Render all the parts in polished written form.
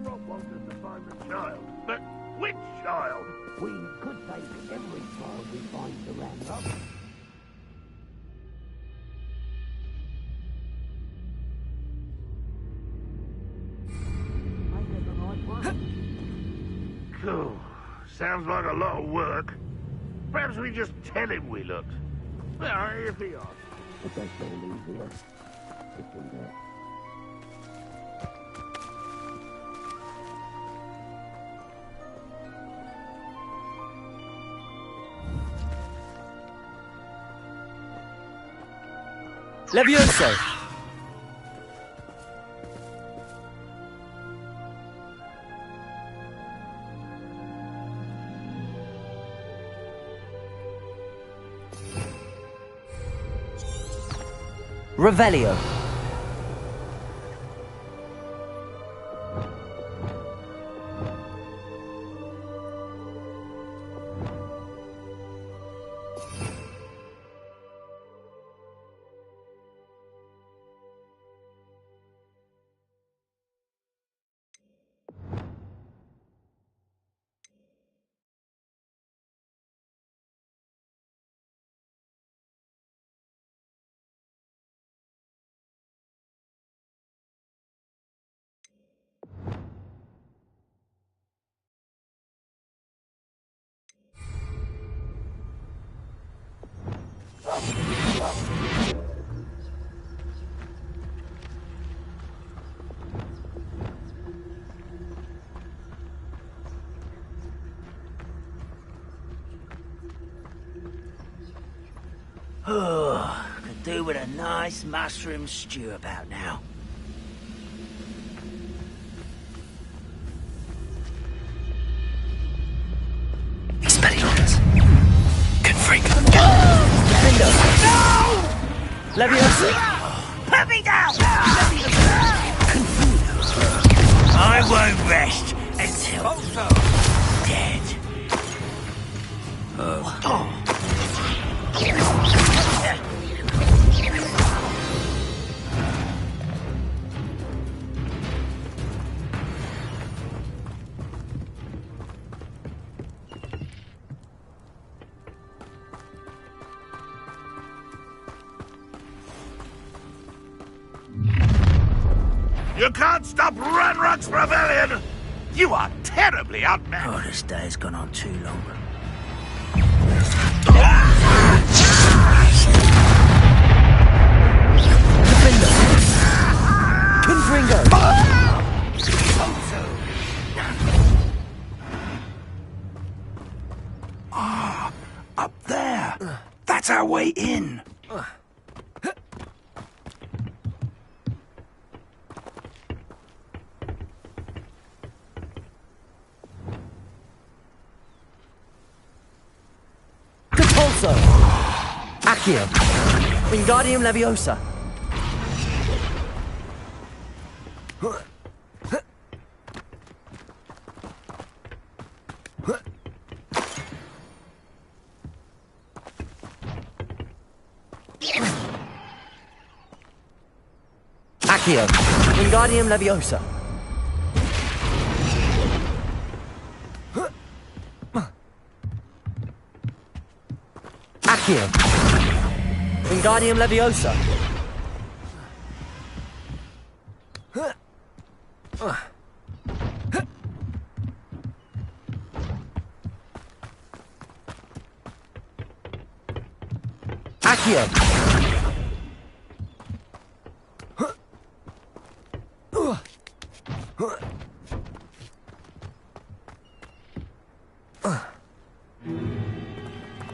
Rock wants us to find the child. But which child? We could take every child we find to round up. Make it the right one. Cool. Sounds like a lot of work. Perhaps we just tell him we looked. Well, if he asks. The best thing easier. It's in there. Levioso! Revelio. Oh, could do with a nice mushroom stew about now. Expelliarmus. Confringo. No! Levioso. Put me down! I won't rest until dead. You can't stop Ranrock's rebellion! You are terribly outmatched! Oh, this day's gone on too long. Confringo. Up there! That's our way in! Capulso. Accio. Wingardium Leviosa. Accio. Wingardium Leviosa. Accio. Wingardium Leviosa. Accio.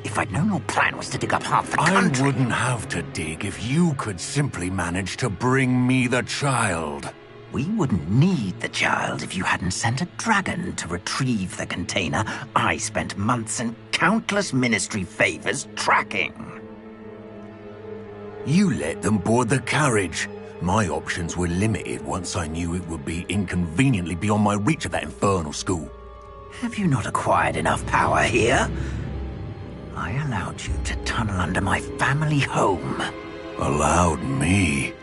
If I'd known your plan was to dig up half the country... I wouldn't have to dig if you could simply manage to bring me the child. We wouldn't need the child if you hadn't sent a dragon to retrieve the container I spent months and countless ministry favors tracking. You let them board the carriage. My options were limited once I knew it would be inconveniently beyond my reach at that infernal school. Have you not acquired enough power here? I allowed you to tunnel under my family home. Allowed me?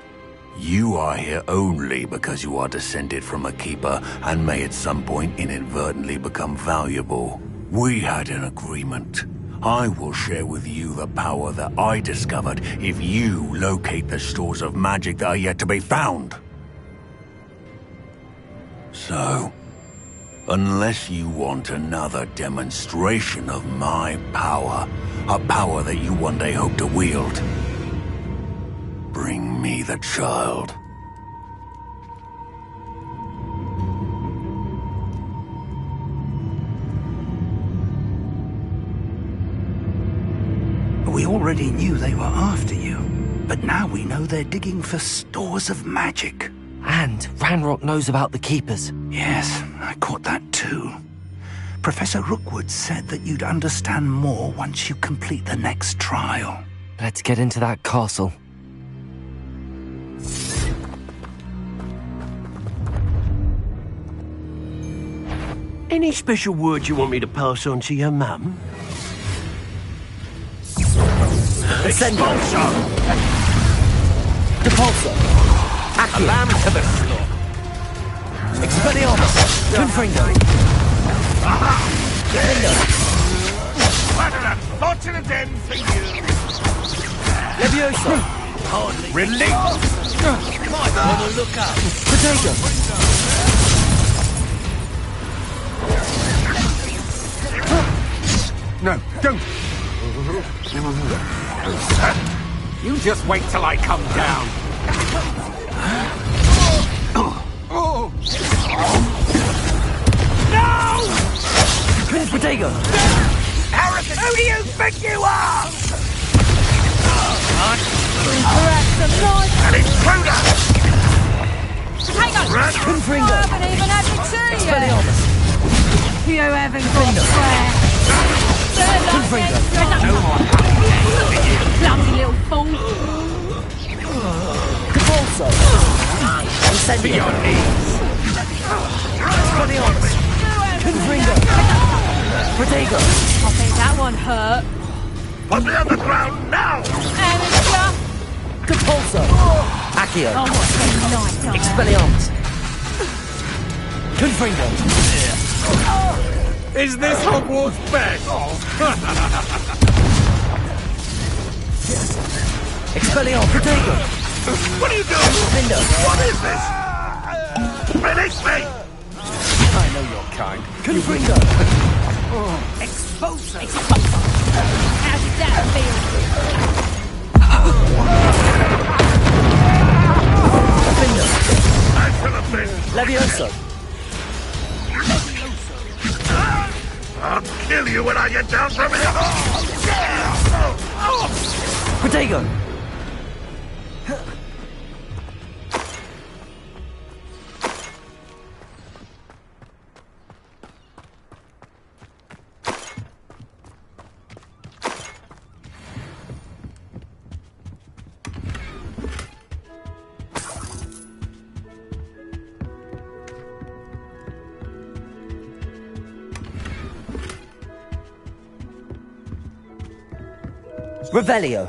You are here only because you are descended from a keeper and may at some point inadvertently become valuable. We had an agreement. I will share with you the power that I discovered if you locate the stores of magic that are yet to be found. So, unless you want another demonstration of my power, a power that you one day hope to wield, bring me the child. We already knew they were after you, but now we know they're digging for stores of magic. And Ranrock knows about the Keepers. Yes, I caught that too. Professor Rookwood said that you'd understand more once you complete the next trial. Let's get into that castle. Any special words you want me to pass on to your mum? Incendio! Depulso! Accio! Lamb to the slaughter! Expelliarmus! Confringo! Lindo! What an unfortunate end for you! Leviosa! Release! Might want to look up. Potato! No, don't! You just wait till I come down. No! Prince Potato! Harrison, who do you think you are? An intruder! Confringo! haven't even had me to you. Expelliarmus! You haven't got square. Confringo! Bloody little fool. Depulso! Incendio! Expelliarmus! Confringo! Potato! I think that one hurt. Put me on the ground now! Amateur. Depulso! Accio! Oh, what's a night, darling. Expelliarmus! Confringo! Is this Hogwarts best? Expelliarmus! Potato! What are you doing? Lindo! What is this? Release me! I know your kind. Confringo! Expulso! How did that feel? Lindo! I should have been. Levioso! I'll kill you when I get down from here! Potato! Revelio!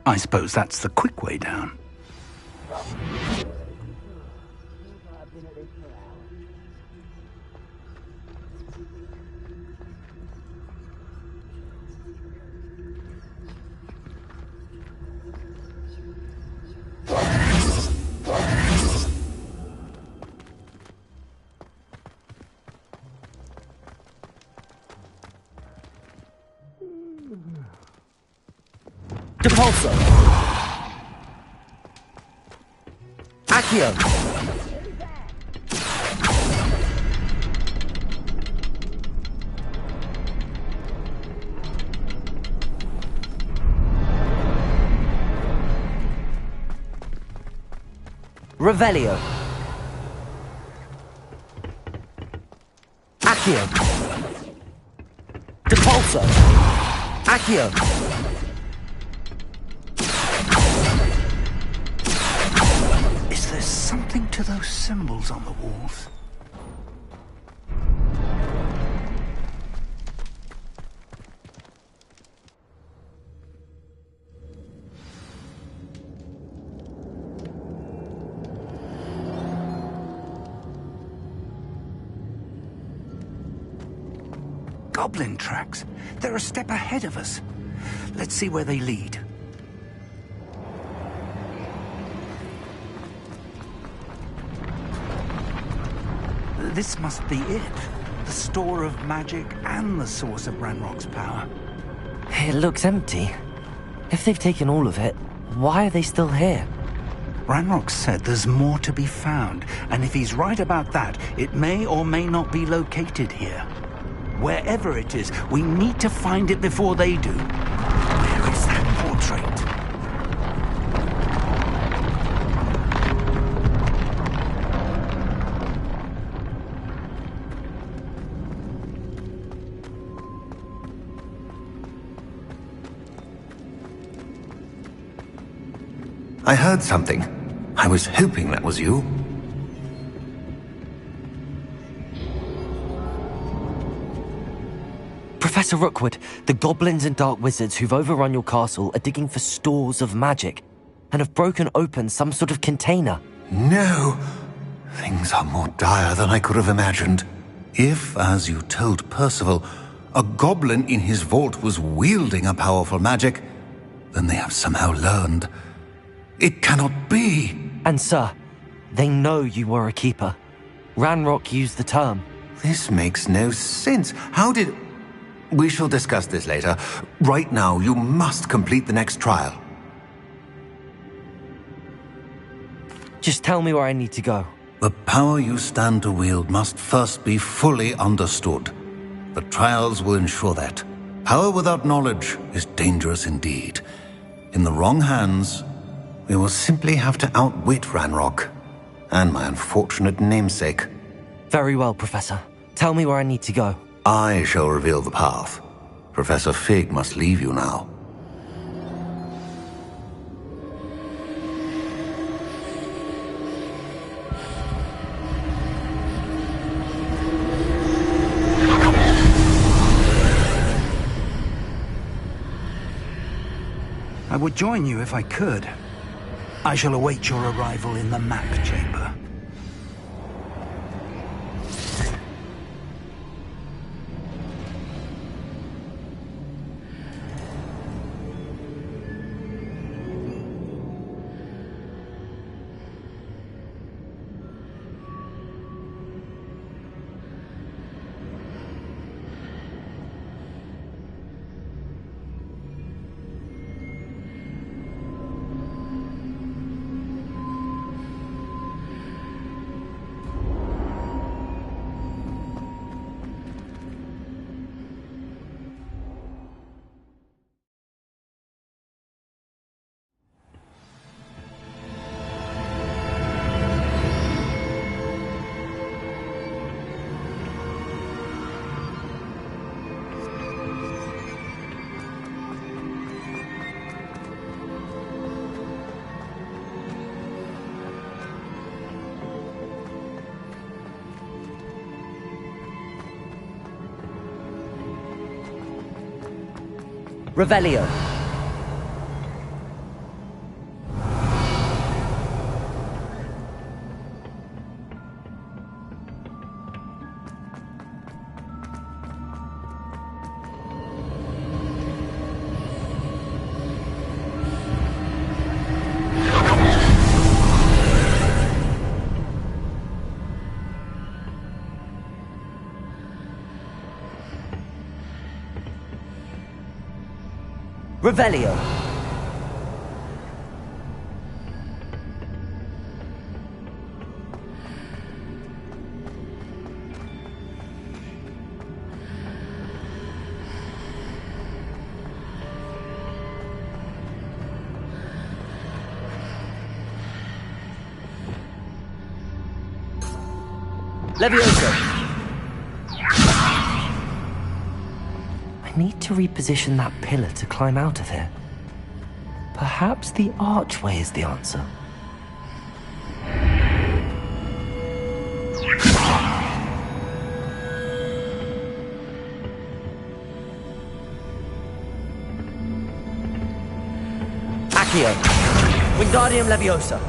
I suppose that's the quick way down. Depulso! Accio! Revelio! Accio! Depulso! Accio! Is there something to those symbols on the walls? Goblin tracks. They're a step ahead of us. Let's see where they lead. This must be it. The store of magic and the source of Ranrock's power. It looks empty. If they've taken all of it, why are they still here? Ranrock said there's more to be found, and if he's right about that, it may or may not be located here. Wherever it is, we need to find it before they do. Where is that portrait? I heard something. I was hoping that was you. Professor Rookwood, the goblins and dark wizards who've overrun your castle are digging for stores of magic and have broken open some sort of container. No! Things are more dire than I could have imagined. If, as you told Percival, a goblin in his vault was wielding a powerful magic, then they have somehow learned. It cannot be! And sir, they know you were a keeper. Ranrock used the term. This makes no sense. How did... We shall discuss this later. Right now, you must complete the next trial. Just tell me where I need to go. The power you stand to wield must first be fully understood. The trials will ensure that. Power without knowledge is dangerous indeed. In the wrong hands, we will simply have to outwit Ranrock and my unfortunate namesake. Very well, Professor. Tell me where I need to go. I shall reveal the path. Professor Fig must leave you now. I would join you if I could. I shall await your arrival in the map chamber. Revelio. Revelio. Levioso. I need to reposition that pillar to climb out of here. Perhaps the archway is the answer. Accio. Wingardium Leviosa.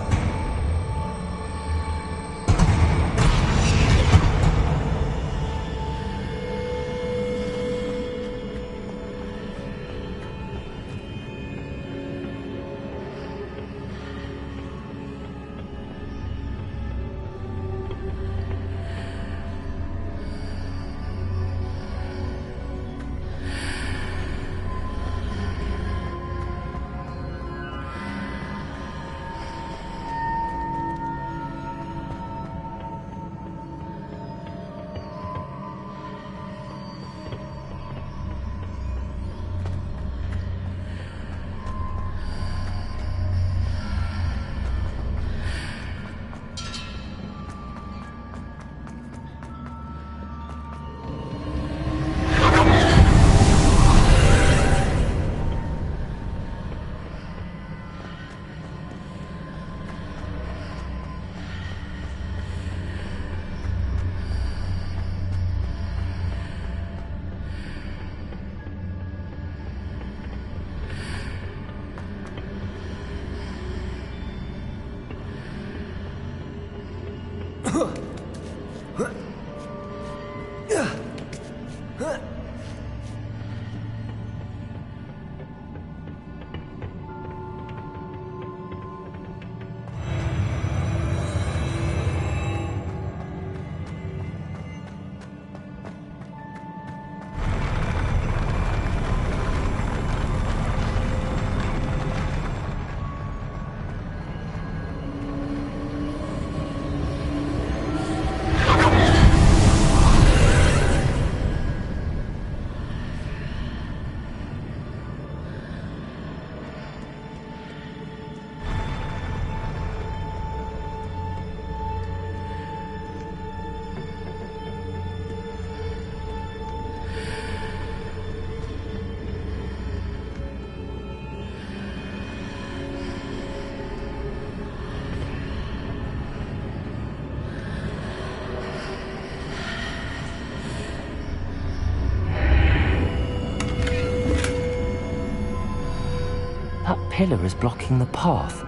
That pillar is blocking the path.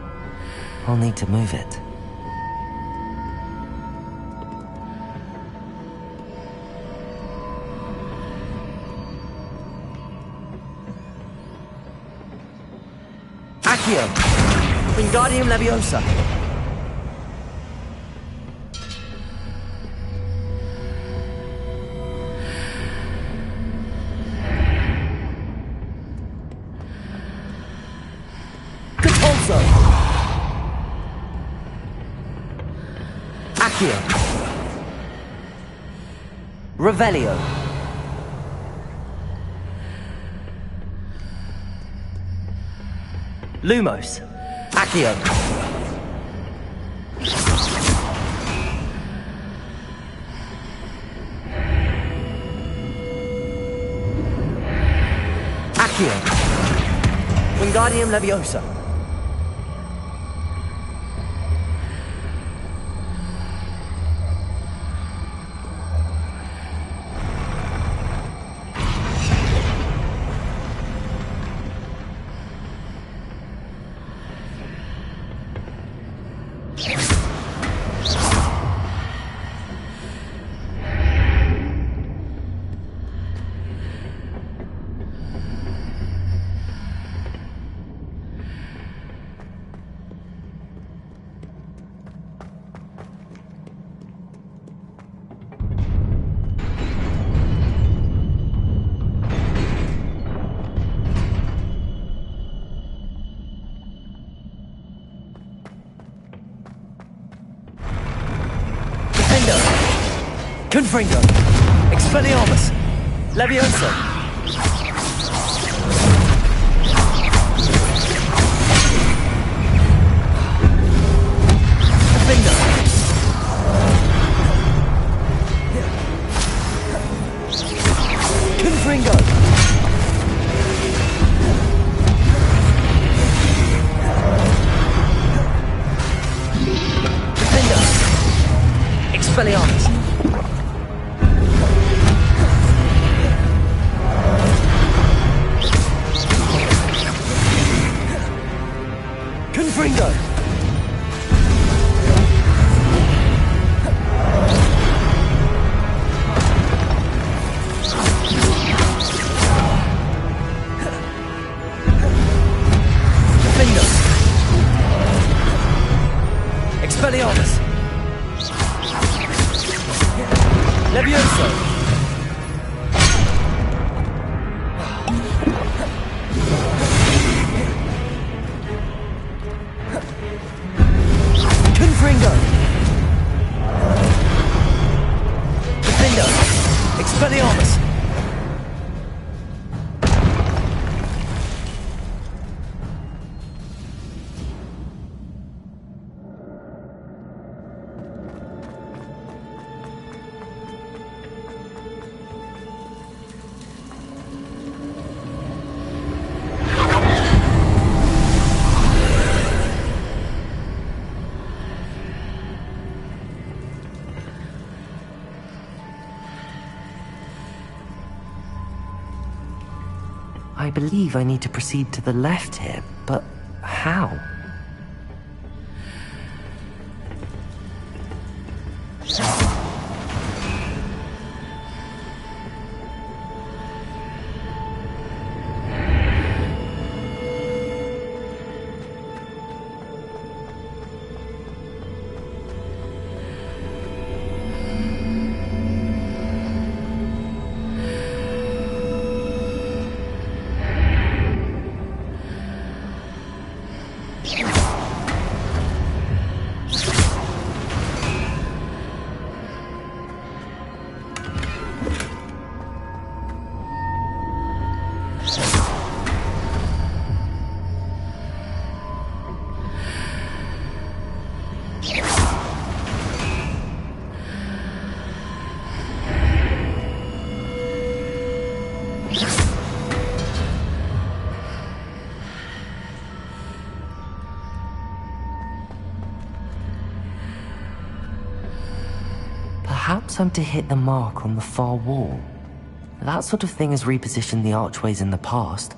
I'll need to move it. Accio! Wingardium Leviosa! Accio. Revelio. Lumos. Accio. Accio. Wingardium Leviosa. Confringo! Expelliarmus! Levioso! Defender! Confringo! Defender! Expelliarmus! Confringo! Defender! Expelliarmus! Levioso! Confringo! Defender! Expelliarmus! I believe I need to proceed to the left here, but how? Perhaps I'm to hit the mark on the far wall. That sort of thing has repositioned the archways in the past.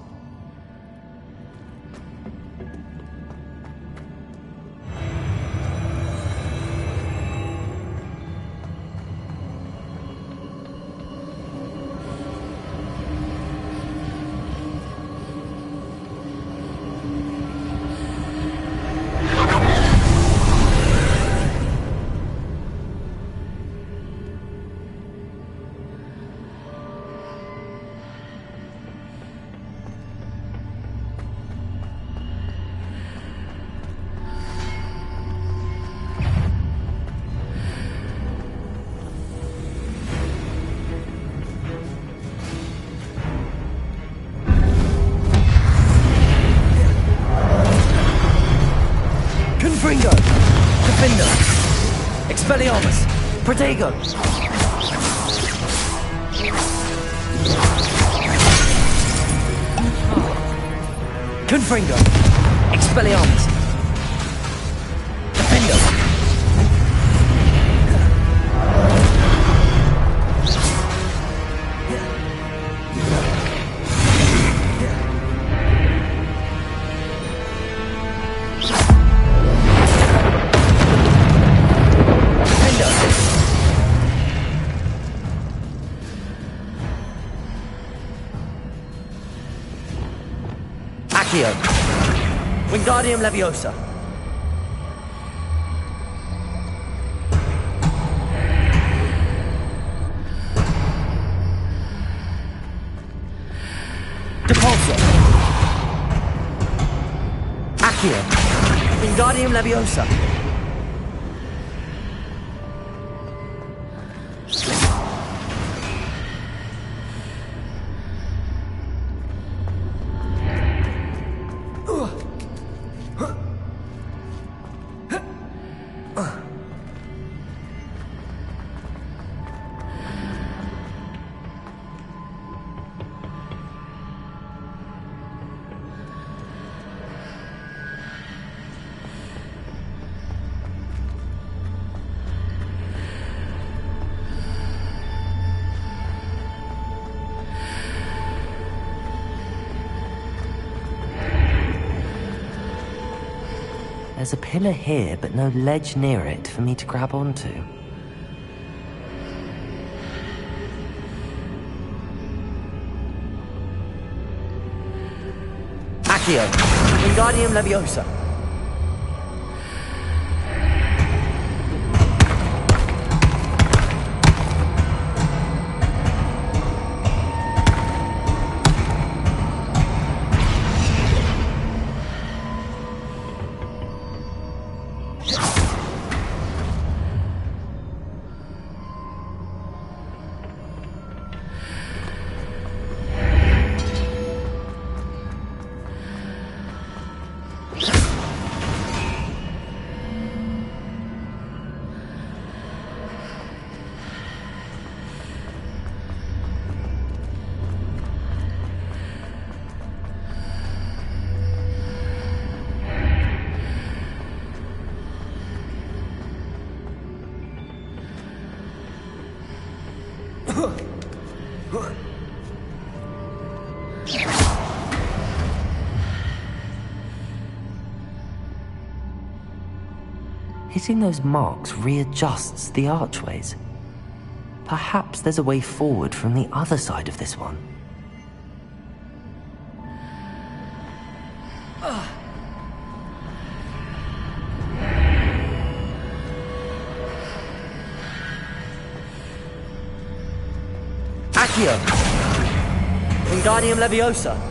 Confringo! Defender! Expelliarmus! Protego! Confringo! Expelliarmus! Defender! Wingardium Leviosa. Depulso. Accio. Wingardium Leviosa. There's a pillar here, but no ledge near it for me to grab onto. Accio. Wingardium Leviosa. Hitting those marks readjusts the archways. Perhaps there's a way forward from the other side of this one. Accio. Wingardium Leviosa.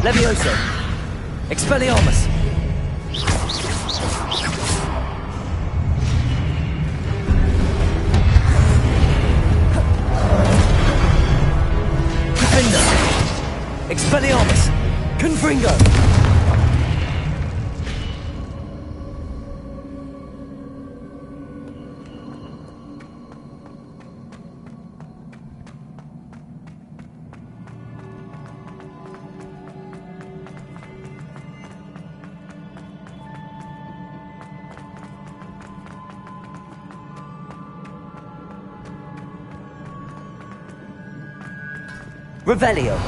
Levioso! Expelliarmus! Defender! Expelliarmus! Confringo! Revelio.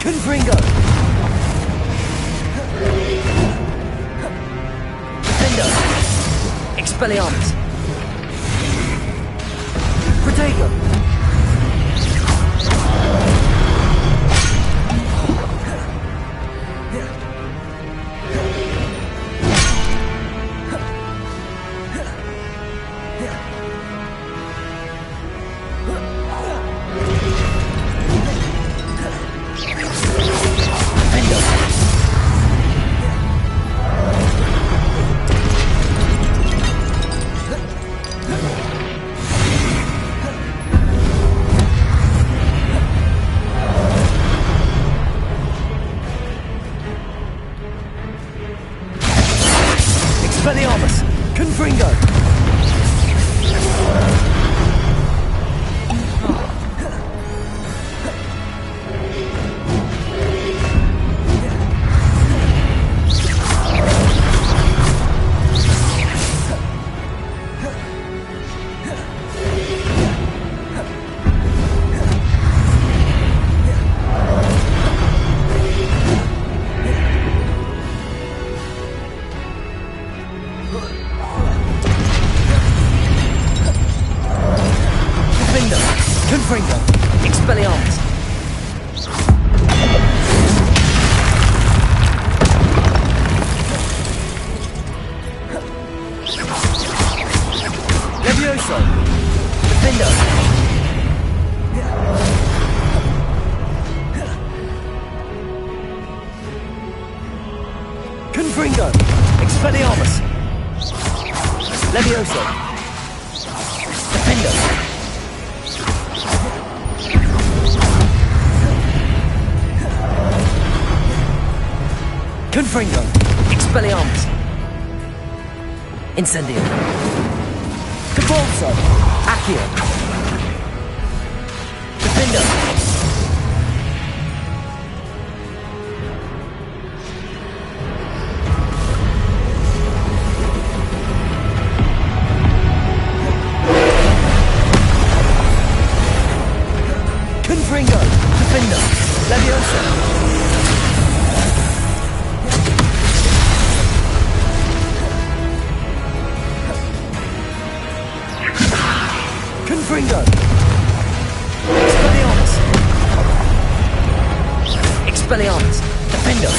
Confringo! Defender! Expelliarmus! Protego! Expelliarmus! Confringo! Confringo! Expelliarmus! Levioso! Defender! Confringo! Expelliarmus! Levioso! Defender! Confringo! Expelliarmus! Incendio! Cabalso! Accio! Defender! Confringo! Defender! Levioso! Confringo! Expelliarmus! Expelliarmus! Defender!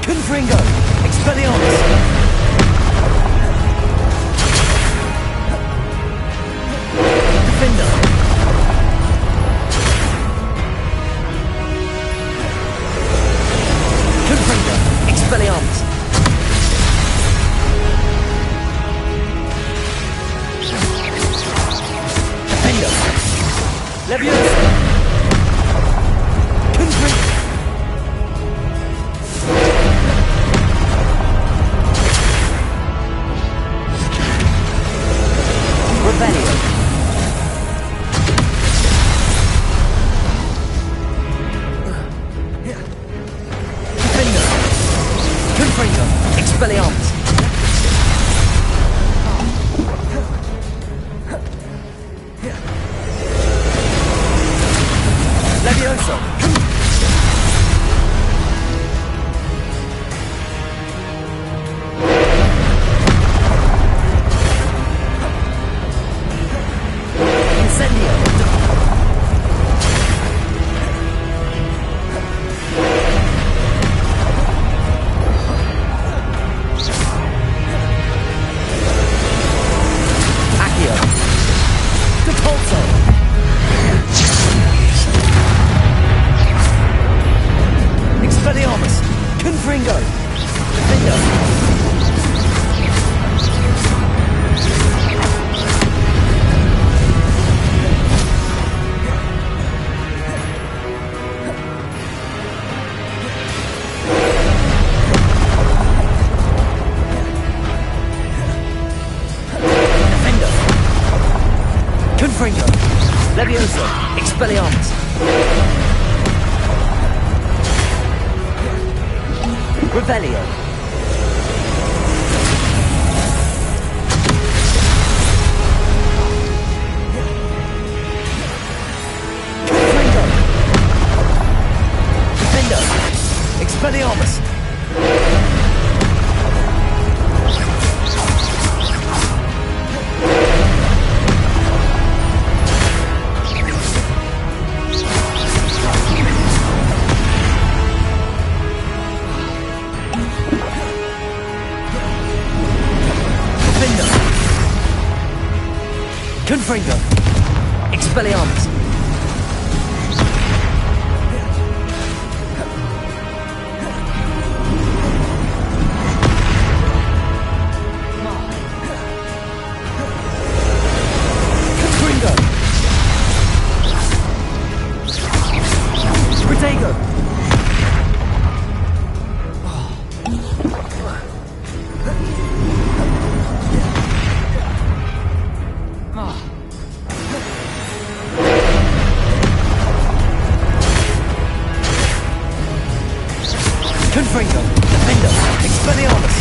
Confringo! Expelliarmus! Defender! Confringo! Expelliarmus! Expelliarmus! Levioso! Incendio! Accio! Depulso! Expelliarmus! Confringo! Defendo! Defendo! Confringo! Levioso! Expelliarmus! Revelio! Confringo! Defendo! Expelliarmus! Defendo! Confringo! Expelliarmus! Confringo! Protego! Confringo! Defendo! Expelliarmus!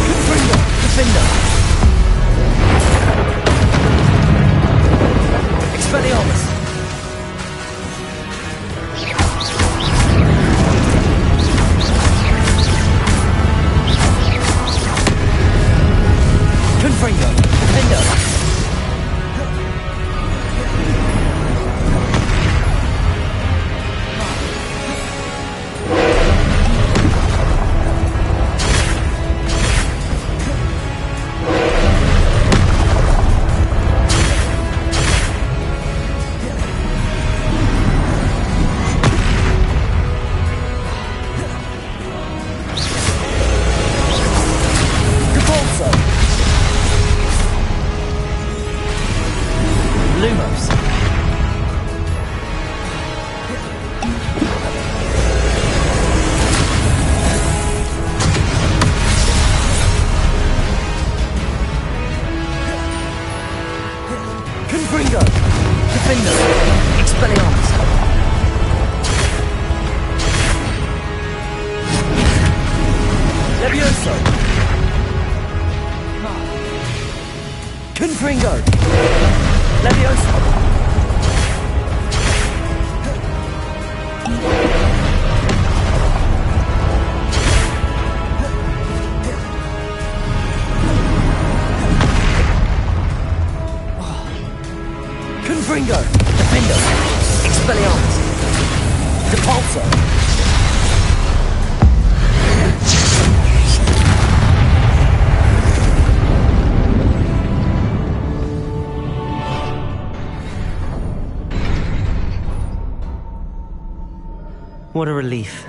Confringo! Defendo! Expelliarmus! Confringo! Defendo! Depulso! Lumos! Confringo! Defendo! Expelliarmus! Levioso! Confringo! Levioso! Confringo! Defendo! Expelliarmus! Depulso! What a relief.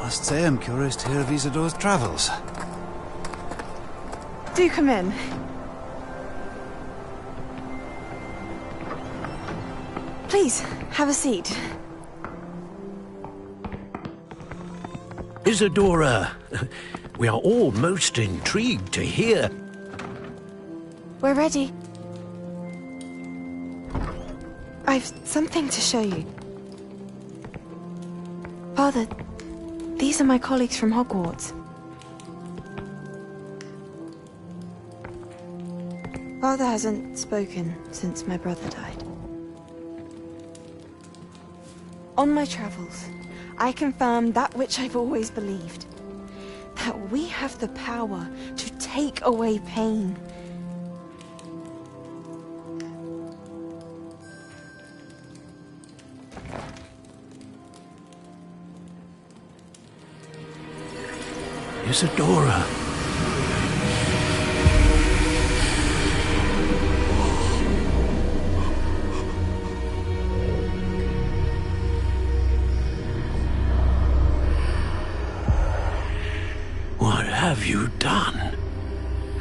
Must say I'm curious to hear of Isadore's travels. Do come in. Please, have a seat. Isadora, we are all most intrigued to hear. We're ready. I've something to show you. Father, these are my colleagues from Hogwarts. Father hasn't spoken since my brother died. On my travels, I confirmed that which I've always believed. That we have the power to take away pain. Isadora. What have you done?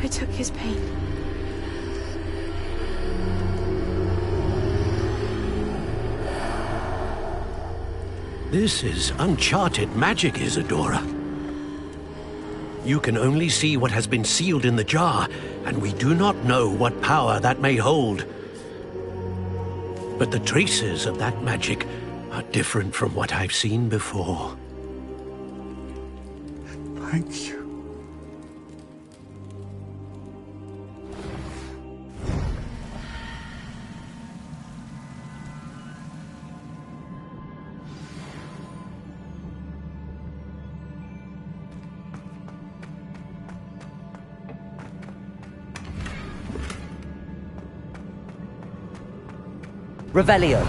I took his pain. This is uncharted magic, Isadora. You can only see what has been sealed in the jar, and we do not know what power that may hold. But the traces of that magic are different from what I've seen before. Thank you. Revelio.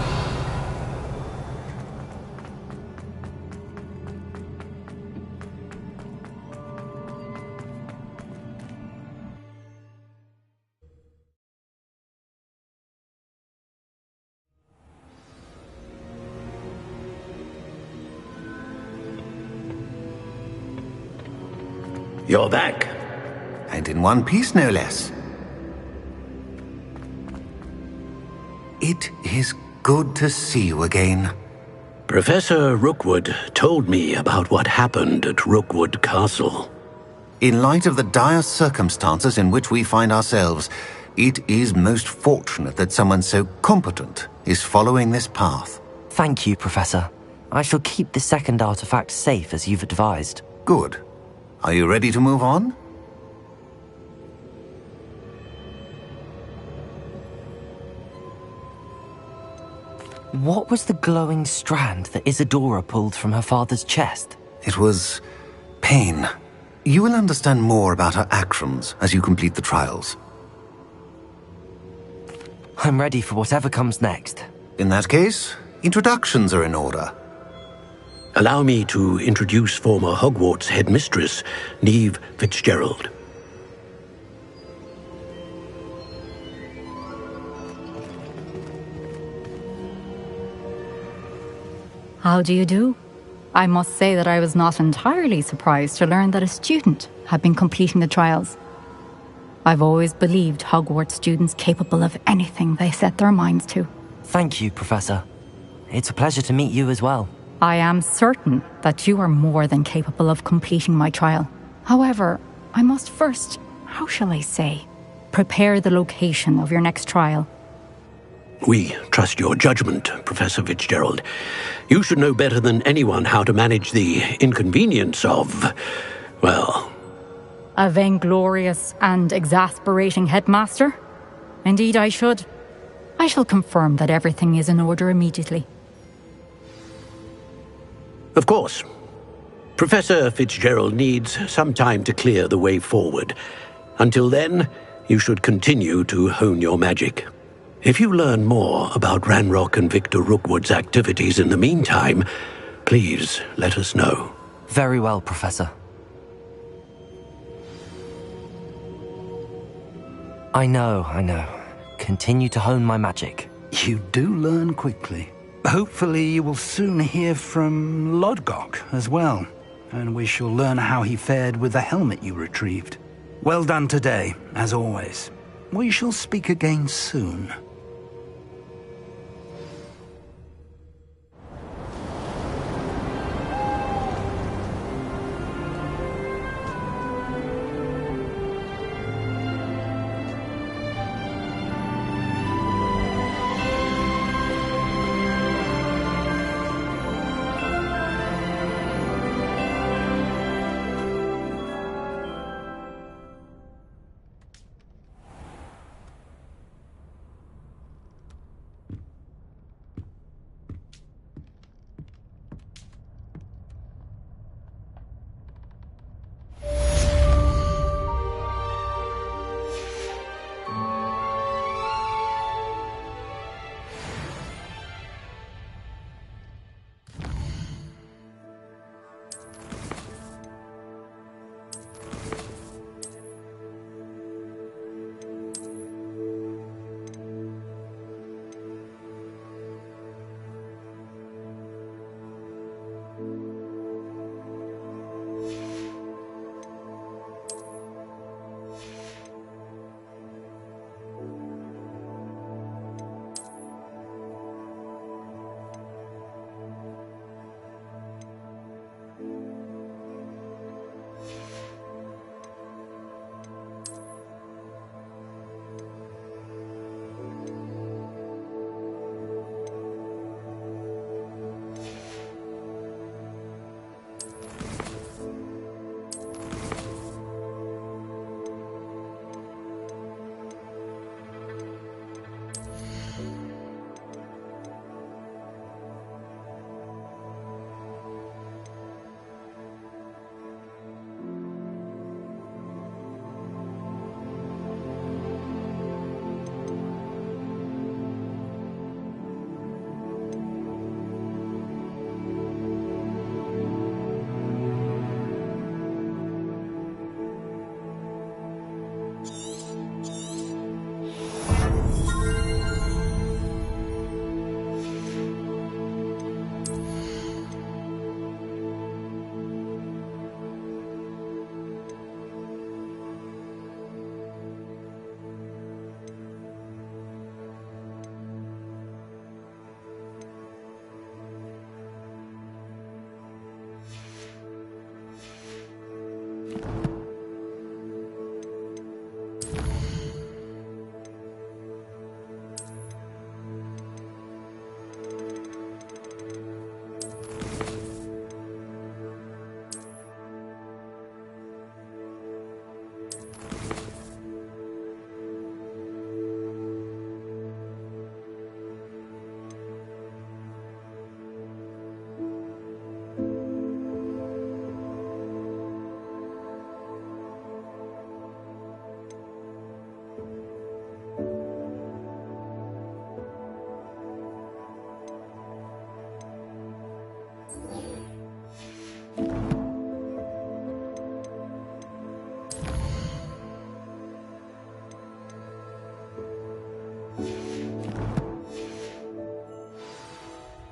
You're back. And in one piece, no less. It is good to see you again. Professor Rookwood told me about what happened at Rookwood Castle. In light of the dire circumstances in which we find ourselves, it is most fortunate that someone so competent is following this path. Thank you, Professor. I shall keep the second artifact safe as you've advised. Good. Are you ready to move on? What was the glowing strand that Isadora pulled from her father's chest? It was pain. You will understand more about her actions as you complete the trials. I'm ready for whatever comes next. In that case, introductions are in order. Allow me to introduce former Hogwarts headmistress, Neve Fitzgerald. How do you do? I must say that I was not entirely surprised to learn that a student had been completing the trials. I've always believed Hogwarts students capable of anything they set their minds to. Thank you, Professor. It's a pleasure to meet you as well. I am certain that you are more than capable of completing my trial. However, I must first, how shall I say, prepare the location of your next trial. We trust your judgment, Professor Fitzgerald. You should know better than anyone how to manage the inconvenience of, well... A vainglorious and exasperating headmaster? Indeed I should. I shall confirm that everything is in order immediately. Of course. Professor Fitzgerald needs some time to clear the way forward. Until then, you should continue to hone your magic. If you learn more about Ranrock and Victor Rookwood's activities in the meantime, please let us know. Very well, Professor. I know. Continue to hone my magic. You do learn quickly. Hopefully you will soon hear from Lodgok as well. and we shall learn how he fared with the helmet you retrieved. Well done today, as always. We shall speak again soon.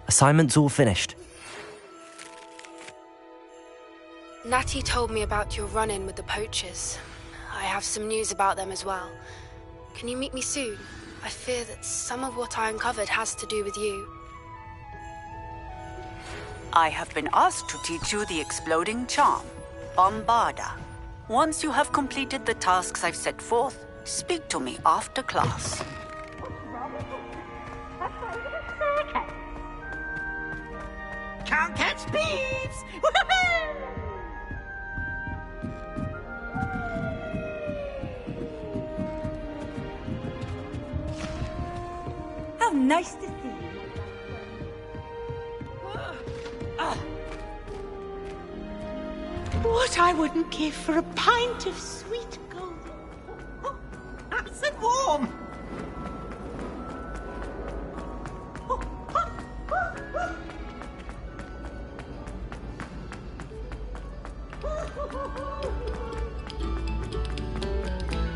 Assignment's all finished. Natty told me about your run-in with the poachers. I have some news about them as well. Can you meet me soon? I fear that some of what I uncovered has to do with you. I have been asked to teach you the exploding charm, Bombarda. Once you have completed the tasks I've set forth, speak to me after class. Can't catch thieves! How nice to see you. What I wouldn't give for a pint of sweet gold. Oh, nice and warm!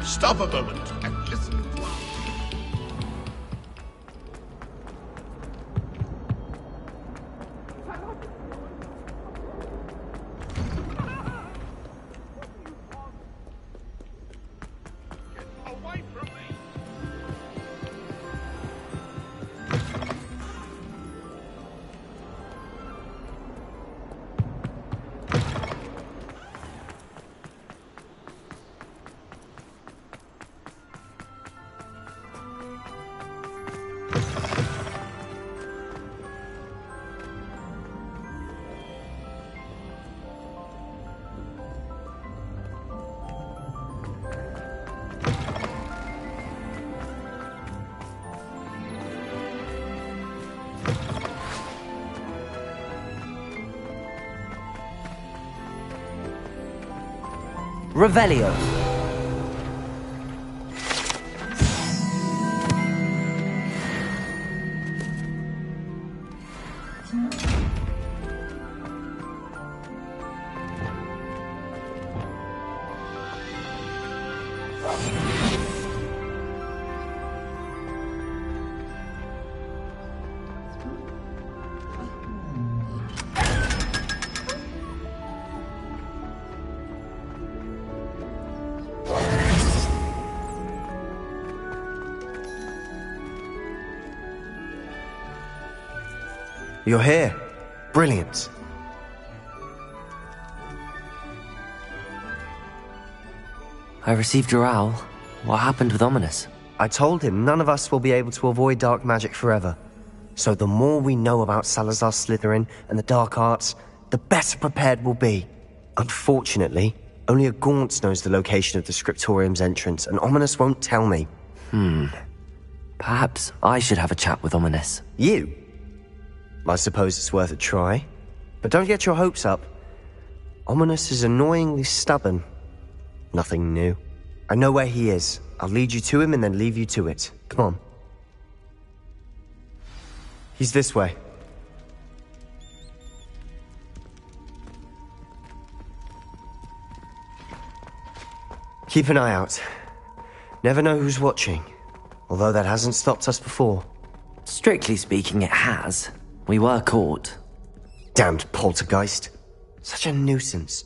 Stop a moment and listen to us. Revelio. You're here. Brilliant. I received your owl. What happened with Ominous? I told him none of us will be able to avoid dark magic forever. So the more we know about Salazar Slytherin and the dark arts, the better prepared we'll be. Unfortunately, only a Gaunt knows the location of the Scriptorium's entrance, and Ominous won't tell me. Perhaps I should have a chat with Ominous. You? I suppose it's worth a try. But don't get your hopes up. Ominous is annoyingly stubborn. Nothing new. I know where he is. I'll lead you to him and then leave you to it. Come on. He's this way. Keep an eye out. Never know who's watching. Although that hasn't stopped us before. Strictly speaking, it has. We were caught. Damned poltergeist. Such a nuisance.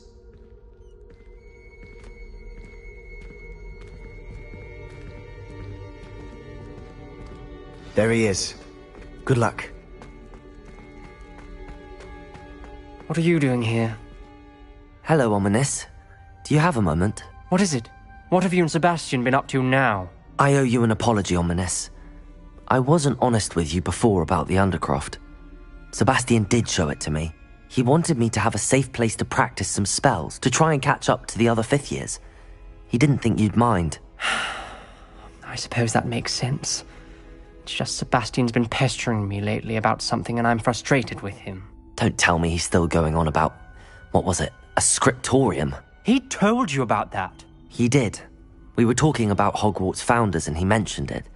There he is. Good luck. What are you doing here? Hello, Ominous. Do you have a moment? What is it? What have you and Sebastian been up to now? I owe you an apology, Ominous. I wasn't honest with you before about the Undercroft. Sebastian did show it to me. He wanted me to have a safe place to practice some spells, to try and catch up to the other fifth years. He didn't think you'd mind. I suppose that makes sense. It's just Sebastian's been pestering me lately about something and I'm frustrated with him. Don't tell me he's still going on about, what was it, a scriptorium? He told you about that? He did. We were talking about Hogwarts founders and he mentioned it.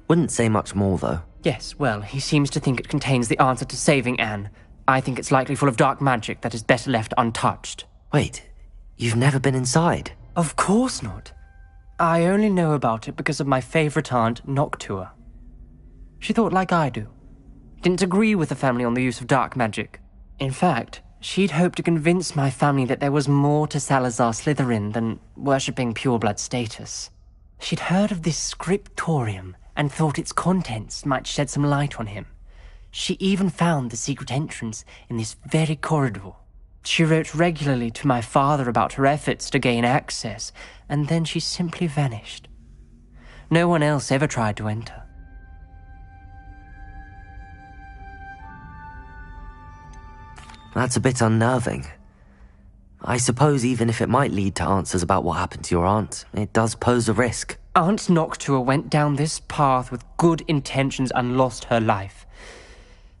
Wouldn't say much more, though. Yes, well, he seems to think it contains the answer to saving Anne. I think it's likely full of dark magic that is better left untouched. Wait, you've never been inside? Of course not. I only know about it because of my favourite aunt, Noctua. She thought like I do. Didn't agree with the family on the use of dark magic. In fact, she'd hoped to convince my family that there was more to Salazar Slytherin than worshipping pureblood status. She'd heard of this scriptorium and thought its contents might shed some light on him. She even found the secret entrance in this very corridor. She wrote regularly to my father about her efforts to gain access, and then she simply vanished. No one else ever tried to enter. That's a bit unnerving. I suppose even if it might lead to answers about what happened to your aunt, it does pose a risk. Aunt Noctua went down this path with good intentions and lost her life.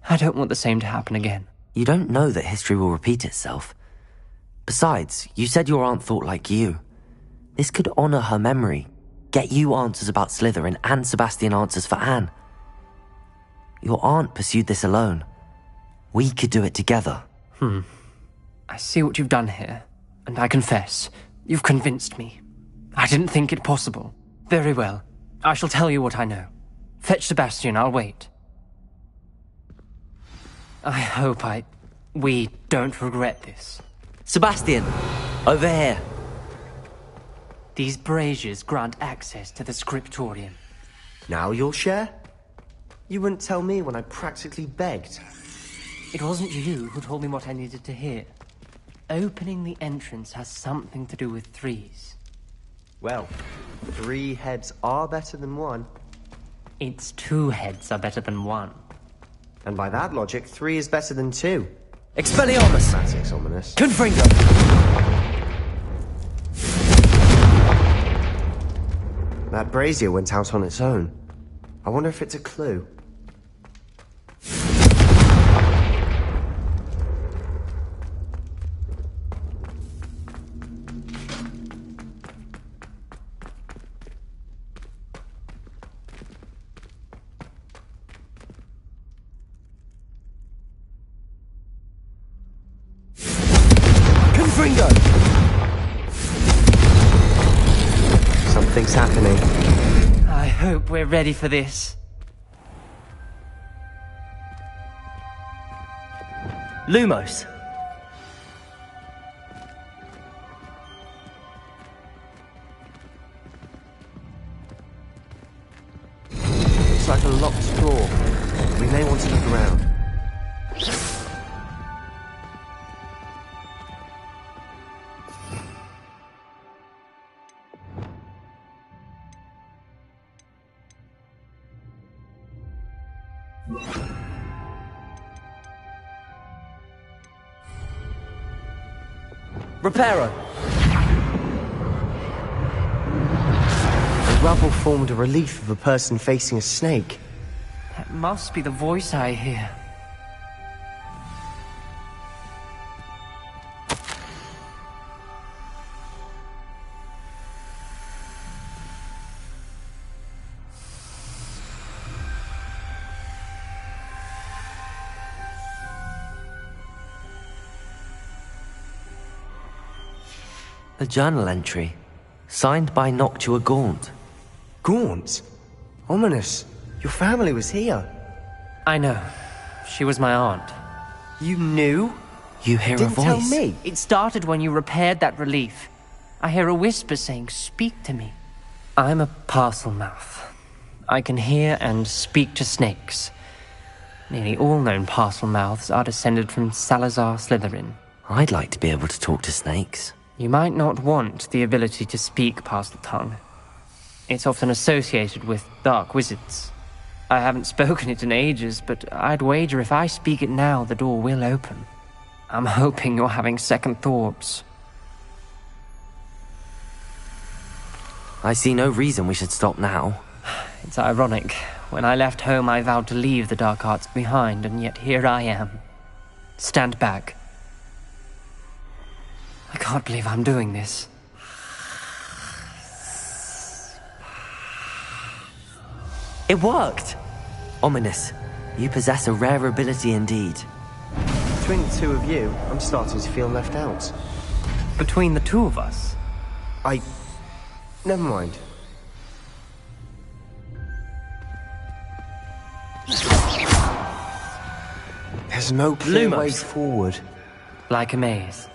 I don't want the same to happen again. You don't know that history will repeat itself. Besides, you said your aunt thought like you. This could honor her memory, get you answers about Slytherin and Sebastian answers for Anne. Your aunt pursued this alone. We could do it together. I see what you've done here, and I confess, you've convinced me. I didn't think it possible. Very well. I shall tell you what I know. Fetch Sebastian, I'll wait. I hope we don't regret this. Sebastian! Over here. These braziers grant access to the scriptorium. Now you'll share? You wouldn't tell me when I practically begged. It wasn't you who told me what I needed to hear. Opening the entrance has something to do with threes. Well, 3 heads are better than 1. It's 2 heads are better than 1. And by that logic, 3 is better than 2. Expelliarmus! Mathematics, Ominous. Confringo! That brazier went out on its own. I wonder if it's a clue. Confringo! Something's happening. I hope we're ready for this. Lumos! Looks like a locked door. We may want to look around. Reparo! The rubble formed a relief of a person facing a snake. That must be the voice I hear. A journal entry, signed by Noctua Gaunt. Gaunt? Ominous. Your family was here. I know. She was my aunt. You knew? You hear Didn't a voice. tell me. It started when you repaired that relief. I hear a whisper saying, "Speak to me." I'm a parcel mouth. I can hear and speak to snakes. Nearly all known parcel mouths are descended from Salazar Slytherin. I'd like to be able to talk to snakes. You might not want the ability to speak parcel tongue. It's often associated with dark wizards. I haven't spoken it in ages, but I'd wager if I speak it now, the door will open. I'm hoping you're having second thoughts. I see no reason we should stop now. It's ironic. When I left home, I vowed to leave the dark arts behind, and yet here I am. Stand back. I can't believe I'm doing this. It worked! Ominous, you possess a rare ability indeed. Between the two of you, I'm starting to feel left out. Between the two of us? Never mind. There's no clear way forward. Like a maze.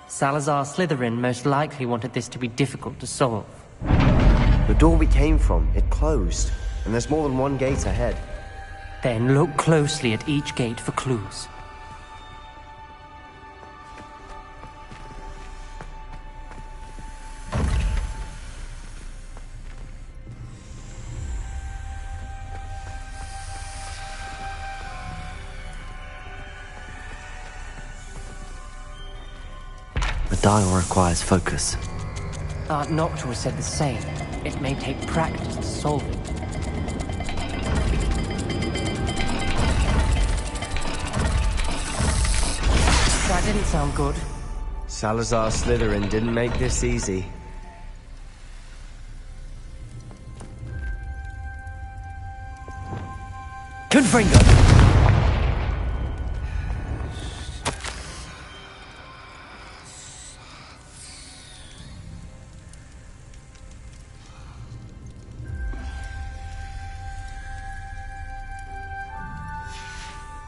Salazar Slytherin most likely wanted this to be difficult to solve. The door we came from, it closed. And there's more than one gate ahead. Then look closely at each gate for clues. The dial requires focus. Aunt Noctua said the same. It may take practice to solve it. That didn't sound good. Salazar Slytherin didn't make this easy. Confringo!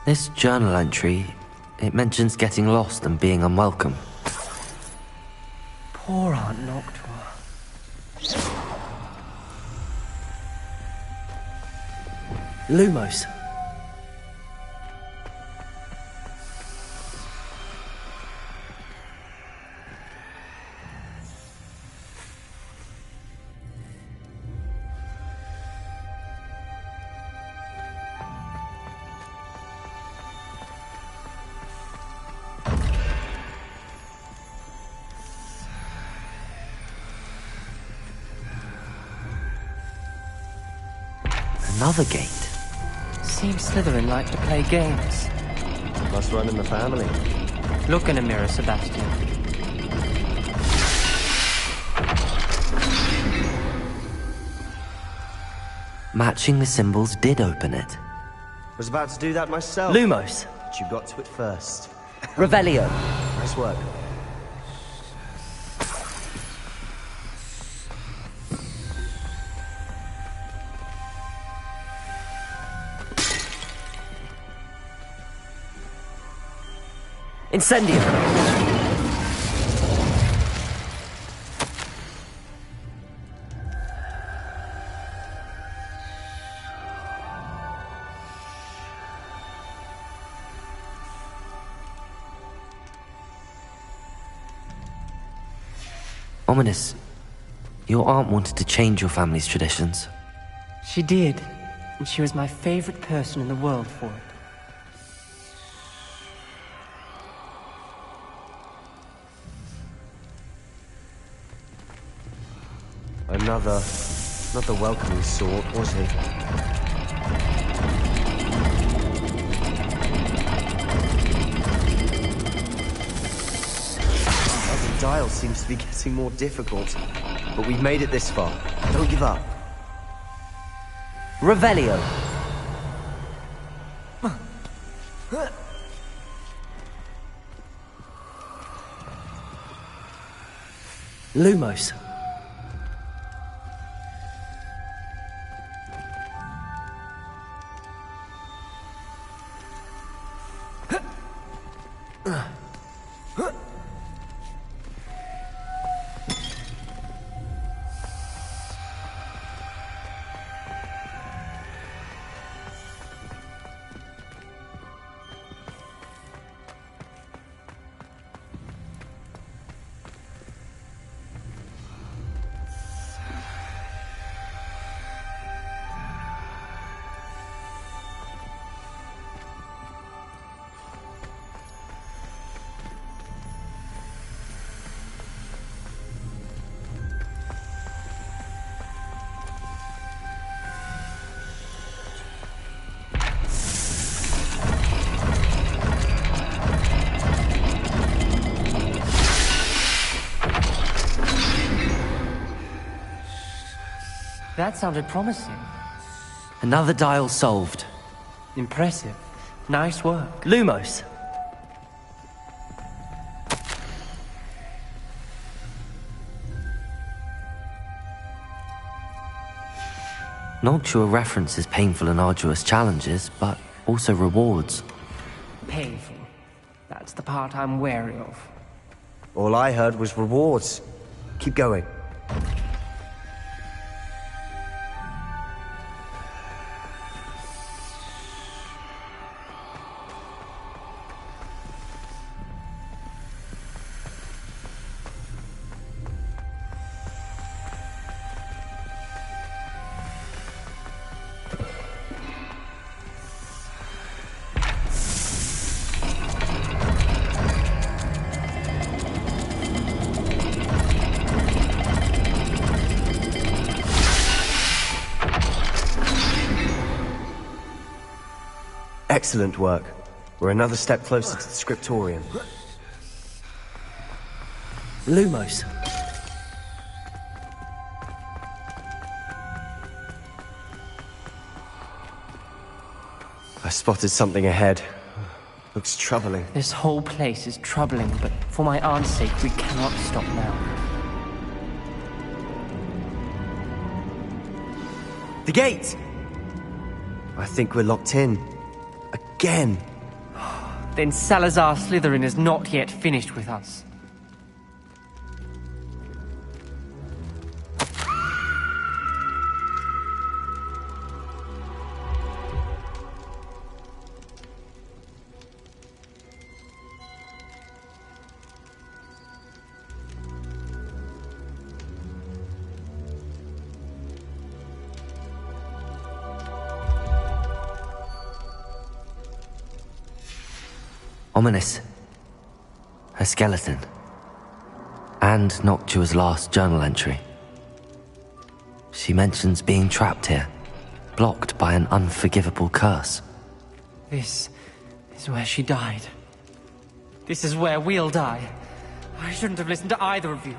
This journal entry, it mentions getting lost and being unwelcome. Poor Aunt Noctua. Lumos. Another gate. Seems Slytherin like to play games. Must run in the family. Look in a mirror, Sebastian. Matching the symbols did open it. Was about to do that myself. Lumos. But you got to it first. Revelio. Nice work. Incendium! Ominous, your aunt wanted to change your family's traditions. She did, and she was my favorite person in the world for it. Not the welcoming sort, was he? Every dial seems to be getting more difficult, but we've made it this far. Don't give up. Revelio! Lumos. That sounded promising. Another dial solved. Impressive. Nice work. Lumos. Noctua references painful and arduous challenges, but also rewards. Painful. That's the part I'm wary of. All I heard was rewards. Keep going. Excellent work. We're another step closer to the scriptorium. Lumos. I spotted something ahead. Looks troubling. This whole place is troubling, but for my aunt's sake, we cannot stop now. The gate! I think we're locked in. Again. Then Salazar Slytherin is not yet finished with us. Ominous. Her skeleton. And Noctua's last journal entry. She mentions being trapped here, blocked by an unforgivable curse. This is where she died. This is where we'll die. I shouldn't have listened to either of you.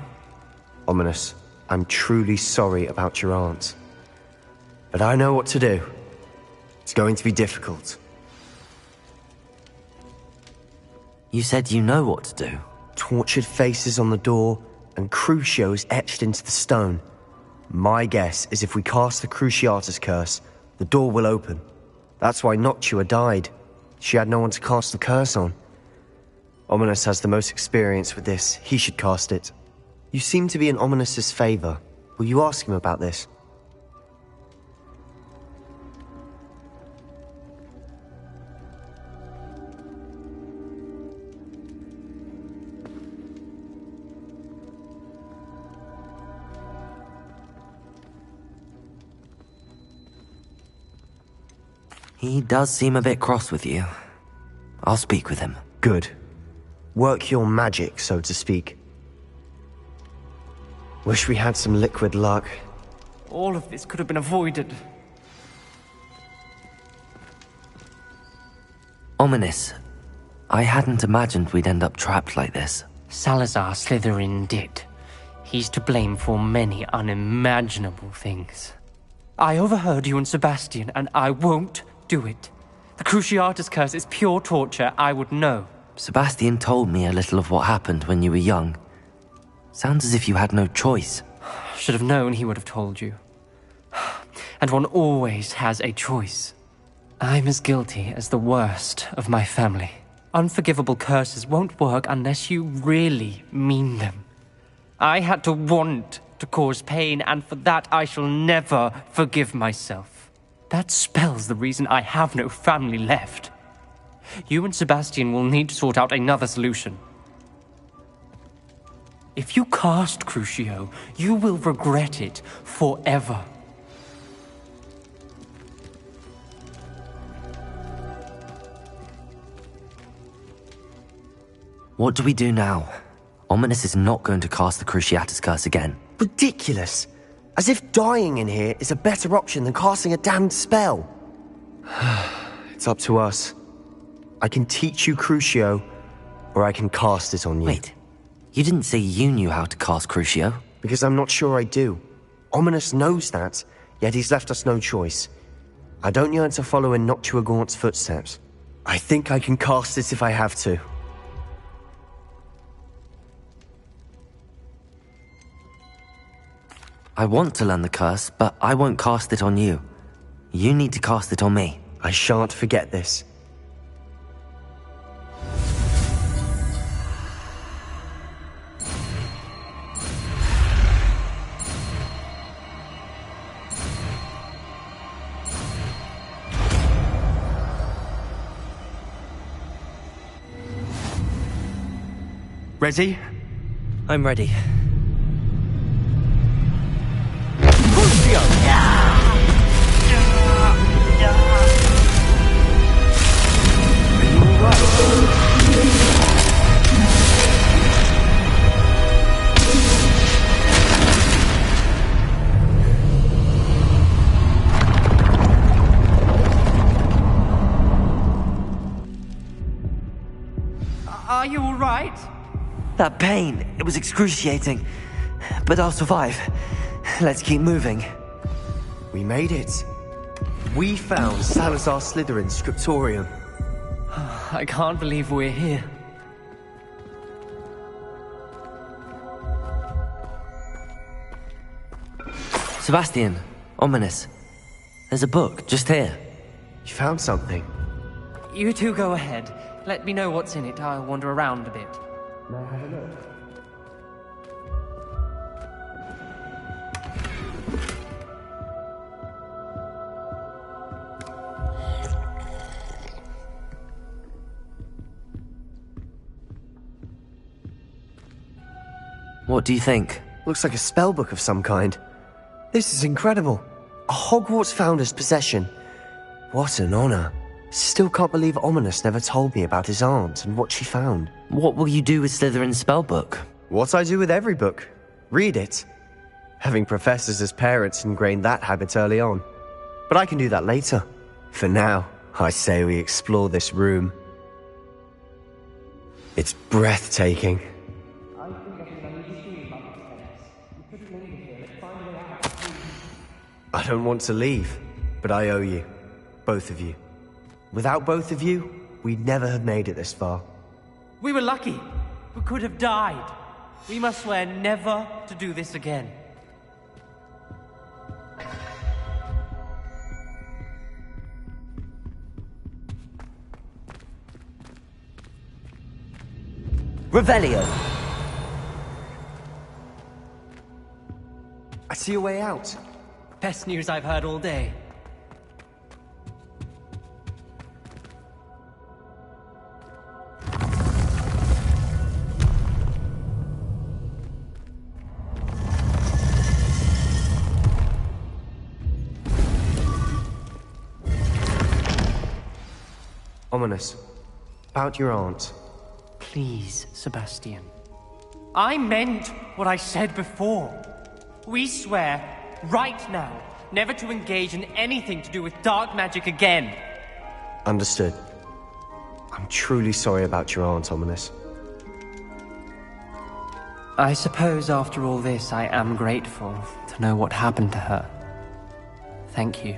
Ominous, I'm truly sorry about your aunt. But I know what to do. It's going to be difficult. You said you know what to do. Tortured faces on the door and crucios etched into the stone. My guess is if we cast the Cruciatus curse, the door will open. That's why Noctua died. She had no one to cast the curse on. Ominous has the most experience with this. He should cast it. You seem to be in Ominous's favor. Will you ask him about this? He does seem a bit cross with you. I'll speak with him. Good. Work your magic, so to speak. Wish we had some liquid luck. All of this could have been avoided. Ominous. I hadn't imagined we'd end up trapped like this. Salazar Slytherin did. He's to blame for many unimaginable things. I overheard you and Sebastian, and I won't do it. The Cruciatus curse is pure torture, I would know. Sebastian told me a little of what happened when you were young. Sounds as if you had no choice. Should have known he would have told you. And one always has a choice. I'm as guilty as the worst of my family. Unforgivable curses won't work unless you really mean them. I had to want to cause pain, and for that I shall never forgive myself. That spells the reason I have no family left. You and Sebastian will need to sort out another solution. If you cast Crucio, you will regret it forever. What do we do now? Ominous is not going to cast the Cruciatus curse again. Ridiculous! As if dying in here is a better option than casting a damned spell. It's up to us. I can teach you Crucio, or I can cast it on you. Wait. You didn't say you knew how to cast Crucio. Because I'm not sure I do. Ominous knows that, yet he's left us no choice. I don't yearn to follow in Noctua Gaunt's footsteps. I think I can cast it if I have to. I want to learn the curse, but I won't cast it on you. You need to cast it on me. I shan't forget this. Ready? I'm ready. Are you all right? That pain, it was excruciating. But I'll survive. Let's keep moving. We made it. We found Salazar Slytherin's scriptorium. I can't believe we're here. Sebastian, Ominous. There's a book, just here. You found something? You two go ahead. Let me know what's in it. I'll wander around a bit. May I have a look? What do you think? Looks like a spellbook of some kind. This is incredible. A Hogwarts founder's possession. What an honor. Still can't believe Ominous never told me about his aunt and what she found. What will you do with Slytherin's spellbook? What I do with every book. Read it. Having professors as parents ingrained that habit early on. But I can do that later. For now, I say we explore this room. It's breathtaking. I don't want to leave, but I owe you. Both of you. Without both of you, we'd never have made it this far. We were lucky. We could have died. We must swear never to do this again. Revelio! I see a way out. Best news I've heard all day. Ominous. About your aunt. Please, Sebastian. I meant what I said before. We swear, right now, never to engage in anything to do with dark magic again. Understood. I'm truly sorry about your aunt, Ominous. I suppose after all this, I am grateful to know what happened to her. Thank you.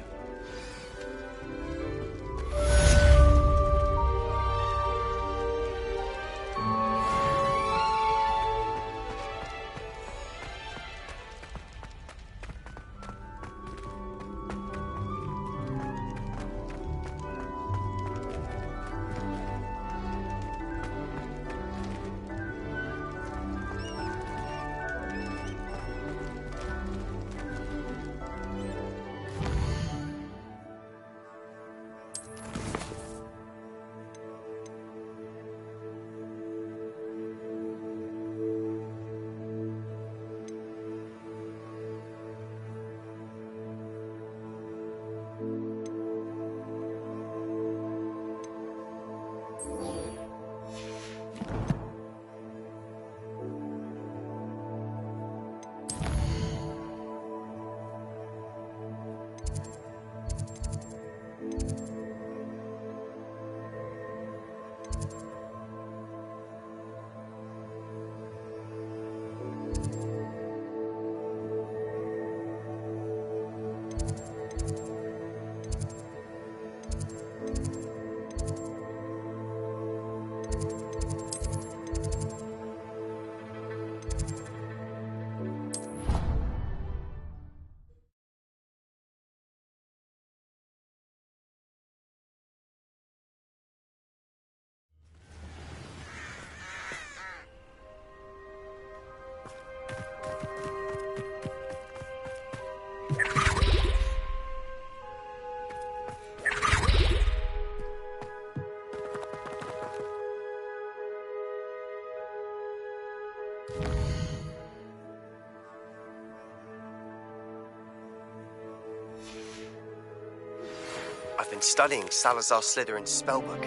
I've been studying Salazar Slytherin's spellbook.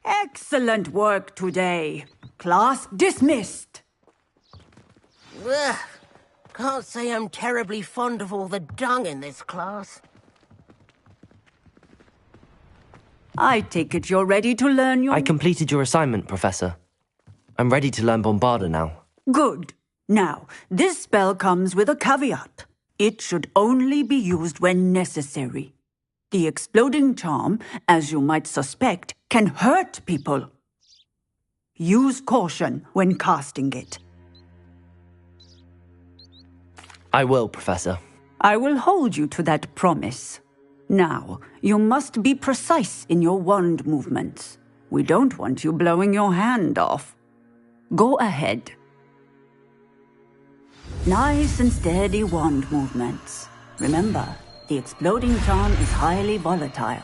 Excellent work today. Class dismissed. Ugh. Can't say I'm terribly fond of all the dung in this class. I take it you're ready to learn your... I completed your assignment, Professor. I'm ready to learn Bombarda now. Good. Now, this spell comes with a caveat. It should only be used when necessary. The exploding charm, as you might suspect, can hurt people. Use caution when casting it. I will, Professor. I will hold you to that promise. Now, you must be precise in your wand movements. We don't want you blowing your hand off. Go ahead. Nice and steady wand movements. Remember, the exploding charm is highly volatile.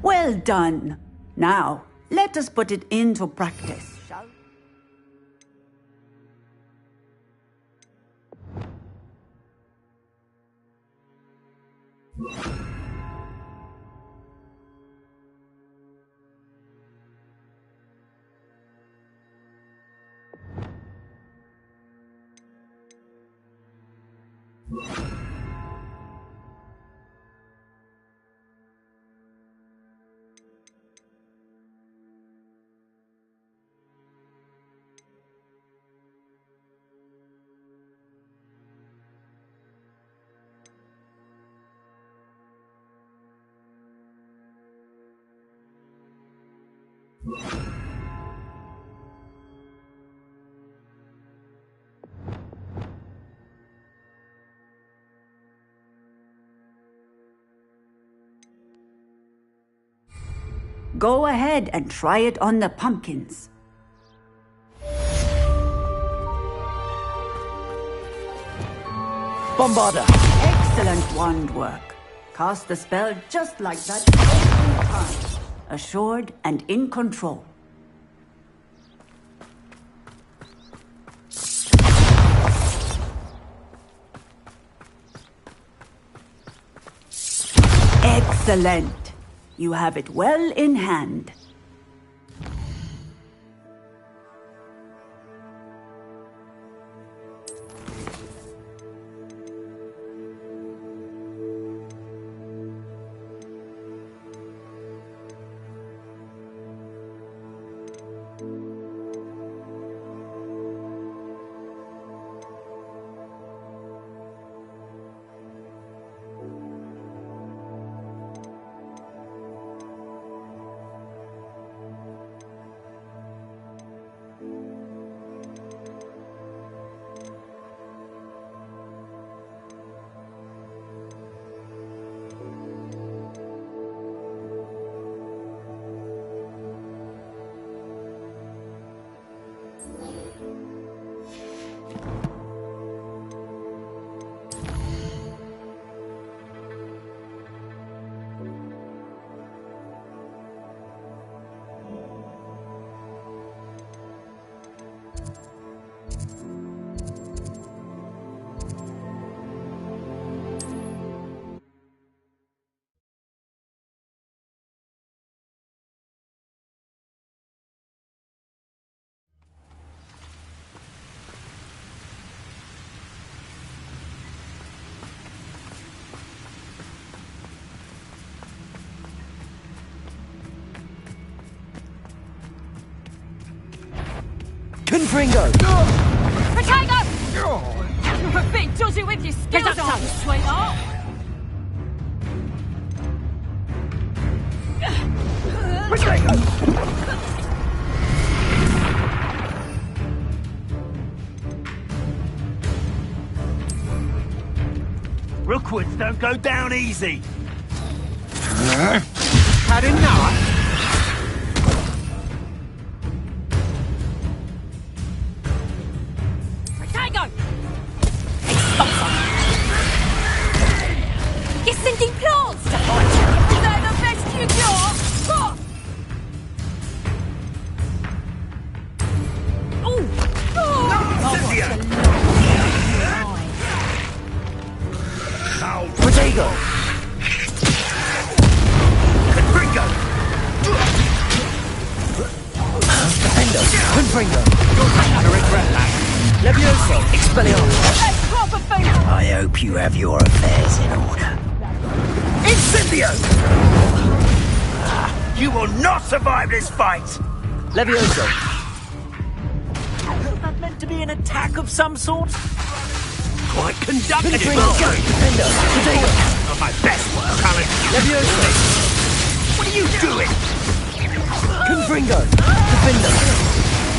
Well done. Now, let us put it into practice, shall we? Go ahead and try it on the pumpkins. Bombarder! Excellent wand work. Cast the spell just like that every time. Assured and in control. Excellent. You have it well in hand. Confringo! Potato! You're a bit dodgy with your skills on, sweetheart. Rookwoods don't go down easy. Had enough? Potato! You're sending plants to fight you. Is that the best you got? Protego! Confringo! Defendo! Confringo! You're not to regret that. Levioso! Expelliarmus! That's proper food! I hope you have your affairs in order. Incendio! You will not survive this fight! Levioso! Was that meant to be an attack of some sort? Quite conducted it, Confringo! Defendo! Protego! Not my best work, Alex. Levioso! What are you doing? Confringo! Defendo!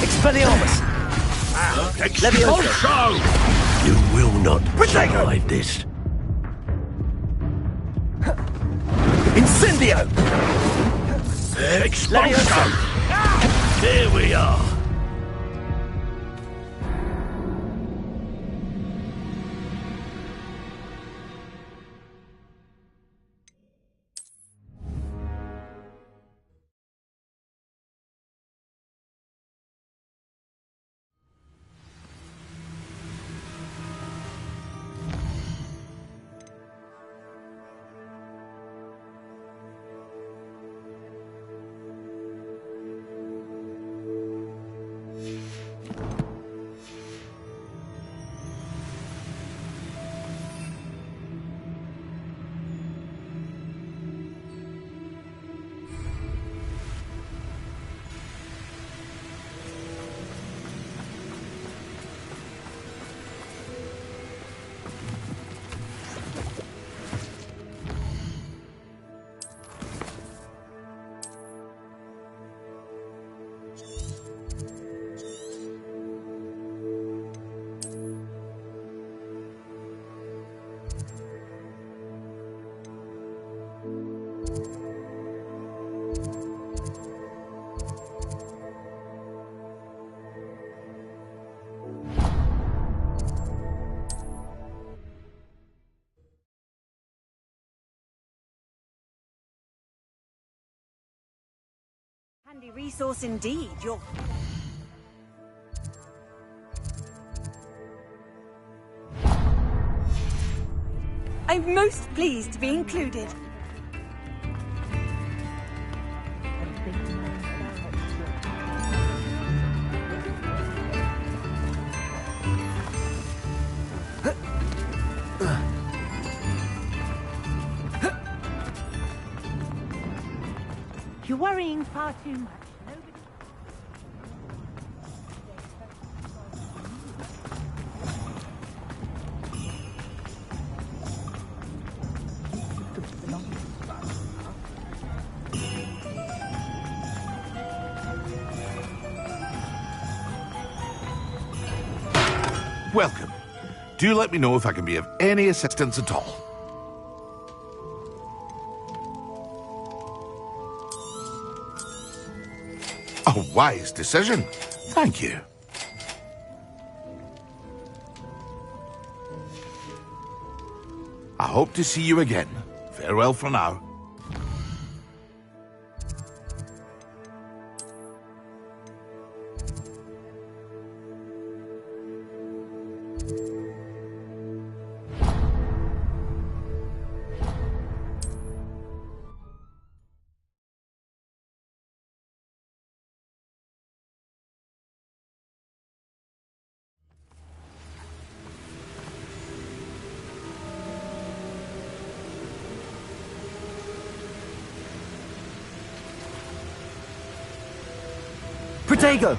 Expelliarmus! Levioso! You will not survive this. Incendio! Expulso! Here we are. Handy resource indeed, you're... I'm most pleased to be included. You're worrying far too much. Welcome. Do let me know if I can be of any assistance at all. A wise decision. Thank you. I hope to see you again. Farewell for now. Protego!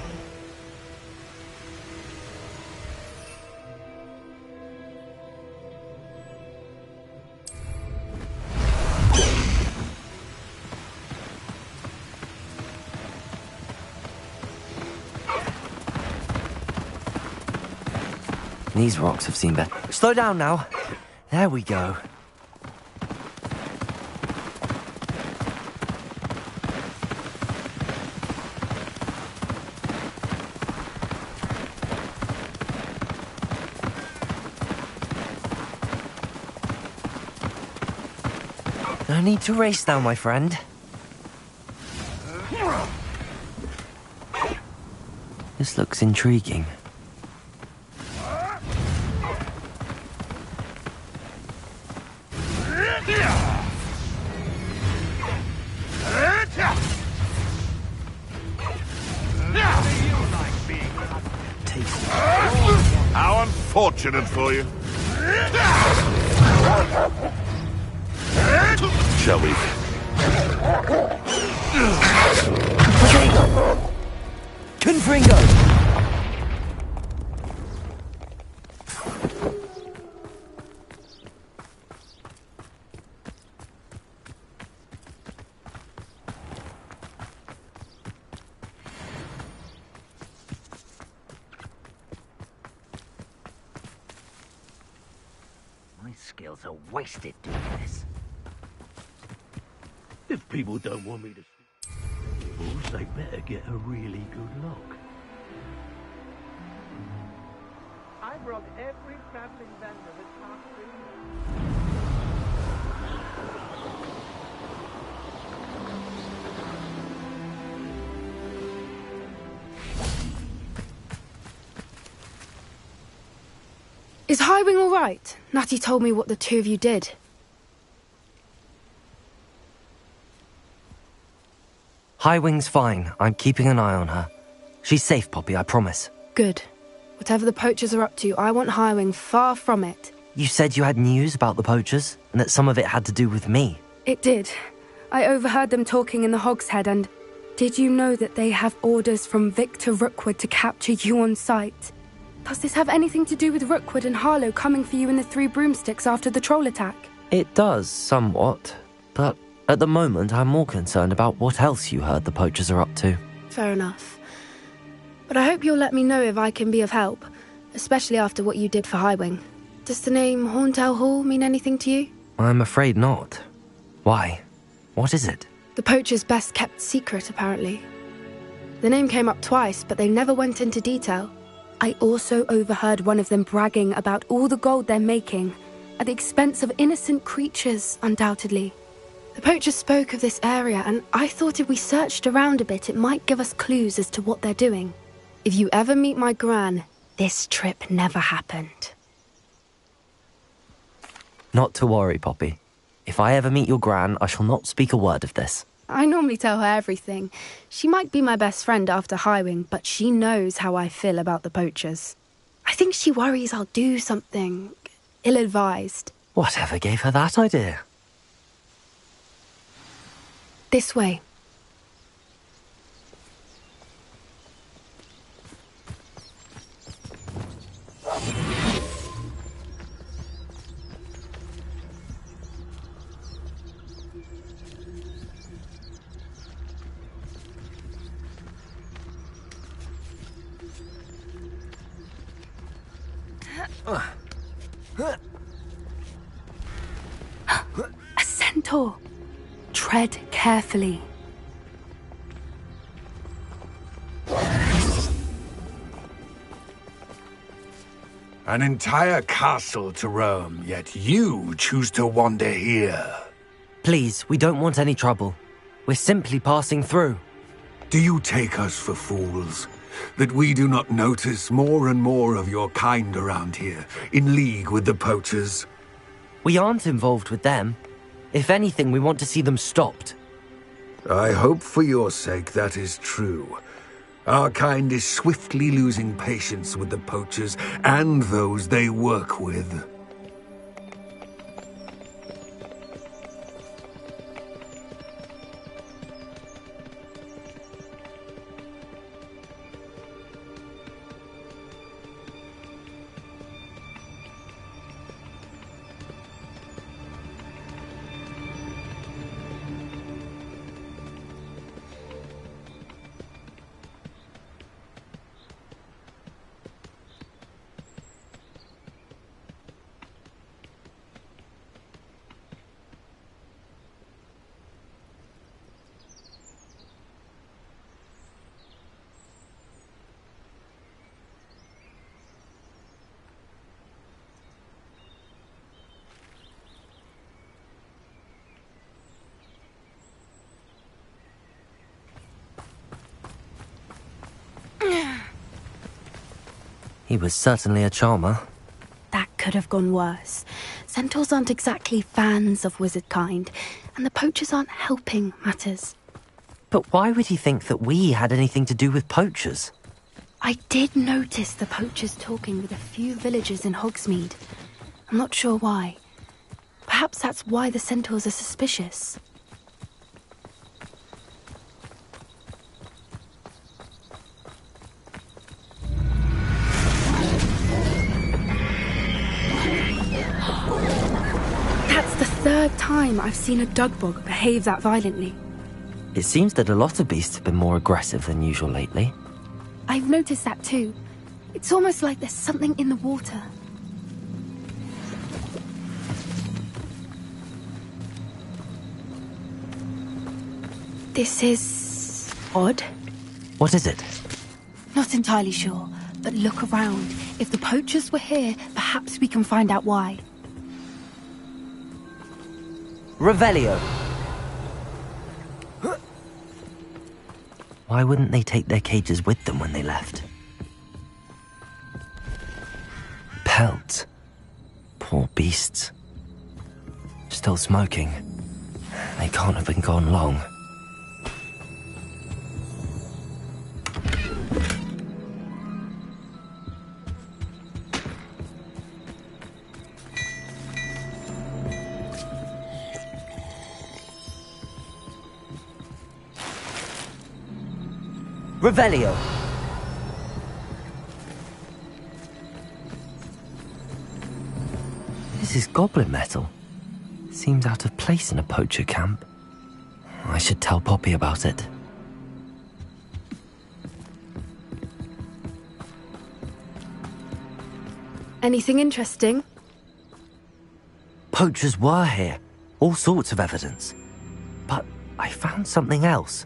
These rocks have seen better. Slow down now. There we go. No need to race now, my friend. This looks intriguing. How unfortunate for you. Shall we? Confringo! My skills are wasted doing this. If people don't want me to see balls, they better get a really good look. I brought every traveling vendor that passed through. Is Highwing all right? Natty told me what the two of you did. Highwing's fine. I'm keeping an eye on her. She's safe, Poppy, I promise. Good. Whatever the poachers are up to, I want Highwing far from it. You said you had news about the poachers, and that some of it had to do with me. It did. I overheard them talking in the Hogshead, and did you know that they have orders from Victor Rookwood to capture you on sight? Does this have anything to do with Rookwood and Harlow coming for you in the Three Broomsticks after the troll attack? It does, somewhat. But at the moment, I'm more concerned about what else you heard the poachers are up to. Fair enough. But I hope you'll let me know if I can be of help, especially after what you did for Highwing. Does the name Horntail Hall mean anything to you? I'm afraid not. Why? What is it? The poachers' best kept secret, apparently. The name came up twice, but they never went into detail. I also overheard one of them bragging about all the gold they're making, at the expense of innocent creatures, undoubtedly. The poacher spoke of this area, and I thought if we searched around a bit, it might give us clues as to what they're doing. If you ever meet my gran, this trip never happened. Not to worry, Poppy. If I ever meet your gran, I shall not speak a word of this. I normally tell her everything. She might be my best friend after Highwing, but she knows how I feel about the poachers. I think she worries I'll do something ill-advised. Whatever gave her that idea? This way. A centaur. Tread carefully. An entire castle to roam, yet you choose to wander here. Please, we don't want any trouble. We're simply passing through. Do you take us for fools? That we do not notice more and more of your kind around here, in league with the poachers? We aren't involved with them. If anything, we want to see them stopped. I hope for your sake that is true. Our kind is swiftly losing patience with the poachers and those they work with. He was certainly a charmer. That could have gone worse. Centaurs aren't exactly fans of wizard kind, and the poachers aren't helping matters. But why would he think that we had anything to do with poachers? I did notice the poachers talking with a few villagers in Hogsmeade. I'm not sure why. Perhaps that's why the centaurs are suspicious. That's the third time I've seen a dugbog behave that violently. It seems that a lot of beasts have been more aggressive than usual lately. I've noticed that too. It's almost like there's something in the water. This is odd. What is it? Not entirely sure, but look around. If the poachers were here, perhaps we can find out why. Revelio! Why wouldn't they take their cages with them when they left? Pelt. Poor beasts. Still smoking. They can't have been gone long. Revelio! This is goblin metal. Seems out of place in a poacher camp. I should tell Poppy about it. Anything interesting? Poachers were here. All sorts of evidence. But I found something else.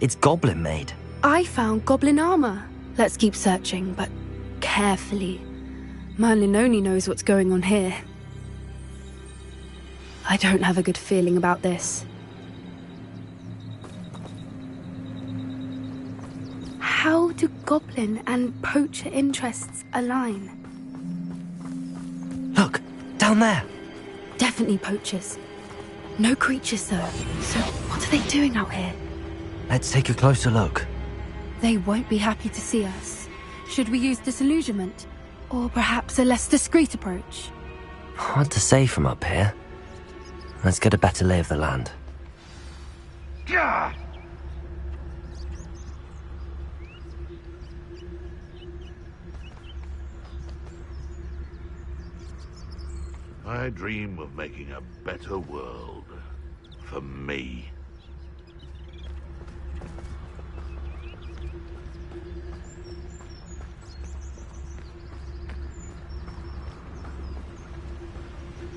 It's goblin made. I found goblin armor. Let's keep searching, but carefully. Merlin only knows what's going on here. I don't have a good feeling about this. do goblin and poacher interests align? Look, down there. Definitely poachers. No creatures, though. So what are they doing out here? Let's take a closer look. They won't be happy to see us. Should we use disillusionment? Or perhaps a less discreet approach? Hard to say from up here. Let's get a better lay of the land. Gah! I dream of making a better world for me.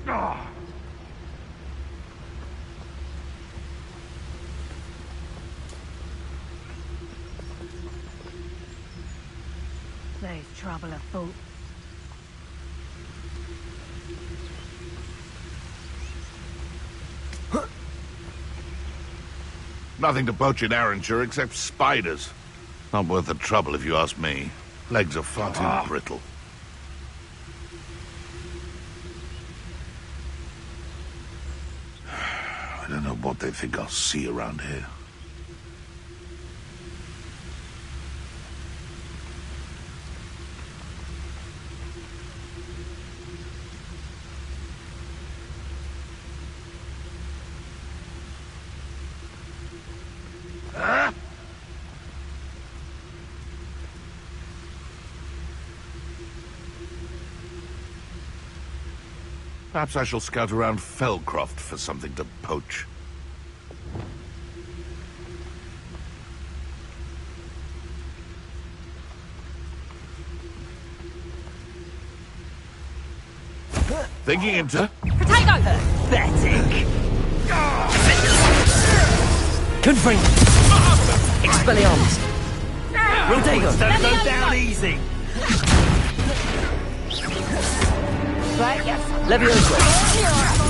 Ah! There's trouble afoot. Nothing to poach in Arranshire except spiders. Not worth the trouble if you ask me. Legs are far too brittle. I don't know what they think I'll see around here. Perhaps I shall scout around Felcroft for something to poach. Thinking into... Potato! Pathetic! Confring! Expelliarmus! Rodego! Don't go down easy! Right, yes. Levioso!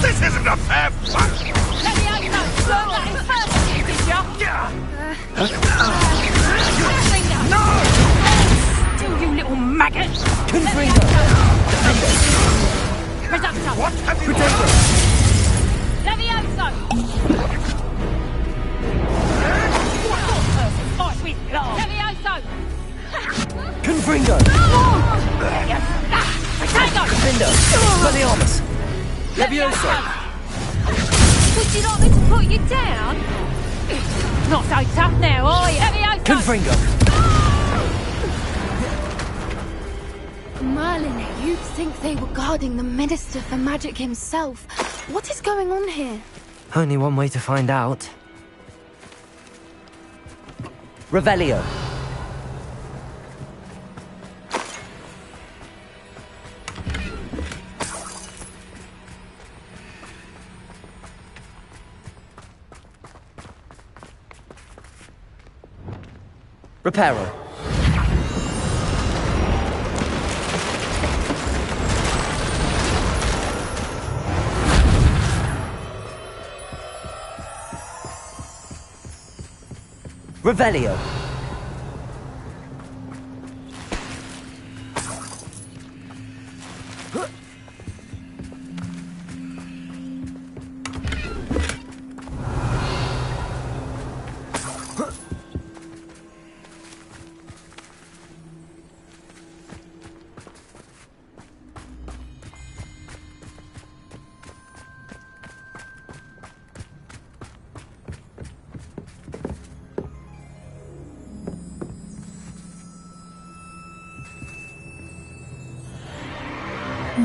This isn't a fair fight! Levioso! Learn that in first, did ya? No! Still, you little maggot! Confringo! Reducto! What have you Potato! Levioso! Levioso! Confringo! Potato! Vindo! Expelliarmus! Levioso! Would you like me to put you down? Not so tough now, are you? Levioso! Confringo! Merlin, you'd think they were guarding the Minister for Magic himself. What is going on here? Only one way to find out. Revelio. Reparo. Revelio.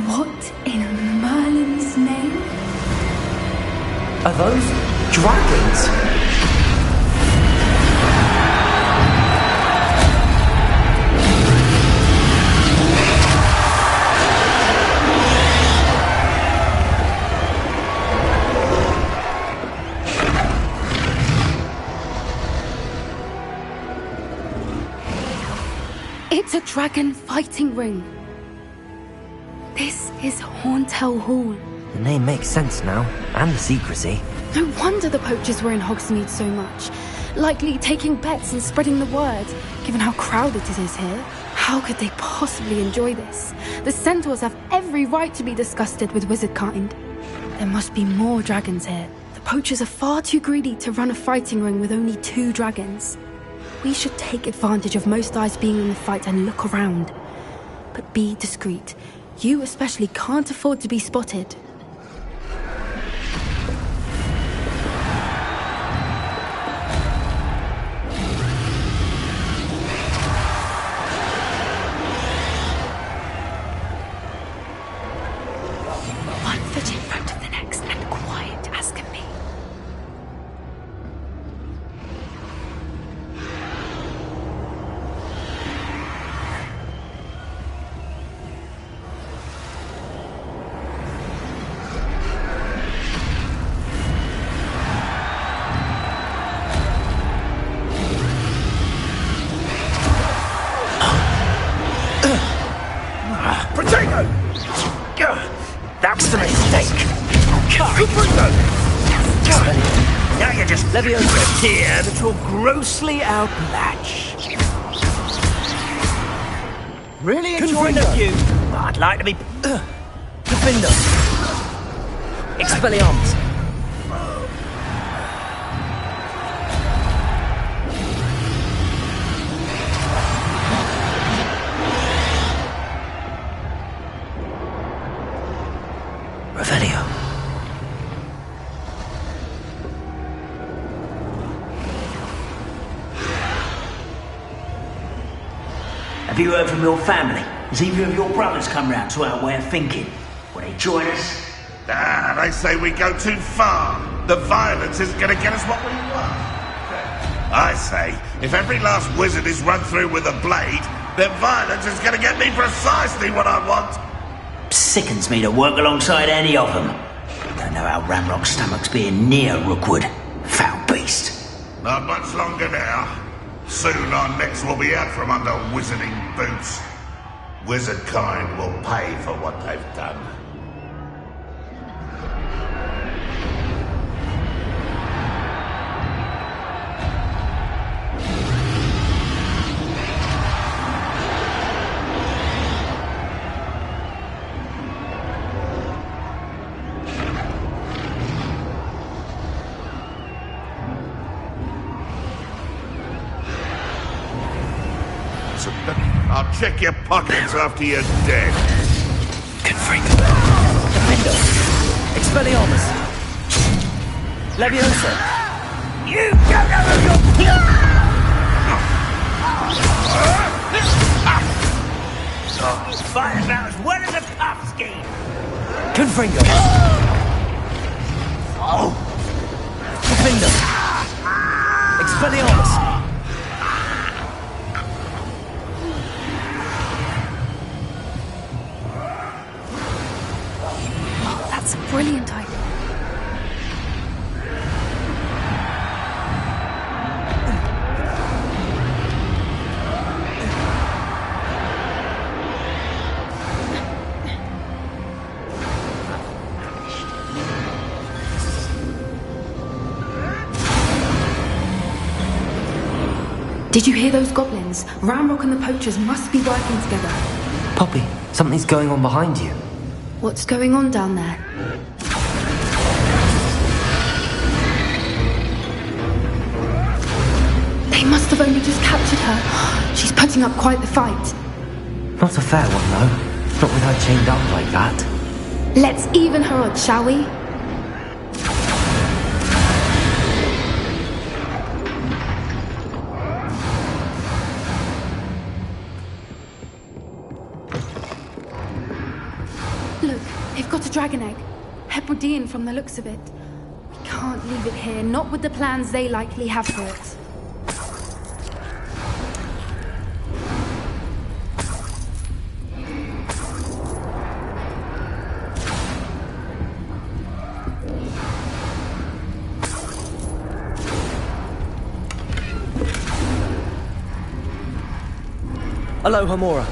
What in Merlin's name? Are those dragons? It's a dragon fighting ring. This is Horntail Hall. The name makes sense now, and the secrecy. No wonder the poachers were in Hogsmeade so much. likely taking bets and spreading the word, given how crowded it is here. How could they possibly enjoy this? The centaurs have every right to be disgusted with wizard kind. There must be more dragons here. The poachers are far too greedy to run a fighting ring with only 2 dragons. We should take advantage of most eyes being in the fight and look around. But be discreet. You especially can't afford to be spotted. One foot in front of the next and quiet as can be. That's the mistake. Now you're just Leviosa here that you're grossly outmatched. Really enjoying the view. I'd like to be... Defender. Expelliarmus. Revelio. Have you heard from your family? Has either of your brothers come round to our way of thinking? Will they join us? Ah, they say we go too far. The violence isn't going to get us what we want. I say, if every last wizard is run through with a blade, then violence is going to get me precisely what I want. Sickens me to work alongside any of them. Don't know how Ramrock's stomach's being near Rookwood. Foul beast. Not much longer now. Soon our necks will be out from under wizarding boots. Wizard kind will pay for what they've done. I'll check your pockets after you're dead. Good freak. Defender. Expelliarmus. Leviosa. You don't know who you're... Fight about as well as a puff ski. Confringo. Defender. Expelliarmus. That's a brilliant idea. Did you hear those goblins? Ramrock and the poachers must be working together. Poppy, something's going on behind you. What's going on down there? They must have only just captured her. She's putting up quite the fight. Not a fair one, though. Not with her chained up like that. Let's even her odds, shall we? Look, they've got a dragon egg. Hebridean from the looks of it. We can't leave it here, not with the plans they likely have for it. Hello, Hamora.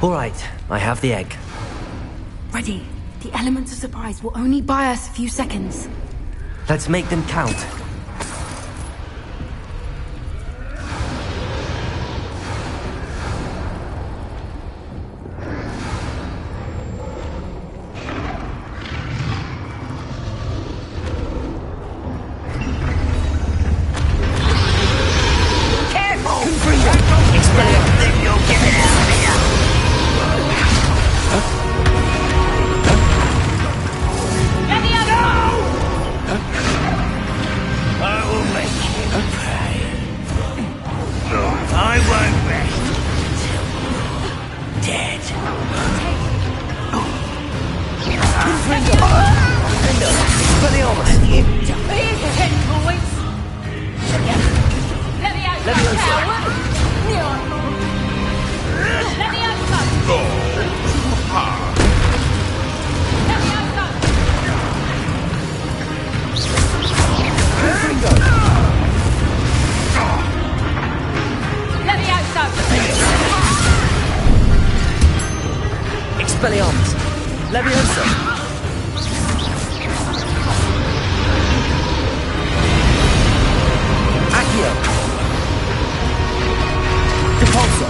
All right, I have the egg. Ready. The element of surprise will only buy us a few seconds. Let's make them count. Expelliarmus! Leviosa! Accio! Depulso!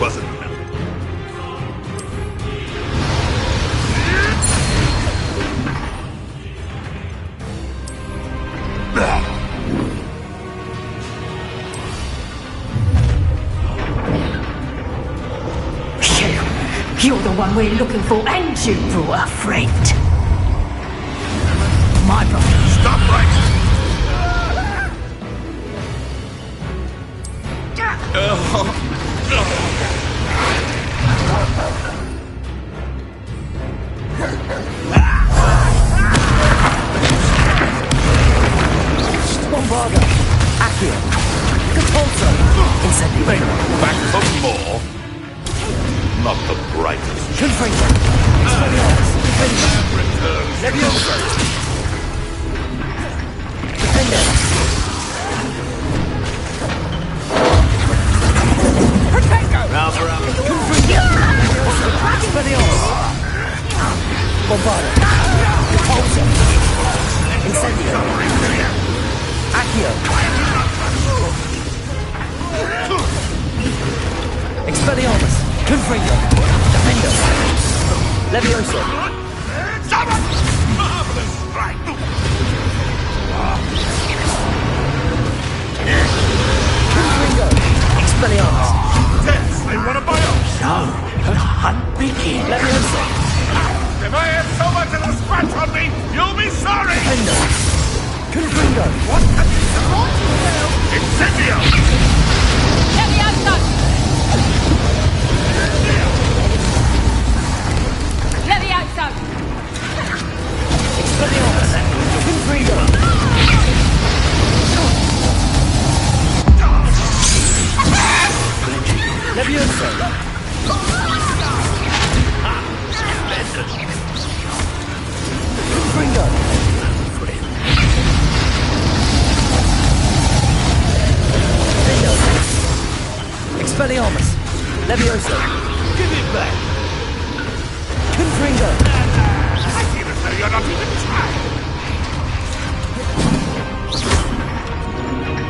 Wasn't You're the one we're looking for, and you brought a friend. My brother. Stop right! Bombarda! Accio! Depulso! Incendio! Back for more? Not the brightest. Confringo! Expelliarmus! Defender! Leviosa! Defender! Protego! Confringo! Expelliarmus! Bombarda! Depulso! Incendio! Accio! Expelliarmus! Confringo! Defender! Leviosa! Marvelous strike! Confringo! Expelliarmus! Yes, they want to buy us! So, the hunt begins. Leviosa! If I have so much as a scratch on me, you'll be sorry! Defender! Confringo! What have you done? Incendio! Leviosa! Leviosa! Expelliarmus! Confringo! Leviosa! Confringo! Expelliarmus! Leviosa! Give it back! Confringo! I feel as though you're not even trying!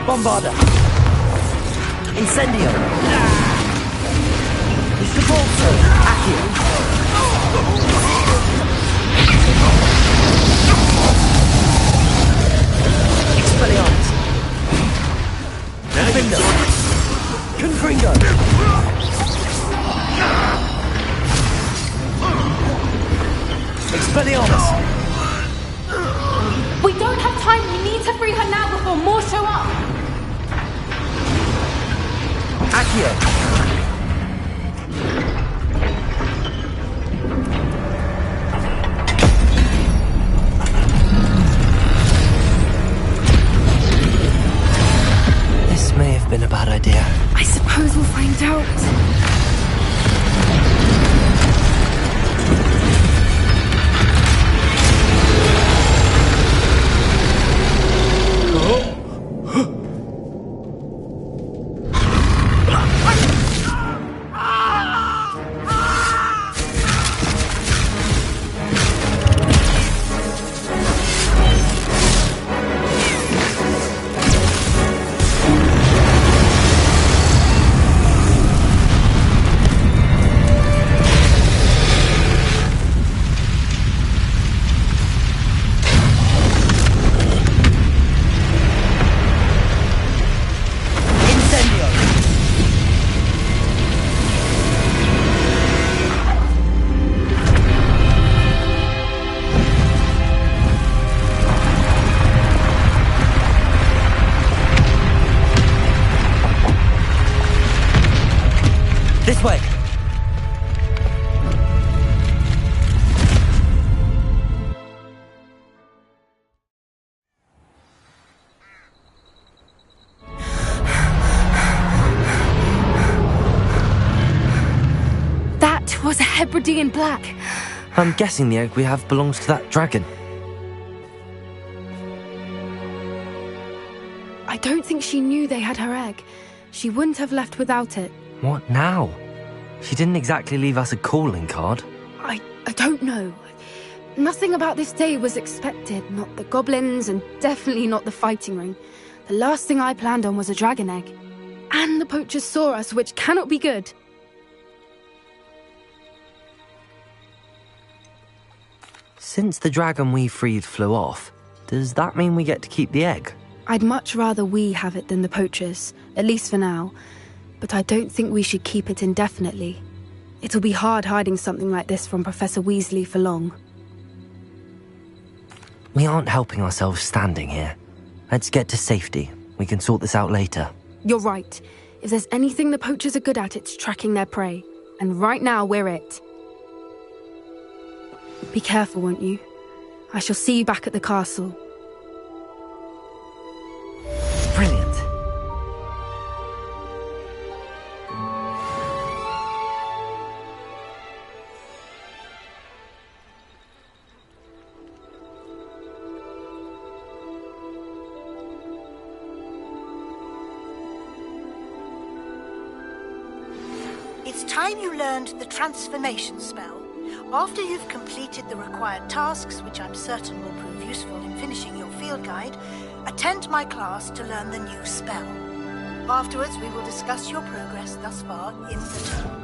Bombarda! Incendio! Depulso! Accio! Expelliarmus! Defender! Confringo! Expelliarmus! We don't have time. We need to free her now before more show up. Accio! This may have been a bad idea. I suppose we'll find out. This way! That was a Hebridean black. I'm guessing the egg we have belongs to that dragon. I don't think she knew they had her egg. She wouldn't have left without it. What now? She didn't exactly leave us a calling card. I don't know. Nothing about this day was expected. Not the goblins, and definitely not the fighting ring. The last thing I planned on was a dragon egg. And the poachers saw us, which cannot be good. Since the dragon we freed flew off, does that mean we get to keep the egg? I'd much rather we have it than the poachers, at least for now. But I don't think we should keep it indefinitely. It'll be hard hiding something like this from Professor Weasley for long. We aren't helping ourselves standing here. Let's get to safety. We can sort this out later. You're right. If there's anything the poachers are good at, it's tracking their prey. And right now, we're it. Be careful, won't you? I shall see you back at the castle. Brilliant. It's time you learned the transformation spell. After you've completed the required tasks, which I'm certain will prove useful in finishing your field guide, attend my class to learn the new spell. Afterwards, we will discuss your progress thus far in the term.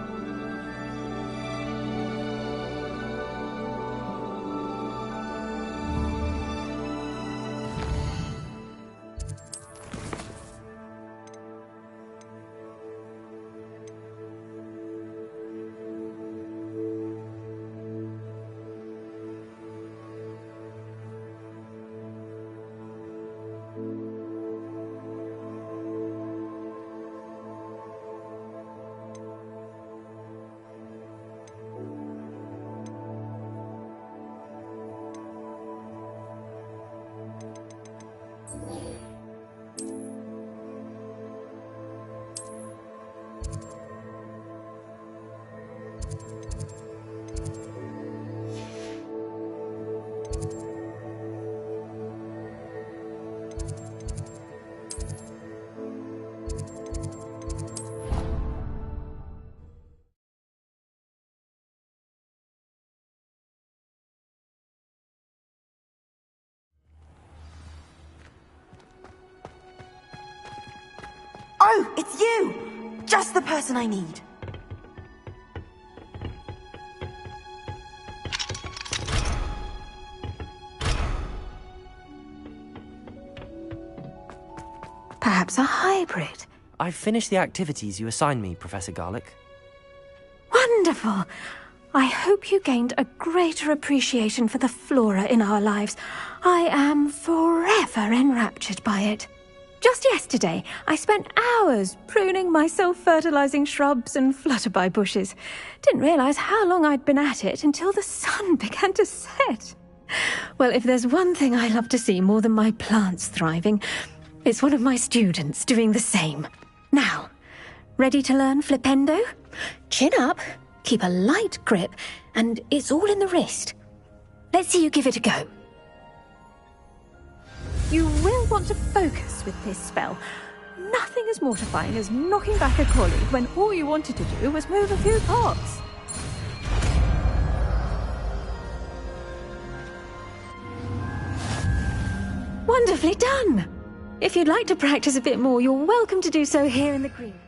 Oh, it's you! Just the person I need. Perhaps a hybrid. I've finished the activities you assigned me, Professor Garlick. Wonderful! I hope you gained a greater appreciation for the flora in our lives. I am forever enraptured by it. Just yesterday, I spent hours pruning my self-fertilizing shrubs and flutterby bushes. Didn't realize how long I'd been at it until the sun began to set. Well, if there's one thing I love to see more than my plants thriving, it's one of my students doing the same. Now, ready to learn Flipendo? Chin up, keep a light grip, and it's all in the wrist. Let's see you give it a go. You will want to focus with this spell. Nothing as mortifying as knocking back a colleague when all you wanted to do was move a few pots. Wonderfully done! If you'd like to practice a bit more, you're welcome to do so here in the green.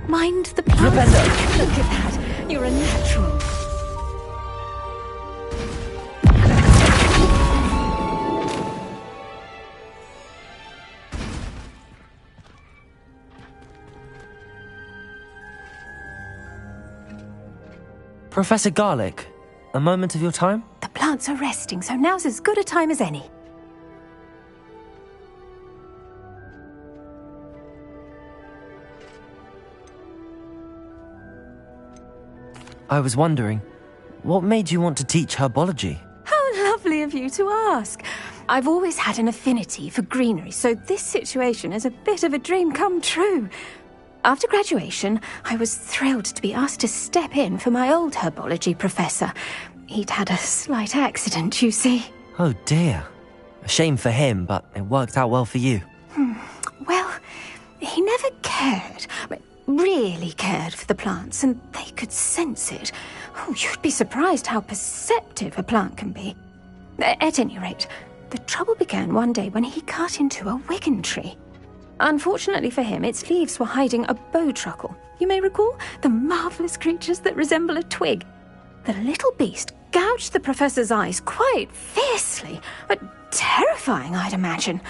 Mind the plants. Look at that. You're a natural. Professor Garlick, a moment of your time? The plants are resting, so now's as good a time as any. I was wondering, what made you want to teach herbology? How lovely of you to ask. I've always had an affinity for greenery, so this situation is a bit of a dream come true. After graduation, I was thrilled to be asked to step in for my old herbology professor. He'd had a slight accident, you see. Oh dear. A shame for him, but it worked out well for you. Well, he never cared, really cared for the plants, and they could sense it. Oh, you'd be surprised how perceptive a plant can be. At any rate, the trouble began one day when he cut into a wigan tree. Unfortunately for him, its leaves were hiding a bowtruckle. You may recall the marvellous creatures that resemble a twig. The little beast gouged the professor's eyes quite fiercely. Terrifying, I'd imagine.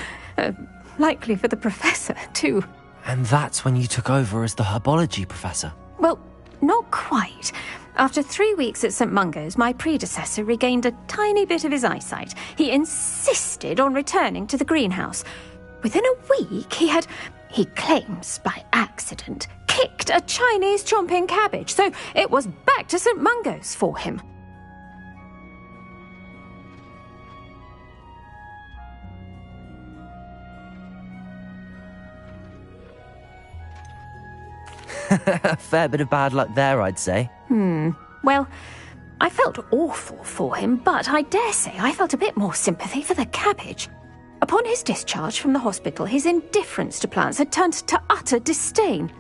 Likely for the professor, too. And that's when you took over as the herbology professor? Well, not quite. After 3 weeks at St. Mungo's, my predecessor regained a tiny bit of his eyesight. He insisted on returning to the greenhouse. Within a week, he claims by accident, kicked a Chinese chomping cabbage, so it was back to St. Mungo's for him. A fair bit of bad luck there, I'd say. Well, I felt awful for him, but I dare say I felt a bit more sympathy for the cabbage. Upon his discharge from the hospital, his indifference to plants had turned to utter disdain.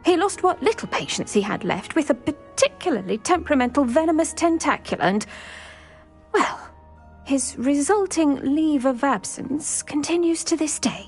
He lost what little patience he had left with a particularly temperamental venomous tentacula and, well, his resulting leave of absence continues to this day.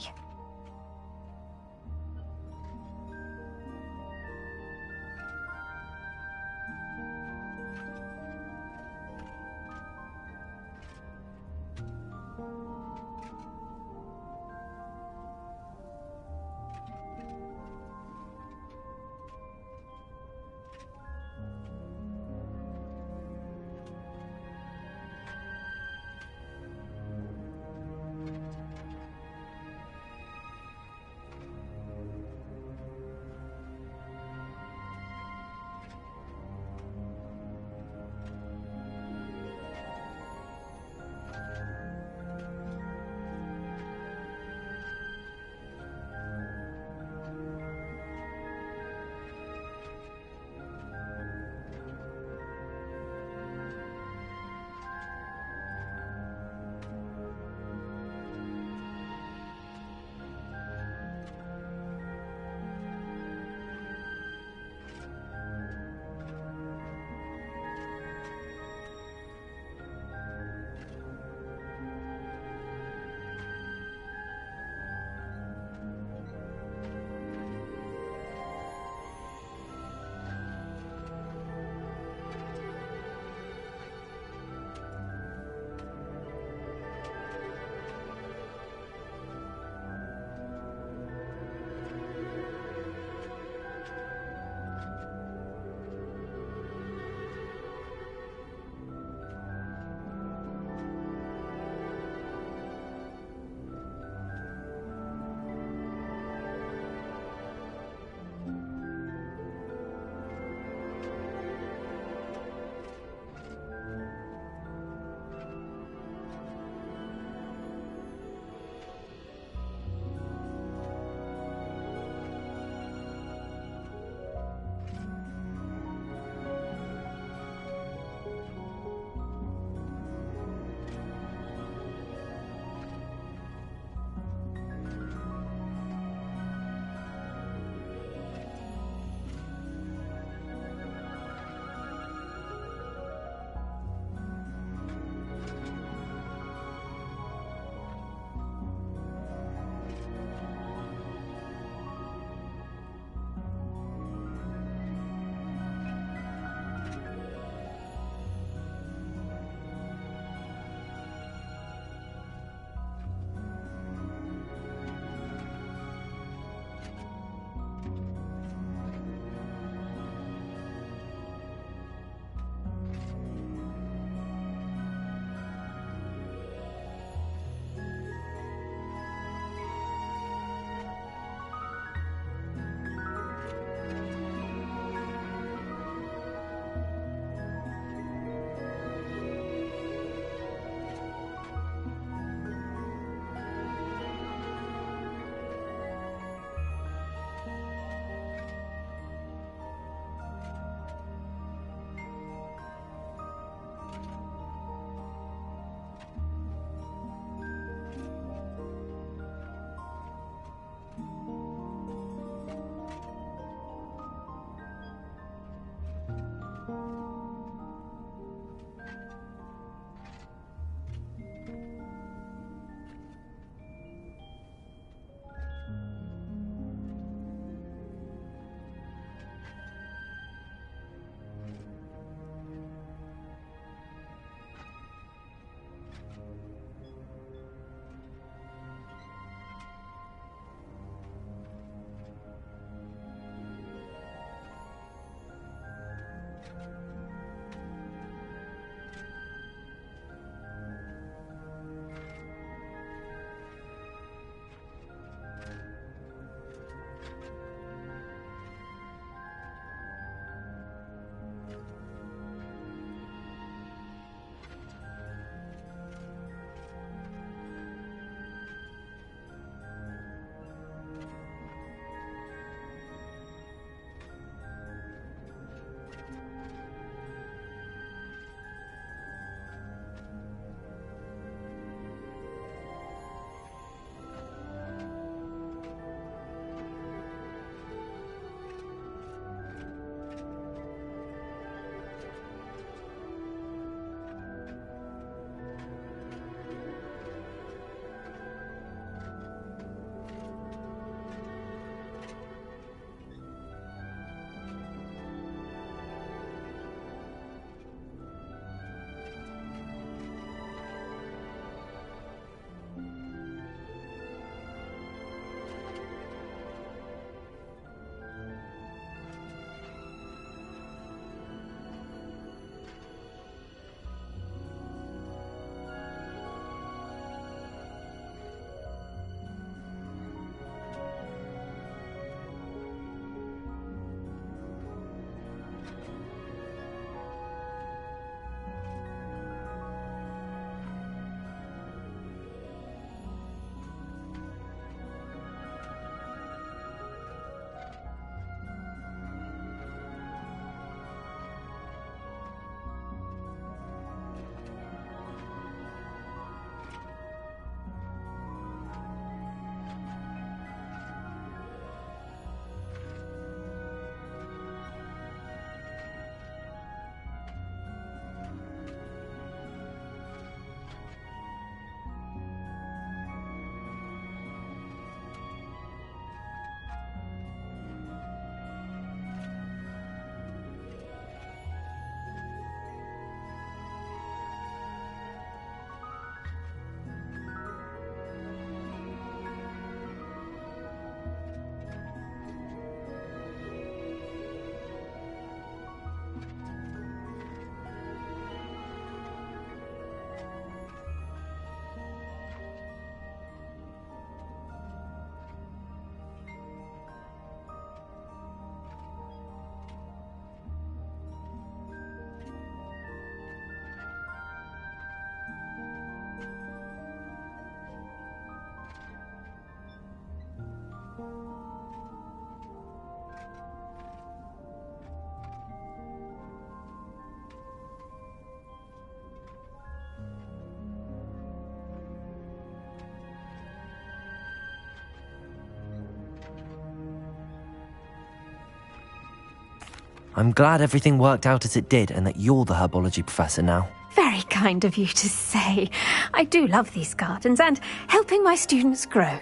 I'm glad everything worked out as it did and that you're the herbology professor now. Very kind of you to say. I do love these gardens and helping my students grow.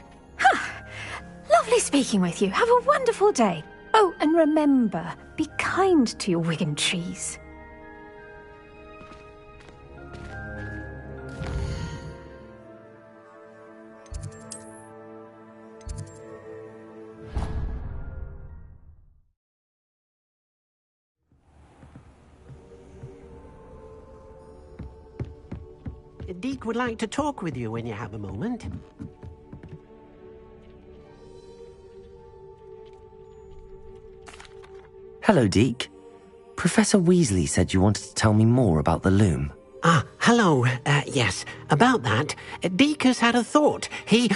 Lovely speaking with you. Have a wonderful day. Oh, and remember, be kind to your Wigan trees. Deek would like to talk with you when you have a moment. Hello, Deke. Professor Weasley said you wanted to tell me more about the loom. Ah, hello. Yes, about that. Deek has had a thought. He...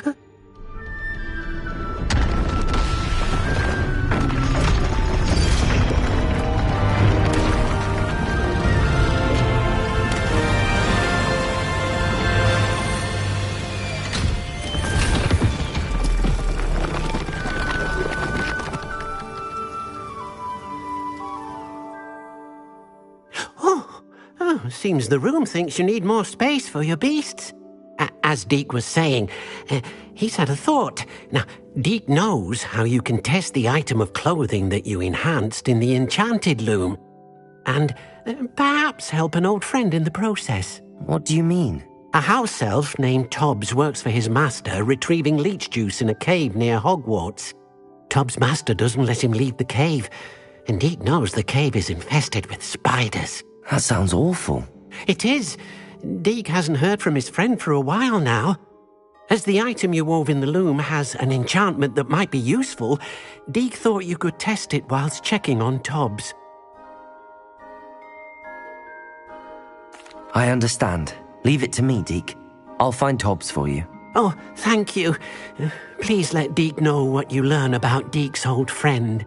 Seems the room thinks you need more space for your beasts. As Deek was saying, he's had a thought. Now, Deek knows how you can test the item of clothing that you enhanced in the enchanted loom. And perhaps help an old friend in the process. What do you mean? A house elf named Tobbs works for his master retrieving leech juice in a cave near Hogwarts. Tobbs' master doesn't let him leave the cave, and Deek knows the cave is infested with spiders. That sounds awful. It is. Deek hasn't heard from his friend for a while now. As the item you wove in the loom has an enchantment that might be useful, Deek thought you could test it whilst checking on Tobbs. I understand. Leave it to me, Deke. I'll find Tobbs for you. Oh, thank you. Please let Deek know what you learn about Deek's old friend.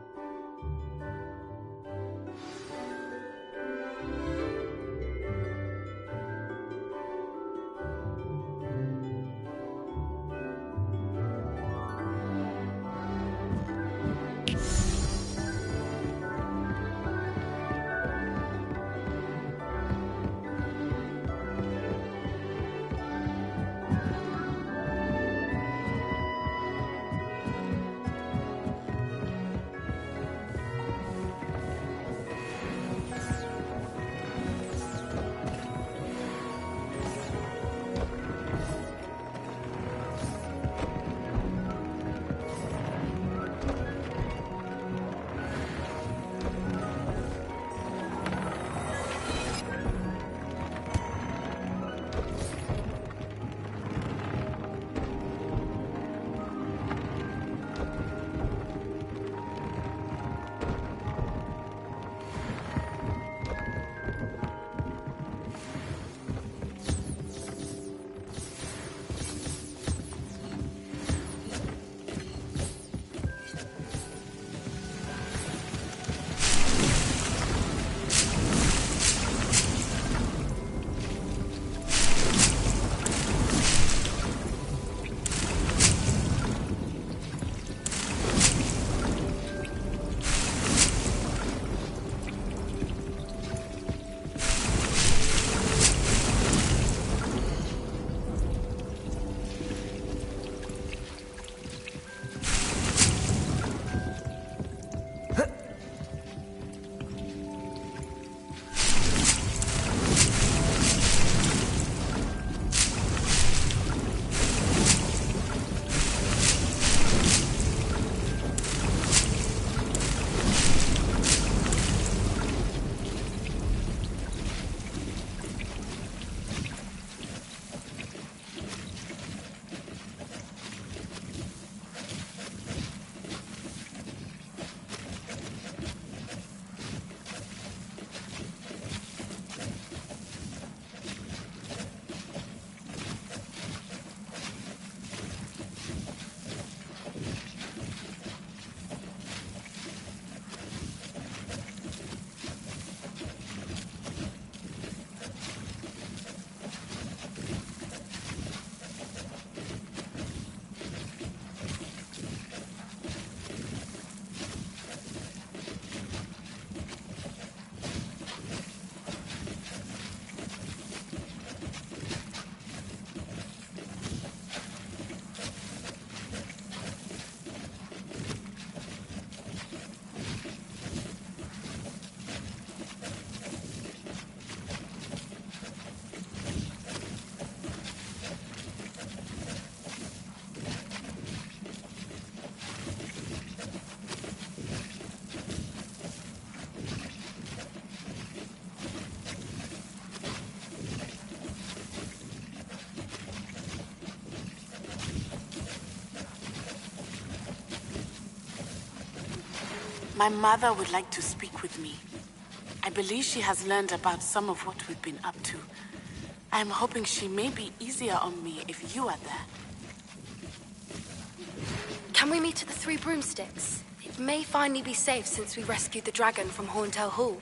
My mother would like to speak with me. I believe she has learned about some of what we've been up to. I'm hoping she may be easier on me if you are there. Can we meet at the Three Broomsticks? It may finally be safe since we rescued the dragon from Horntail Hall.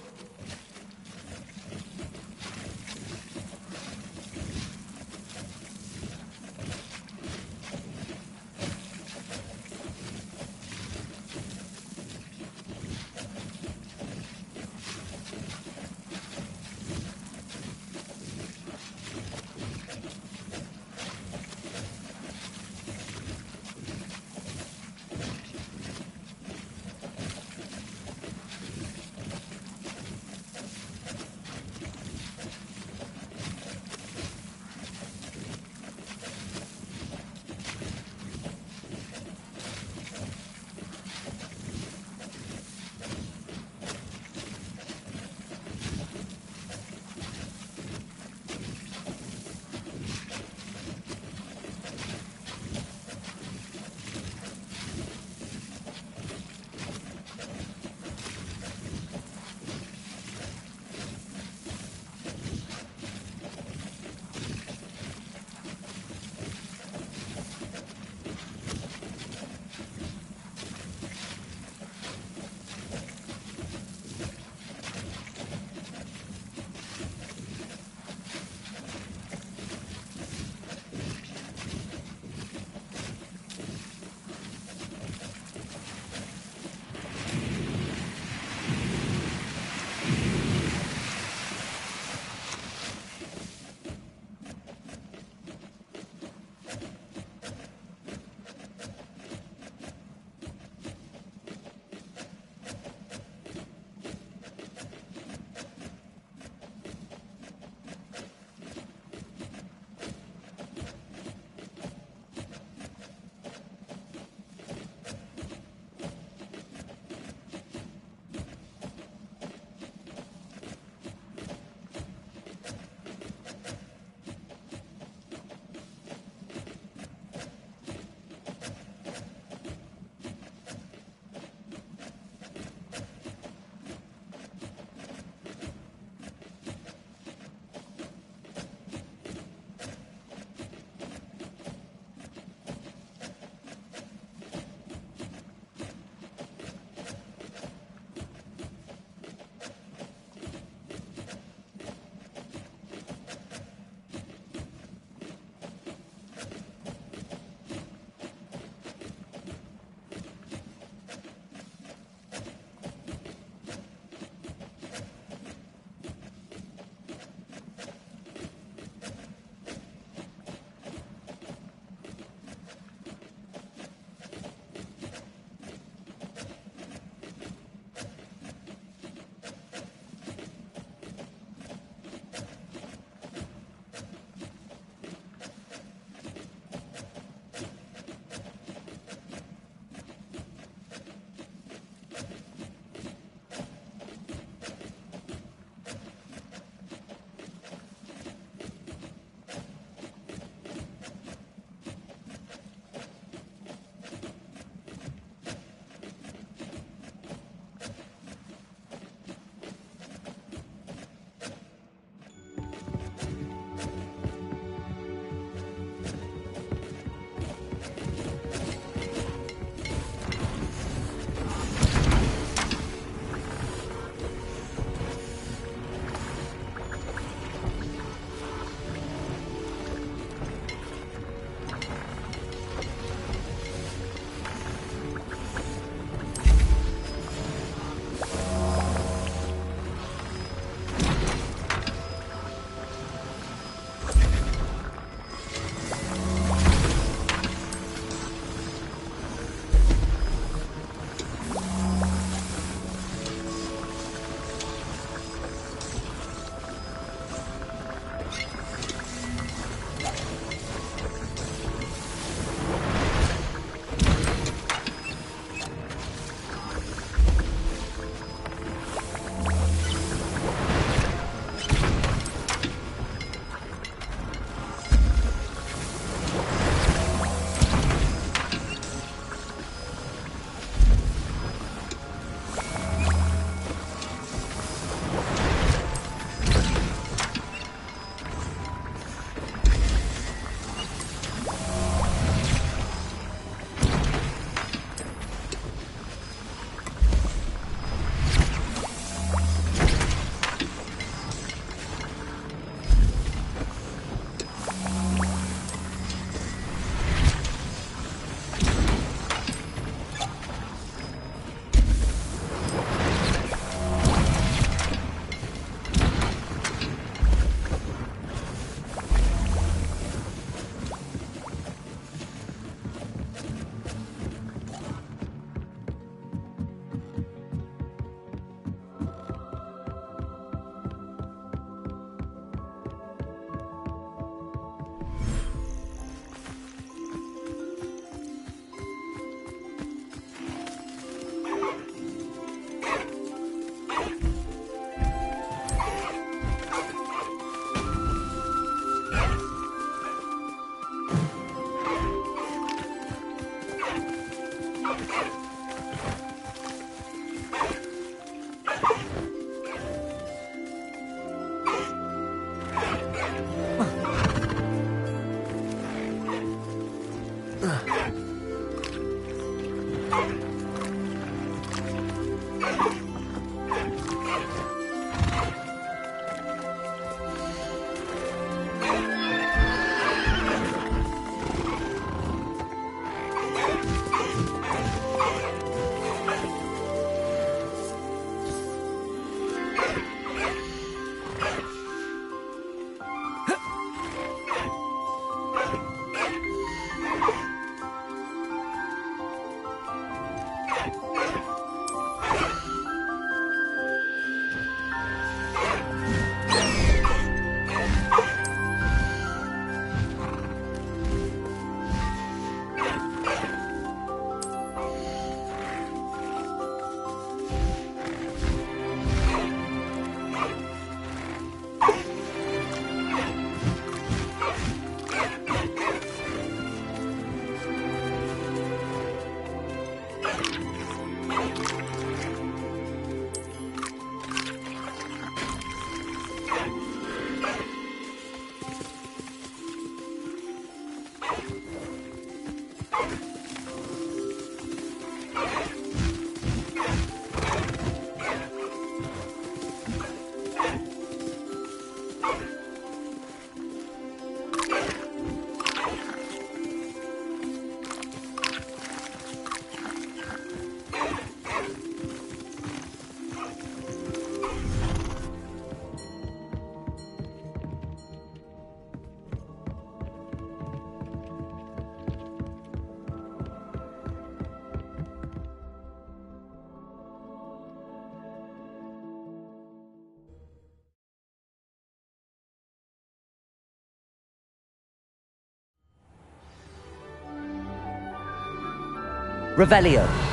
Revelio.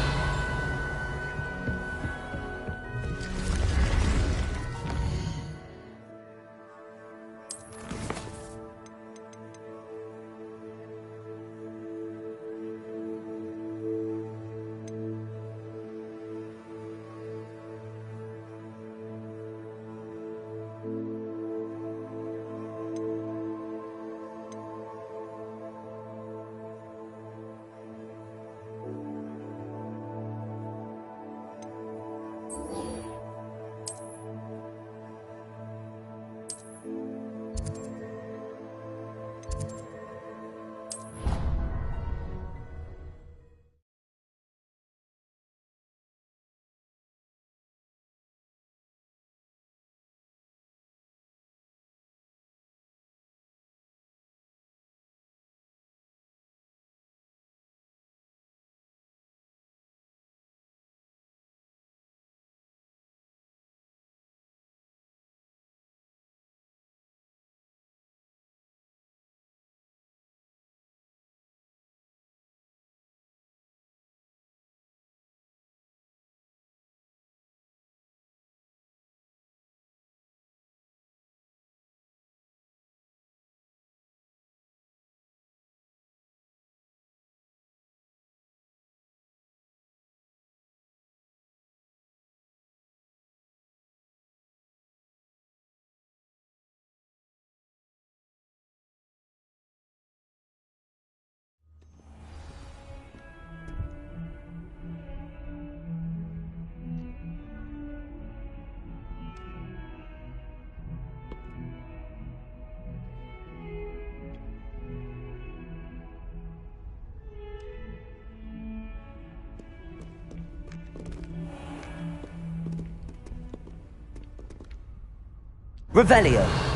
Revelio.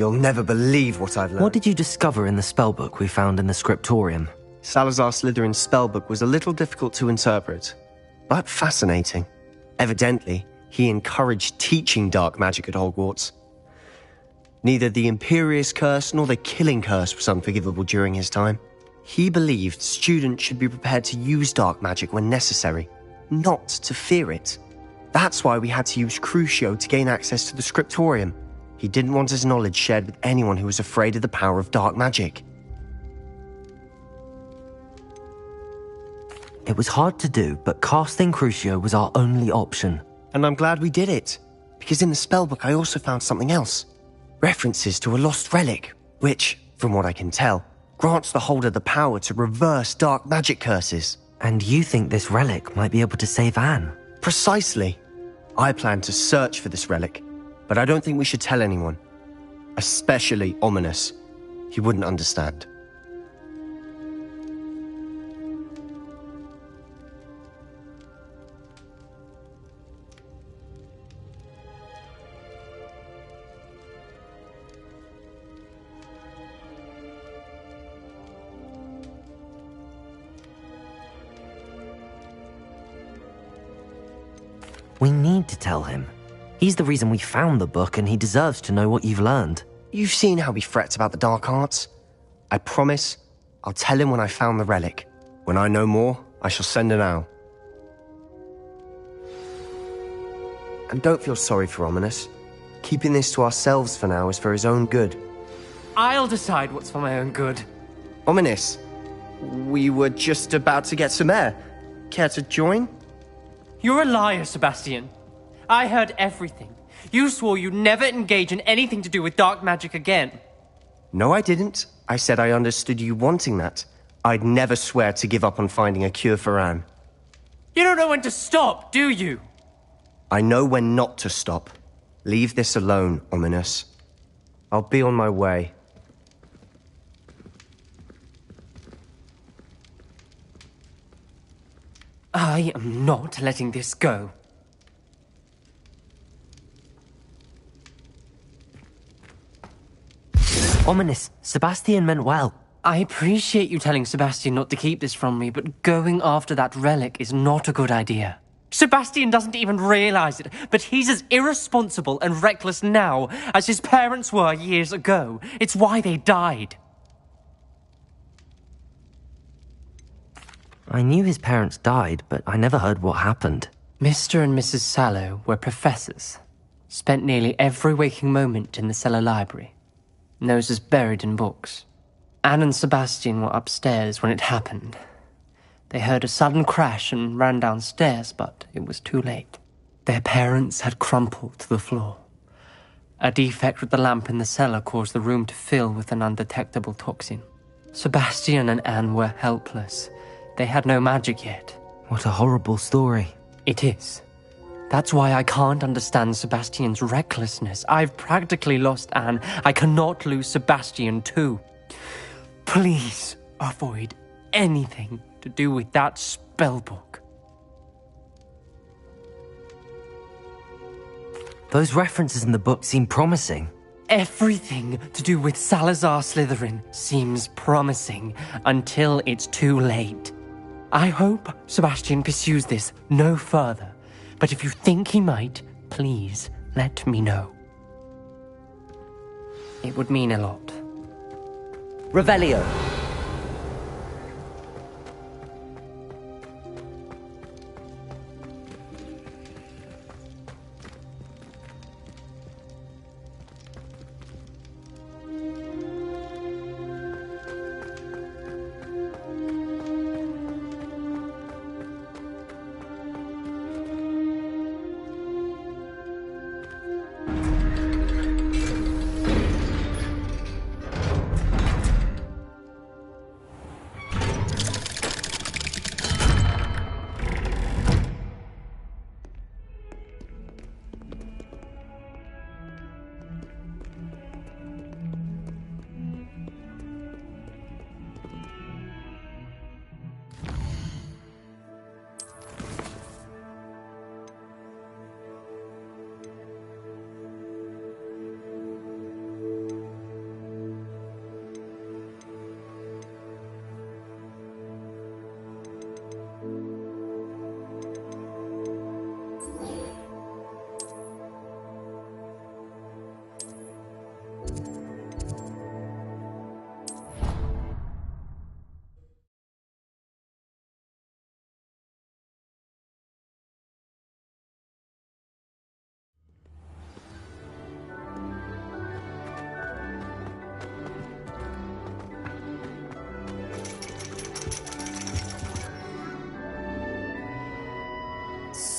You'll never believe what I've learned. What did you discover in the spellbook we found in the scriptorium? Salazar Slytherin's spellbook was a little difficult to interpret, but fascinating. Evidently, he encouraged teaching dark magic at Hogwarts. Neither the Imperious Curse nor the Killing Curse was unforgivable during his time. He believed students should be prepared to use dark magic when necessary, not to fear it. That's why we had to use Crucio to gain access to the scriptorium. He didn't want his knowledge shared with anyone who was afraid of the power of dark magic. It was hard to do, but casting Crucio was our only option. And I'm glad we did it, because in the spellbook I also found something else. References to a lost relic, which, from what I can tell, grants the holder the power to reverse dark magic curses. And you think this relic might be able to save Anne? Precisely. I plan to search for this relic, but I don't think we should tell anyone. Especially Ominous. He wouldn't understand. We need to tell him. He's the reason we found the book, and he deserves to know what you've learned. You've seen how he frets about the dark arts. I promise I'll tell him when I found the relic. When I know more, I shall send an owl. And don't feel sorry for Ominous. Keeping this to ourselves for now is for his own good. I'll decide what's for my own good. Ominous, we were just about to get some air. Care to join? You're a liar, Sebastian. I heard everything. You swore you'd never engage in anything to do with dark magic again. No, I didn't. I said I understood you wanting that. I'd never swear to give up on finding a cure for Anne. You don't know when to stop, do you? I know when not to stop. Leave this alone, Ominous. I'll be on my way. I am not letting this go. Ominous, Sebastian meant well. I appreciate you telling Sebastian not to keep this from me, but going after that relic is not a good idea. Sebastian doesn't even realize it, but he's as irresponsible and reckless now as his parents were years ago. It's why they died. I knew his parents died, but I never heard what happened. Mr. and Mrs. Sallow were professors. Spent nearly every waking moment in the cellar library. Noses buried in books. Anne and Sebastian were upstairs when it happened. They heard a sudden crash and ran downstairs, but it was too late. Their parents had crumpled to the floor. A defect with the lamp in the cellar caused the room to fill with an undetectable toxin. Sebastian and Anne were helpless. They had no magic yet. What a horrible story. It is. That's why I can't understand Sebastian's recklessness. I've practically lost Anne. I cannot lose Sebastian too. Please avoid anything to do with that spellbook. Those references in the book seem promising. Everything to do with Salazar Slytherin seems promising until it's too late. I hope Sebastian pursues this no further, but if you think he might, please let me know. It would mean a lot. Revelio.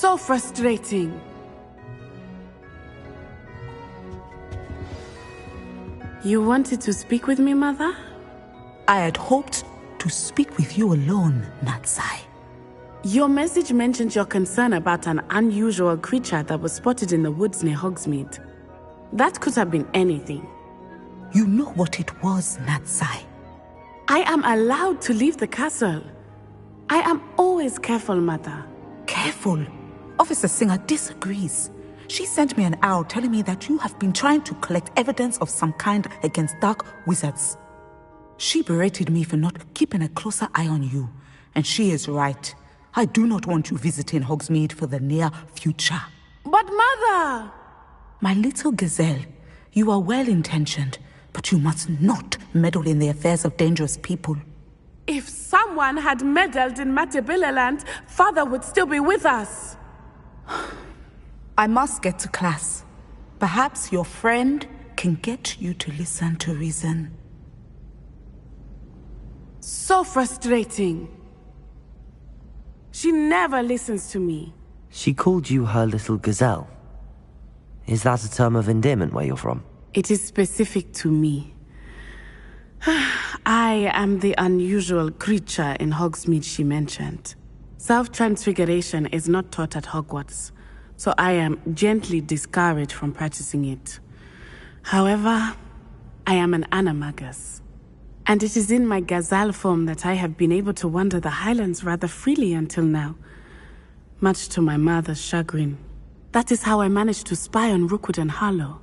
so frustrating. You wanted to speak with me, Mother? I had hoped to speak with you alone, Natsai. Your message mentioned your concern about an unusual creature that was spotted in the woods near Hogsmeade. That could have been anything. You know what it was, Natsai. I am allowed to leave the castle. I am always careful, Mother. Careful? Officer Singer disagrees. She sent me an owl telling me that you have been trying to collect evidence of some kind against dark wizards. She berated me for not keeping a closer eye on you, and she is right. I do not want you visiting Hogsmeade for the near future. But Mother! My little gazelle, you are well-intentioned, but you must not meddle in the affairs of dangerous people. If someone had meddled in Matabeleland, Father would still be with us. I must get to class. Perhaps your friend can get you to listen to reason. So frustrating. She never listens to me. She called you her little gazelle. Is that a term of endearment where you're from? It is specific to me. I am the unusual creature in Hogsmeade she mentioned. Self-transfiguration is not taught at Hogwarts, so I am gently discouraged from practicing it. However, I am an animagus. And it is in my gazelle form that I have been able to wander the highlands rather freely until now. Much to my mother's chagrin. That is how I managed to spy on Rookwood and Harlow.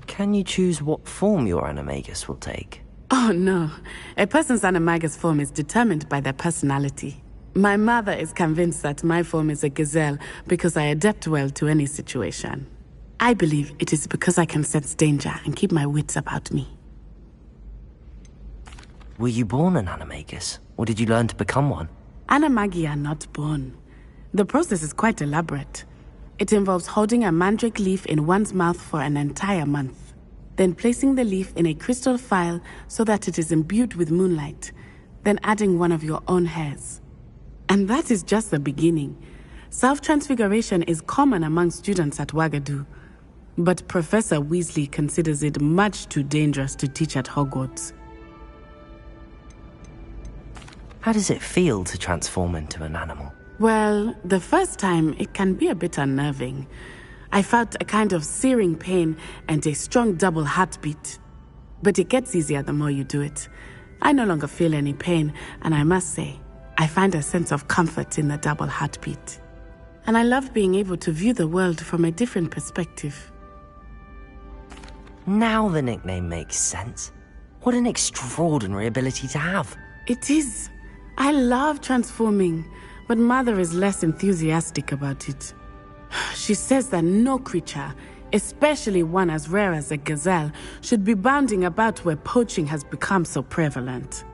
Can you choose what form your animagus will take? Oh no. A person's animagus form is determined by their personality. My mother is convinced that my form is a gazelle because I adapt well to any situation. I believe it is because I can sense danger and keep my wits about me. Were you born an animagus, or did you learn to become one? Animagi are not born. The process is quite elaborate. It involves holding a mandrake leaf in one's mouth for an entire month, then placing the leaf in a crystal phial so that it is imbued with moonlight, then adding one of your own hairs. And that is just the beginning. Self-transfiguration is common among students at Wagadu, but Professor Weasley considers it much too dangerous to teach at Hogwarts. How does it feel to transform into an animal? Well, the first time it can be a bit unnerving. I felt a kind of searing pain and a strong double heartbeat. But it gets easier the more you do it. I no longer feel any pain, and I must say, I find a sense of comfort in the double heartbeat. And I love being able to view the world from a different perspective. Now the nickname makes sense. What an extraordinary ability to have. It is. I love transforming, but Mother is less enthusiastic about it. She says that no creature, especially one as rare as a gazelle, should be bounding about where poaching has become so prevalent.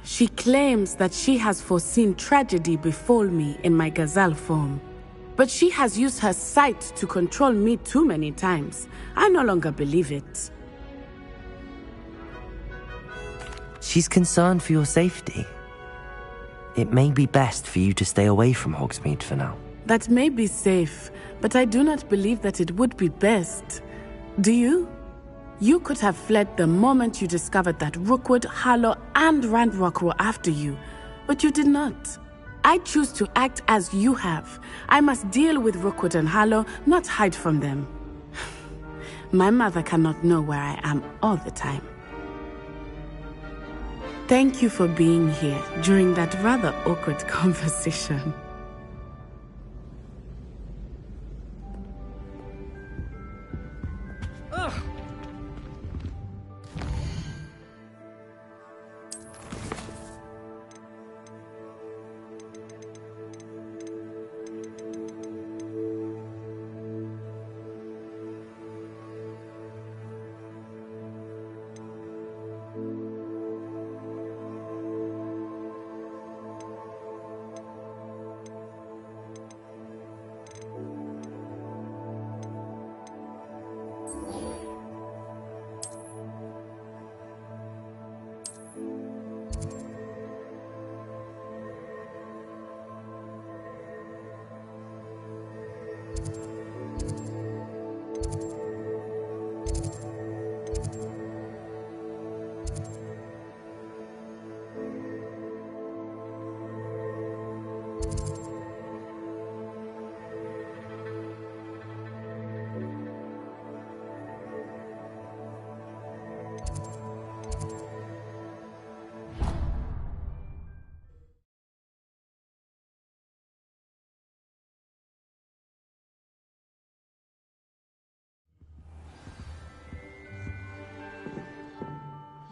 She claims that she has foreseen tragedy befall me in my gazelle form. But she has used her sight to control me too many times. I no longer believe it. She's concerned for your safety. It may be best for you to stay away from Hogsmeade for now. That may be safe, but I do not believe that it would be best. Do you? You could have fled the moment you discovered that Rookwood, Harlow, and Ranrock were after you, but you did not. I choose to act as you have. I must deal with Rookwood and Harlow, not hide from them. My mother cannot know where I am all the time. Thank you for being here during that rather awkward conversation.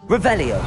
Revelio.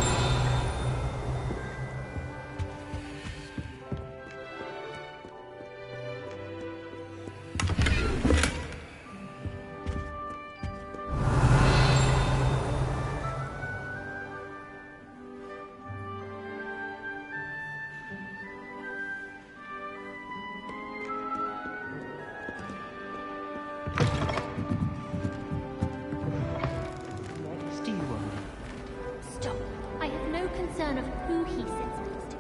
Stop. I have no concern of who he sends these to.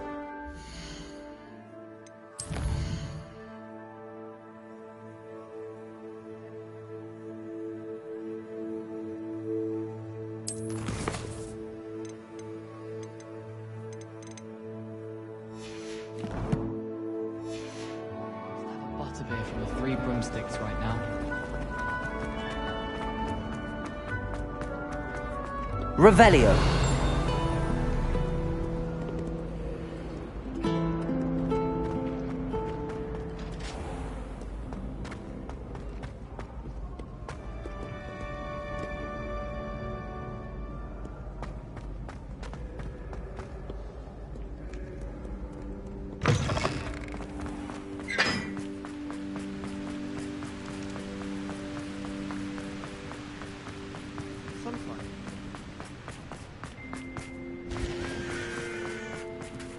Butterbeer from the Three Broomsticks right now. Revelio.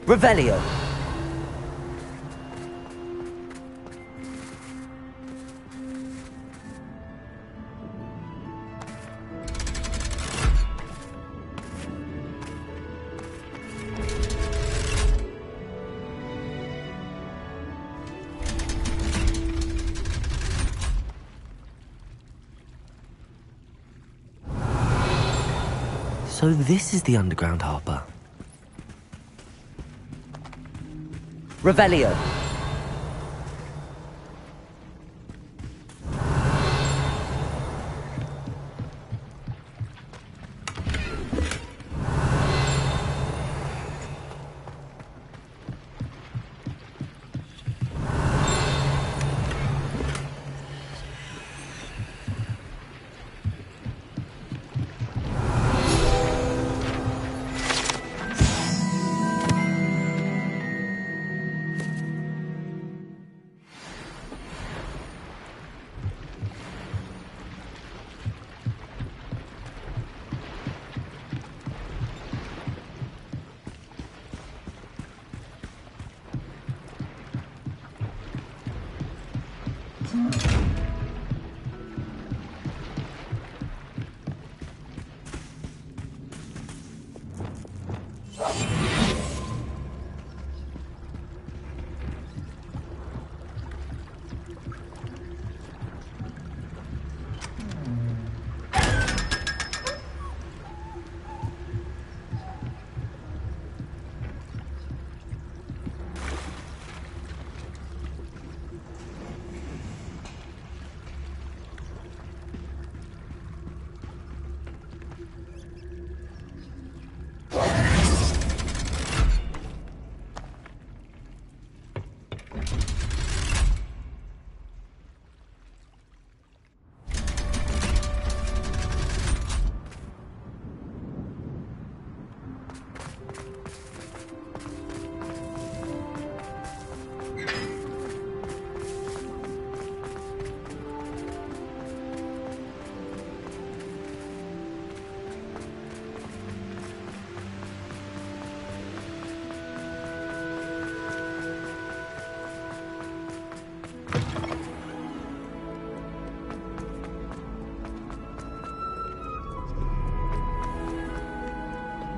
Revelio. So this is the underground harbour. Revelio.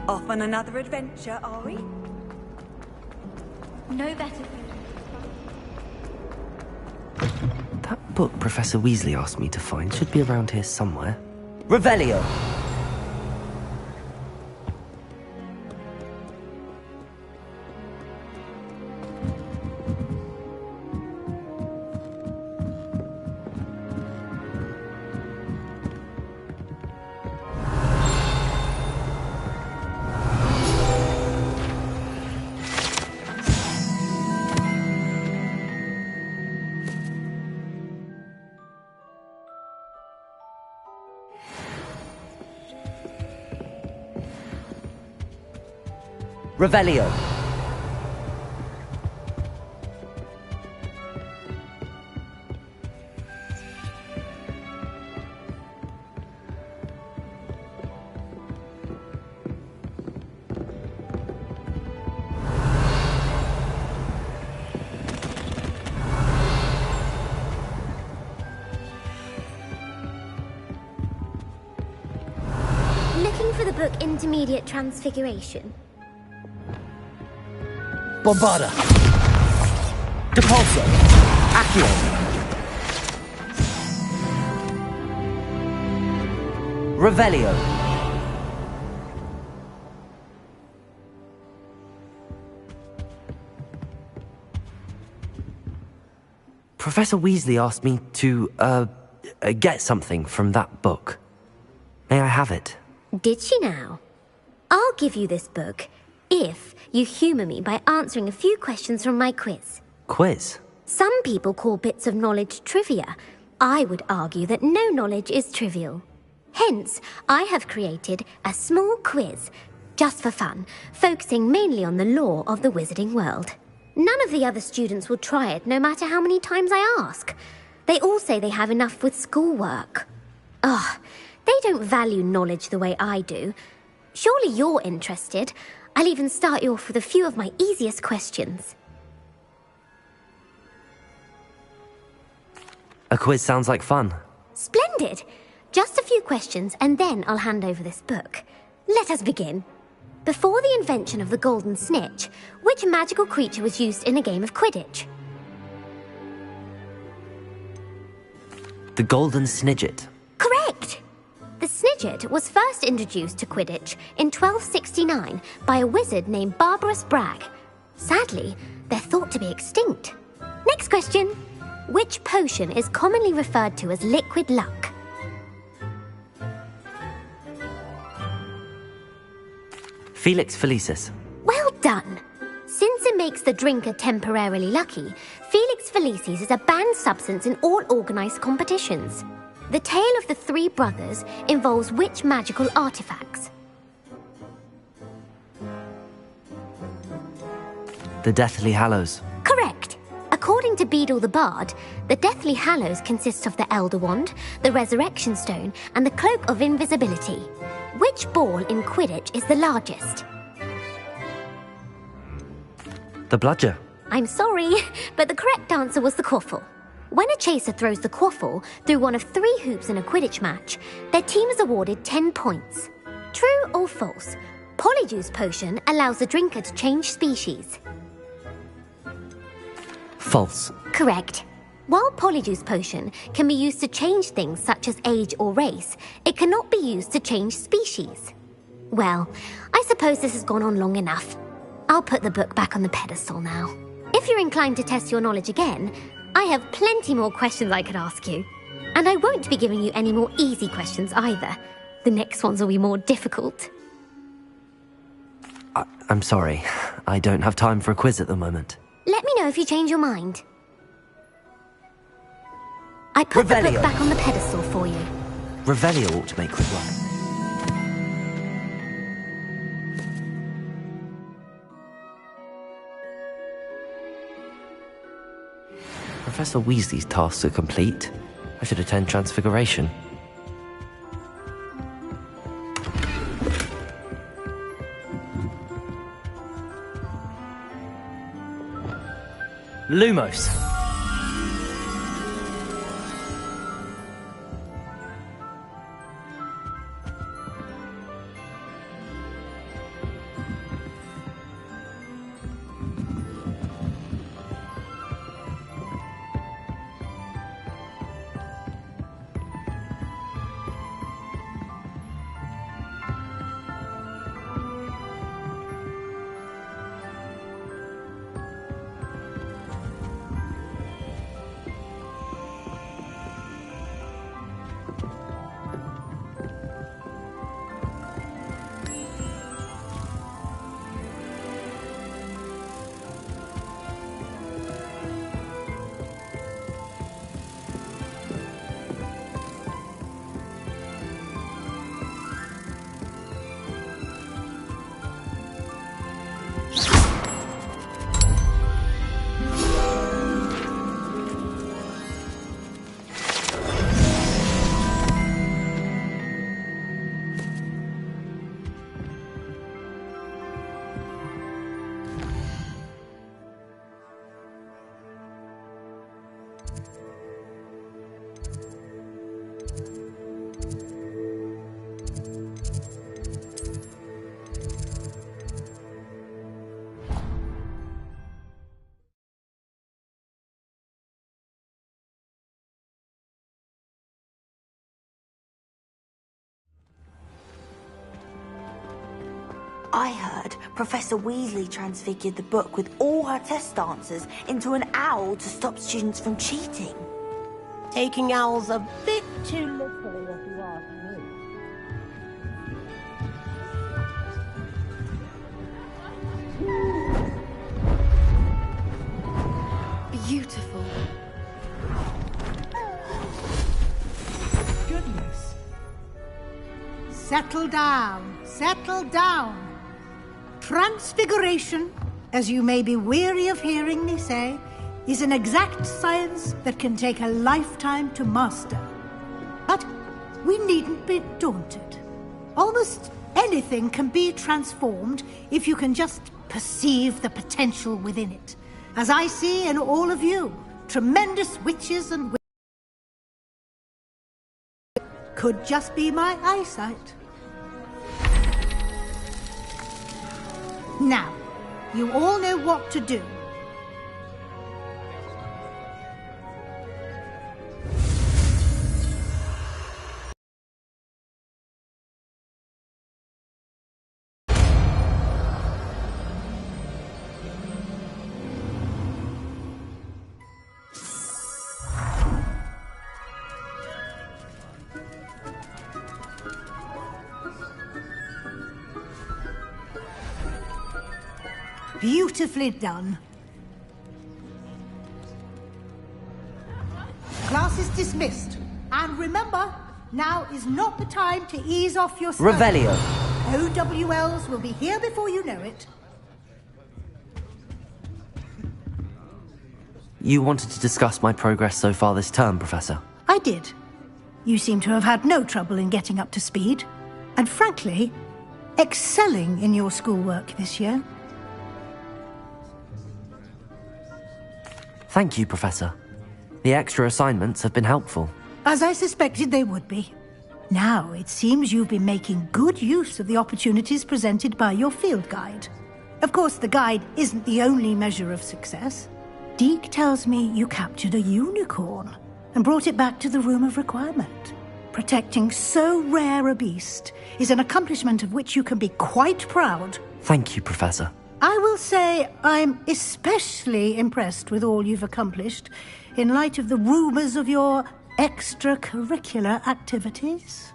Off on another adventure, are we? No better. That book Professor Weasley asked me to find should be around here somewhere. Revelio. Revelio. Looking for the book Intermediate Transfiguration. Bombarda. Depulso. Accio. Revelio. Professor Weasley asked me to, get something from that book. May I have it? Did she now? I'll give you this book if you humour me by answering a few questions from my quiz. Quiz? Some people call bits of knowledge trivia. I would argue that no knowledge is trivial. Hence, I have created a small quiz, just for fun, focusing mainly on the lore of the wizarding world. None of the other students will try it, no matter how many times I ask. They all say they have enough with schoolwork. Ugh, they don't value knowledge the way I do. Surely you're interested. I'll even start you off with a few of my easiest questions. A quiz sounds like fun. Splendid! Just a few questions, and then I'll hand over this book. Let us begin. Before the invention of the golden snitch, which magical creature was used in a game of Quidditch? The Golden Snidget. Correct! The Snidget was first introduced to Quidditch in 1269 by a wizard named Barbarous Bragg. Sadly, they're thought to be extinct. Next question. Which potion is commonly referred to as liquid luck? Felix Felicis. Well done! Since it makes the drinker temporarily lucky, Felix Felicis is a banned substance in all organised competitions. The tale of the three brothers involves which magical artifacts? The Deathly Hallows. Correct! According to Beadle the Bard, the Deathly Hallows consists of the Elder Wand, the Resurrection Stone, and the Cloak of Invisibility. Which ball in Quidditch is the largest? The Bludger. I'm sorry, but the correct answer was the Quaffle. When a chaser throws the Quaffle through one of 3 hoops in a Quidditch match, their team is awarded 10 points. True or false? Polyjuice Potion allows the drinker to change species. False. Correct. While Polyjuice Potion can be used to change things such as age or race, it cannot be used to change species. Well, I suppose this has gone on long enough. I'll put the book back on the pedestal now. If you're inclined to test your knowledge again, I have plenty more questions I could ask you. And I won't be giving you any more easy questions either. The next ones will be more difficult. I'm sorry. I don't have time for a quiz at the moment. Let me know if you change your mind. I put the book back on the pedestal for you. Revelio ought to make quick work. Professor Weasley's tasks are complete. I should attend Transfiguration. Lumos. I heard Professor Weasley transfigured the book with all her test answers into an owl to stop students from cheating. Taking owls a bit too literally, if you ask me. Beautiful. Goodness. Settle down. Settle down. Transfiguration, as you may be weary of hearing me say, is an exact science that can take a lifetime to master. But we needn't be daunted. Almost anything can be transformed if you can just perceive the potential within it. As I see in all of you, tremendous witches and could just be my eyesight. Now, you all know what to do. Beautifully done. Class is dismissed. And remember, now is not the time to ease off your studies. Revelio. OWLs will be here before you know it. You wanted to discuss my progress so far this term, Professor. I did. You seem to have had no trouble in getting up to speed. And frankly, excelling in your schoolwork this year. Thank you, Professor. The extra assignments have been helpful. As I suspected they would be. Now, it seems you've been making good use of the opportunities presented by your field guide. Of course, the guide isn't the only measure of success. Deke tells me you captured a unicorn and brought it back to the Room of Requirement. Protecting so rare a beast is an accomplishment of which you can be quite proud. Thank you, Professor. I will say I'm especially impressed with all you've accomplished in light of the rumours of your extracurricular activities.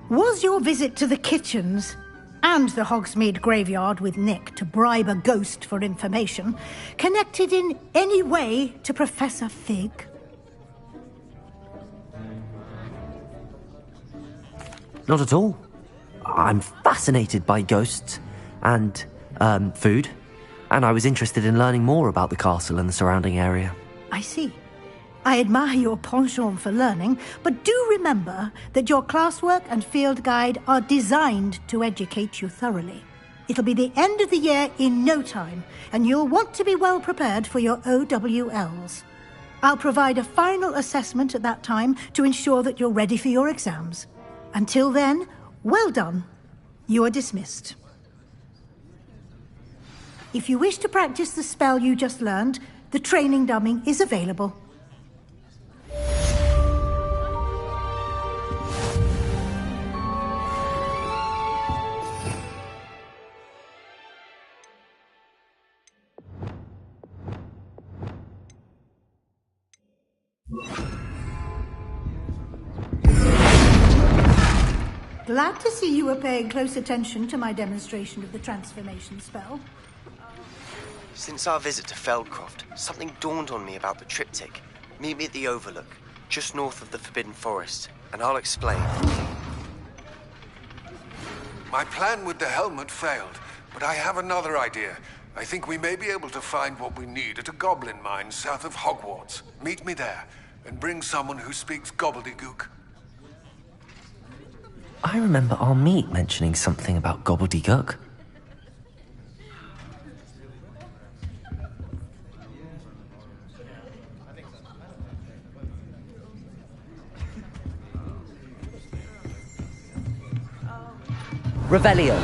Was your visit to the kitchens and the Hogsmeade graveyard with Nick to bribe a ghost for information connected in any way to Professor Fig? Not at all. I'm fascinated by ghosts and food, and I was interested in learning more about the castle and the surrounding area. I see. I admire your penchant for learning, but do remember that your classwork and field guide are designed to educate you thoroughly. It'll be the end of the year in no time, and you'll want to be well prepared for your OWLs. I'll provide a final assessment at that time to ensure that you're ready for your exams. Until then, well done. You are dismissed. If you wish to practice the spell you just learned, the training dummy is available. Glad to see you were paying close attention to my demonstration of the transformation spell. Since our visit to Feldcroft, something dawned on me about the triptych. Meet me at the Overlook, just north of the Forbidden Forest, and I'll explain. My plan with the helmet failed, but I have another idea. I think we may be able to find what we need at a goblin mine south of Hogwarts. Meet me there, and bring someone who speaks gobbledygook. I remember our meet mentioning something about gobbledygook. Revelio.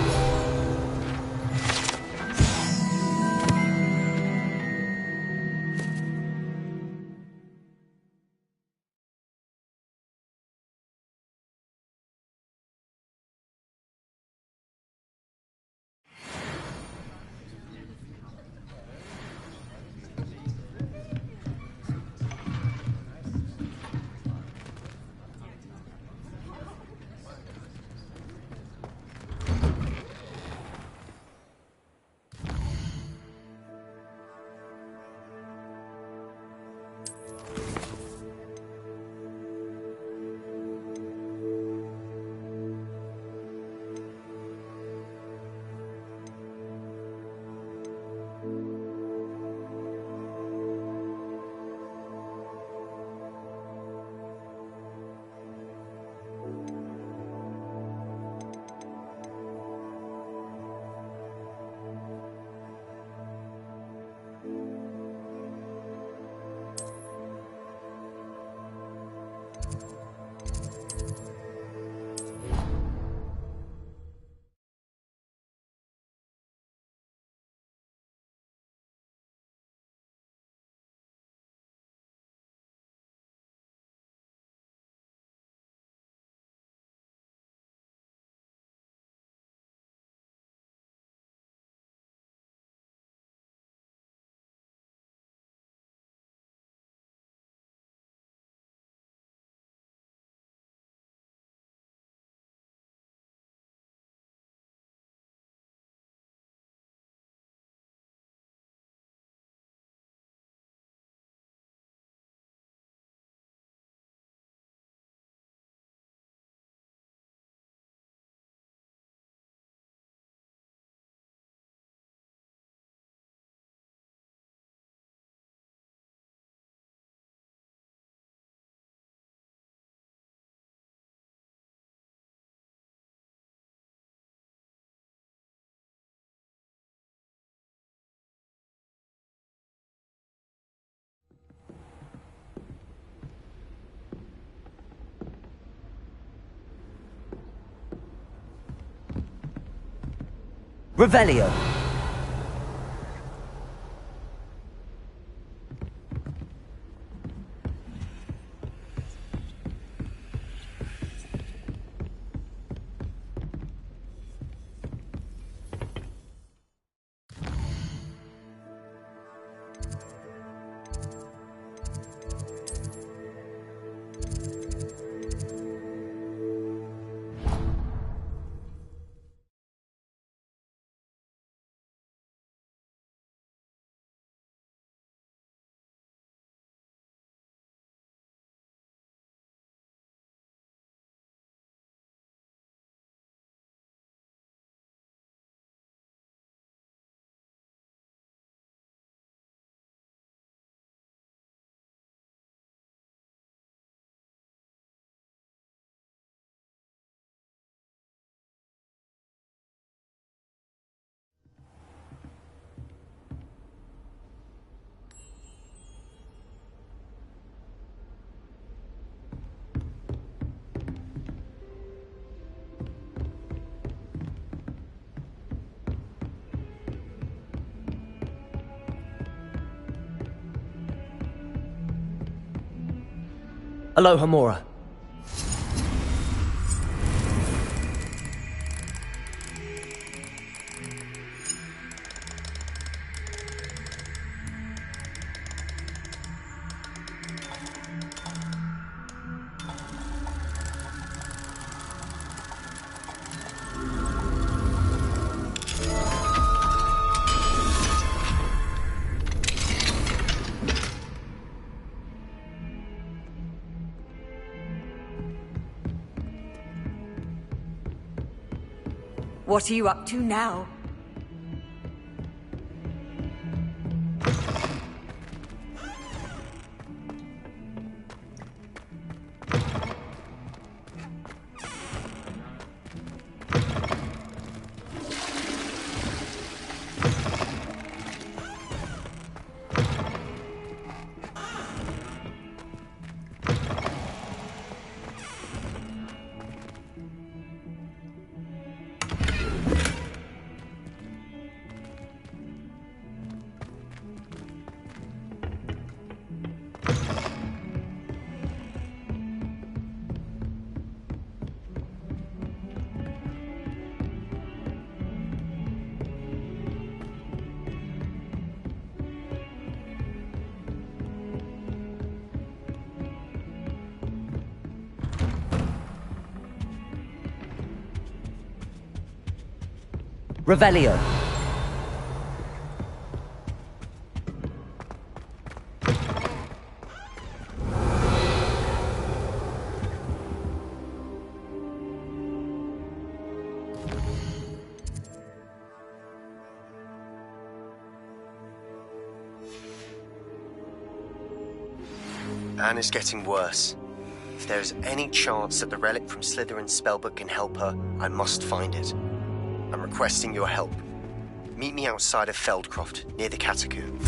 Revelio. Aloha Mora. What are you up to now? Revelio. Anne is getting worse. If there is any chance that the relic from Slytherin's spellbook can help her, I must find it. I'm requesting your help. Meet me outside of Feldcroft, near the catacomb.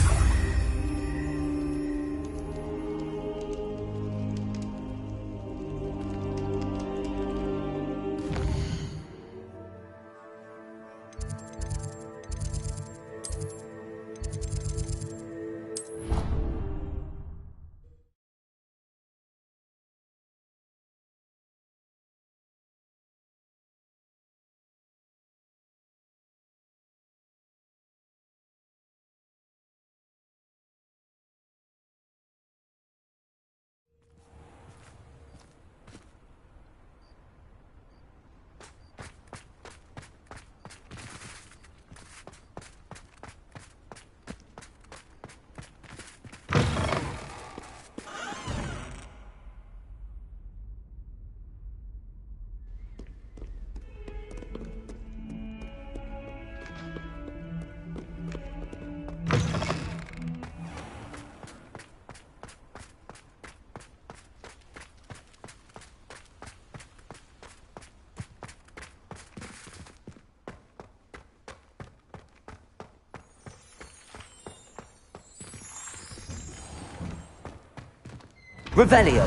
Revelio.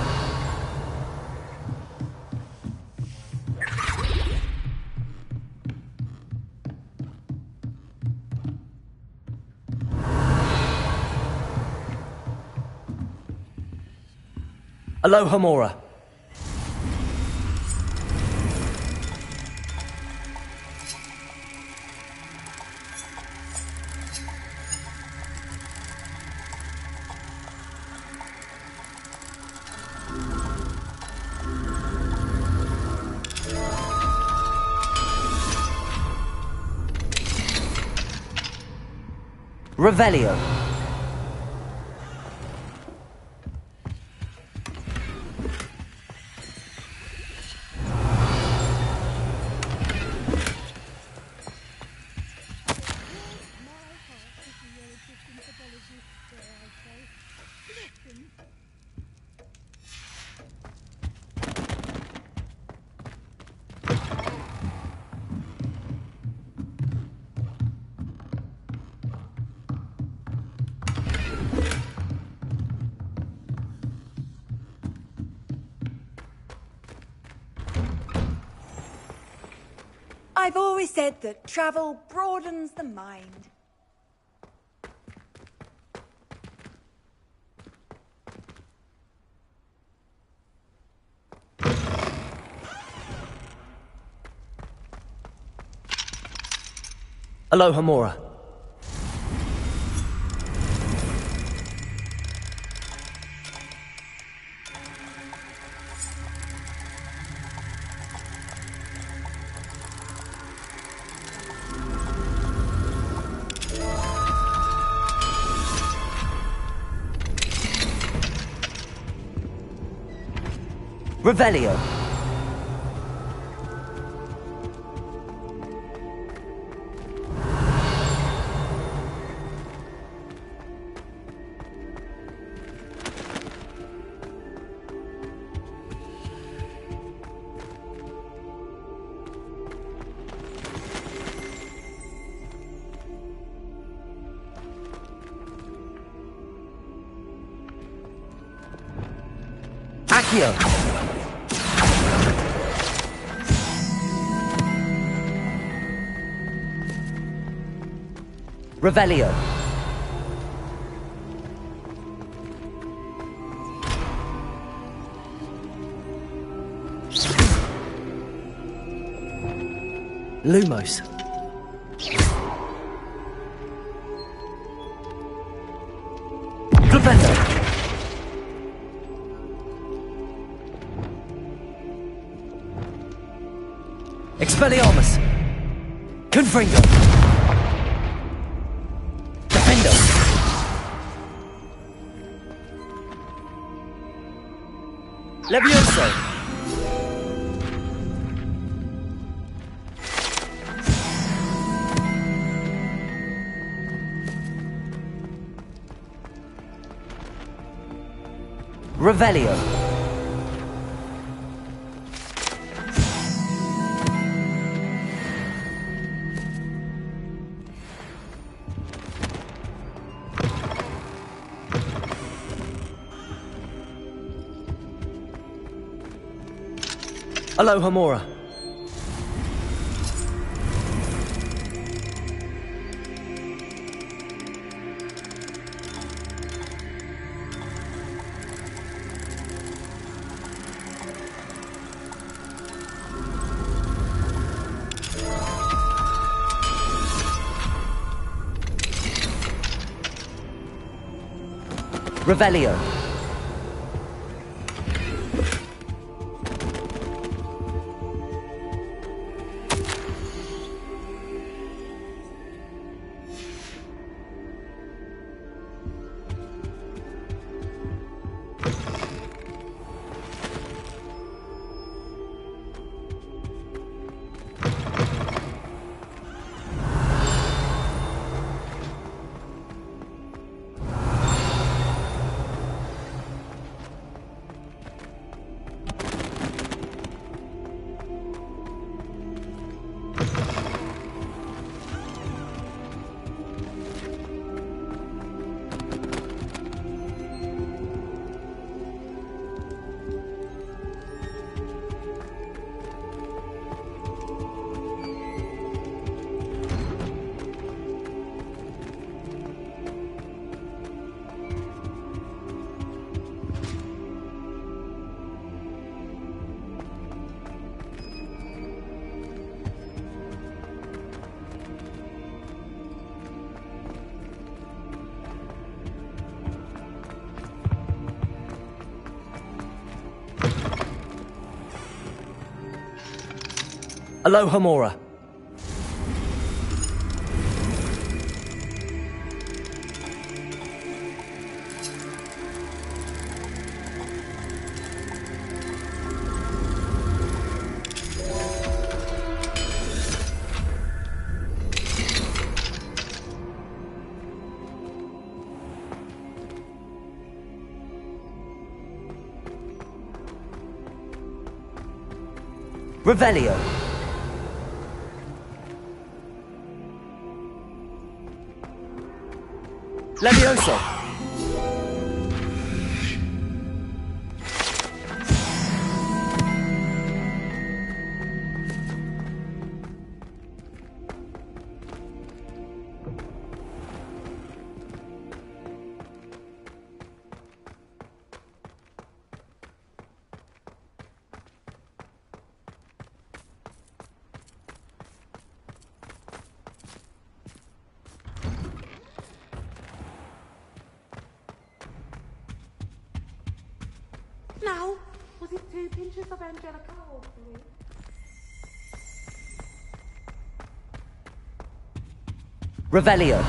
Aloha Mora. Revelio. I've always said that travel broadens the mind. Aloha Mora. Revelio. Accio. Revelio. Lumos. Flipendo. Expelliarmus. Confringo. Defendo. Levioso. Revelio. Aloha Mora. Revelio. Aloha Mora. Revelio. Levioso. Now, was it 2 pinches of Angelica or 3? Revelio.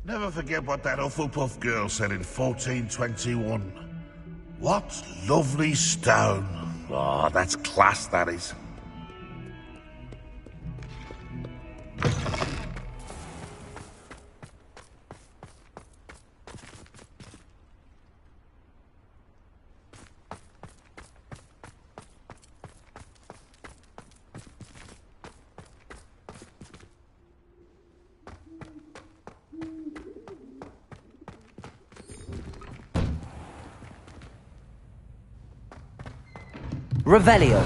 Never forget what that Hufflepuff girl said in 1421. What lovely stone. Oh, that's class, that is. Revelio.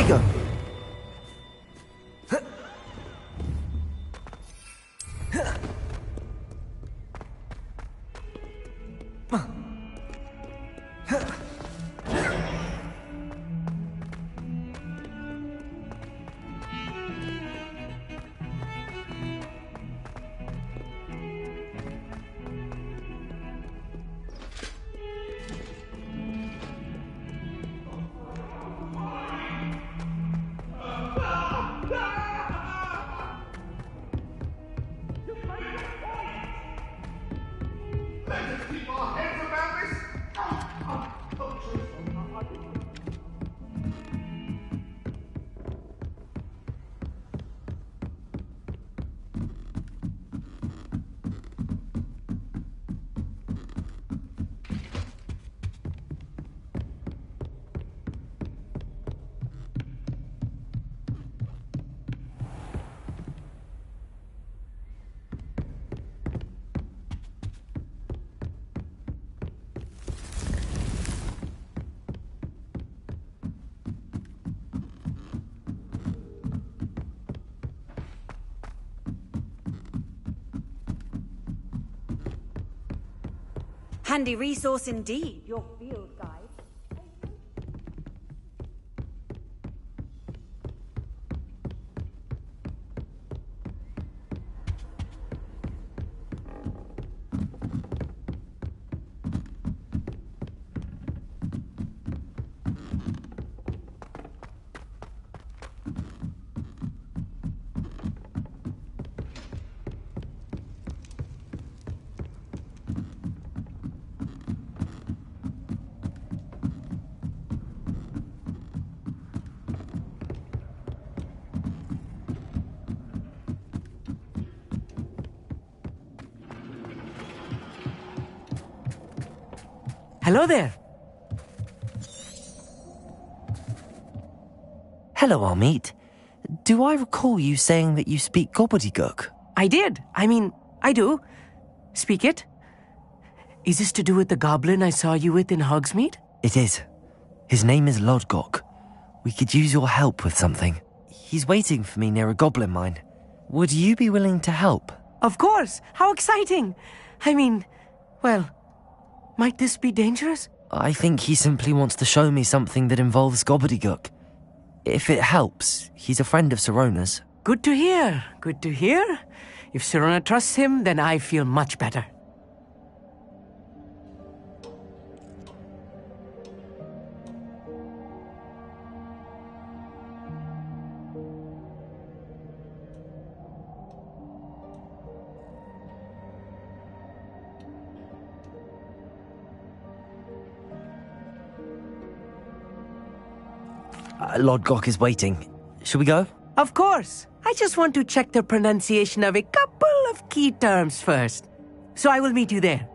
go. Handy resource indeed, your field guide. Hello there. Hello, Amit. Do I recall you saying that you speak gobbledygook? I did. I do. Speak it. Is this to do with the goblin I saw you with in Hogsmeade? It is. His name is Lodgok. We could use your help with something. He's waiting for me near a goblin mine. Would you be willing to help? Of course. How exciting. Well, might this be dangerous? I think he simply wants to show me something that involves gobbledygook. If it helps, he's a friend of Sirona's. Good to hear. Good to hear. If Sirona trusts him, then I feel much better. Lodgok is waiting. Shall we go? Of course. I just want to check the pronunciation of a couple of key terms first. So I will meet you there.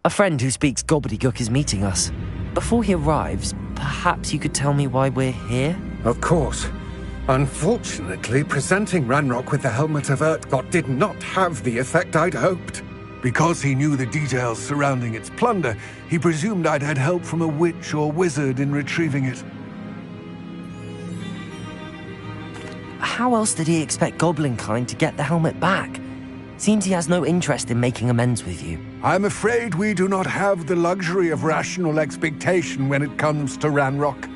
A friend who speaks gobbledygook is meeting us. Before he arrives, perhaps you could tell me why we're here? Of course. Unfortunately, presenting Ranrock with the Helmet of Urtkot did not have the effect I'd hoped. Because he knew the details surrounding its plunder, he presumed I'd had help from a witch or wizard in retrieving it. How else did he expect Goblinkind to get the helmet back? Seems he has no interest in making amends with you. I'm afraid we do not have the luxury of rational expectation when it comes to Ranrock.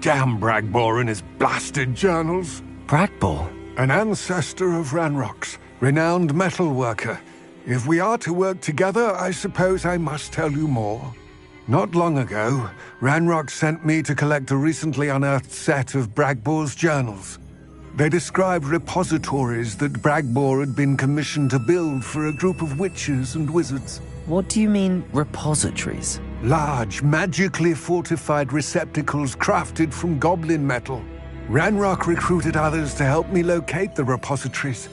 Damn Bragbor and his blasted journals. Bragbor? An ancestor of Ranrock's, renowned metalworker. If we are to work together, I suppose I must tell you more. Not long ago, Ranrock sent me to collect a recently unearthed set of Bragbor's journals. They described repositories that Bragbor had been commissioned to build for a group of witches and wizards. What do you mean, repositories? Large, magically fortified receptacles crafted from goblin metal. Ranrock recruited others to help me locate the repositories.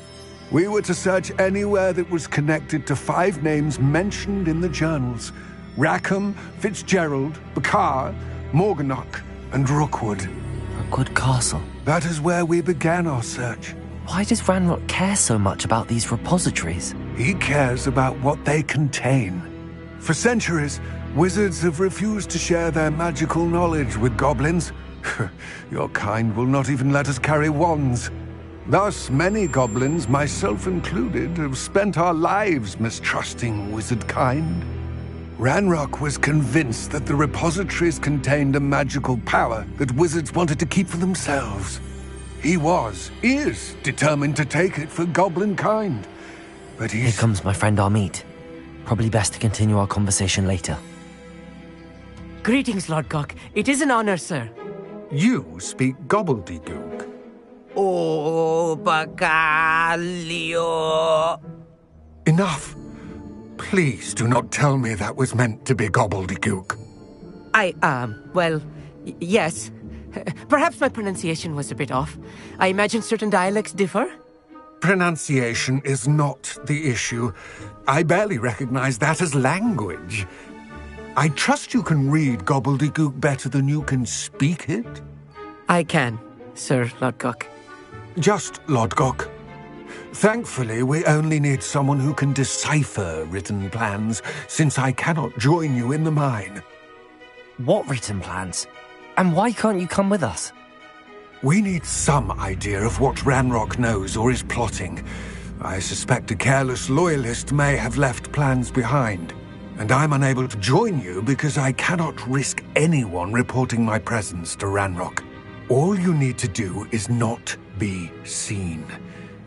We were to search anywhere that was connected to 5 names mentioned in the journals: Rackham, Fitzgerald, Bakar, Morganach, and Rookwood. Rookwood Castle. That is where we began our search. Why does Ranrock care so much about these repositories? He cares about what they contain. For centuries, wizards have refused to share their magical knowledge with goblins. Your kind will not even let us carry wands. Thus, many goblins, myself included, have spent our lives mistrusting wizard kind. Ranrock was convinced that the repositories contained a magical power that wizards wanted to keep for themselves. He is determined to take it for goblin kind. But Here comes my friend Amit. Probably best to continue our conversation later. Greetings, Lord Cock. It is an honor, sir. You speak gobbledygook. Oh, Bacalio. Enough. Please do not tell me that was meant to be gobbledygook. Yes. Perhaps my pronunciation was a bit off. I imagine certain dialects differ. Pronunciation is not the issue. I barely recognize that as language. I trust you can read gobbledygook better than you can speak it? I can, Sir Lodgok. Just Lodgok. Thankfully, we only need someone who can decipher written plans, since I cannot join you in the mine. What written plans? And why can't you come with us? We need some idea of what Ranrock knows or is plotting. I suspect a careless loyalist may have left plans behind. And I'm unable to join you because I cannot risk anyone reporting my presence to Ranrock. All you need to do is not be seen,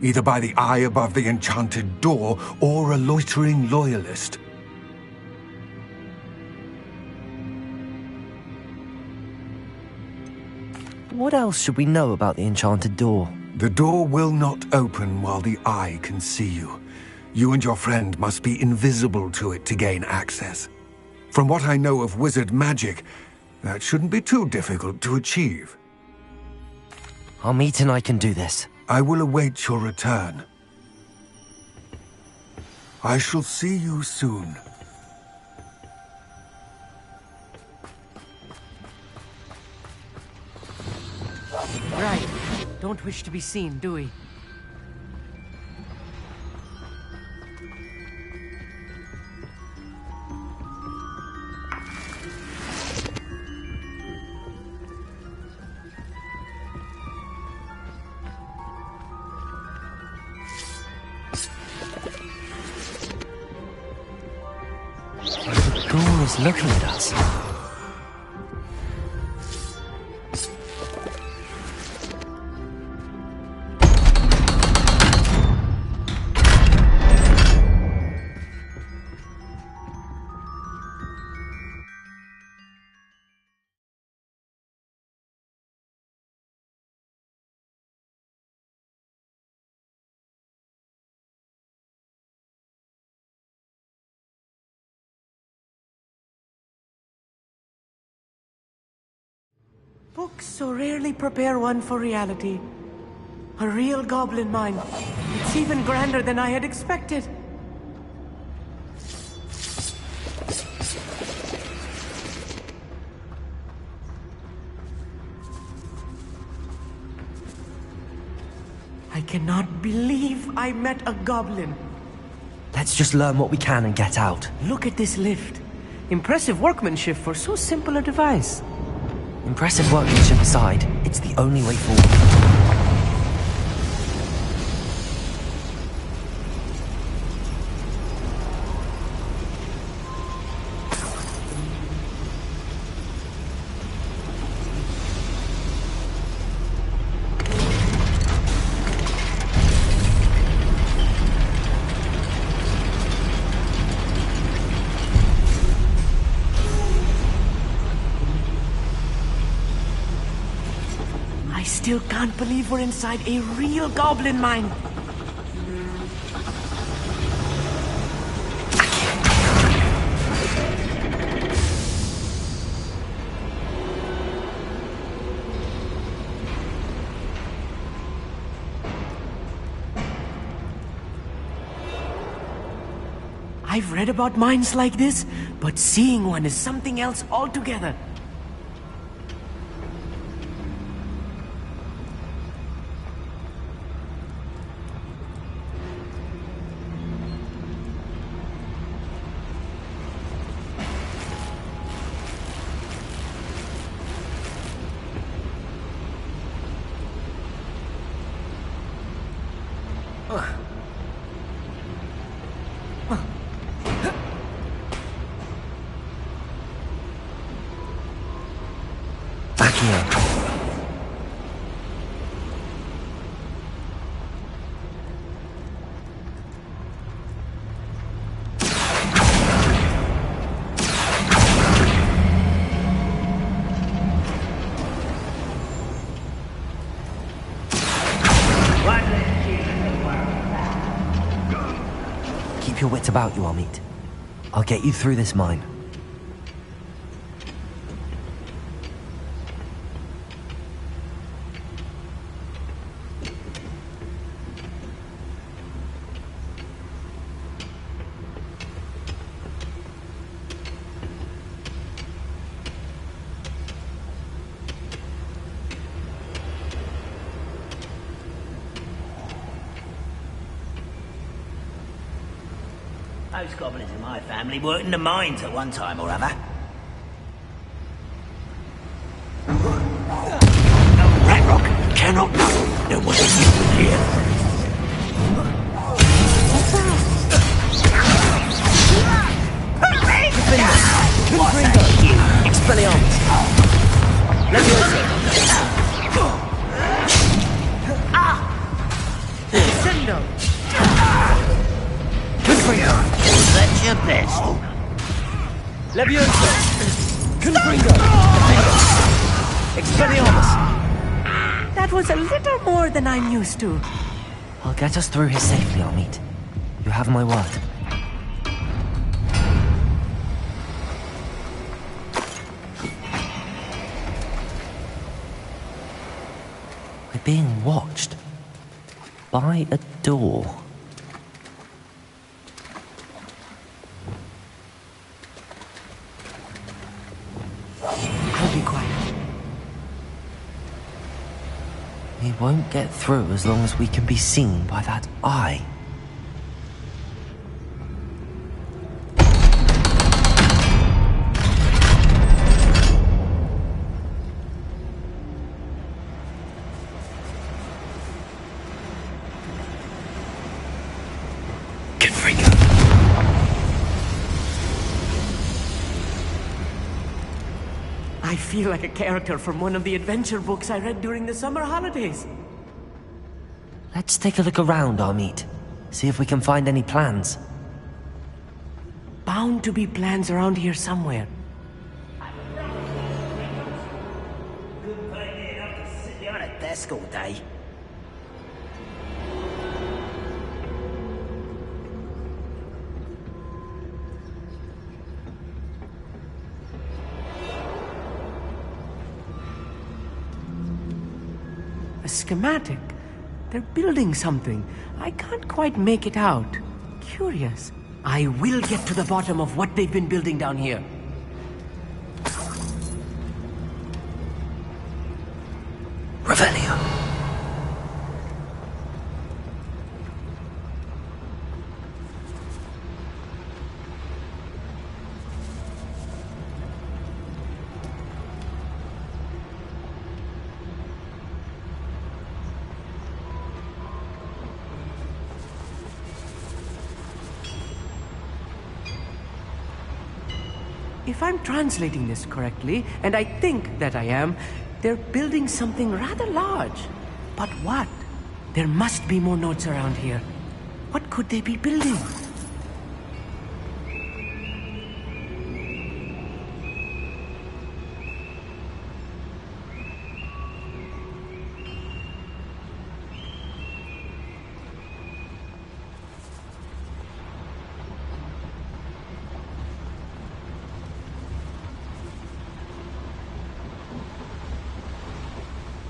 either by the eye above the enchanted door or a loitering loyalist. What else should we know about the enchanted door? The door will not open while the eye can see you. You and your friend must be invisible to it to gain access. From what I know of wizard magic, that shouldn't be too difficult to achieve. Our meet and I can do this. I will await your return. I shall see you soon. Right. Don't wish to be seen, do we? The door is looking at us. Books so rarely prepare one for reality. A real goblin mine. It's even grander than I had expected. I cannot believe I met a goblin. Let's just learn what we can and get out. Look at this lift. Impressive workmanship for so simple a device. Impressive workmanship aside, it's the only way forward. I still can't believe we're inside a real goblin mine. I've read about mines like this, but seeing one is something else altogether. Backing up. your wits about you, Amit. I'll get you through this mine. Most goblins in my family worked in the mines at one time or other. Ranrock cannot know what is here. Expelliarmus! Sendo! That's your best. Levioso! Confringo! Expelliarmus! That was a little more than I'm used to. I'll get us through here safely, Amit. You have my word. We're being watched. By a door. I'll be quiet. We won't get through as long as we can be seen by that eye. I feel like a character from one of the adventure books I read during the summer holidays. Let's take a look around, Amit. See if we can find any plans. Bound to be plans around here somewhere. Couldn't pay me enough to sit behind a desk all day. A schematic. They're building something. I can't quite make it out. Curious. I will get to the bottom of what they've been building down here. Revelio. If I'm translating this correctly, and I think that I am, they're building something rather large. But what? There must be more notes around here. What could they be building?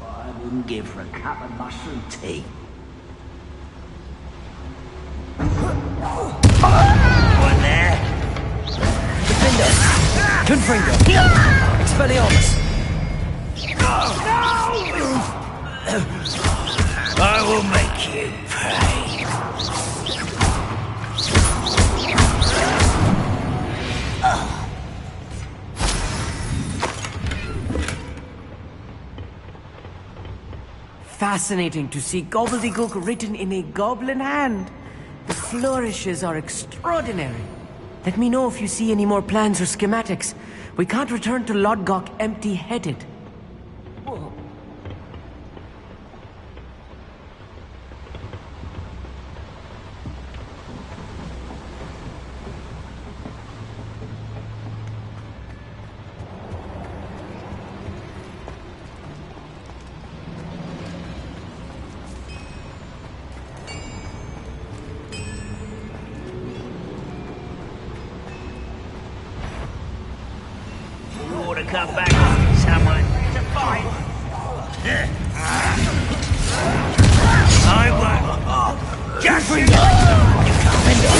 I wouldn't give for a cup of mushroom tea. One there. Defender! Confringo! Expelliarmus! I will make you pay. Fascinating to see gobbledygook written in a goblin hand. The flourishes are extraordinary. Let me know if you see any more plans or schematics. We can't return to Lodgok empty-headed. come back someone to fight. I won't. Just bring it. You can't bend it.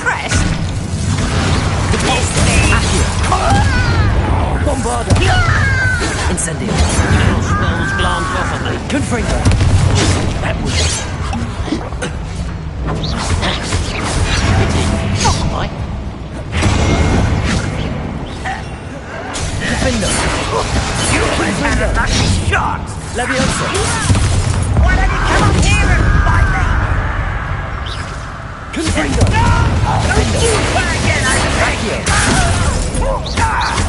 Crest? Bombarda! Incendio! Spells glance off of me. Confringo! That was... Not quite. Defender! You had a lucky shot! Leviosa! Why don't you come up here and fight me? Confringo! Don't you try again, Accio!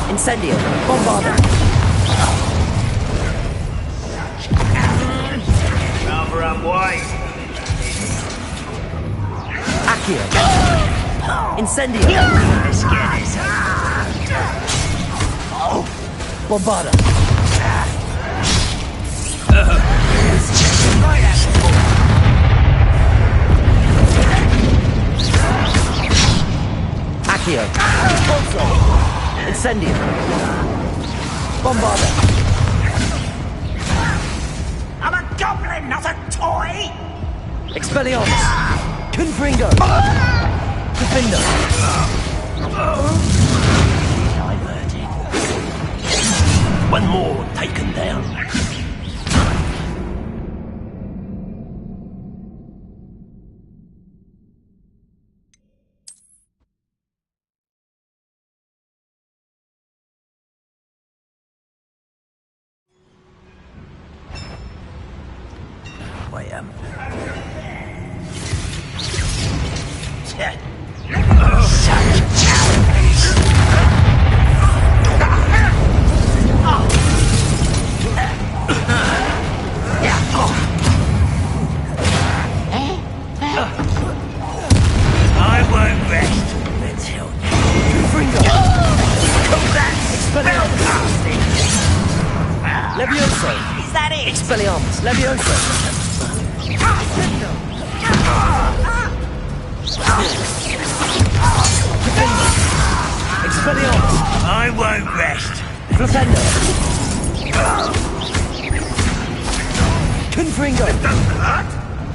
Incendio! Bombarda! Rather unwise. Accio! Incendio! Let's get this. Bombarda! Accio! Incendio! Bombarda! I'm a goblin, not a toy! Expelliarmus! Confringo! Defender! Diverted. One more taken down. I won't rest until Confringo! Expelliarmus! Levioso! Is that it? Expelliarmus! Levioso! Defender! Expelliarmus! I won't rest. Flipendo! Confringo! It doesn't hurt.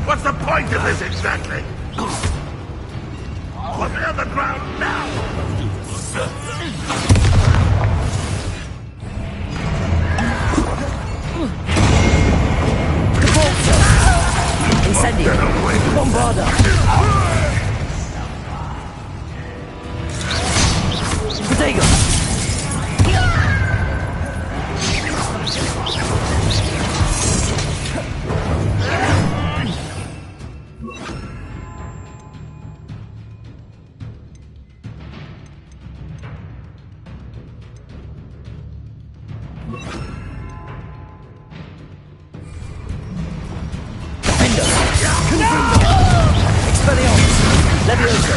What's the point of this exactly? Put me on the ground now! Incendio! Bombarda! Protego! Defender! Confringo! Expelliarmus! Levioso!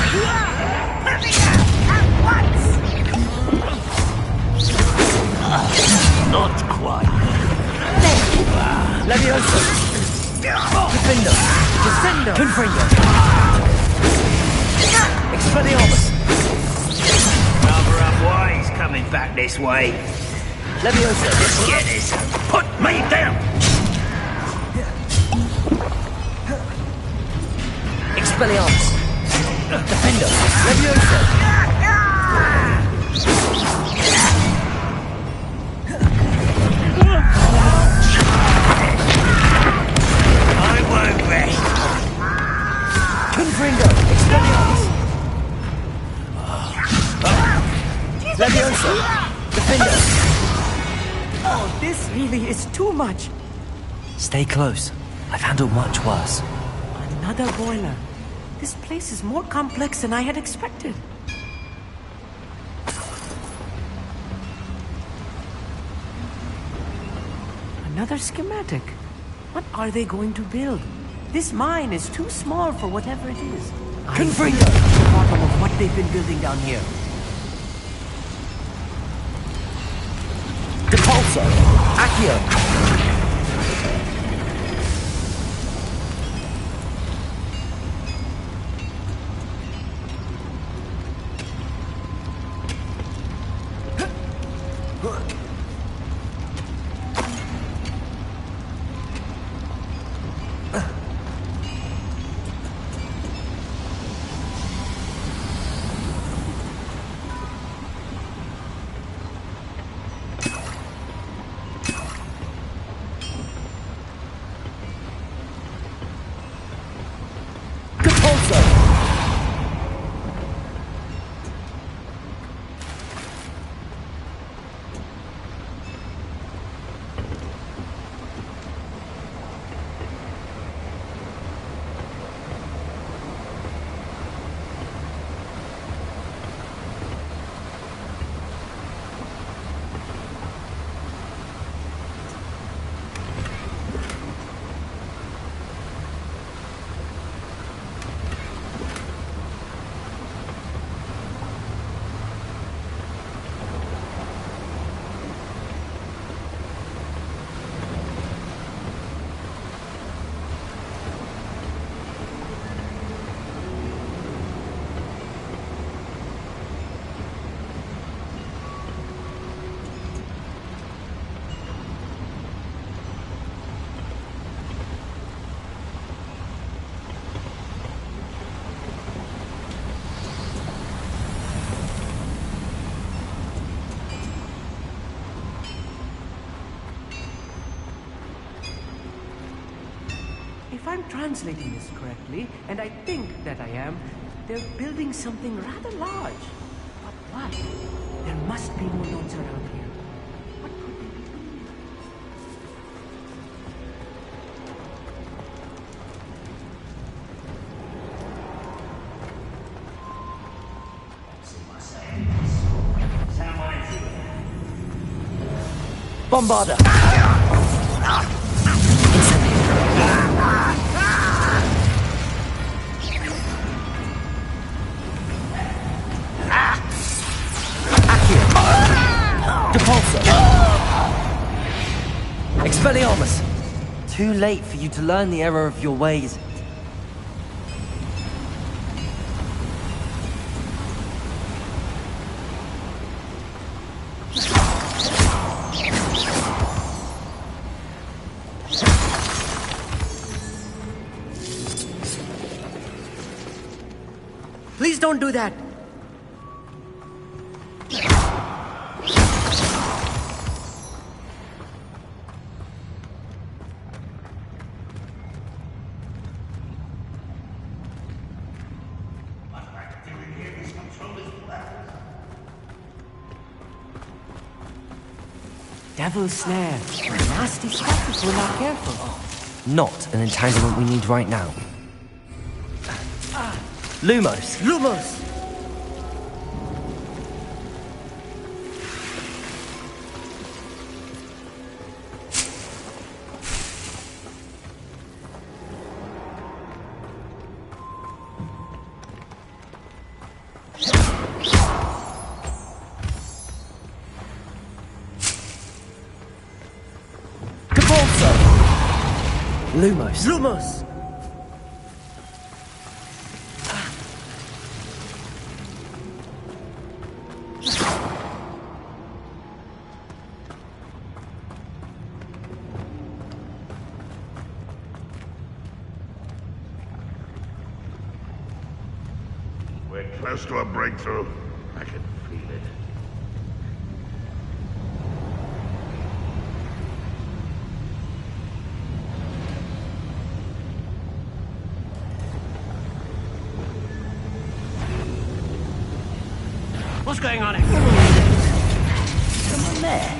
Not quite. Levioso! Defender! Defender! Confringo! Expelliarmus! Rather unwise coming back this way. Levioso! Let's get this. Put me down. Expelliarmus! Defender! Levioso! I won't rest. Confringo! Expelliarmus! Levioso! Defender! Oh, this really is too much. Stay close. I've handled much worse. Another boiler. This place is more complex than I had expected. Another schematic. What are they going to build? This mine is too small for whatever it is. Confringo! The bottom of what they've been building down here. Depulso! Accio! I'm translating this correctly, and I think that I am, they're building something rather large. But what? There must be more notes around here. What could they be doing? Bombarder! Expelliarmus! Too late for you to learn the error of your ways. Please don't do that! Devil's snare. Nasty stuff if we're not careful. Not an entanglement we need right now. Lumos! Lumos! Lumos. Lumos! We're close to a breakthrough. I can feel it. What's going on here? Someone there.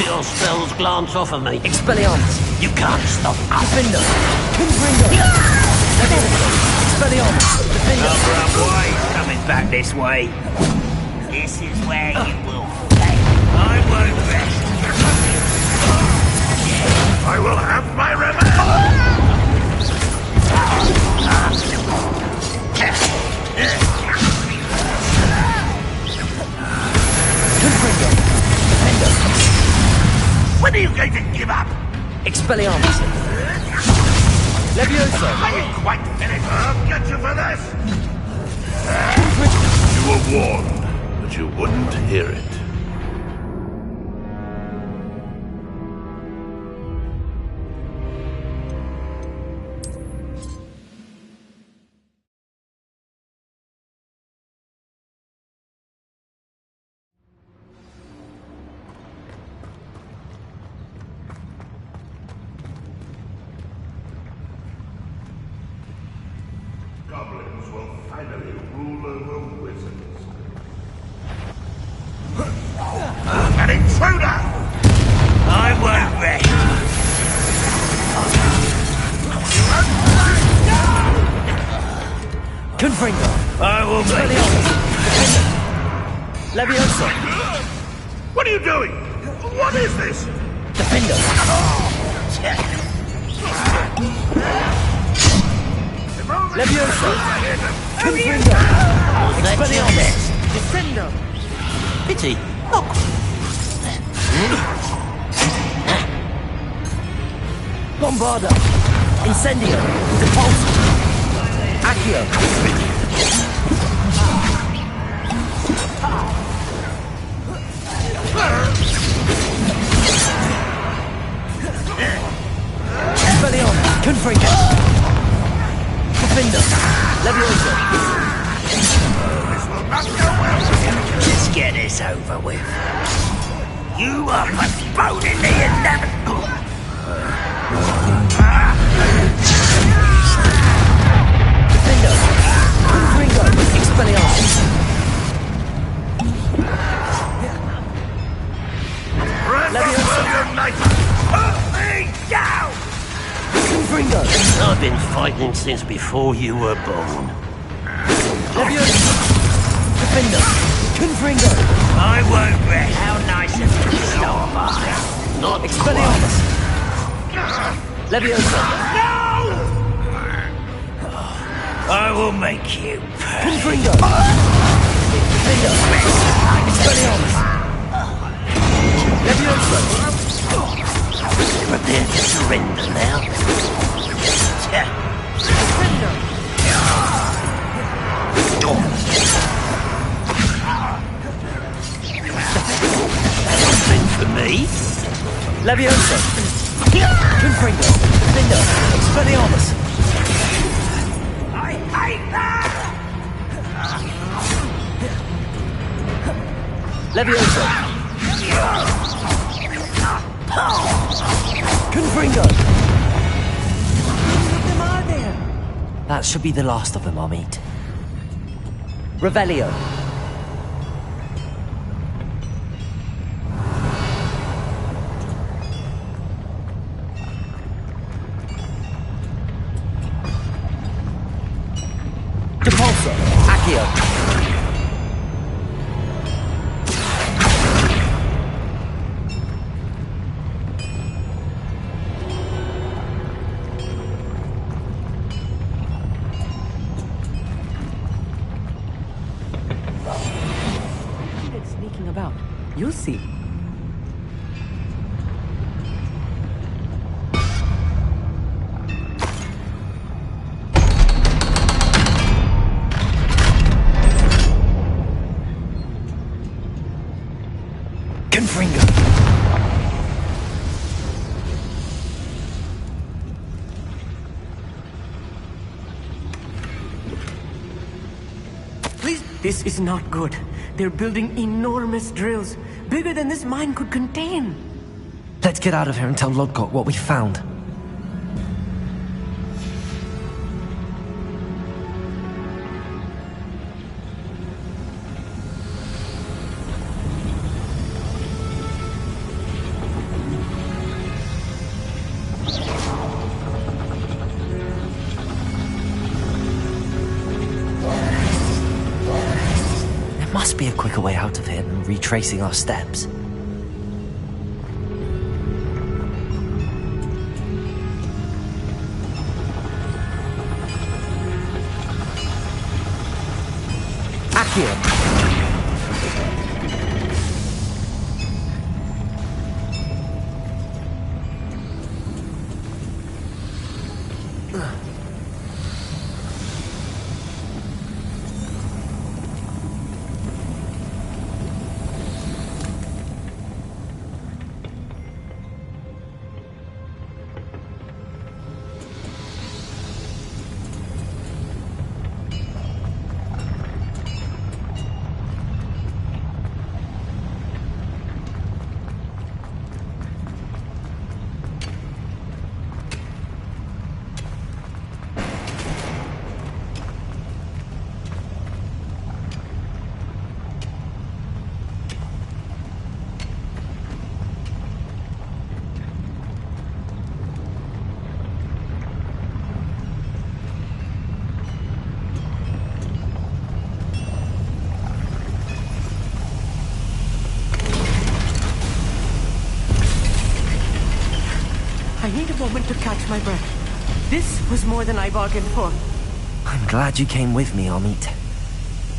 Your spells glance off of me. Expelliarmus! You can't stop us. Defender! Confringo! Expelliarmus! Defender! Boy, coming back this way. This is where you will fail. I won't rest. I will have my revenge! When are you going to give up? Expelliarmus! Levioso! I ain't quite finished. I'll get you for this! You were warned, but you wouldn't hear it. Goblins will finally rule over wizards. An intruder! I won't rest. Confringo! I will make Levioso! What are you doing? What is this? Defender! Levioso! Confringo! Expelliarmus! Defender! Pity. Bombarda! Incendio! Depulso! Accio! Expelliarmus! Confringo! Defender! Levioso! This will not go well. Just get this over with. You are postponing the inevitable. Confringo! Expelliarmus! Confringo! I've been fighting since before you were born. Leviosa! Defender! Confringo! I won't rest. How nice of you to stop by. Not Expelliarmus! Leviosa! No! I will make you pay. Confringo! Defender! Expelliarmus! Leviosa! Prepare to surrender now. Defender! Something for me? Leviosa! Confringo! Defender! Expelliarmus! I hate that! Leviosa! Confringo! That should be the last of them, Amit. Revelio! Depulso! Accio! Sneaking about. You'll see. Confringo! Please, this is not good. They're building enormous drills, bigger than this mine could contain. Let's get out of here and tell Lodgok what we found. There must be a quicker way out of here than retracing our steps. Accio! I need a moment to catch my breath. This was more than I bargained for. I'm glad you came with me, Amit.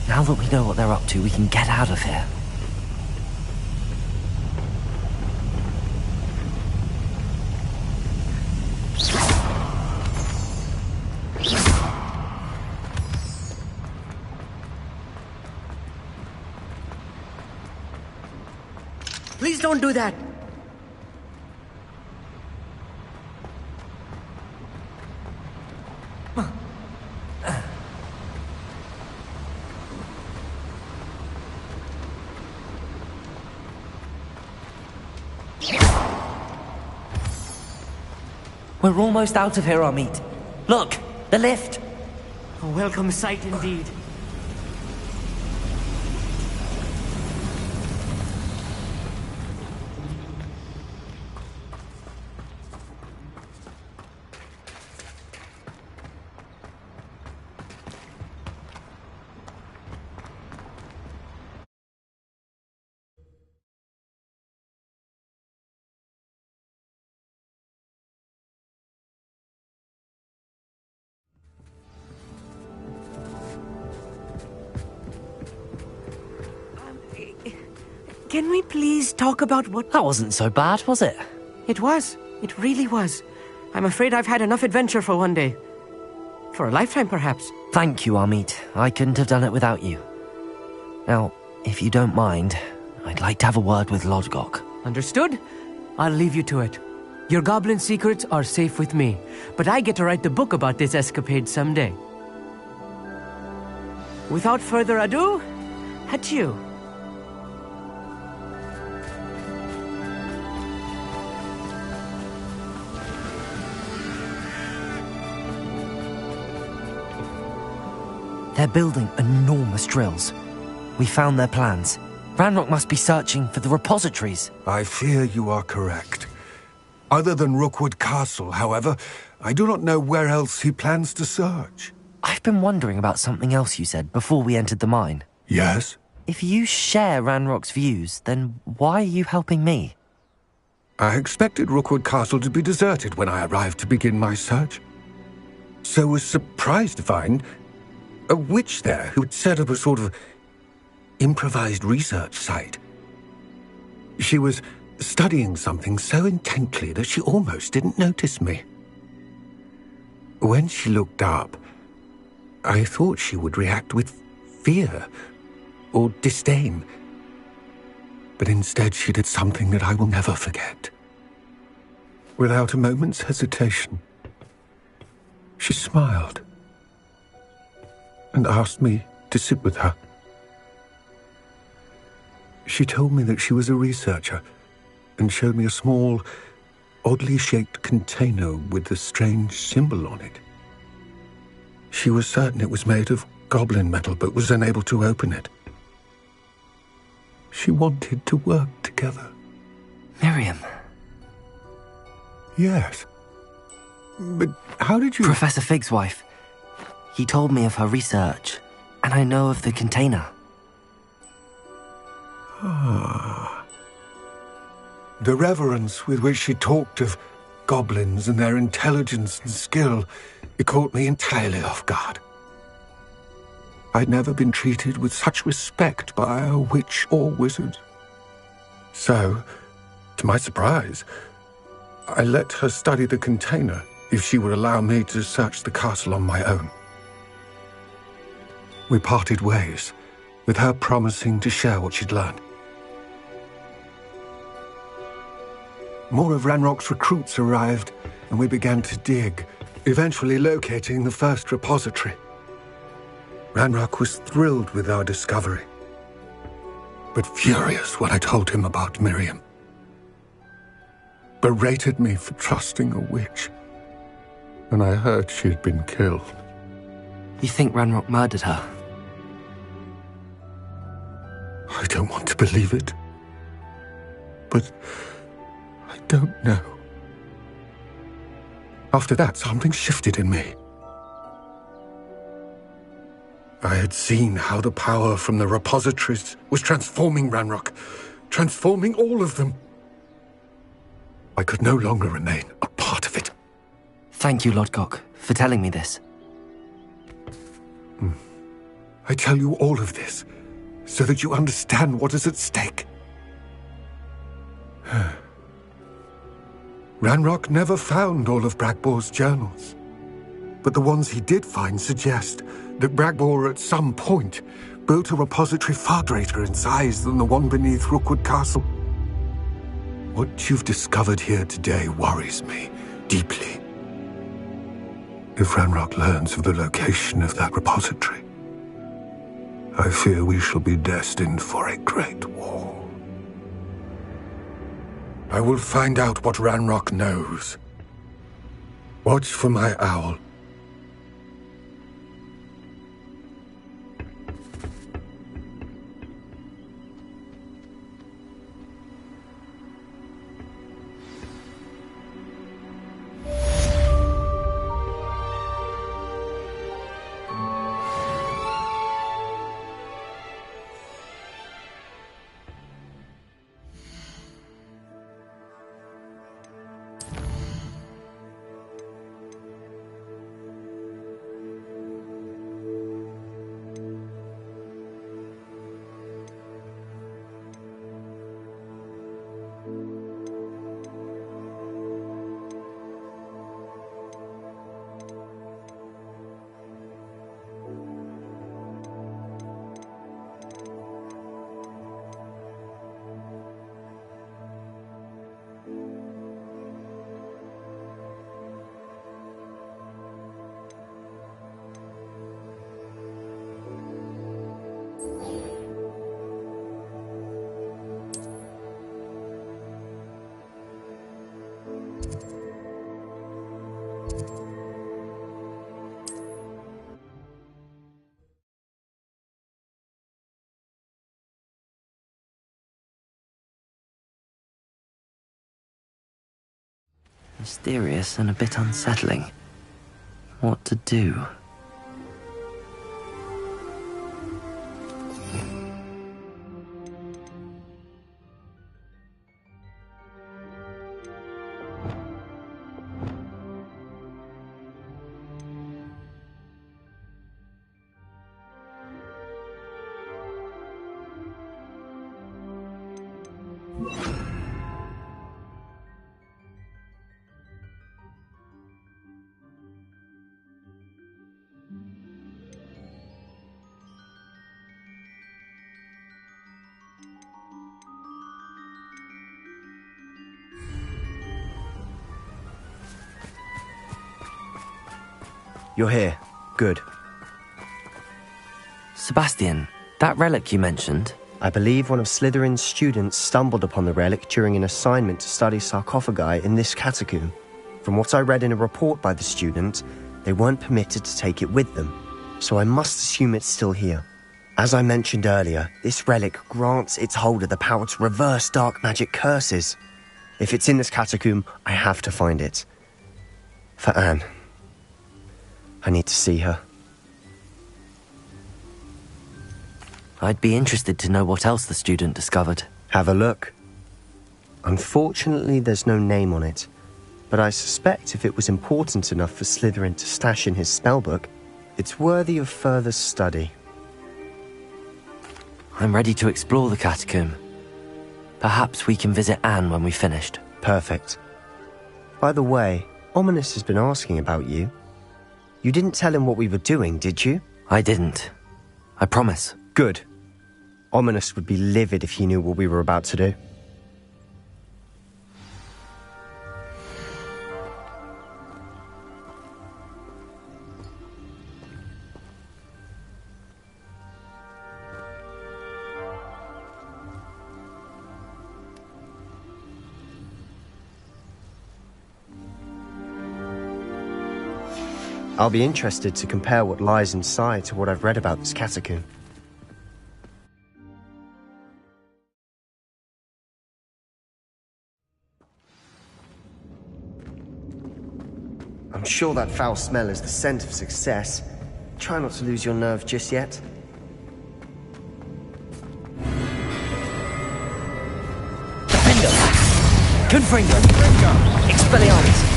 Now that we know what they're up to, we can get out of here. Please don't do that. We're almost out of here, Amit. Look, the lift. A welcome sight indeed. Can we please talk about what... That wasn't so bad, was it? It was. It really was. I'm afraid I've had enough adventure for one day. For a lifetime, perhaps. Thank you, Amit. I couldn't have done it without you. Now, if you don't mind, I'd like to have a word with Lodgok. Understood? I'll leave you to it. Your goblin secrets are safe with me, but I get to write the book about this escapade someday. Without further ado, adieu. They're building enormous drills. We found their plans. Ranrock must be searching for the repositories. I fear you are correct. Other than Rookwood Castle, however, I do not know where else he plans to search. I've been wondering about something else you said before we entered the mine. Yes? If you share Ranrock's views, then why are you helping me? I expected Rookwood Castle to be deserted when I arrived to begin my search. So was surprised to find a witch there who had set up a sort of improvised research site. She was studying something so intently that she almost didn't notice me. When she looked up, I thought she would react with fear or disdain. But instead she did something that I will never forget. Without a moment's hesitation, she smiled and asked me to sit with her. She told me that she was a researcher and showed me a small, oddly shaped container with a strange symbol on it. She was certain it was made of goblin metal, but was unable to open it. She wanted to work together. Miriam. Yes. But how did you... Professor Fig's wife. He told me of her research, and I know of the container. Ah. The reverence with which she talked of goblins and their intelligence and skill, it caught me entirely off guard. I'd never been treated with such respect by a witch or wizard. So, to my surprise, I let her study the container if she would allow me to search the castle on my own. We parted ways, with her promising to share what she'd learned. More of Ranrock's recruits arrived, and we began to dig, eventually locating the first repository. Ranrock was thrilled with our discovery, but furious when I told him about Miriam. Berated me for trusting a witch, and I heard she had been killed. You think Ranrock murdered her? I don't want to believe it, but I don't know. After that, something shifted in me. I had seen how the power from the repositories was transforming Ranrock, transforming all of them. I could no longer remain a part of it. Thank you, Lodgok, for telling me this. I tell you all of this so that you understand what is at stake. Ranrock never found all of Bragbor's journals, but the ones he did find suggest that Bragbor at some point built a repository far greater in size than the one beneath Rookwood Castle. What you've discovered here today worries me deeply. If Ranrock learns of the location of that repository, I fear we shall be destined for a great war. I will find out what Ranrock knows. Watch for my owl. Mysterious and a bit unsettling. What to do? You're here. Good. Sebastian, that relic you mentioned? I believe one of Slytherin's students stumbled upon the relic during an assignment to study sarcophagi in this catacomb. From what I read in a report by the student, they weren't permitted to take it with them, so I must assume it's still here. As I mentioned earlier, this relic grants its holder the power to reverse dark magic curses. If it's in this catacomb, I have to find it. For Anne. I need to see her. I'd be interested to know what else the student discovered. Have a look. Unfortunately, there's no name on it, but I suspect if it was important enough for Slytherin to stash in his spellbook, it's worthy of further study. I'm ready to explore the catacomb. Perhaps we can visit Anne when we've finished. Perfect. By the way, Ominous has been asking about you. You didn't tell him what we were doing, did you? I didn't. I promise. Good. Ominous would be livid if he knew what we were about to do. I'll be interested to compare what lies inside to what I've read about this catacomb. I'm sure that foul smell is the scent of success. Try not to lose your nerve just yet. Defender! Confringo! Expelliarmus!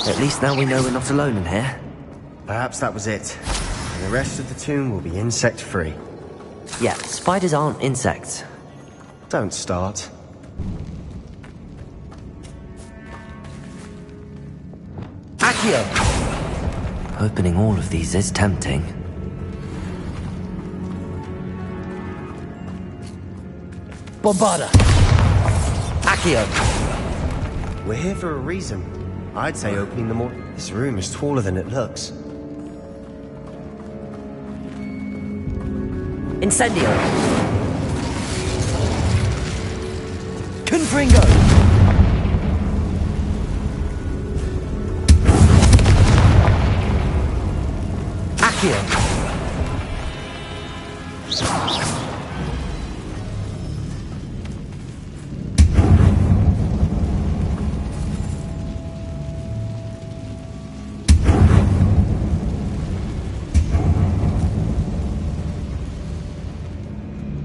At least now we know we're not alone in here. Perhaps that was it. And the rest of the tomb will be insect-free. Yeah, spiders aren't insects. Don't start. Accio! Opening all of these is tempting. Bombarda! Accio! We're here for a reason. I'd say opening them all. This room is taller than it looks. Incendio! Confringo! Accio!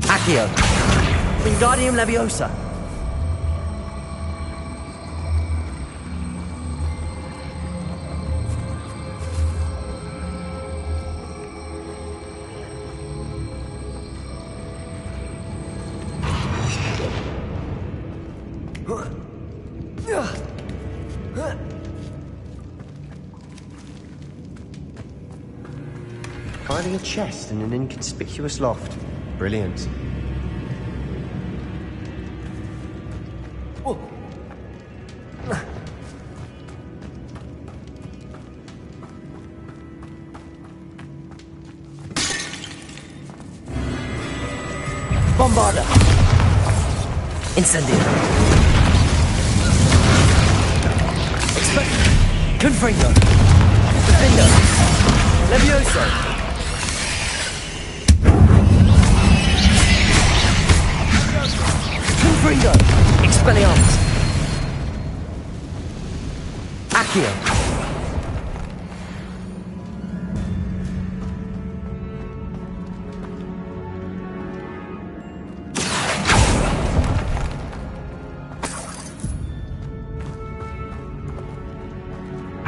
Accio! Wingardium Leviosa! Finding a chest in an inconspicuous loft. Brilliant. Bombarda! Incendio! Confringo! Defender! Levioso! Confringo! Expelliarmus! Accio!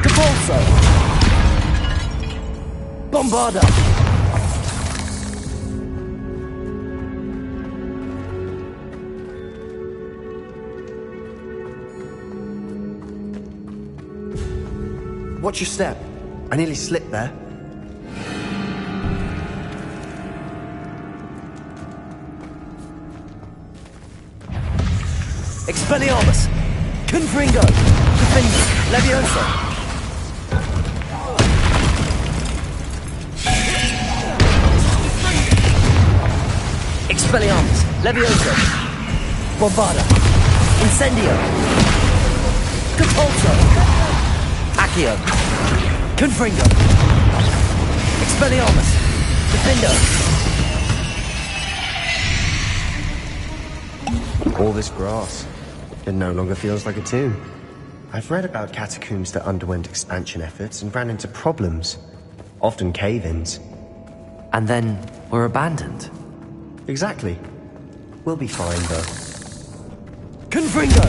Capolso! Bombarda! Watch your step. I nearly slipped there. Expelliarmus! Confringo! Defender! Levioso! Expelliarmus! Levioso! Bombarda! Incendio! Capolso! Accio! Confringo! Expelliarmus! Defender! All this grass. It no longer feels like a tomb. I've read about catacombs that underwent expansion efforts and ran into problems. Often cave-ins. And then were abandoned. Exactly. We'll be fine, though. Confringo!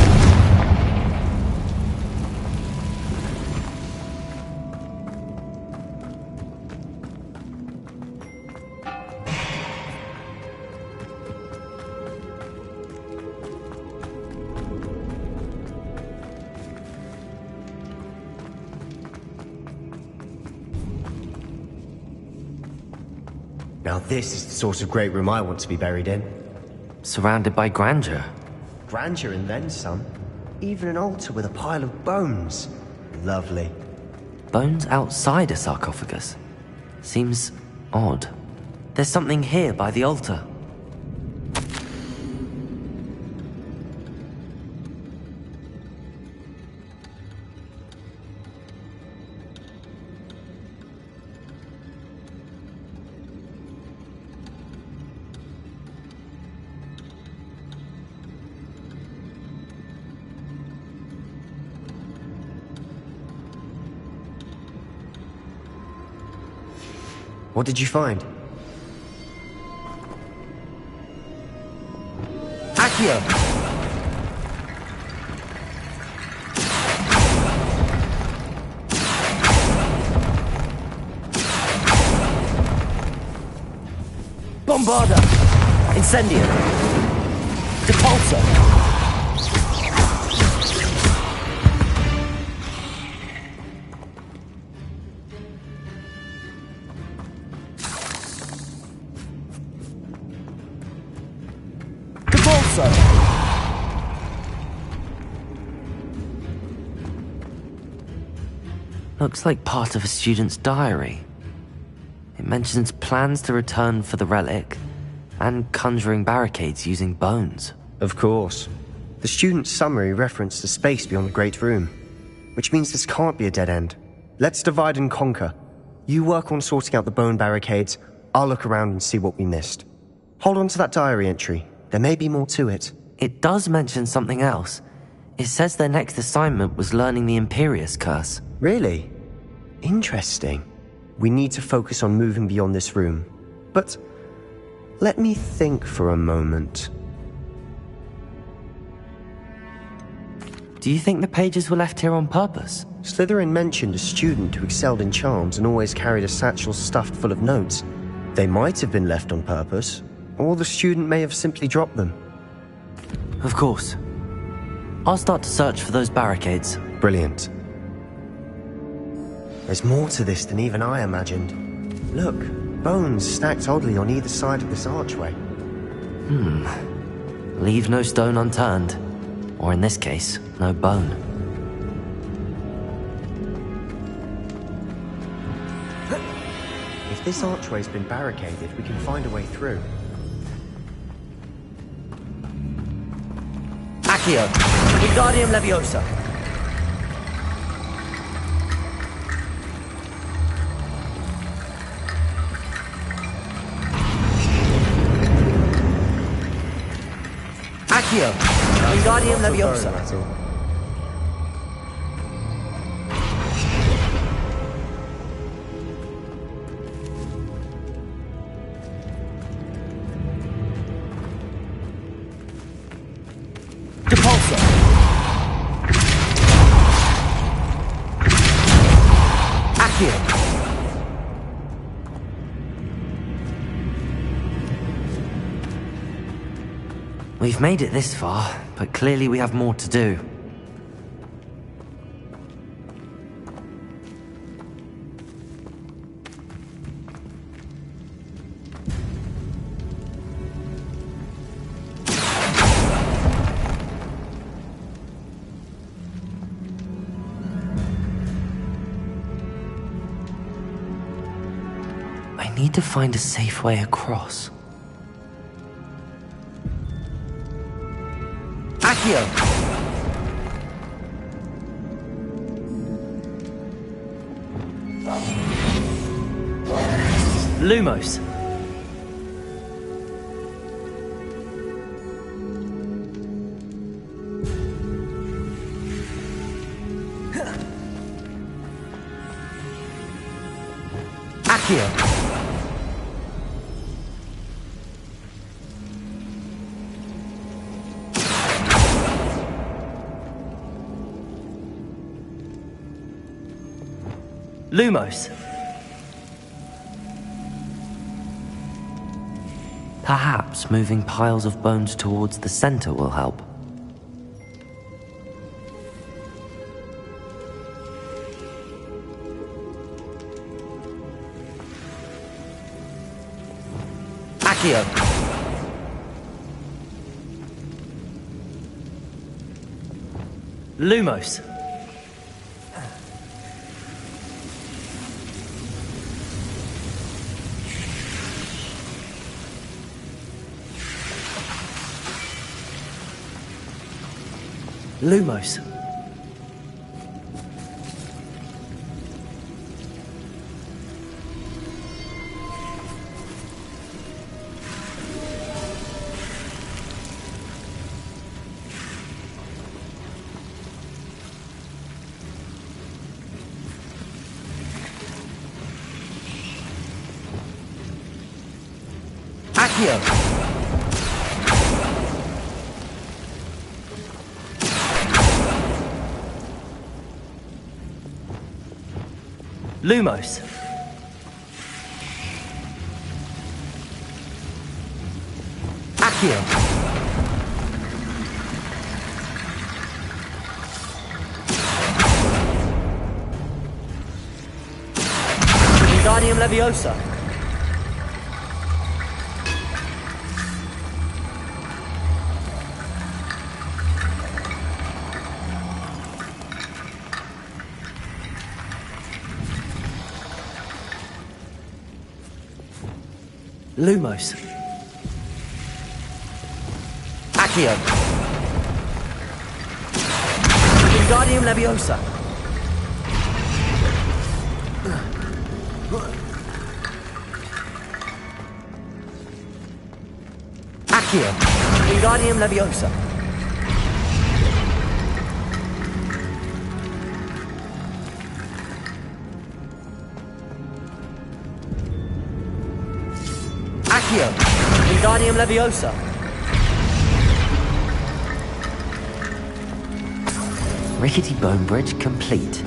Now this is the sort of great room I want to be buried in. Surrounded by grandeur. Grandeur and then some. Even an altar with a pile of bones. Lovely. Bones outside a sarcophagus. Seems odd. There's something here by the altar. What did you find? Accio! Bombarda! Incendio! Depulso! Looks like part of a student's diary. It mentions plans to return for the relic and conjuring barricades using bones. Of course. The student's summary referenced the space beyond the Great Room, which means this can't be a dead end. Let's divide and conquer. You work on sorting out the bone barricades, I'll look around and see what we missed. Hold on to that diary entry. There may be more to it. It does mention something else. It says their next assignment was learning the Imperius Curse. Really? Interesting. We need to focus on moving beyond this room. But let me think for a moment. Do you think the pages were left here on purpose? Slytherin mentioned a student who excelled in charms and always carried a satchel stuffed full of notes. They might have been left on purpose, or the student may have simply dropped them. Of course. I'll start to search for those barricades. Brilliant. There's more to this than even I imagined. Look, bones stacked oddly on either side of this archway. Leave no stone unturned. Or in this case, no bone. If this archway's been barricaded, we can find a way through. Accio! Wingardium Leviosa! Accio! Wingardium Leviosa! Depulso! Accio! We've made it this far, but clearly we have more to do. I need to find a safe way across. Accio! Lumos! Accio! Lumos! Perhaps moving piles of bones towards the center will help. Accio! Lumos! Lumos. Accio. Lumos. Accio. Wingardium Leviosa. Lumos. Accio. Wingardium Leviosa. Accio. Wingardium Leviosa. Accio. Wingardium Leviosa. Rickety bone bridge complete.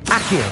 Accio.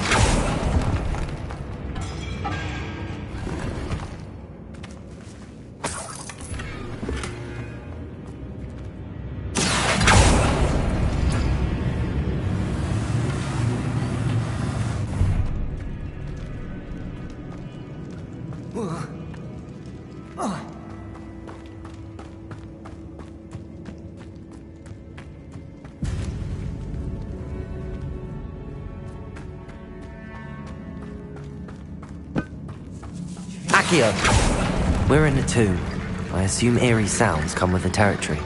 Accio! We're in a tomb. I assume eerie sounds come with the territory.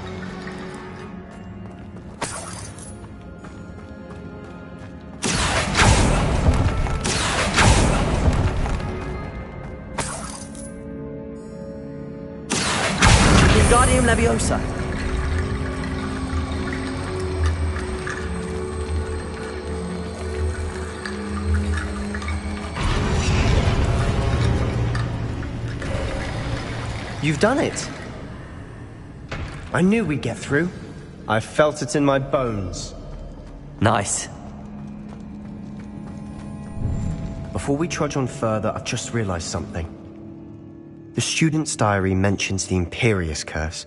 Wingardium Leviosa. You've done it. I knew we'd get through. I felt it in my bones. Nice. Before we trudge on further, I've just realized something. The student's diary mentions the Imperius Curse.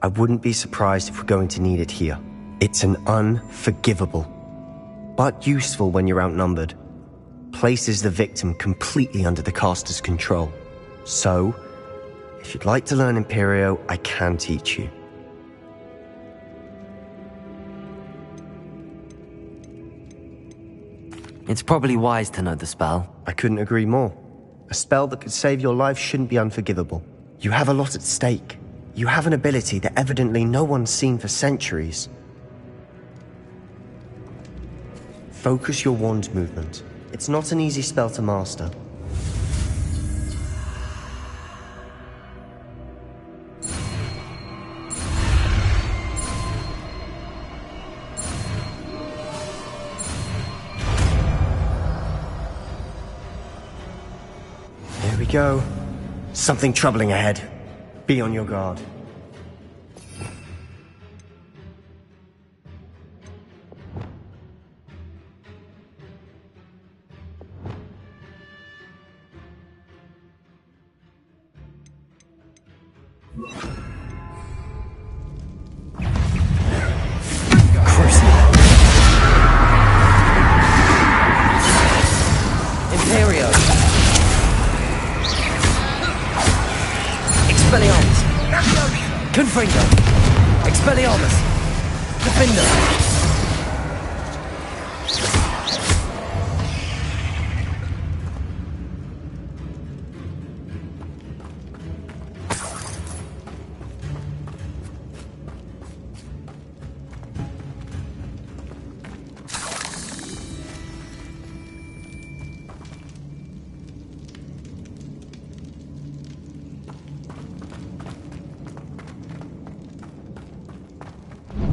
I wouldn't be surprised if we're going to need it here. It's an unforgivable, but useful when you're outnumbered. Places the victim completely under the caster's control. So, if you'd like to learn Imperio, I can teach you. It's probably wise to know the spell. I couldn't agree more. A spell that could save your life shouldn't be unforgivable. You have a lot at stake. You have an ability that evidently no one's seen for centuries. Focus your wand movement. It's not an easy spell to master. Here we go. Something troubling ahead. Be on your guard. Imperio! Expelliarmus! Confringo! Expelliarmus! Defender!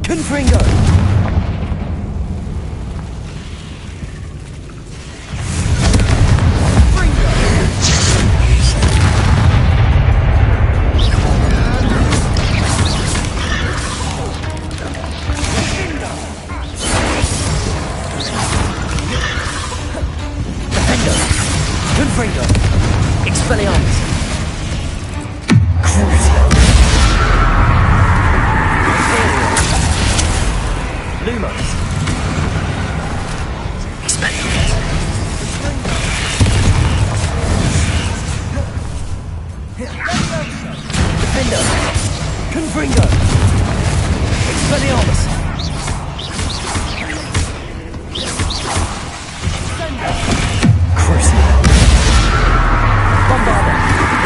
Confringo! Confringo! Expelliarmus! Lumos! Expelliarmus! Defender! Confringo! Expelliarmus! Crucio! Bombarda!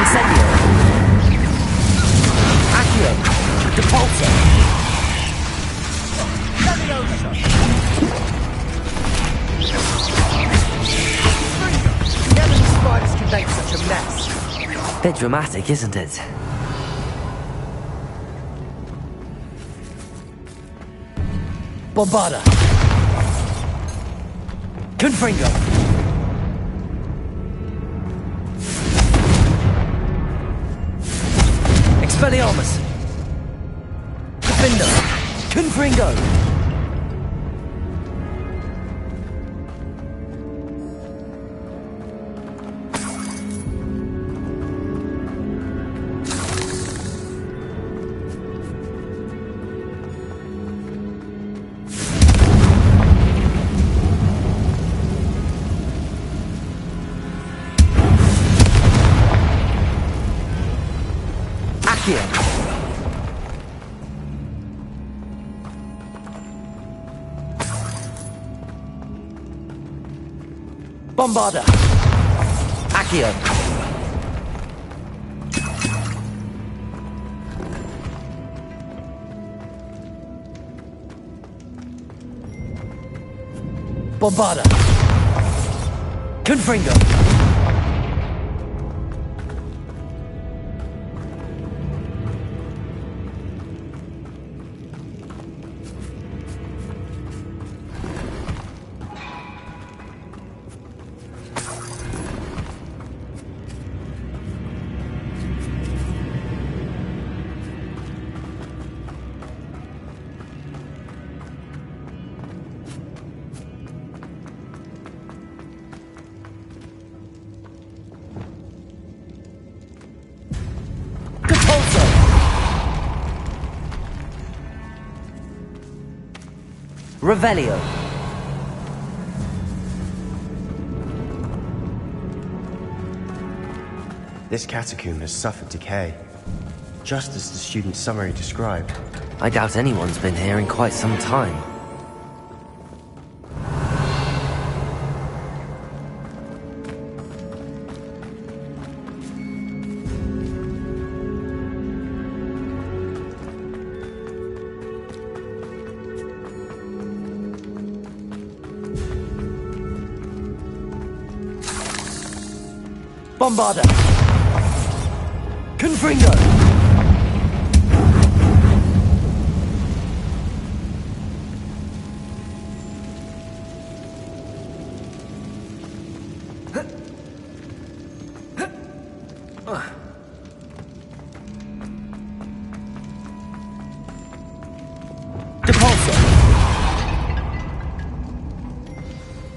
Incendio! Accio! Depulso! Never the spiders can make such a mess. Bit dramatic, isn't it? Bombarda! Confringo! Expelliarmus! Defender! Confringo! Accio! Bombarda! Accio! Bombarda! Confringo! Revelio. This catacomb has suffered decay, just as the student's summary described. I doubt anyone's been here in quite some time. Bombarda! Confringo!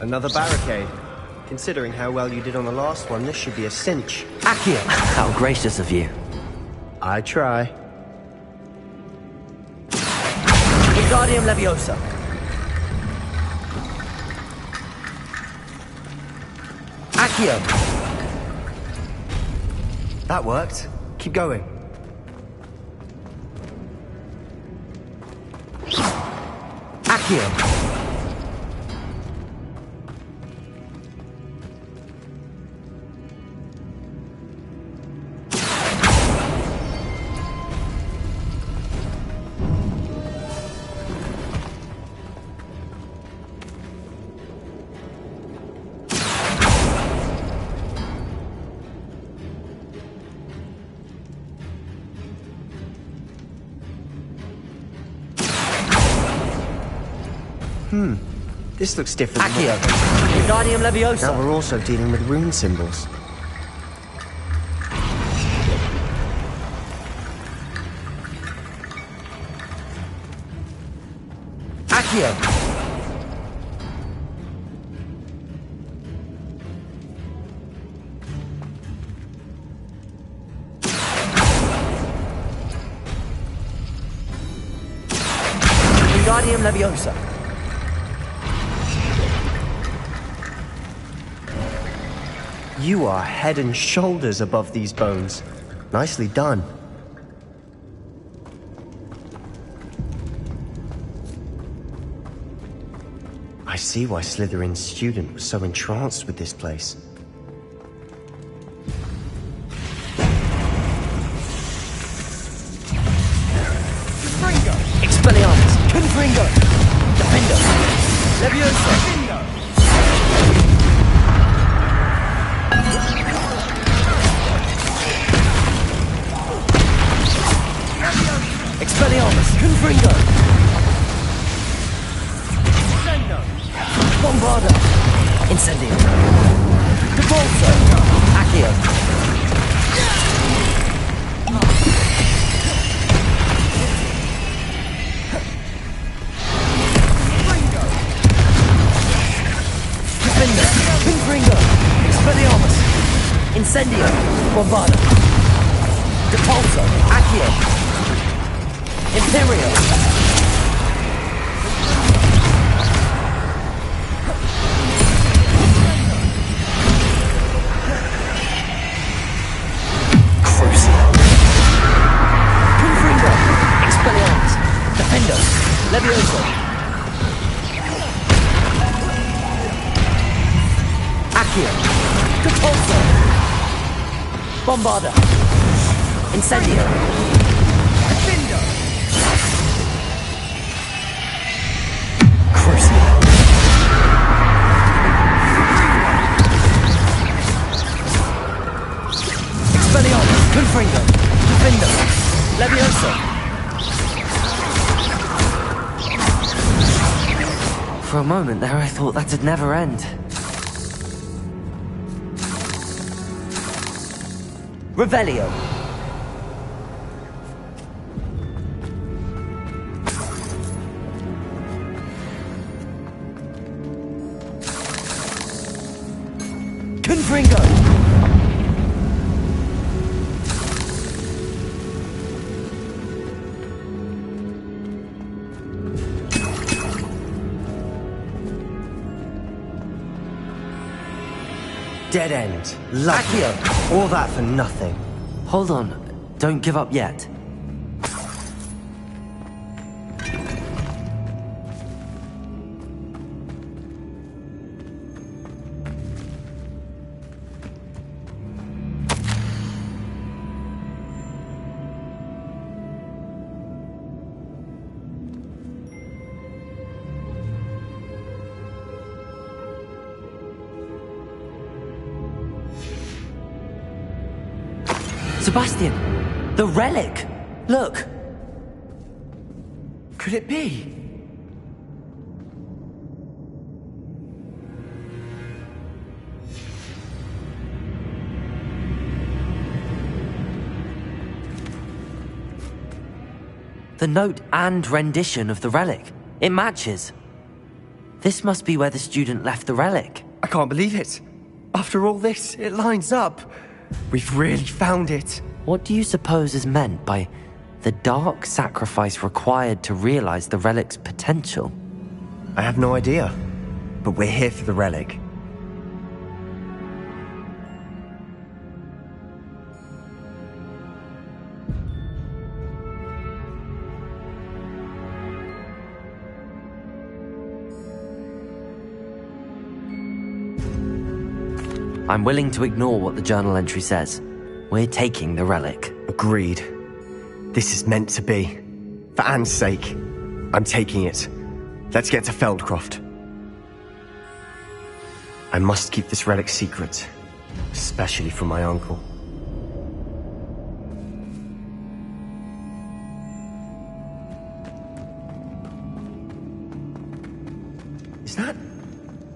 Another barricade. Considering how well you did on the last one, this should be a cinch. Accio! How gracious of you. I try. Wingardium Leviosa. Accio! That worked. Keep going. Accio! This looks different. Accio! Wingardium Leviosa! Now we're also dealing with rune symbols. Accio! Wingardium Leviosa! You are head and shoulders above these bones. Nicely done. I see why Slytherin's student was so entranced with this place. Confringo! Expelliarmus! Confringo! Defendo! Leviosa! Expelliarmus! Confringo! Bombarda! Incendio! Depulso! Accio! Defender! Confringo! Expelliarmus! Incendio! Bombarda! Depulso! Accio! Imperio! Crucio! Confringo! Expelliarmus! Defendo! Levioso! Accio! Depulso! Bombarda! Incendio! Levioso! For a moment there, I thought that'd never end. Revelio! Confringo! Dead end. Lucky. All that for nothing. Hold on. Don't give up yet. Sebastian! The relic! Look! Could it be? The note and rendition of the relic. It matches. This must be where the student left the relic. I can't believe it. After all this, it lines up. We've really found it. What do you suppose is meant by the dark sacrifice required to realize the relic's potential? I have no idea, but we're here for the relic. I'm willing to ignore what the journal entry says. We're taking the relic. Agreed. This is meant to be. For Anne's sake, I'm taking it. Let's get to Feldcroft. I must keep this relic secret, especially from my uncle. Is that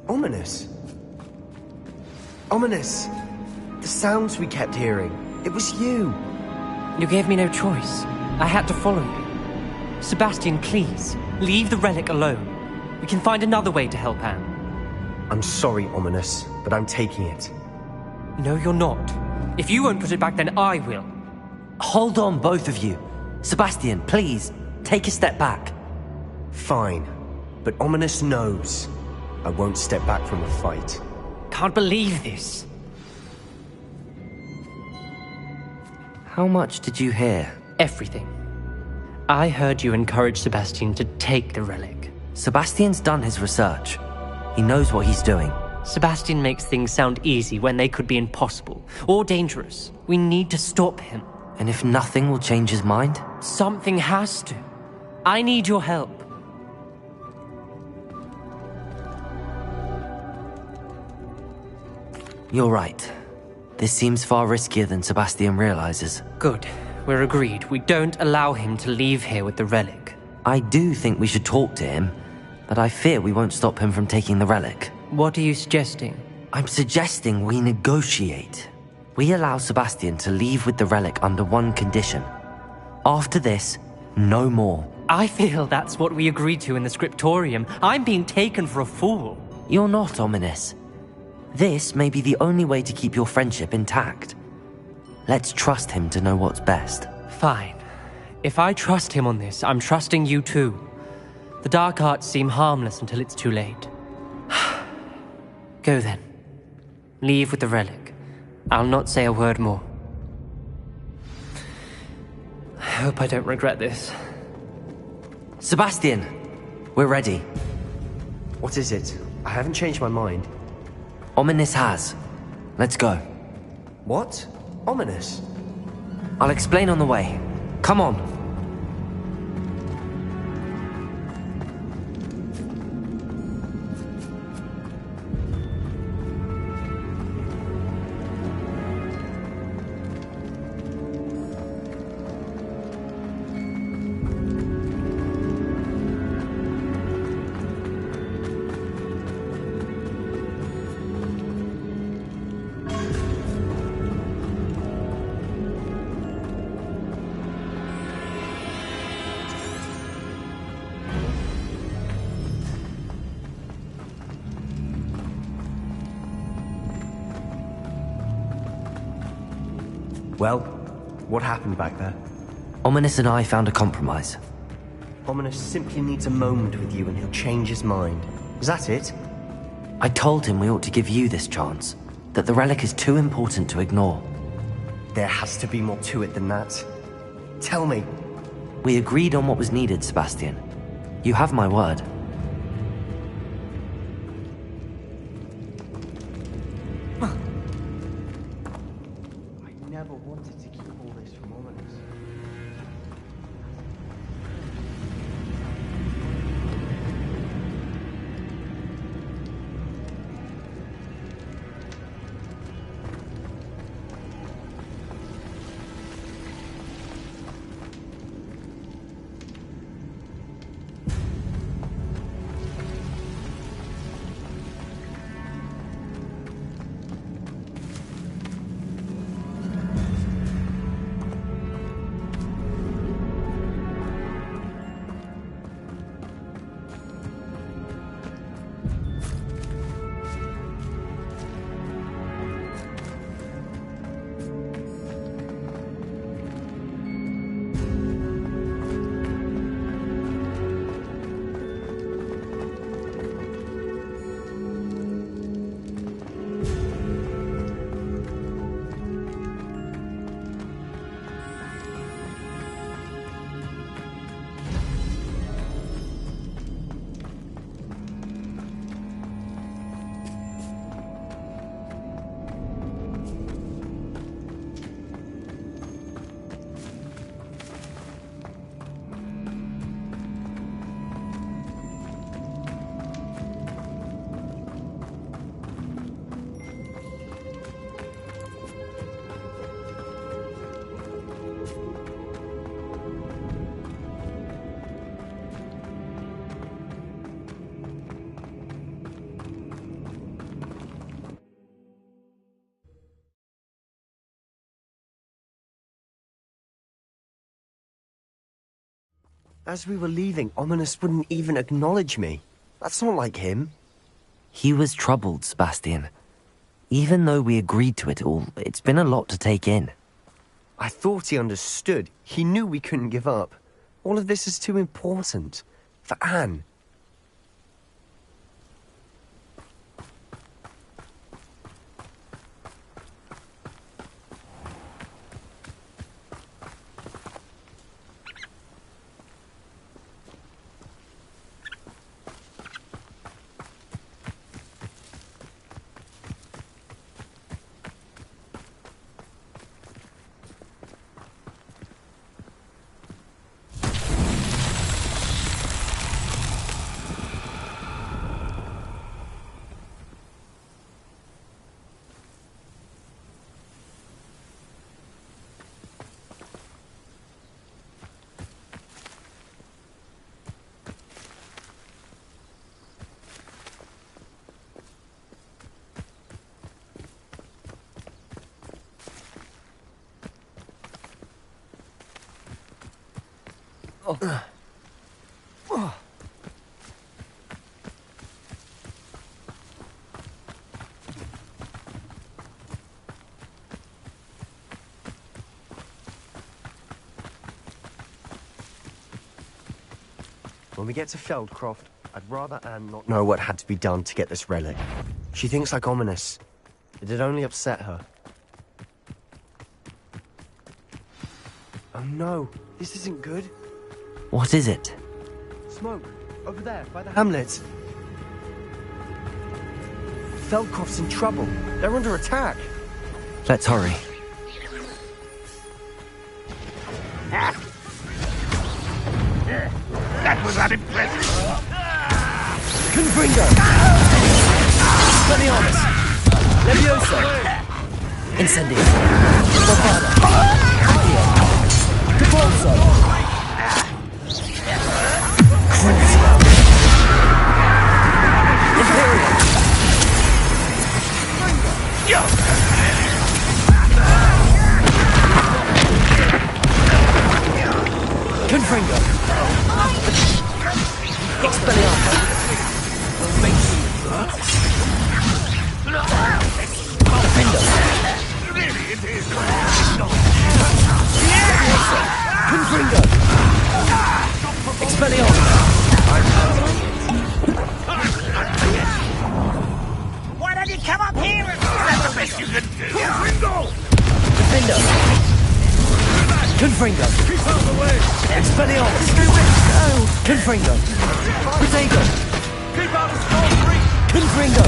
ominous? Ominous! The sounds we kept hearing. It was you. You gave me no choice. I had to follow you. Sebastian, please, leave the relic alone. We can find another way to help Anne. I'm sorry, Ominous, but I'm taking it. No, you're not. If you won't put it back, then I will. Hold on, both of you. Sebastian, please, take a step back. Fine, but Ominous knows I won't step back from a fight. Can't believe this. How much did you hear? Everything. I heard you encourage Sebastian to take the relic. Sebastian's done his research. He knows what he's doing. Sebastian makes things sound easy when they could be impossible or dangerous. We need to stop him. And if nothing will change his mind? Something has to. I need your help. You're right. This seems far riskier than Sebastian realizes. Good. We're agreed. We don't allow him to leave here with the relic. I do think we should talk to him, but I fear we won't stop him from taking the relic. What are you suggesting? I'm suggesting we negotiate. We allow Sebastian to leave with the relic under one condition. After this, no more. I feel that's what we agreed to in the scriptorium. I'm being taken for a fool. You're not, Ominous. This may be the only way to keep your friendship intact. Let's trust him to know what's best. Fine. If I trust him on this, I'm trusting you too. The dark arts seem harmless until it's too late. Go then. Leave with the relic. I'll not say a word more. I hope I don't regret this. Sebastian! We're ready. What is it? I haven't changed my mind. Ominous has. Let's go. What? Ominous? I'll explain on the way. Come on. Well, what happened back there? Ominous and I found a compromise. Ominous simply needs a moment with you and he'll change his mind. Is that it? I told him we ought to give you this chance, that the relic is too important to ignore. There has to be more to it than that. Tell me. We agreed on what was needed, Sebastian. You have my word. I never wanted to keep all this from Ominous. As we were leaving, Ominous wouldn't even acknowledge me. That's not like him. He was troubled, Sebastian. Even though we agreed to it all, it's been a lot to take in. I thought he understood. He knew we couldn't give up. All of this is too important. For Anne. When we get to Feldcroft, I'd rather Anne not know what had to be done to get this relic. She thinks like Ominous. It'd only upset her. Oh no, this isn't good. What is it? Smoke, over there, by the hamlet. Feldcroft's in trouble. They're under attack. Let's hurry. That was unimpressive. Confringo! Spelliarmus! Levioso! Incendio! Barbada! Accio! Cabalso! Crucio! Imperium! Confringo! Expelliarmus! Defendo! Really, it is. Confringo! Expelliarmus! Why don't you come up here and... That's the best you can do! Confringo! Defender! Confringo! Keep out of the way! Expelliarmus! Confringo! Protego! Keep out of Storm's reach! Confringo!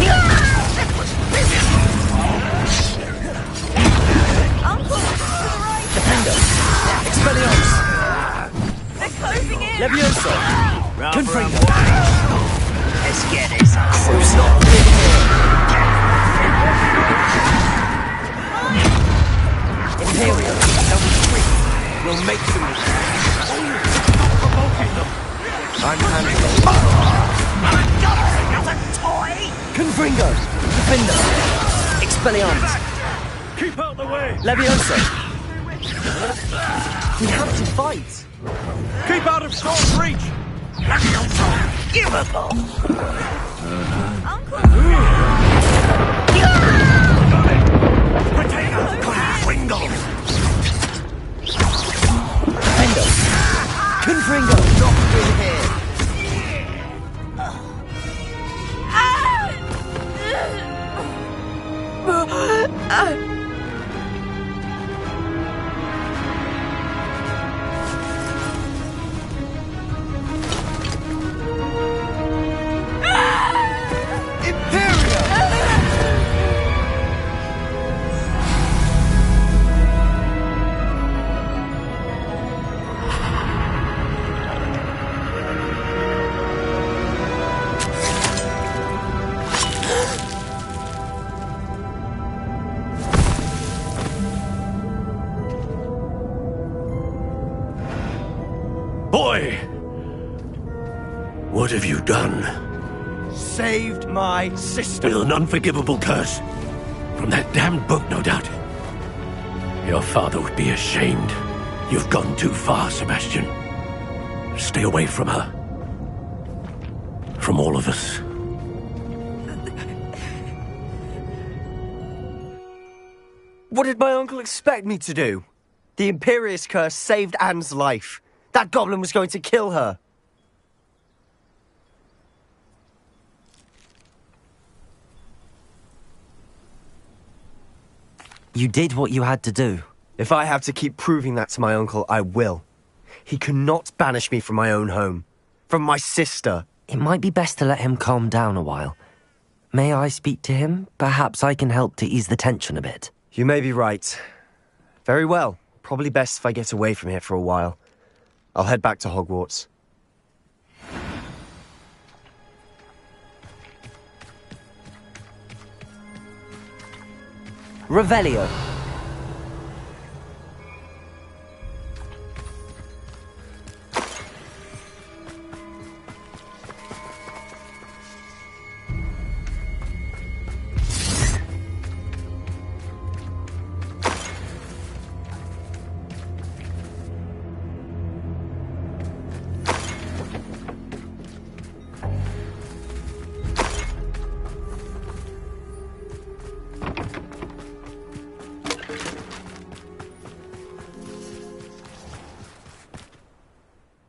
Defender! Expelliarmus! They're closing in! Levioso! Confringo! Let's get this on. Cruise not in here! Imperial, they'll retreat. We'll make them retreat. Stop provoking them! I'm handling. Not a toy! Confringo! Defender! Expelliarmus! Keep out the way! Levioso! We have to fight! Keep out of Storm's reach! Give a ball! Potato! Confringo! Defender! Confringo! Not in here! Boy! What have you done? Saved my sister! With an unforgivable curse. From that damned book, no doubt. Your father would be ashamed. You've gone too far, Sebastian. Stay away from her. From all of us. What did my uncle expect me to do? The Imperious curse saved Anne's life. That goblin was going to kill her. You did what you had to do. If I have to keep proving that to my uncle, I will. He cannot banish me from my own home. From my sister. It might be best to let him calm down a while. May I speak to him? Perhaps I can help to ease the tension a bit. You may be right. Very well. Probably best if I get away from here for a while. I'll head back to Hogwarts. Revelio.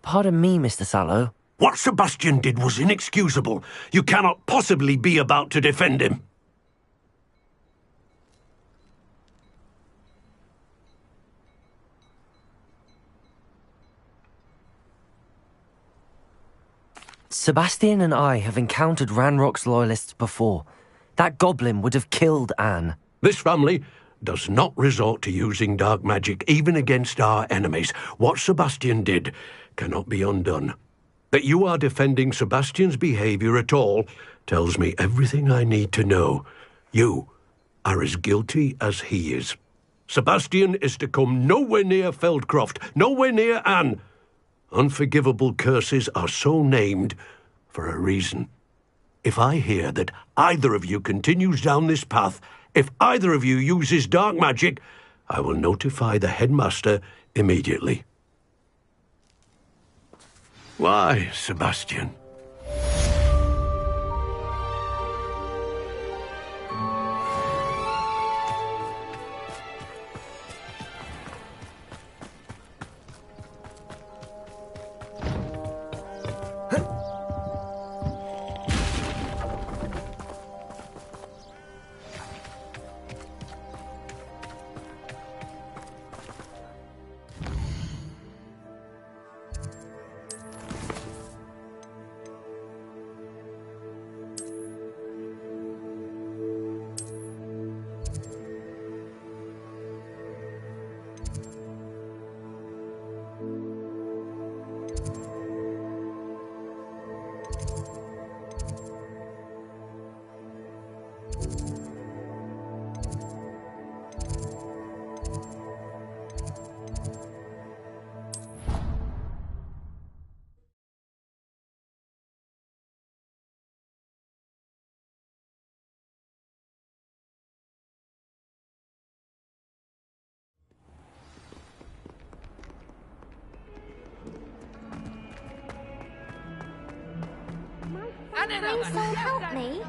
Pardon me, Mr. Sallow. What Sebastian did was inexcusable. You cannot possibly be about to defend him. Sebastian and I have encountered Ranrock's loyalists before. That goblin would have killed Anne. This family does not resort to using dark magic even against our enemies. What Sebastian did cannot be undone. That you are defending Sebastian's behavior at all tells me everything I need to know. You are as guilty as he is. Sebastian is to come nowhere near Feldcroft, nowhere near Anne. Unforgivable curses are so named for a reason. If I hear that either of you continues down this path, if either of you uses dark magic, I will notify the headmaster immediately. Why, Sebastian? Please, someone help me.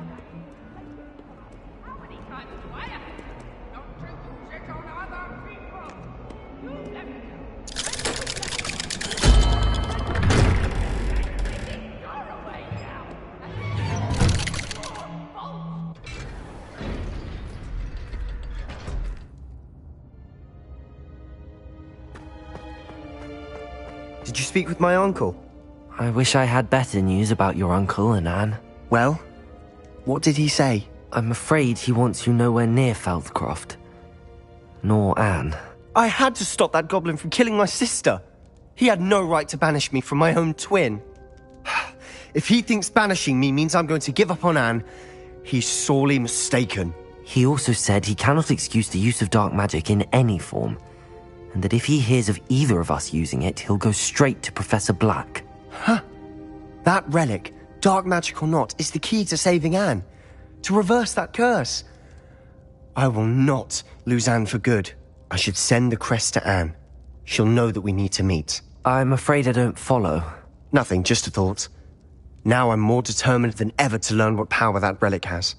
Did you speak with my uncle? I wish I had better news about your uncle and Anne. Well, what did he say? I'm afraid he wants you nowhere near Feldcroft. Nor Anne. I had to stop that goblin from killing my sister. He had no right to banish me from my own twin. If he thinks banishing me means I'm going to give up on Anne, he's sorely mistaken. He also said he cannot excuse the use of dark magic in any form, and that if he hears of either of us using it, he'll go straight to Professor Black. Huh. That relic, dark magic or not, is the key to saving Anne. To reverse that curse. I will not lose Anne for good. I should send the crest to Anne. She'll know that we need to meet. I'm afraid I don't follow. Nothing, just a thought. Now I'm more determined than ever to learn what power that relic has.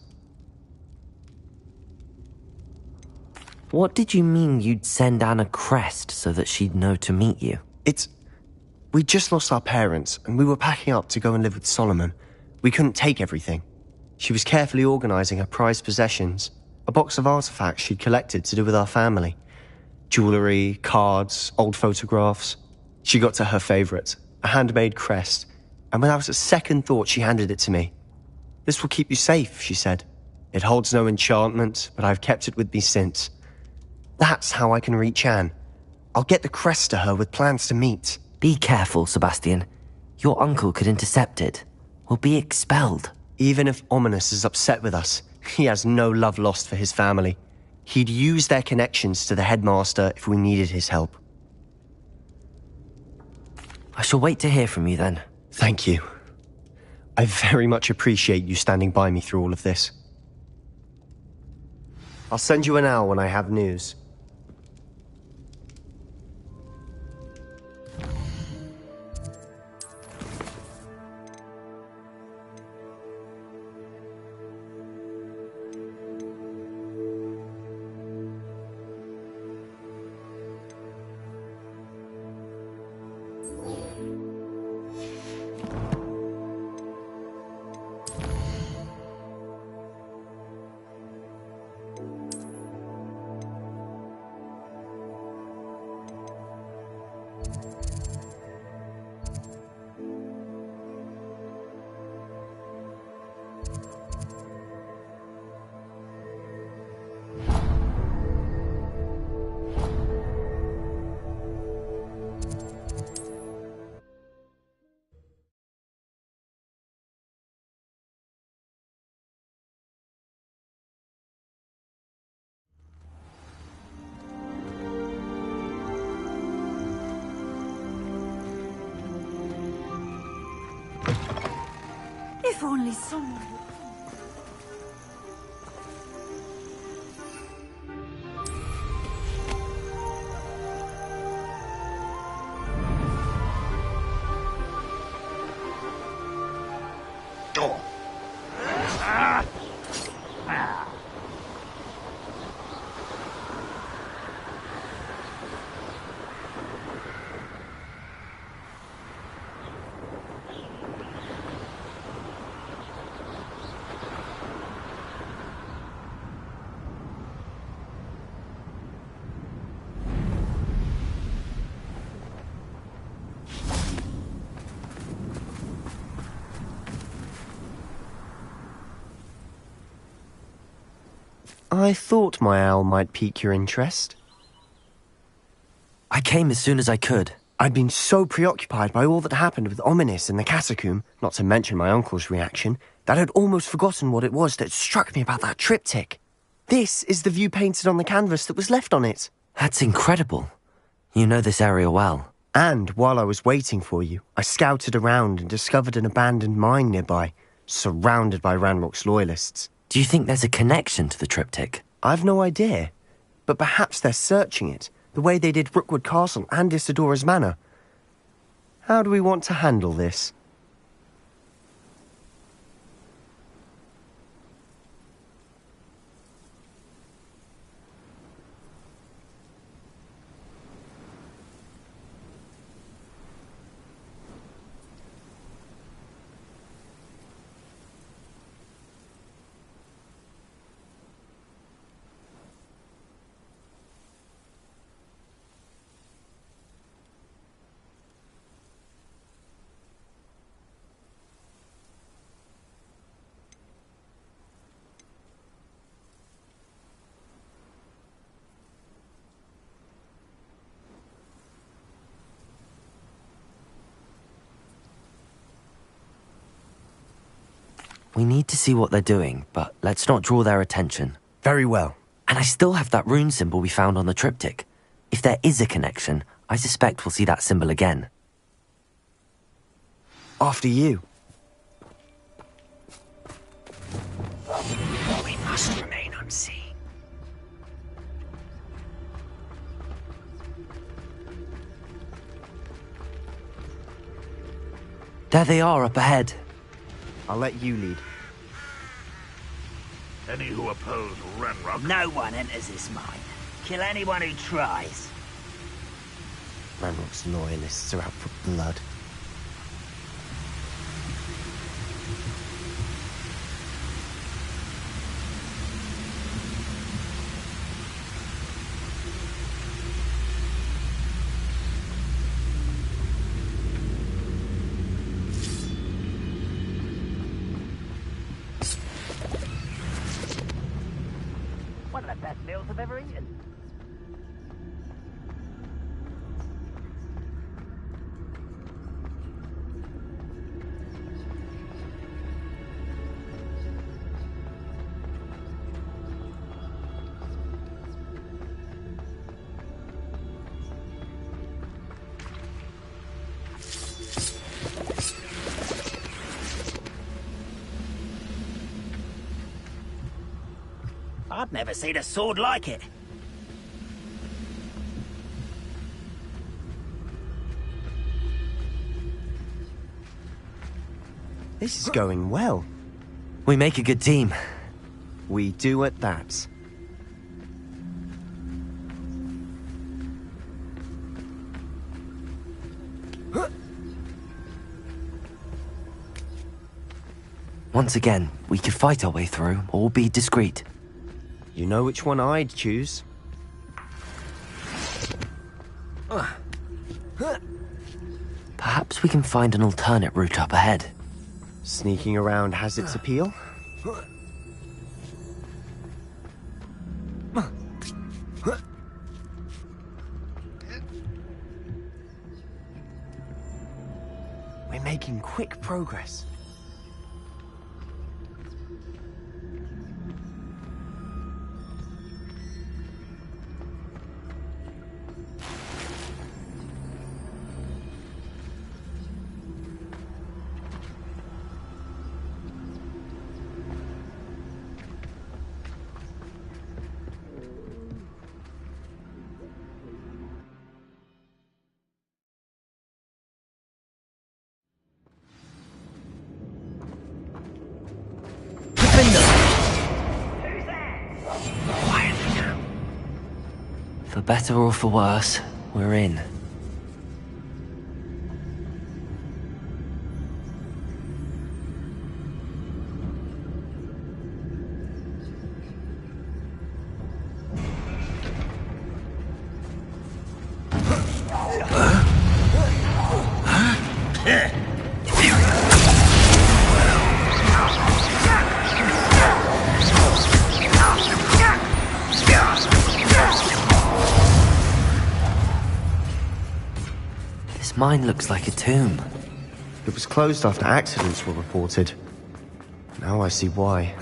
What did you mean you'd send Anne a crest so that she'd know to meet you? We just lost our parents, and we were packing up to go and live with Solomon. We couldn't take everything. She was carefully organizing her prized possessions, a box of artifacts she'd collected to do with our family. Jewelry, cards, old photographs. She got to her favorite, a handmade crest, and without a second thought she handed it to me. This will keep you safe, she said. It holds no enchantment, but I've kept it with me since. That's how I can reach Anne. I'll get the crest to her with plans to meet. Be careful, Sebastian. Your uncle could intercept it. We'll be expelled. Even if Ominous is upset with us, he has no love lost for his family. He'd use their connections to the headmaster if we needed his help. I shall wait to hear from you then. Thank you. I very much appreciate you standing by me through all of this. I'll send you an owl when I have news. If only someone would... I thought my owl might pique your interest. I came as soon as I could. I'd been so preoccupied by all that happened with Ominous and the catacomb, not to mention my uncle's reaction, that I'd almost forgotten what it was that struck me about that triptych. This is the view painted on the canvas that was left on it. That's incredible. You know this area well. And while I was waiting for you, I scouted around and discovered an abandoned mine nearby, surrounded by Ranrock's loyalists. Do you think there's a connection to the triptych? I've no idea, but perhaps they're searching it, the way they did Rookwood Castle and Isidora's Manor. How do we want to handle this? We need to see what they're doing, but let's not draw their attention. Very well. And I still have that rune symbol we found on the triptych. If there is a connection, I suspect we'll see that symbol again. After you. We must remain unseen. There they are up ahead. I'll let you lead. Any who oppose Ranrock? No one enters this mine. Kill anyone who tries. Ranrock's loyalists are out for blood. One of the best meals I've ever eaten. I've never seen a sword like it. This is going well. We make a good team. We do at that. Once again, we could fight our way through, or be discreet. You know which one I'd choose. Perhaps we can find an alternate route up ahead. Sneaking around has its appeal. We're making quick progress. For better or for worse, we're in. This mine looks like a tomb. It was closed after accidents were reported. Now I see why.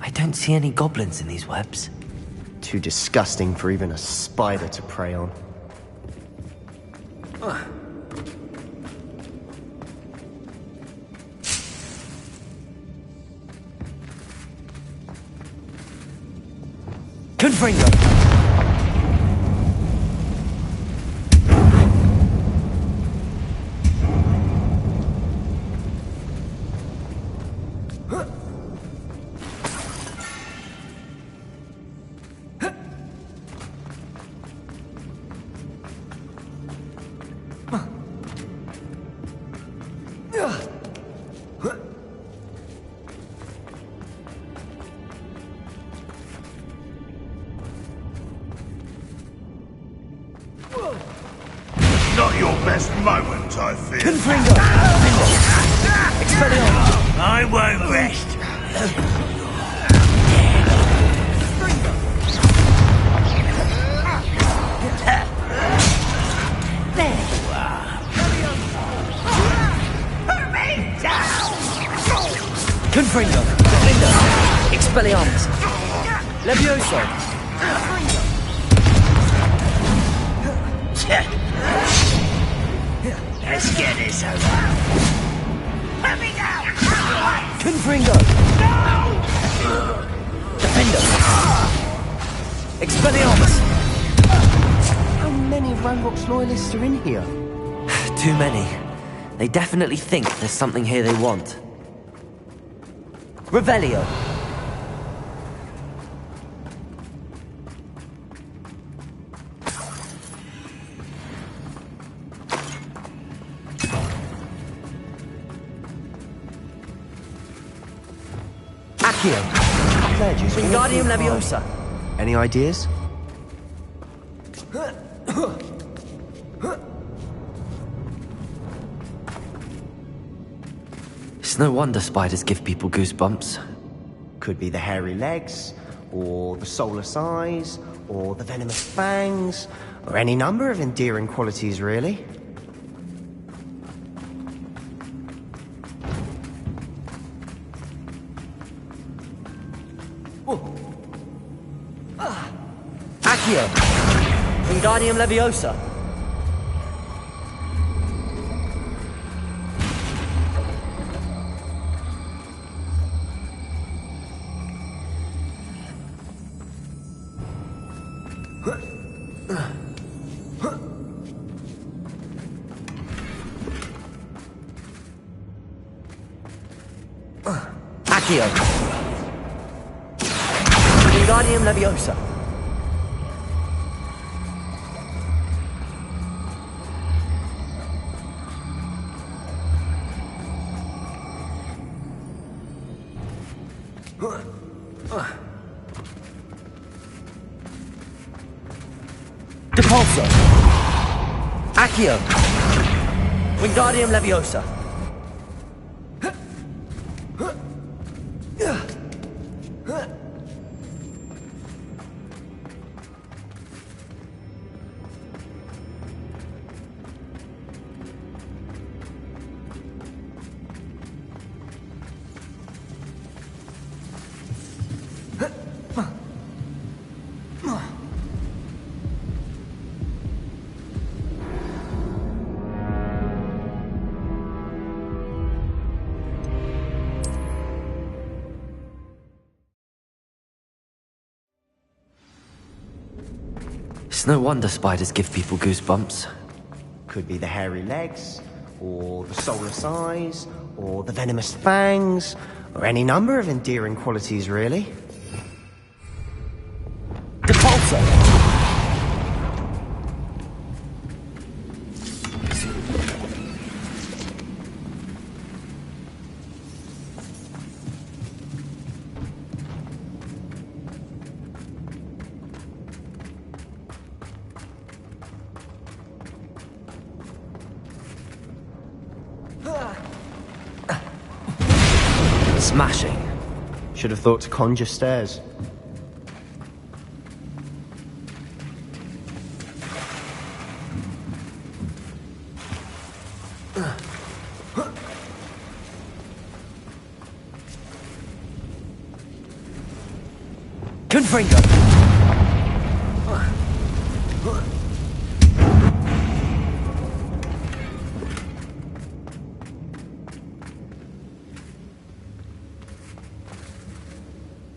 I don't see any goblins in these webs. Too disgusting for even a spider to prey on. Confringo! Not your best moment, I fear. Confringo! Expelliarmus! I won't rest. There you are. Expelliarmus! Levioso! Let's get this over. Let me go! Confringo! Defender! Expelliarmus! How many of Ranrock's loyalists are in here? Too many. They definitely think there's something here they want. Revelio! Accio! Wingardium Leviosa! Any ideas? It's no wonder spiders give people goosebumps. Could be the hairy legs, or the soulless eyes, or the venomous fangs, or any number of endearing qualities, really. Accio! Wingardium Leviosa! Accio! Wingardium Leviosa! Depulso! Accio! Wingardium Leviosa! It's no wonder spiders give people goosebumps. Could be the hairy legs, or the soulless eyes, or the venomous fangs, or any number of endearing qualities, really. Depulso! Smashing. Should have thought to conjure stairs. Confringo!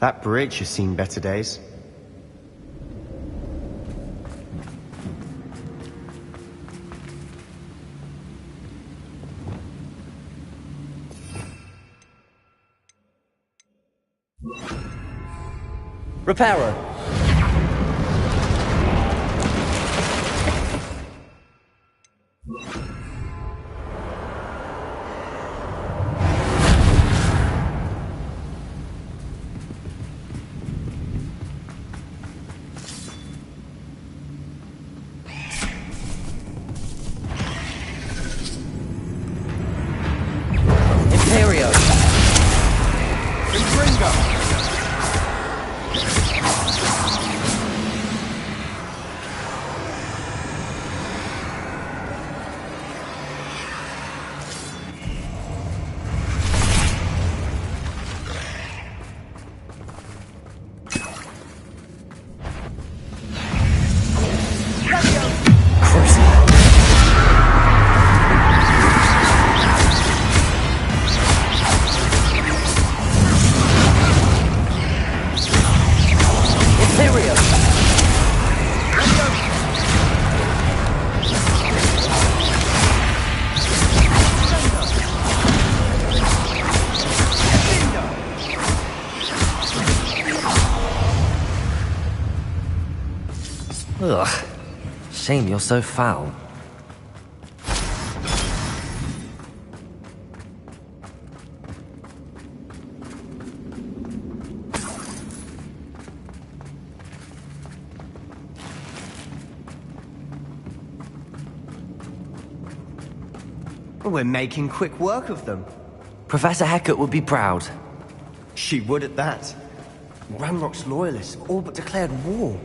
That bridge has seen better days. Reparo! Imperio! Confringo! Ugh. Shame you're so foul. We're making quick work of them. Professor Hecat would be proud. She would at that. Ranrock's loyalists all but declared war.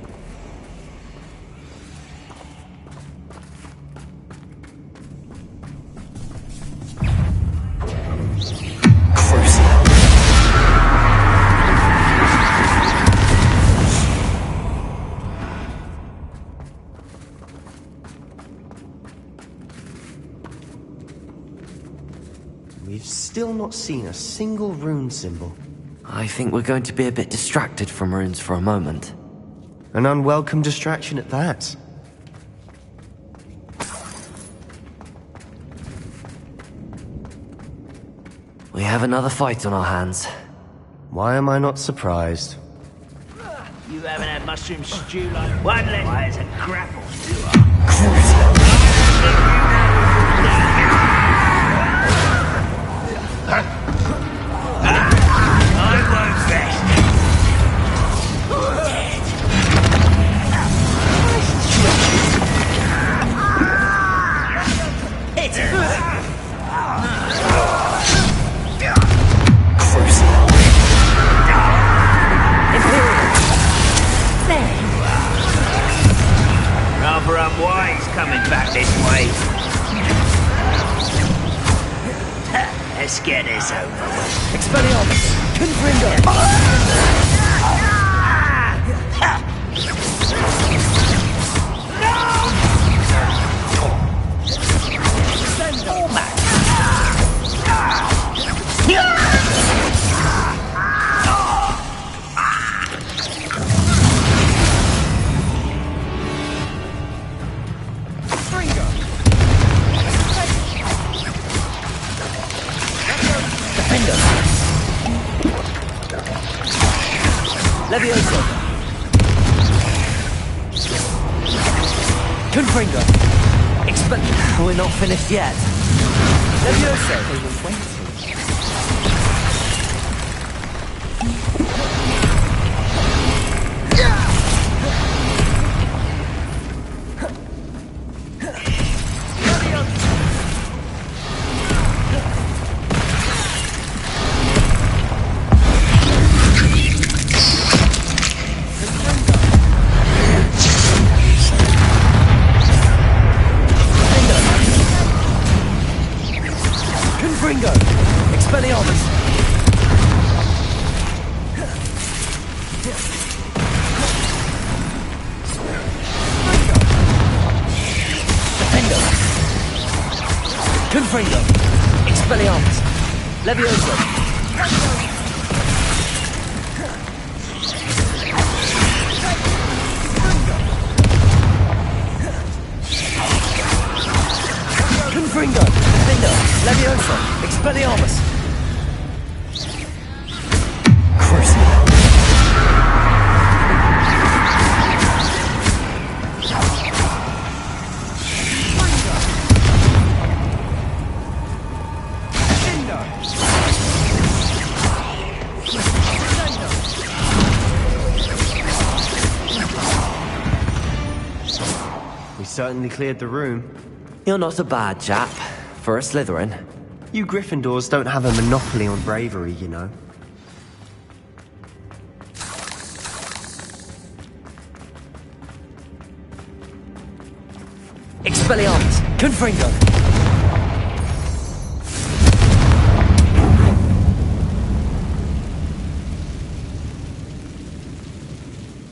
We've still not seen a single rune symbol. I think we're going to be a bit distracted from runes for a moment. An unwelcome distraction at that. We have another fight on our hands. Why am I not surprised? You haven't had mushroom stew like one leg. Why is a grapple? I won't rest. Hit it. Rather unwise coming back this way. Let's get this over with. Expelliarmus! Confringo! Levioso! Confringo! We're not finished yet. Levioso! Confringo! Expelliarmus! Levioso! Confringo! Levioso! Expelliarmus! Certainly cleared the room. You're not a bad chap, for a Slytherin. You Gryffindors don't have a monopoly on bravery, you know. Expelliarmus! Confringo!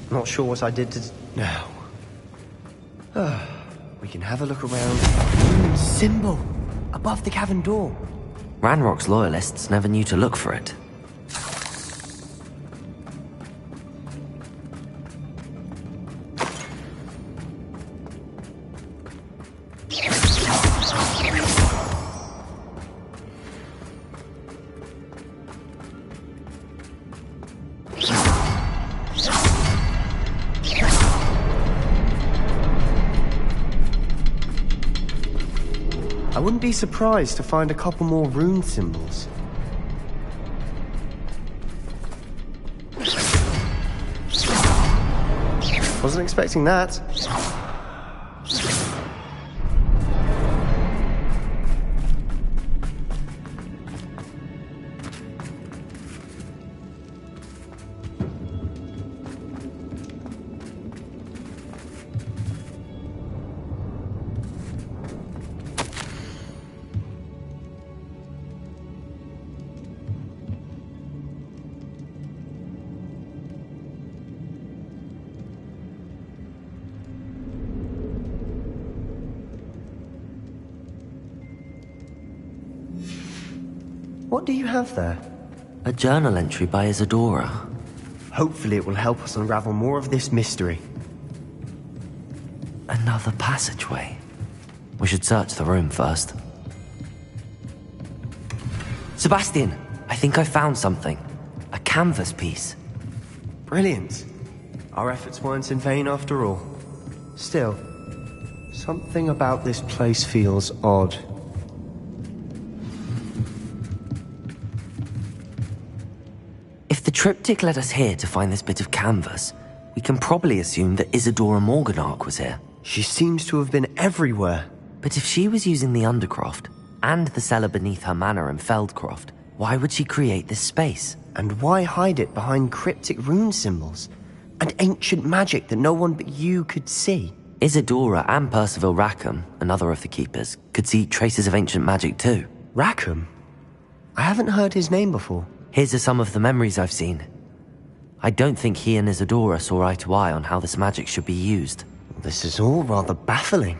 Not sure what I did to... Now. We can have a look around. Symbol! Above the cavern door. Ranrock's loyalists never knew to look for it. wouldn't be surprised to find a couple more rune symbols. Wasn't expecting that. What do you have there? A journal entry by Isadora. Hopefully it will help us unravel more of this mystery. Another passageway. We should search the room first. Sebastian, I think I found something. A canvas piece. Brilliant. Our efforts weren't in vain after all. Still, something about this place feels odd. If the triptych led us here to find this bit of canvas, we can probably assume that Isadora Morganark was here. She seems to have been everywhere. But if she was using the Undercroft, and the cellar beneath her manor in Feldcroft, why would she create this space? And why hide it behind cryptic rune symbols? And ancient magic that no one but you could see? Isadora and Percival Rackham, another of the keepers, could see traces of ancient magic too. Rackham? I haven't heard his name before. Here's some of the memories I've seen. I don't think he and Isadora saw eye to eye on how this magic should be used. This is all rather baffling.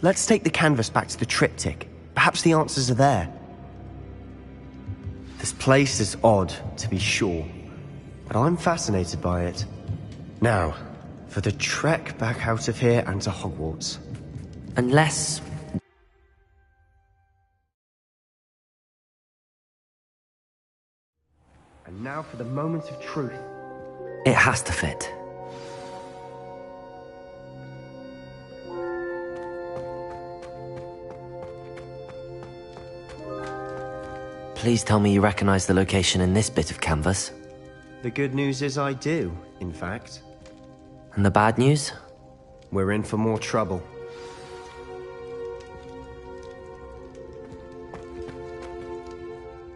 Let's take the canvas back to the triptych. Perhaps the answers are there. This place is odd, to be sure, but I'm fascinated by it. Now, for the trek back out of here and to Hogwarts. Unless... And now for the moment of truth. It has to fit. Please tell me you recognize the location in this bit of canvas. The good news is I do, in fact. And the bad news? We're in for more trouble.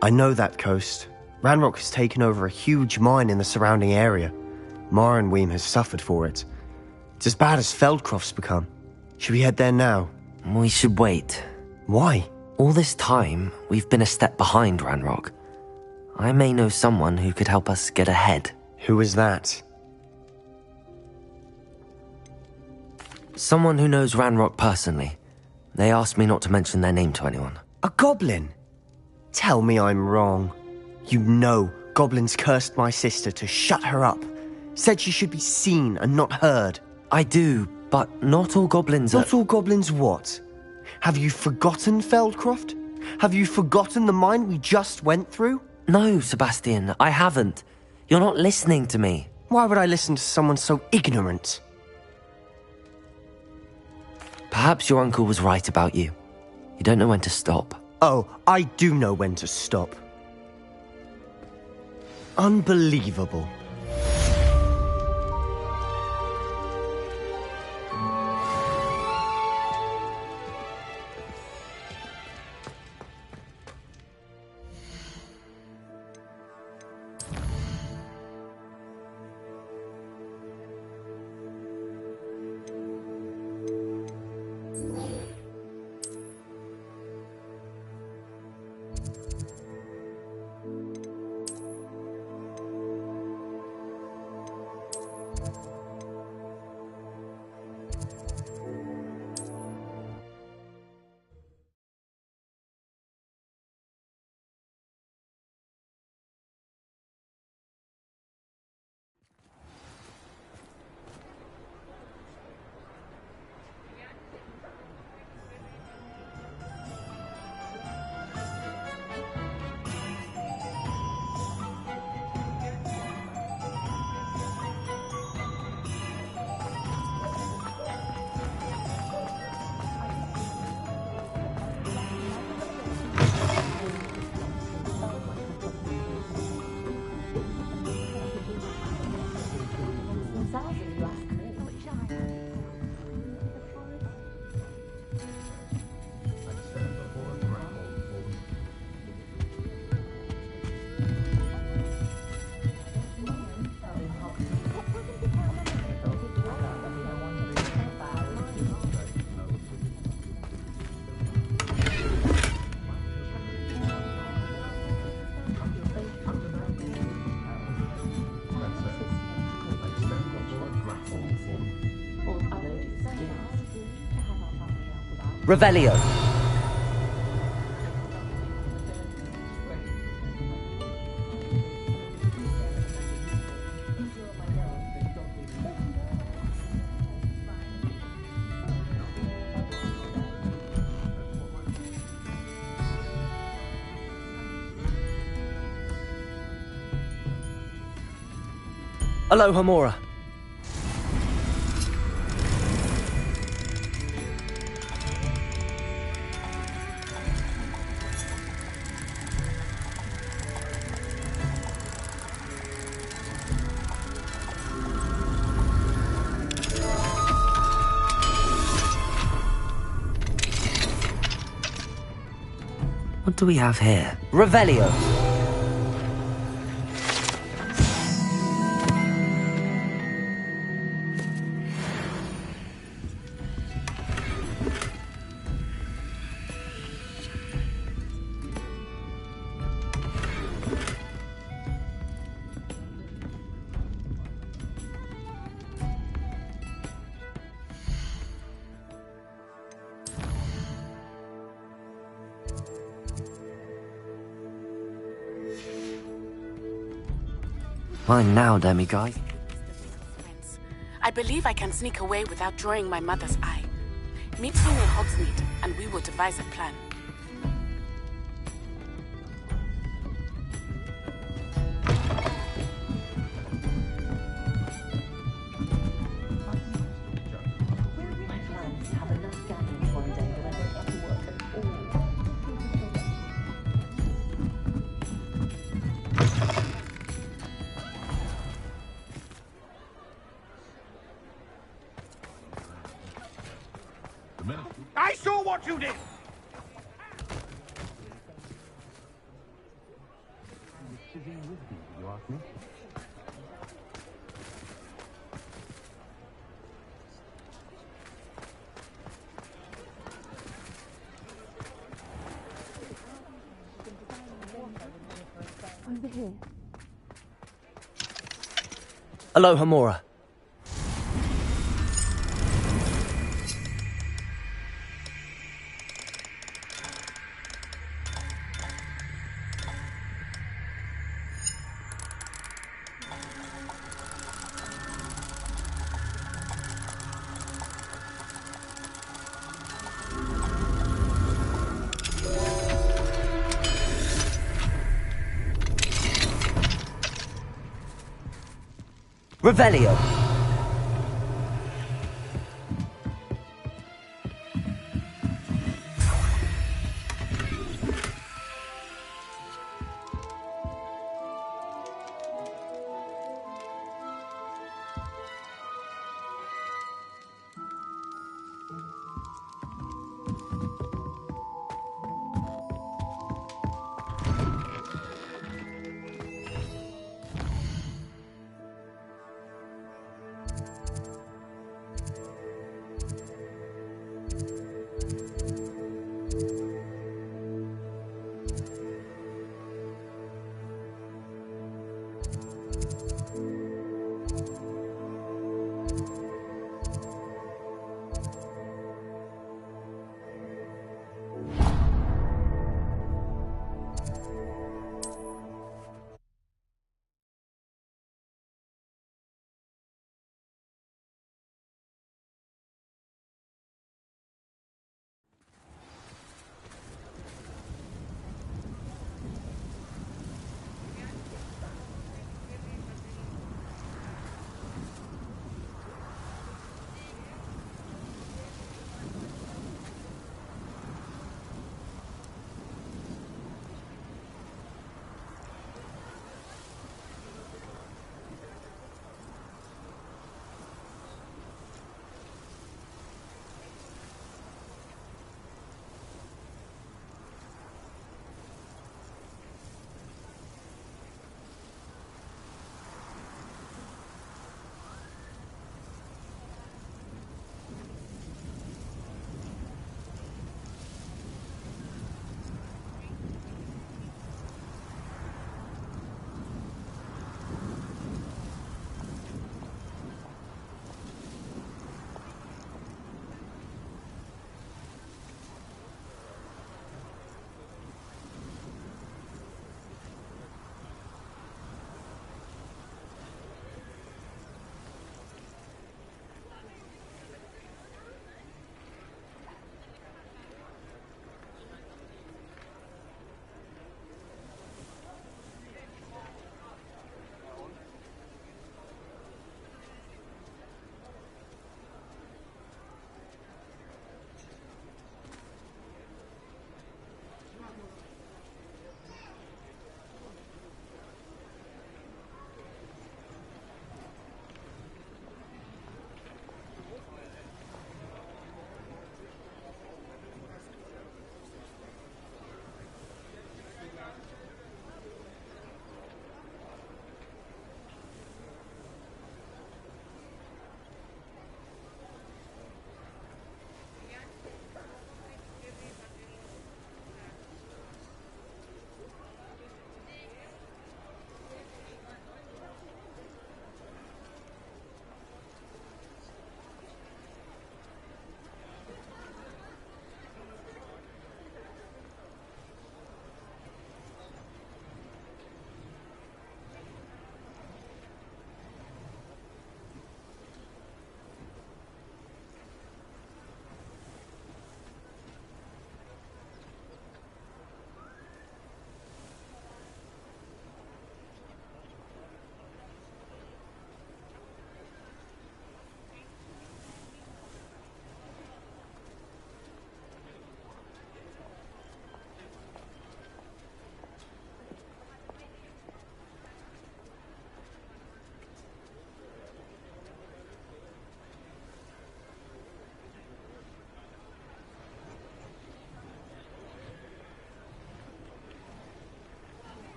I know that coast. Ranrock has taken over a huge mine in the surrounding area. Marrenweem has suffered for it. It's as bad as Feldcroft's become. Should we head there now? We should wait. Why? All this time, we've been a step behind Ranrock. I may know someone who could help us get ahead. Who is that? Someone who knows Ranrock personally. They asked me not to mention their name to anyone. A goblin? Tell me I'm wrong. You know goblins cursed my sister to shut her up. Said she should be seen and not heard. I do, but not all goblins are... Not all goblins what? Have you forgotten Feldcroft? Have you forgotten the mine we just went through? No, Sebastian, I haven't. You're not listening to me. Why would I listen to someone so ignorant? Perhaps your uncle was right about you. You don't know when to stop. Oh, I do know when to stop. Unbelievable. Revelio. Aloha Mora. What do we have here? Revelio. Fine now, demiguy. I believe I can sneak away without drawing my mother's eye. Meet me near Hogsmeade, and we will devise a plan. I saw what you did! Over here. Aloha Mora. Revelio.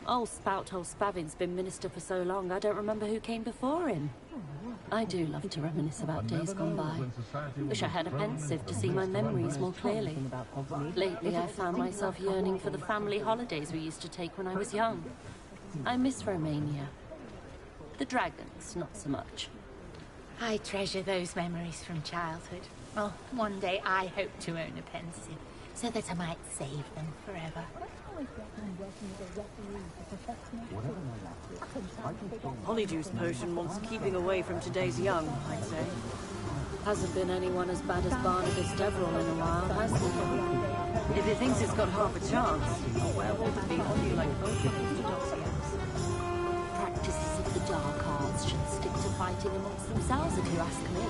Old Spout Old Spavin's been minister for so long, I don't remember who came before him. I do love to reminisce about days gone by. Wish I had a pensive to see my memories more clearly. Lately, I found myself yearning for the family holidays we used to take when I was young. I miss Romania. The dragons, not so much. I treasure those memories from childhood. Well, one day I hope to own a pensive, so that I might save them forever. Polyjuice potion wants keeping away from today's young, I'd say. Hasn't been anyone as bad as Barnabas Deverell in a while, has there? If it thinks it's got half a chance, a werewolf would be on you like both orthodoxies. Practices of the dark arts should stick to fighting amongst themselves, if you ask me.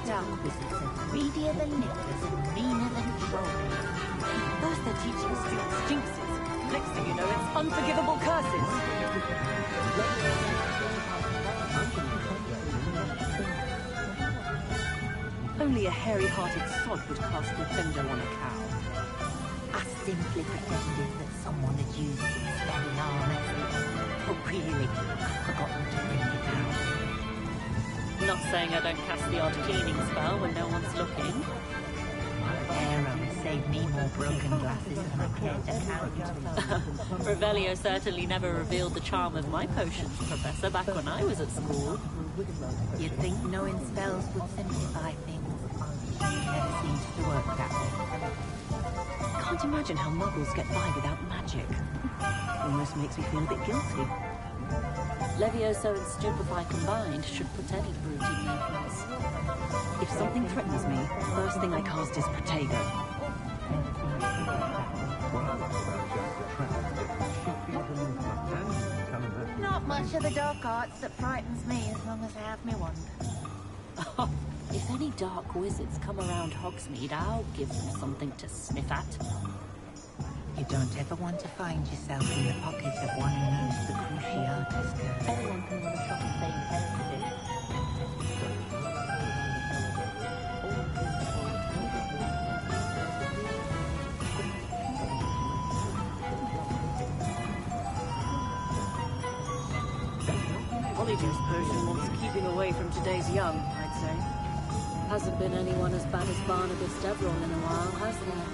Dark wizards are greedier than nippers and meaner than trolls. First they're teaching students jinxes. Next thing you know, it's unforgivable curses. Only a hairy-hearted sod would cast Defender on a cow. I simply pretended that someone had used its very armor. But really, I've forgotten to bring it down. Not saying I don't cast the odd cleaning spell when no one's looking. Arrow saved me more broken glasses than I cared to count. Revelio certainly never revealed the charm of my potions, Professor, back when I was at school. You'd think knowing spells would simplify things. Never seems to work that way. Can't imagine how muggles get by without magic. Almost makes me feel a bit guilty. Levioso and Stupefy combined should put any brute in their place. If something threatens me, first thing I cast is Protego. Not much of the dark arts that frightens me as long as I have me wand. Oh, if any dark wizards come around Hogsmeade, I'll give them something to sniff at. You don't ever want to find yourself in the pocket of one who knows the Cruciatus curse. Everyone can run a shop if they inherited it. Polyjuice potion wants keeping away from today's young, I'd say. Hasn't been anyone as bad as Barnabas Deverell in a while, has there?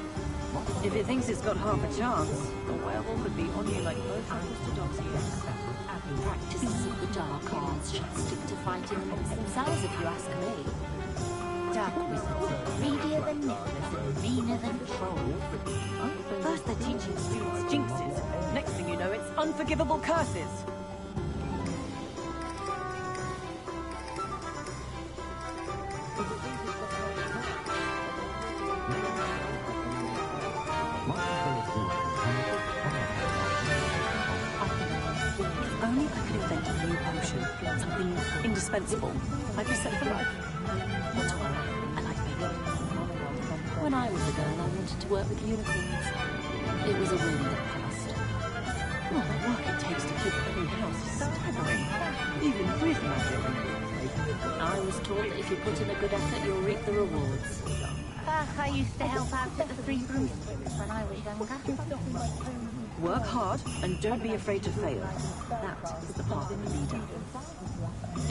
If it thinks it's got half a chance, a werewolf would be on you like both orthodoxies. Practices of the dark arts should stick to fighting amongst themselves, if you ask me. Dark wizards are greedier than nippers and meaner than trolls. First they're teaching students jinxes. Next thing you know, it's unforgivable curses. Only I could invent a new potion, something indispensable. I'd be set for life. What's wrong? I like making. When I was a girl, I wanted to work with unicorns. It was a whim that passed. Oh, the work it takes to keep a clean house is staggering. Even with magic. I was taught that if you put in a good effort, you'll reap the rewards. I used to help out at the Three Broomsticks when I was younger. Work hard and don't be afraid to fail. That is the path of the leader.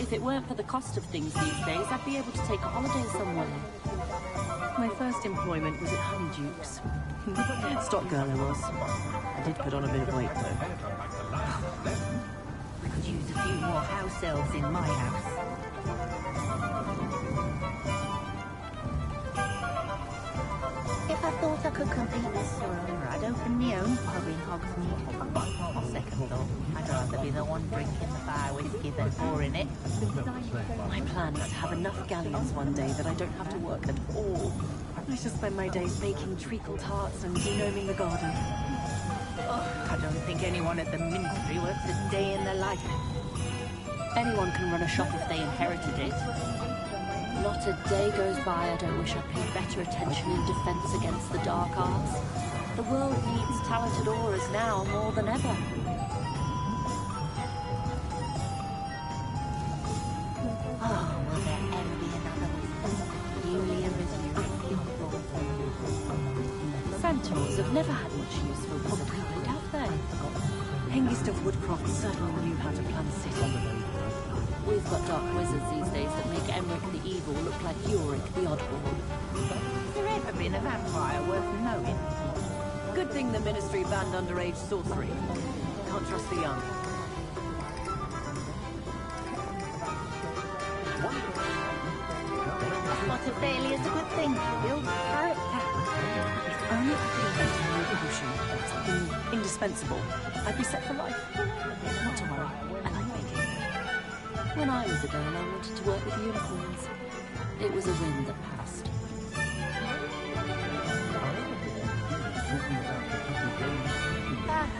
If it weren't for the cost of things these days, I'd be able to take a holiday somewhere. My first employment was at Honeyduke's. Stock girl I was. I did put on a bit of weight though. We could use a few more house elves in my house. If I thought I could compete with Sorora, I'd open my own pub in Hogsmeade. On second thought, I'd rather be the one drinking the fire whiskey than pouring it. My plan is to have enough galleons one day that I don't have to work at all. I shall spend my days baking treacle tarts and gnoming the garden. I don't think anyone at the Ministry works a day in their life. Anyone can run a shop if they inherited it. Not a day goes by I don't wish I paid better attention in defense against the dark arts. The world needs talented aurors now more than ever. Oh, will there ever be another wizard? Newly arisen Centaurs have never had much use for wizardry, have they? Hengist of Woodcroft certainly knew how to plan a city. We've got dark wizards these days that make Emmerich the Evil look like Yorick the Oddball. Has there ever been a vampire worth knowing? Good thing the Ministry banned underage sorcery. Can't trust the young. Spot of failure is a good thing. Builds character. If only I could invent a new potion. Something indispensable. I'd be set for life. Not to worry. I like baking. When I was a girl, I wanted to work with unicorns. It was a whim that passed.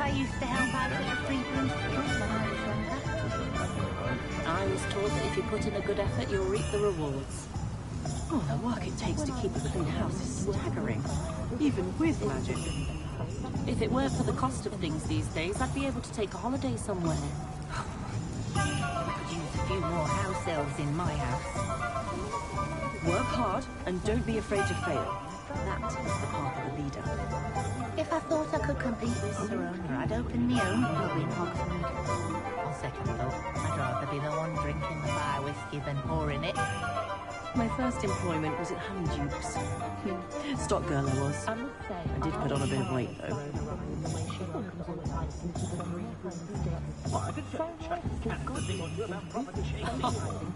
I used to help out at the Three Broomsticks when I was younger. I was taught that if you put in a good effort, you'll reap the rewards. Oh, the work it takes to keep a clean house is staggering, even with magic. If it weren't for the cost of things these days, I'd be able to take a holiday somewhere. I could use a few more house elves in my house. Work hard and don't be afraid to fail. That is the path of a leader. If I thought I could compete with Sir Owner, I'd open my own pub in Hogsmeade. On second thought, I'd rather be the one drinking the fire whiskey than pouring it. My first employment was at Honeydukes. Stock girl I was. I did put on a bit of weight, though.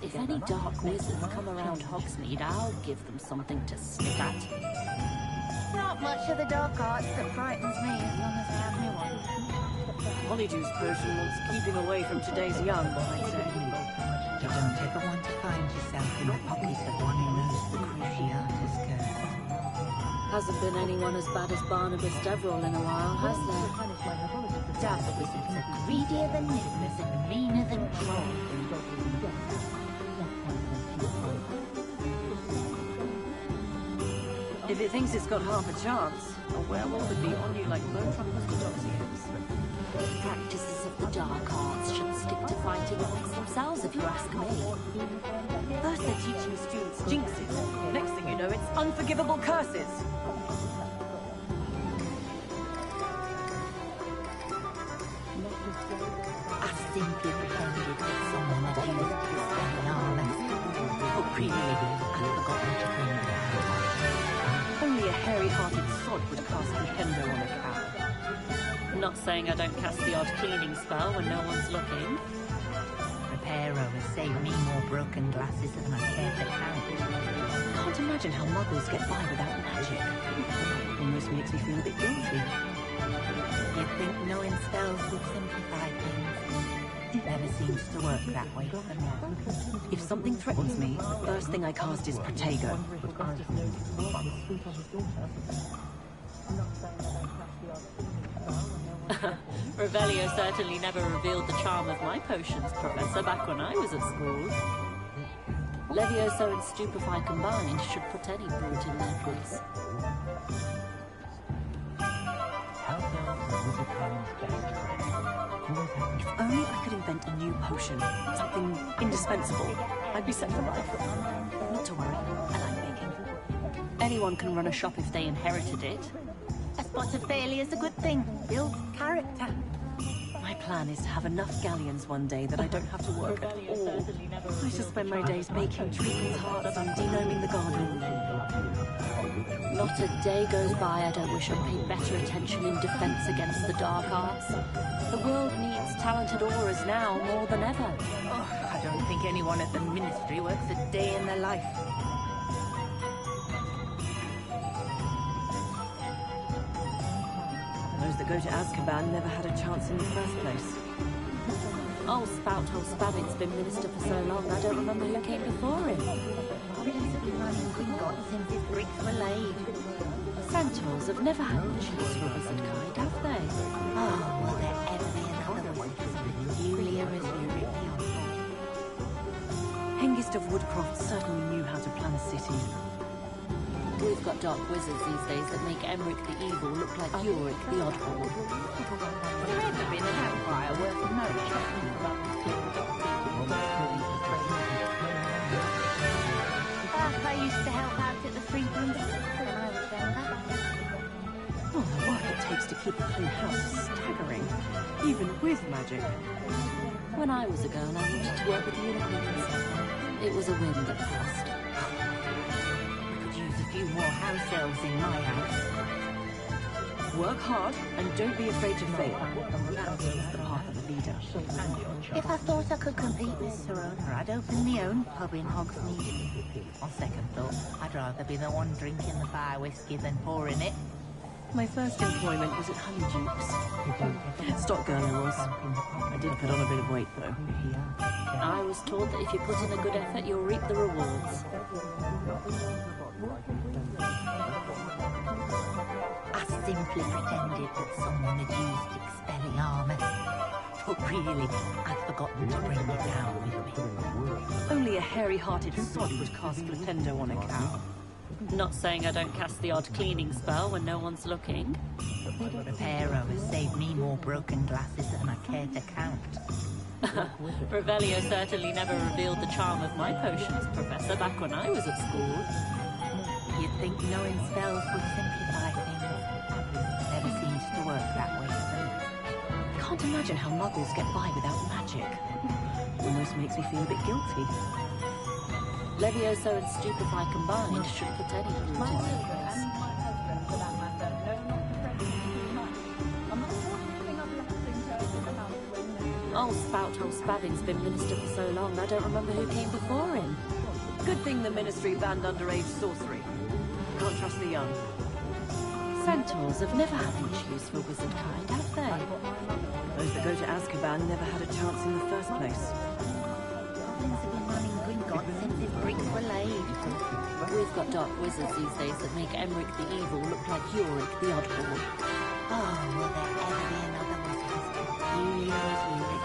If any dark wizards come around Hogsmeade, I'll give them something to sniff at. Not much of the dark arts that frightens me as long as I have me one. Honeydew's potion wants keeping away from today's young, I'd say. You don't ever want to find yourself in the pocket of one who knows the Cruciatus curse. Hasn't been anyone as bad as Barnabas Deverell in a while, has there? Dark wizards are greedier than nippers and meaner than trolls. If it thinks it's got half a chance, a werewolf would be on you like low trumpers to toxics. Practices of the dark arts should stick to fighting amongst themselves, if you ask me. First they're teaching students jinxes. Next thing you know, it's unforgivable curses. I simply pretended that someone had used this very armor. But really, I'd forgotten to bring it out. Only a hairy-hearted sod would cast Nintendo on a cow. Not saying I don't cast the odd cleaning spell when no one's looking. Reparo has saved me more broken glasses than I care to count. Can't imagine how muggles get by without magic. Almost makes me feel a bit guilty. You'd think knowing spells would simplify things. It never seems to work that way. If something threatens me, the first thing I cast is Protego. Revelio certainly never revealed the charm of my potions, Professor, back when I was at school. Levioso and Stupefy combined should put any brute in their place. If only I could invent a new potion, something indispensable, I'd be set for life. Not to worry, I like baking. Anyone can run a shop if they inherited it. A spot of failure is a good thing. Builds character. My plan is to have enough galleons one day that I don't have to work at all. I shall spend my days baking treacles hearts and denoming the garden. Not a day goes by I don't wish I'd paid better attention in defense against the dark arts. The world needs talented aurors now more than ever. Oh, I don't think anyone at the Ministry works a day in their life. Those that go to Azkaban never had a chance in the first place. Old Spouthole Spavin's been minister for so long, I don't remember who came before him. Hobbits have been running Gringotts since his bricks were laid. Centaurs have never had the chance for wizard kind, have they? Oh, will there ever be another one? Julia is Euripion. Hengist of Woodcroft certainly knew how to plan a city. We've got dark wizards these days that make Emmerich the Evil look like Yorick the Oddball. Has there ever been a vampire worth knowing? I used to help out at the Three Broomsticks when I was younger. Oh, the work it takes takes to keep a clean house is staggering, even with magic. When I was a girl, I wanted to work with unicorns. It was a whim that passed. We could use a few more house elves in my house. Work hard and don't be afraid to fail. That is the path of a leader. If I thought I could compete with Serona, I'd open my own pub in Hogsmeade. On second thought, I'd rather be the one drinking the fire whiskey than pouring it. My first employment was at Honeydukes. Stock girl I was. I did put on a bit of weight, though. I was told that if you put in a good effort, you'll reap the rewards. I simply pretended that someone had used Expelliarmus. But really, I'd forgotten to bring it down with me. Only a hairy-hearted sod would cast Flipendo on a cow. Not saying I don't cast the odd cleaning spell when no one's looking. Reparo has saved me more broken glasses than I care to count. Revelio certainly never revealed the charm of my potions, Professor, back when I was at school. You'd think knowing spells would simplify things. Never seems to work that way. I can't imagine how muggles get by without magic. Almost makes me feel a bit guilty. Levioso and Stupefy combined should put any fruit in their place. Old Spouthole Spavin's been minister for so long, I don't remember who came before him. Good thing the Ministry banned underage sorcery. Can't trust the young. Centaurs have never had much use for wizard kind, have they? Those that go to Azkaban never had a chance in the first place. Goblins have been running Gringotts since his bricks were laid. We've got dark wizards these days that make Emmerich the Evil look like Yorick the Oddball. Oh, will there ever be another wizard as peculiar as Yorick?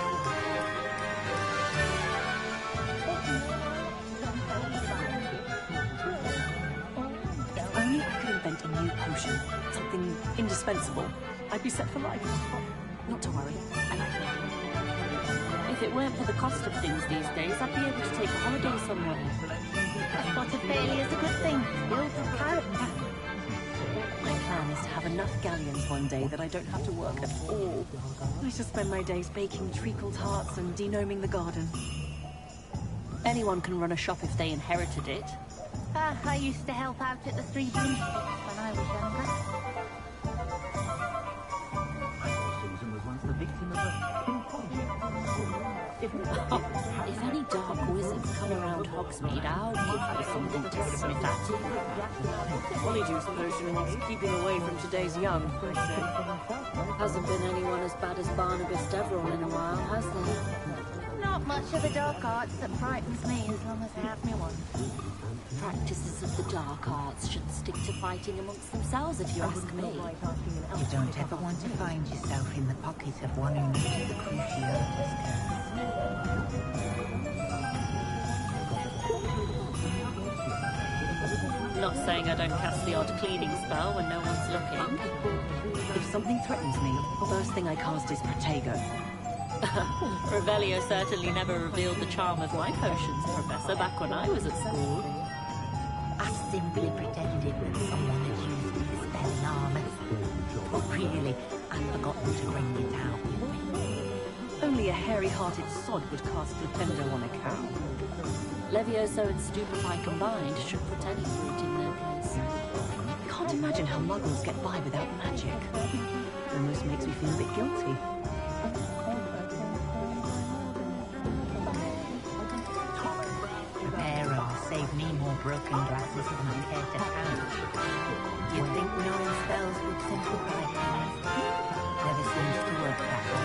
If only I could invent a new potion, something indispensable, I'd be set for life. Not to worry, I like it. If it weren't for the cost of things these days, I'd be able to take a holiday somewhere. A spot of failure's a good thing. Builds a character. My plan is to have enough galleons one day that I don't have to work at all. I shall spend my days baking treacle tarts and denoming the garden. Anyone can run a shop if they inherited it. I used to help out at the Three Broomsticks when I was younger. If any dark wizards come around Hogsmeade, I'll give you something to sniff at. Polyjuice potions, keeping away from today's young, I say. Hasn't been anyone as bad as Barnabas Deverell in a while, has there? Not much of the dark arts that frightens me as long as I have me one. Practices of the dark arts should stick to fighting amongst themselves, if you ask me. You don't ever want to find yourself in the pocket of one who knows the Cruciatus curse. Not saying I don't cast the odd cleaning spell when no one's looking. If something threatens me, the first thing I cast is Protego. Revelio certainly never revealed the charm of my potions, Professor, back when I was at school. I simply pretended that someone had used Expelliarmus. But really, I'd forgotten to bring it out with me. Only a hairy-hearted sod would cast Flipendo on a cow. Levioso and Stupefy combined should put any fruit in their place. Can't imagine how muggles get by without magic. Almost makes me feel a bit guilty. Reparo has saved me more broken glasses than I care to count. You'd think knowing spells would simplify things. Never seems to work that way.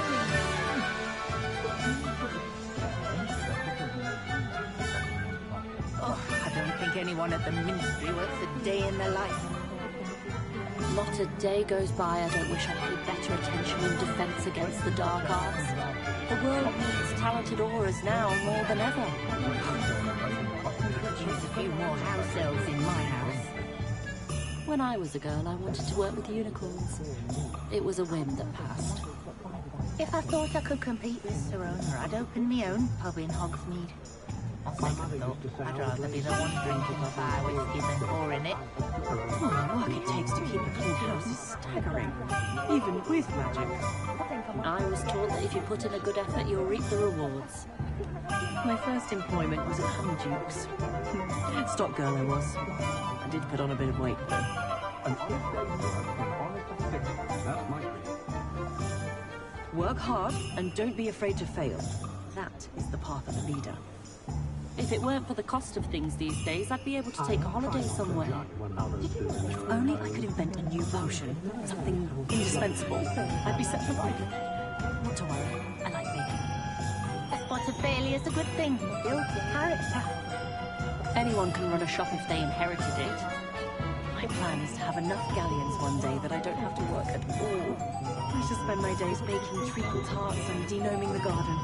Oh, I don't think anyone at the Ministry works a day in their life. Not a day goes by I don't wish I paid better attention in defense against the dark arts. The world needs talented auras now more than ever. Could use a few more house elves in my house. When I was a girl, I wanted to work with unicorns. It was a whim that passed. If I thought I could compete with Serona, I'd open my own pub in Hogsmeade. On second thought, I'd rather be the one drinking the fire whiskey than pouring it. Oh, the work it takes to keep a clean house is staggering, even with magic. I was taught that if you put in a good effort, you'll reap the rewards. My first employment was at Honeyduke's. Stock girl I was. I did put on a bit of weight, though. Work hard and don't be afraid to fail. That is the path of a leader. If it weren't for the cost of things these days, I'd be able to take a holiday somewhere. If only I could invent a new potion, something indispensable, I'd be set for life. Not to worry, I like baking. A spot of failure's a good thing. Builds your character. Anyone can run a shop if they inherited it. My plan is to have enough galleons one day that I don't have to work at all. I shall spend my days baking treacle tarts and denoming the garden.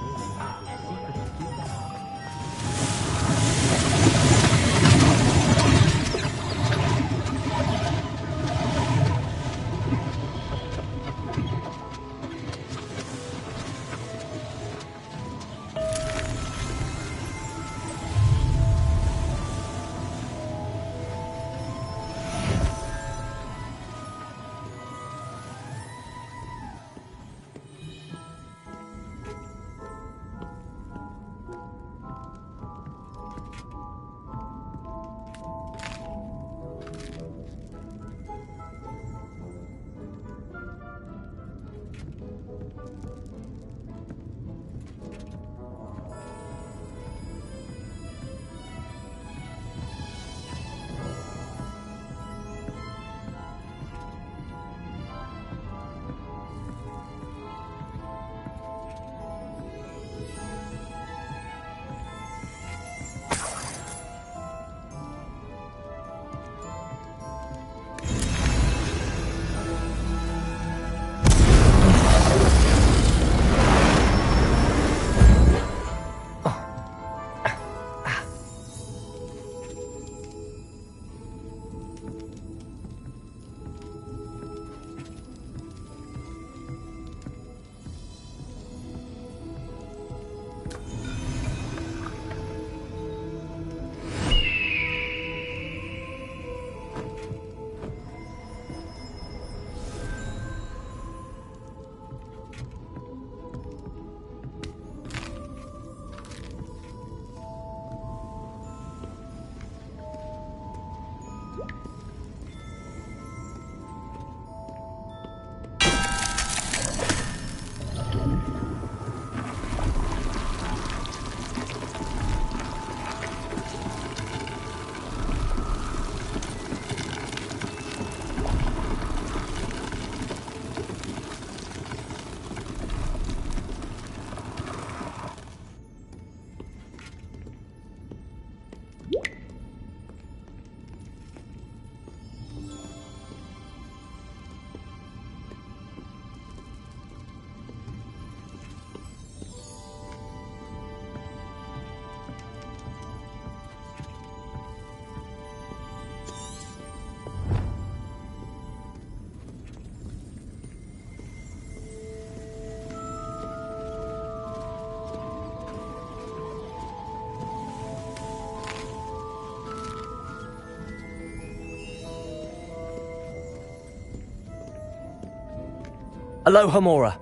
Aloha Mora.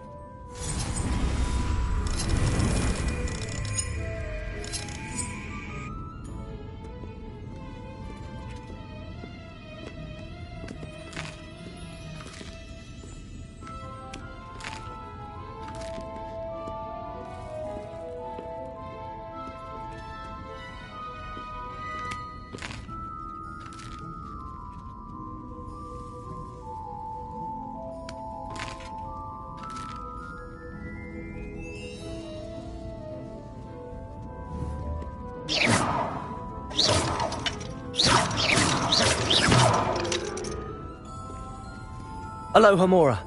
Aloha Mora.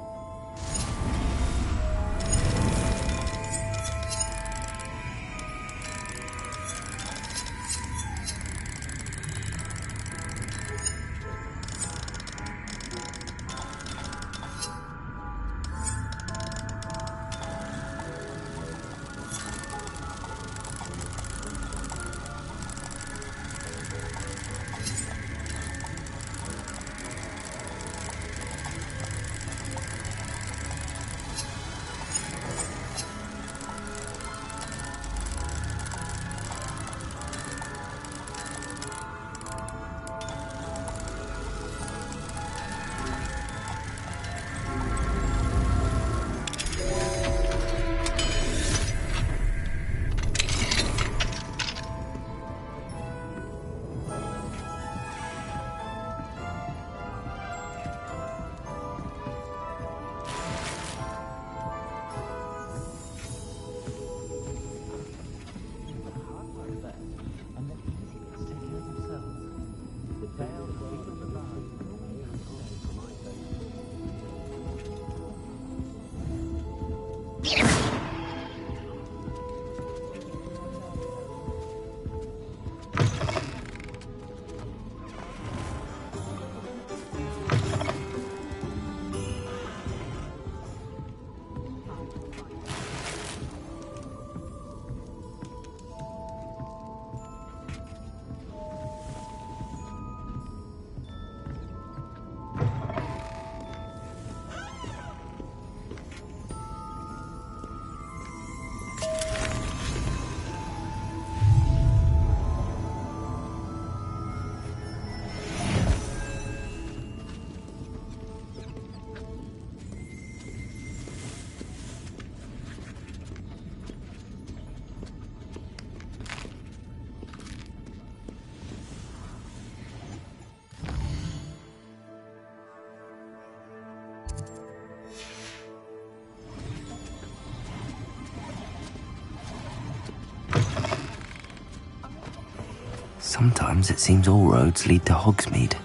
Sometimes it seems all roads lead to Hogsmeade.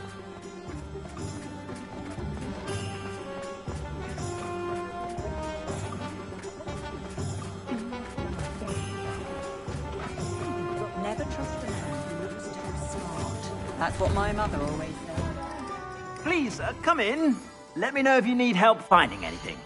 Never trust a man who looks too smart. That's what my mother always said. Please, come in. Let me know if you need help finding anything.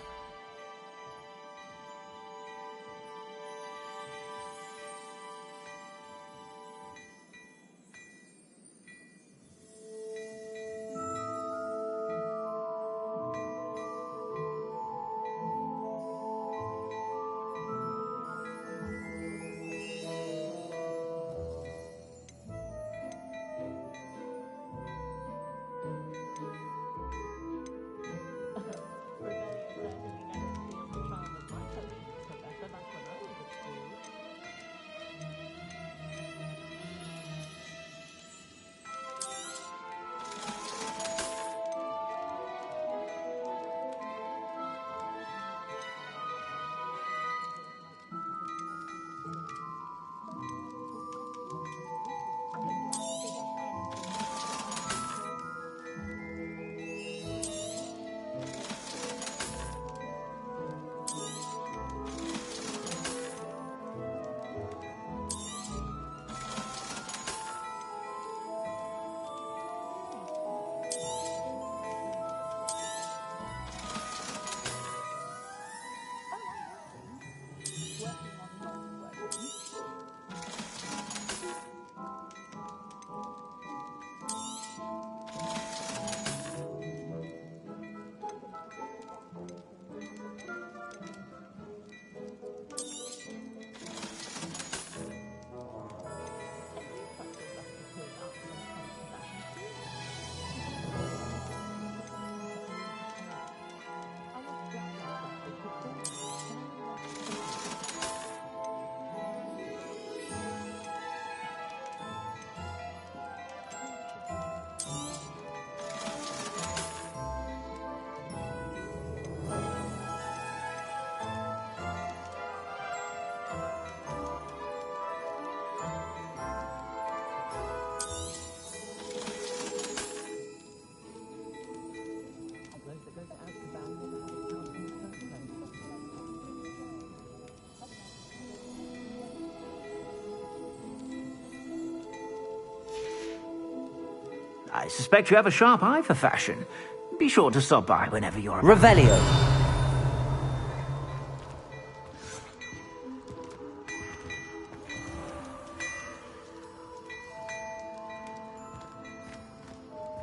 I suspect you have a sharp eye for fashion. Be sure to stop by whenever you're about. Revelio.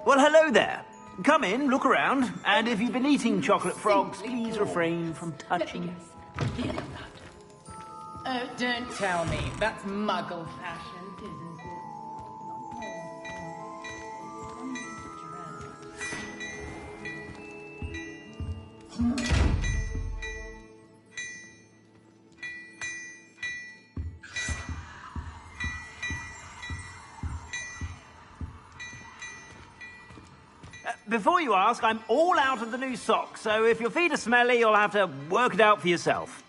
Well, hello there. Come in, look around, and if you've been eating chocolate frogs, please refrain from touching. Oh, don't tell me. That's muggle fashion, isn't it? Before you ask, I'm all out of the new socks, so if your feet are smelly, you'll have to work it out for yourself.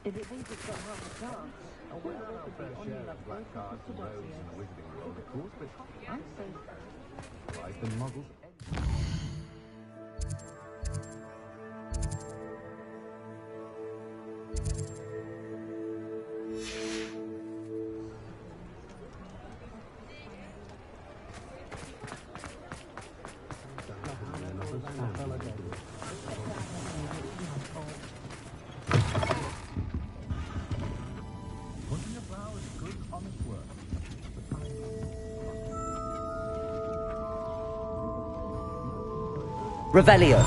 If it thinks it's got half a chance, or whether there could be only enough black cards and rogues in the wizarding world, of course, but I'm saying... Like the muggles... Revelio.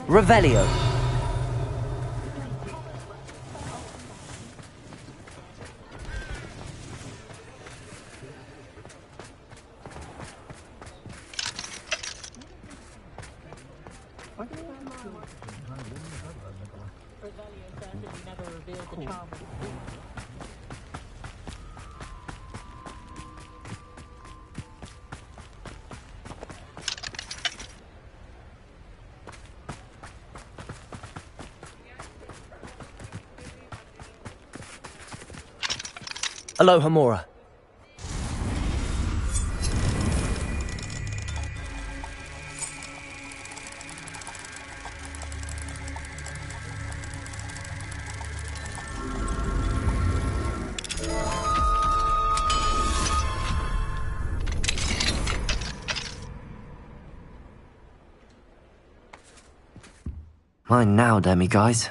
Revelio. Aloha Mora. Mine now, Demi guys.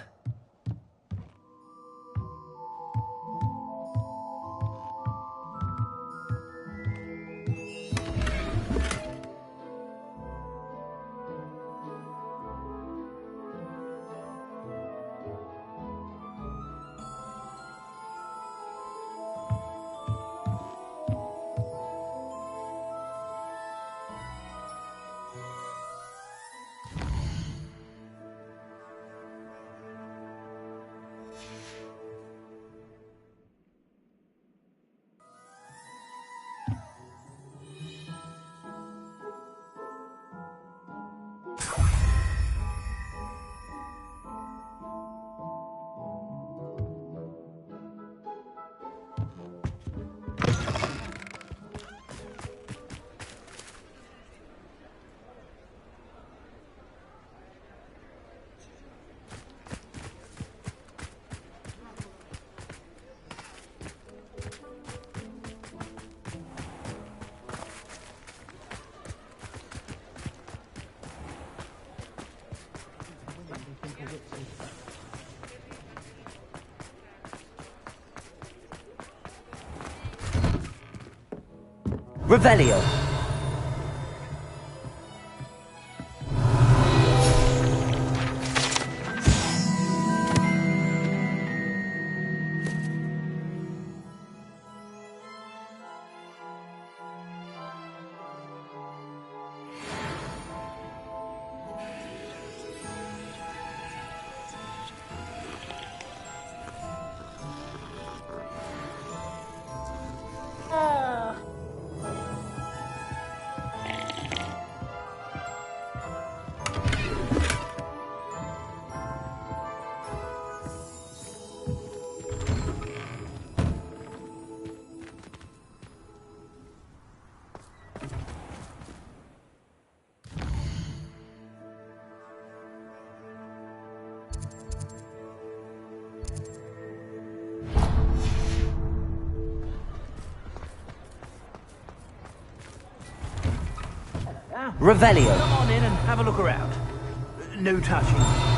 Revelio. Revelio. Come on in and have a look around. No touching.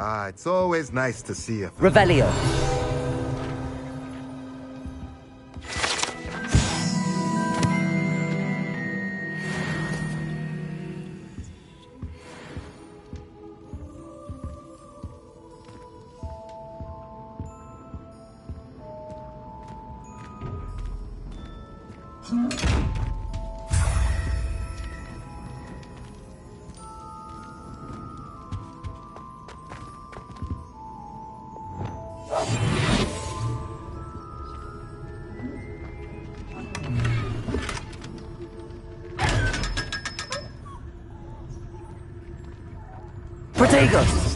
Ah, it's always nice to see you. Revelio. Protagos!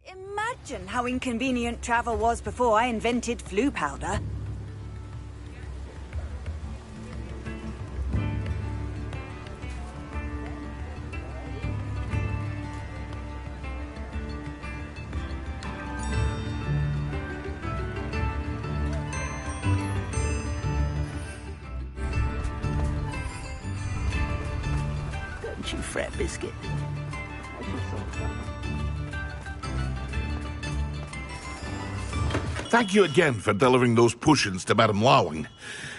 Imagine how inconvenient travel was before I invented flu powder. Don't you fret, Biscuit. Thank you again for delivering those potions to Madame Lawing.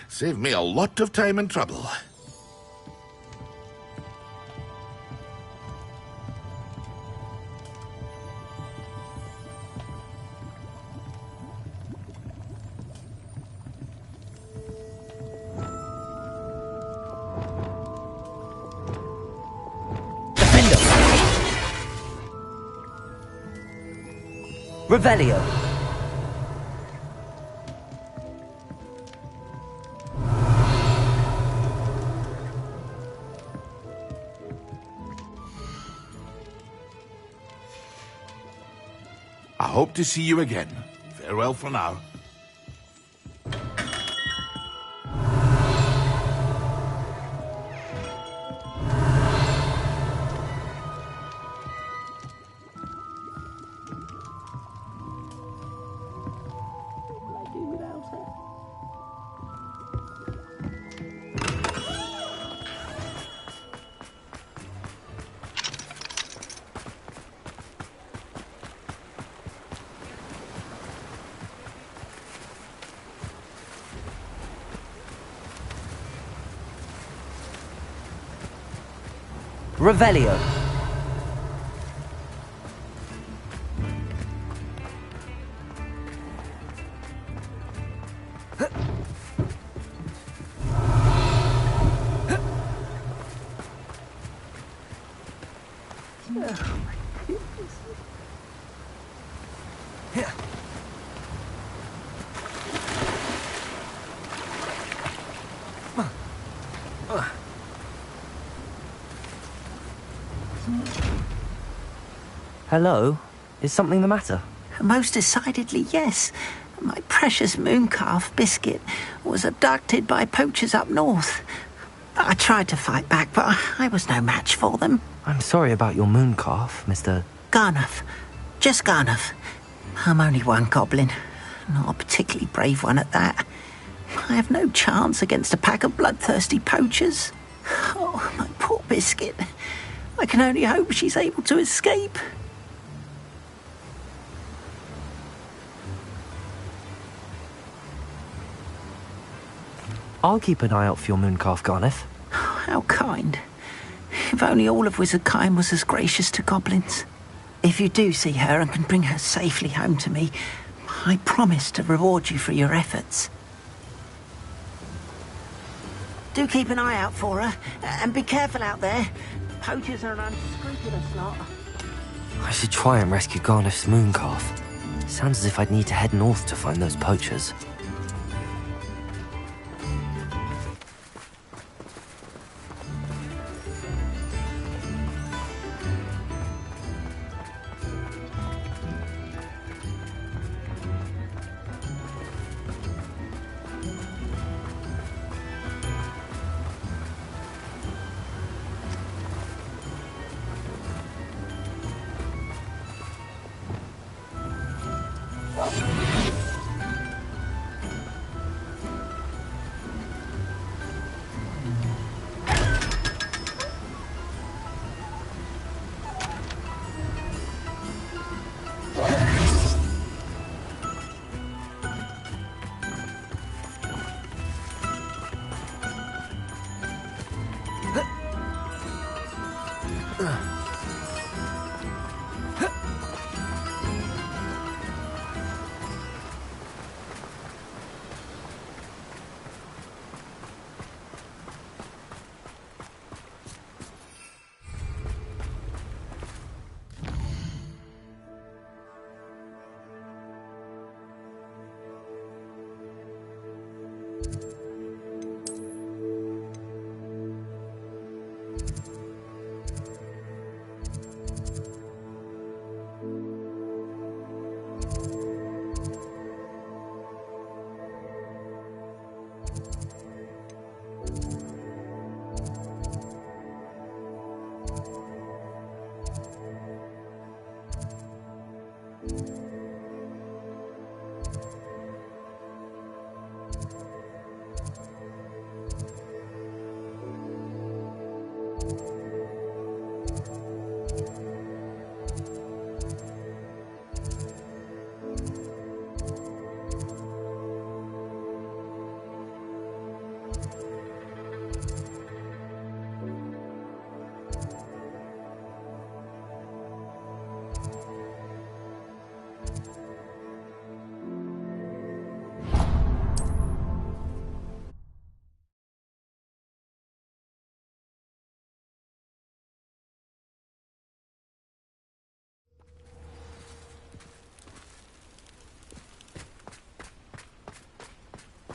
Saved me a lot of time and trouble. Revelio. I hope to see you again. Farewell for now. Revelio. Hello? Is something the matter? Most decidedly, yes. My precious mooncalf, Biscuit, was abducted by poachers up north. I tried to fight back, but I was no match for them. I'm sorry about your mooncalf, Mr. Garnuff. Just Garnuff. I'm only one goblin. Not a particularly brave one at that. I have no chance against a pack of bloodthirsty poachers. Oh, my poor Biscuit. I can only hope she's able to escape. I'll keep an eye out for your mooncalf, Garniff. How kind. If only all of Wizardkind was as gracious to goblins. If you do see her and can bring her safely home to me, I promise to reward you for your efforts. Do keep an eye out for her, and be careful out there. Poachers are an unscrupulous lot. I should try and rescue Garniff's mooncalf. Sounds as if I'd need to head north to find those poachers.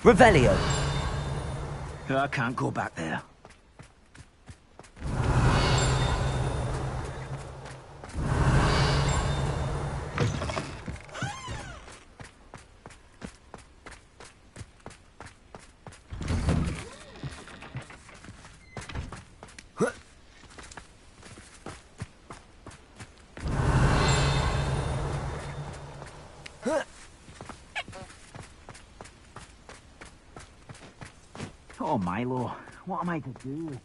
Revelio. I can't go back there. Oh, Milo, what am I to do?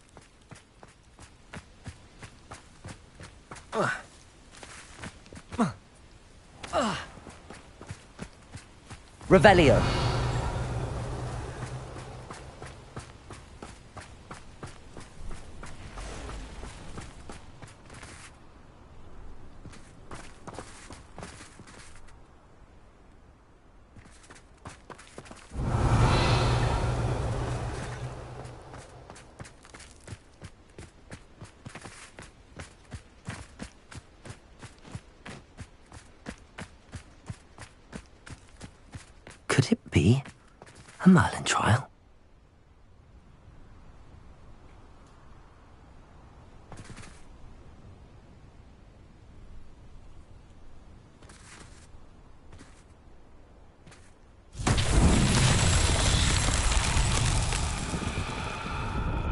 Revelio. Could it be a Merlin trial?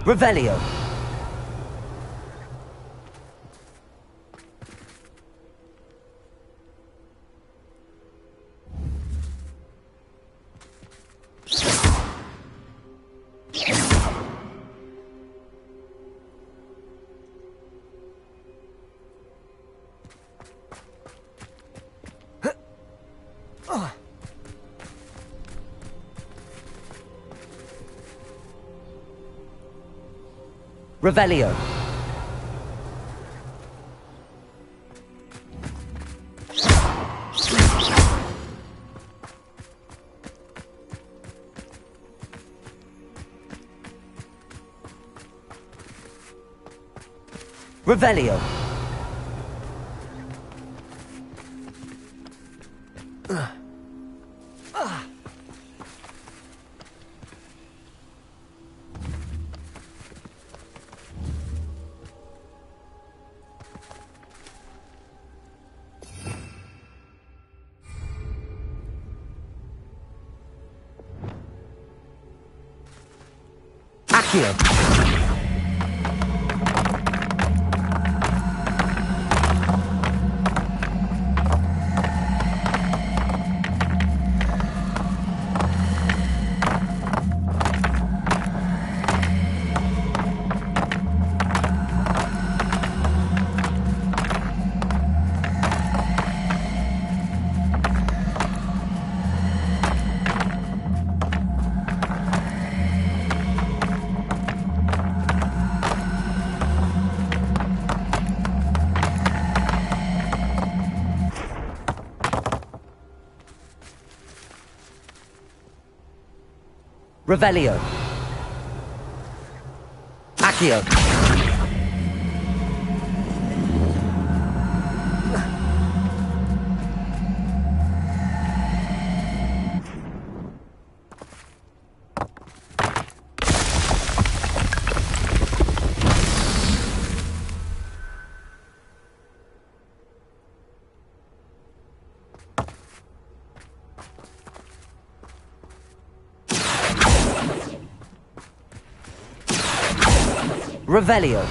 Revelio. Revelio. Revelio. Accio. Revelio. Accio. Revelio.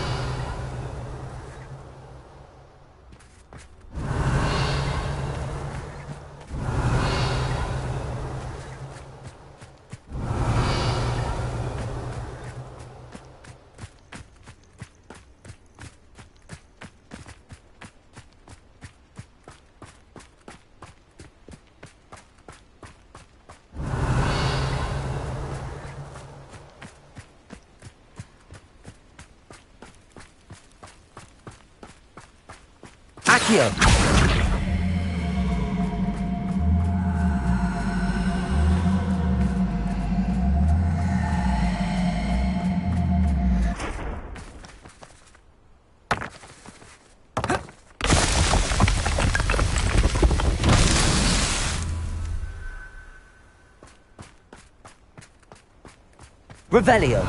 Accio. Revelio.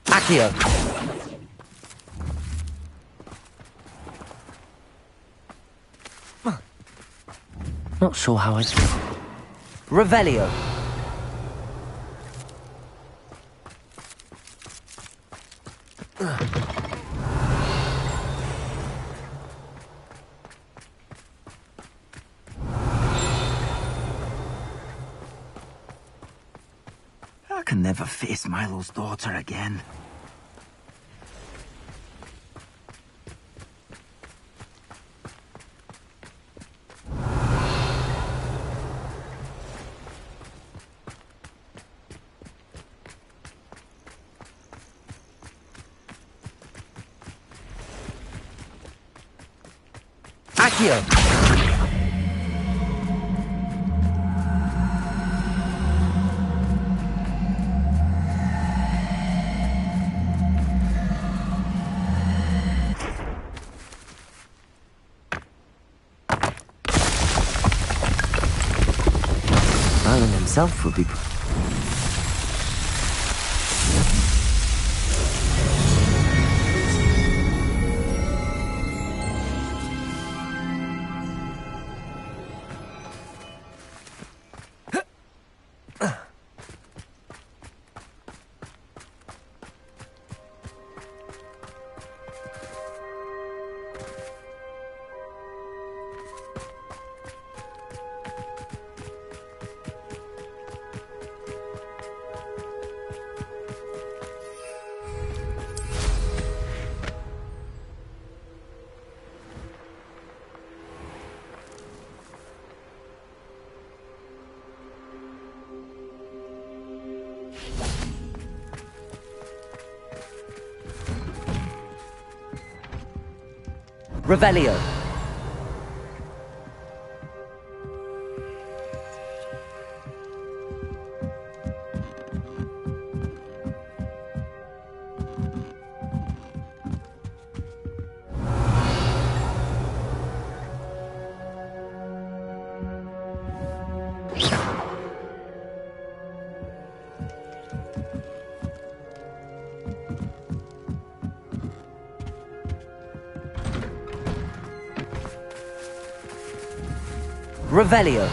Accio. Not sure how it's... Revelio. I can never face Milo's daughter again. Accio. Merlin himself would be... Revelio. Revelio.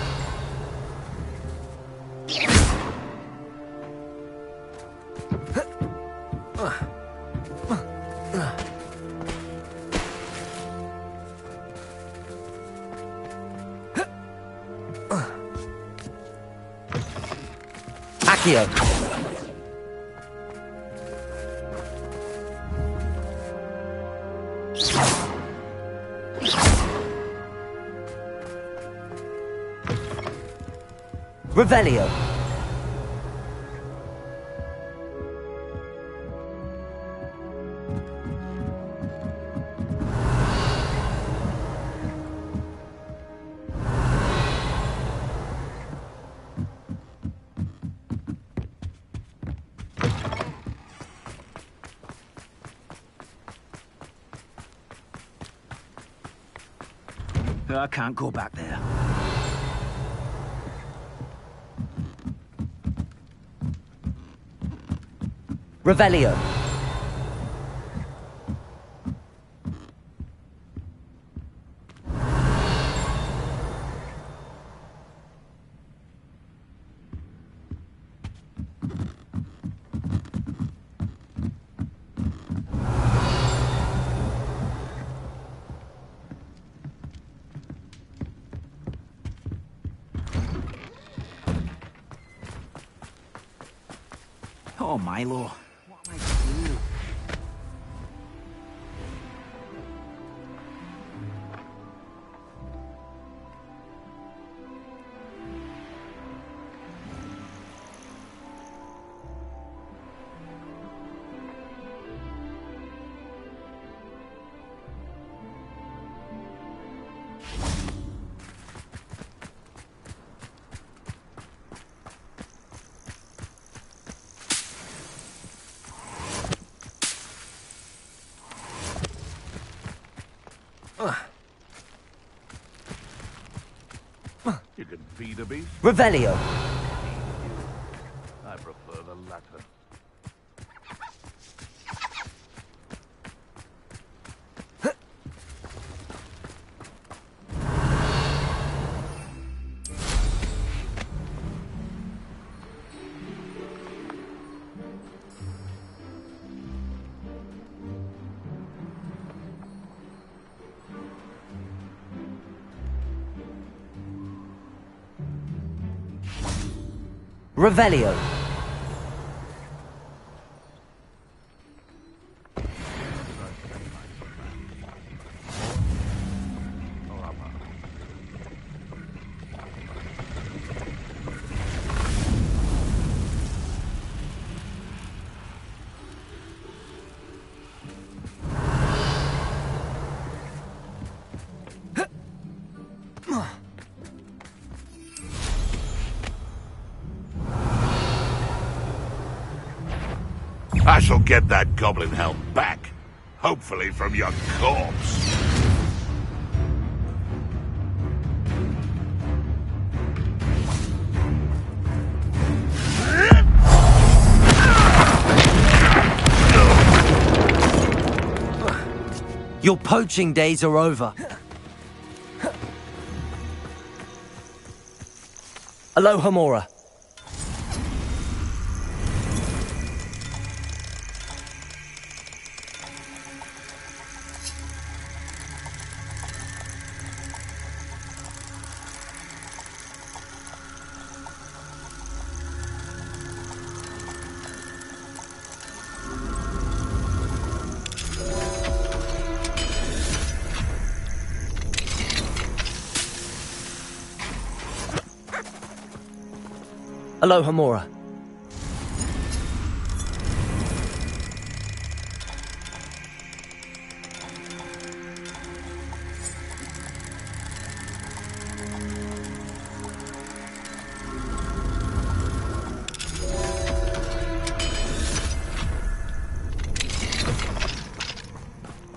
Accio. Revelio. I can't go back there. Revelio. Oh, Milo. What am I to do? You can feed a beast. Revelio. I prefer the latter. Revelio. I shall get that goblin helm back. Hopefully from your corpse. Your poaching days are over. Aloha Mora. Aloha Mora.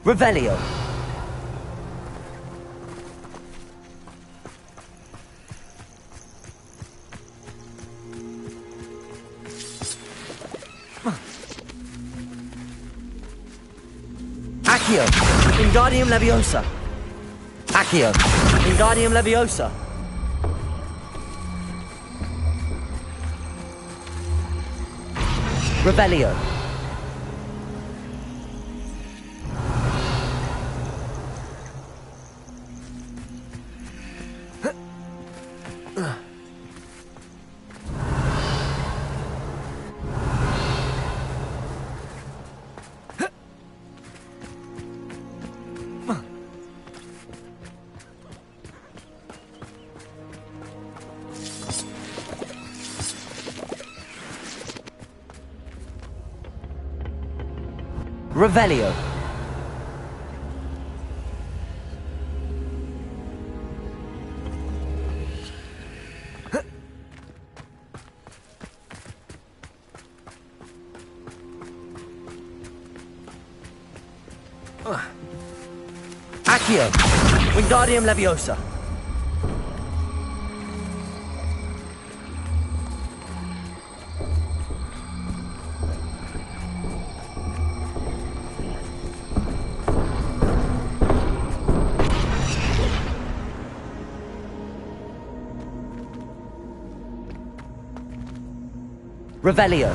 Revelio. Accio. Wingardium Leviosa. Accio. Wingardium Leviosa. Revelio. Revelio. Accio. Wingardium Leviosa. Revelio.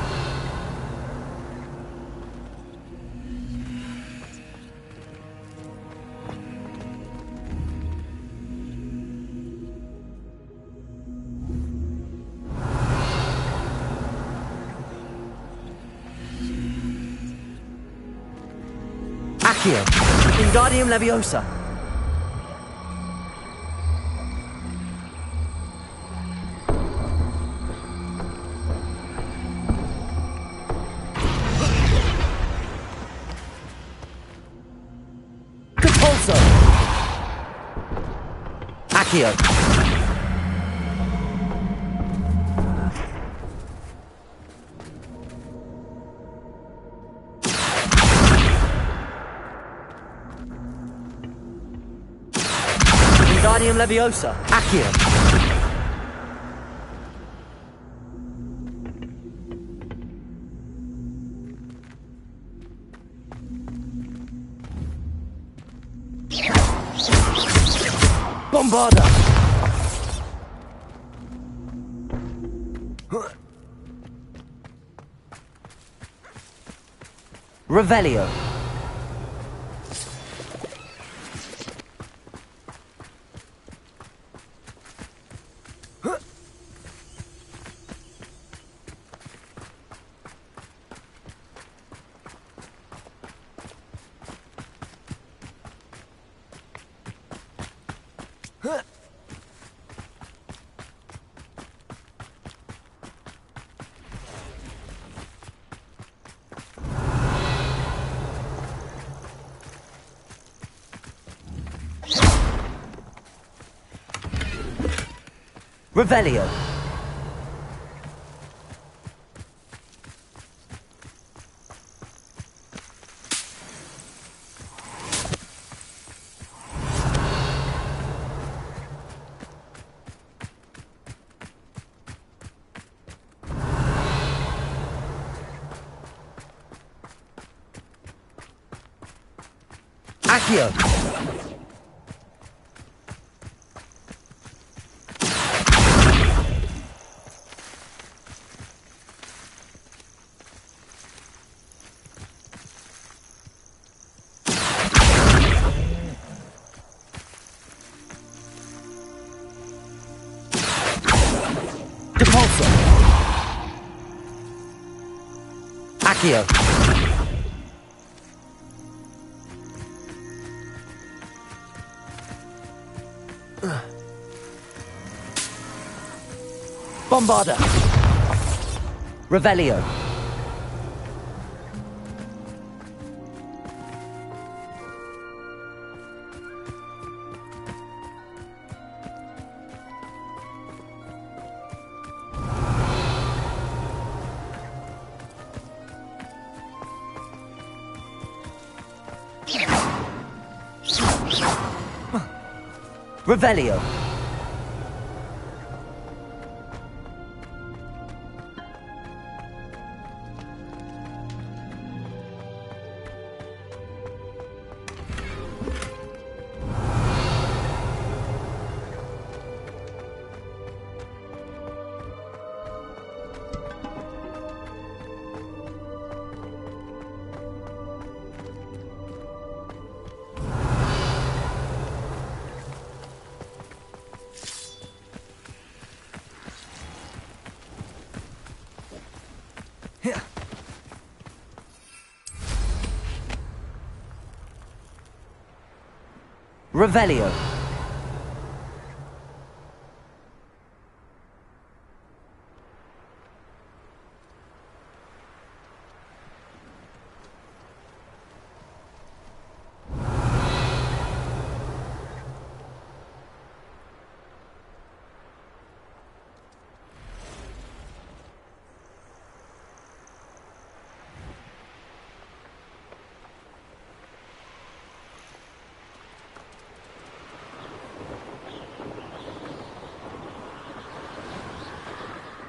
Accio. Wingardium Leviosa. Compulso. Accio. Wingardium Leviosa. Accio. Bombarda. Revelio. Revelio. Accio. Depulso. Accio. Bombarda. Revelio. Revelio. Revelio.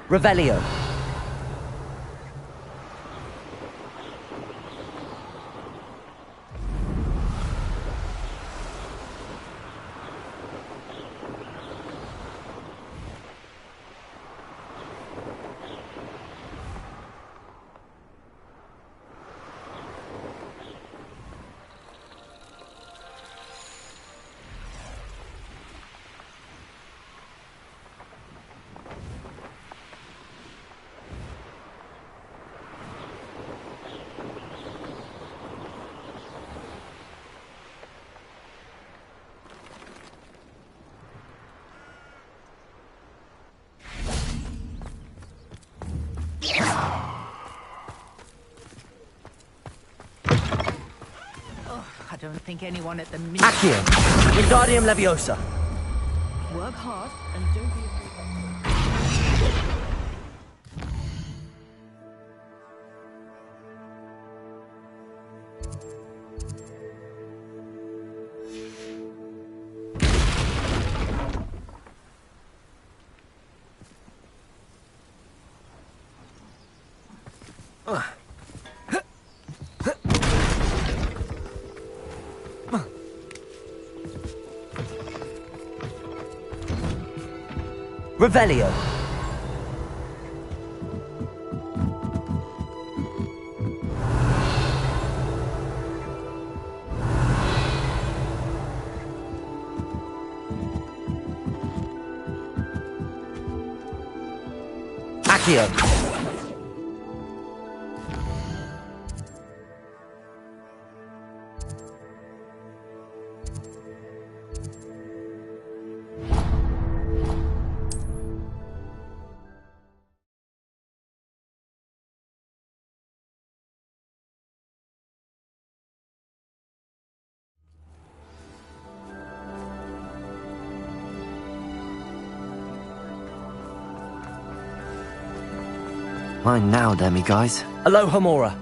Revelio. I don't think anyone at the Accio. Wingardium Leviosa. Work hard and don't be afraid. Revelio. Accio. Mine now, Demi guys. Aloha Mora.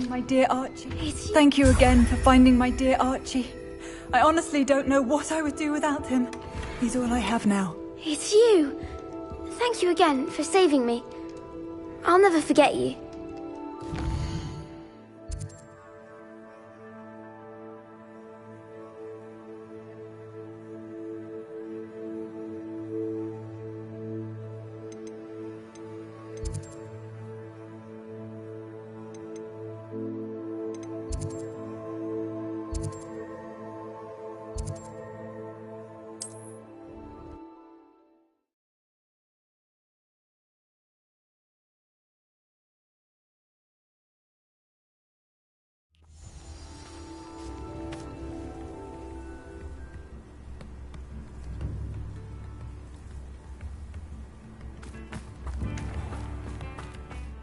My dear Archie. Thank you again for finding my dear Archie. I honestly don't know what I would do without him. He's all I have now. It's you. Thank you again for saving me. I'll never forget you.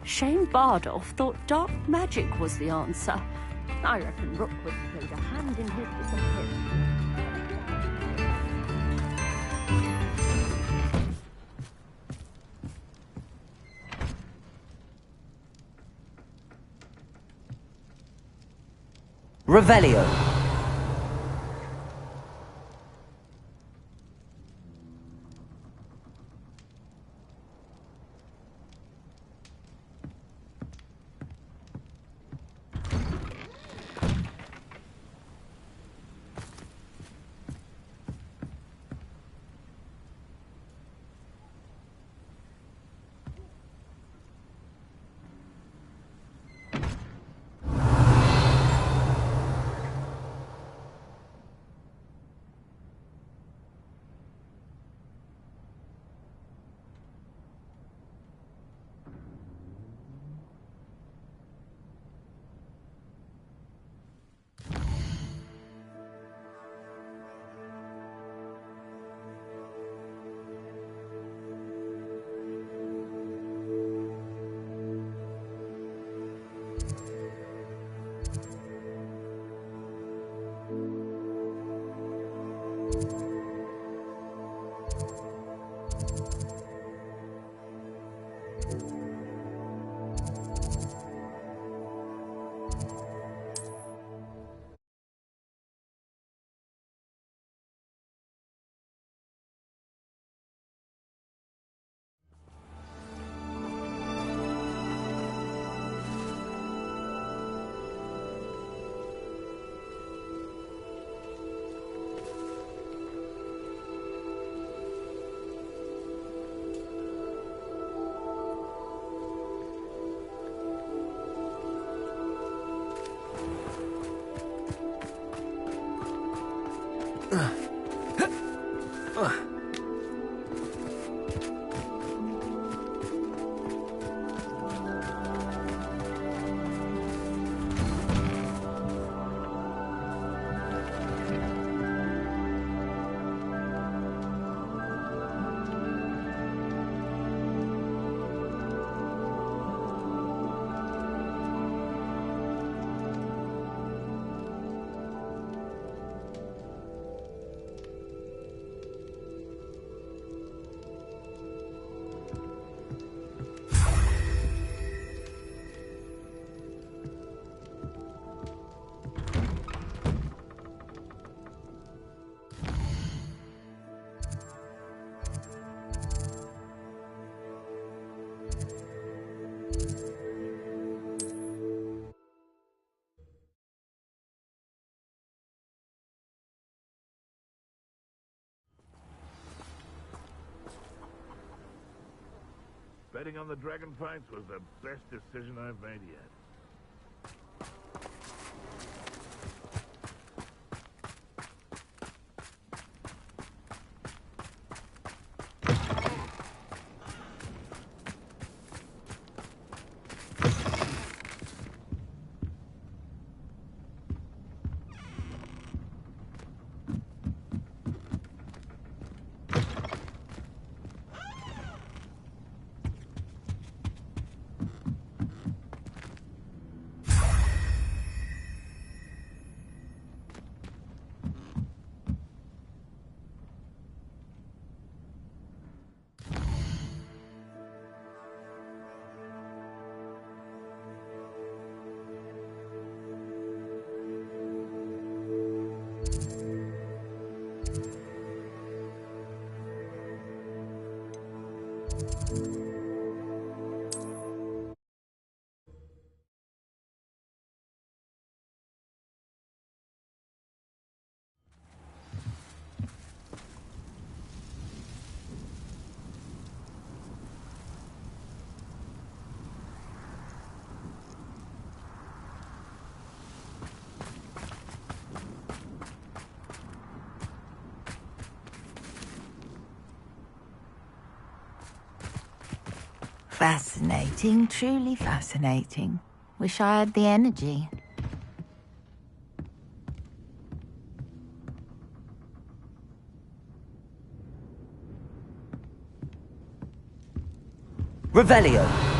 Shane Bardolph thought dark magic was the answer. I reckon Rookwood played a hand in his disappearance. Revelio. Waiting on the dragon fights was the best decision I've made yet. Fascinating, truly fascinating. Wish I had the energy. Revelio.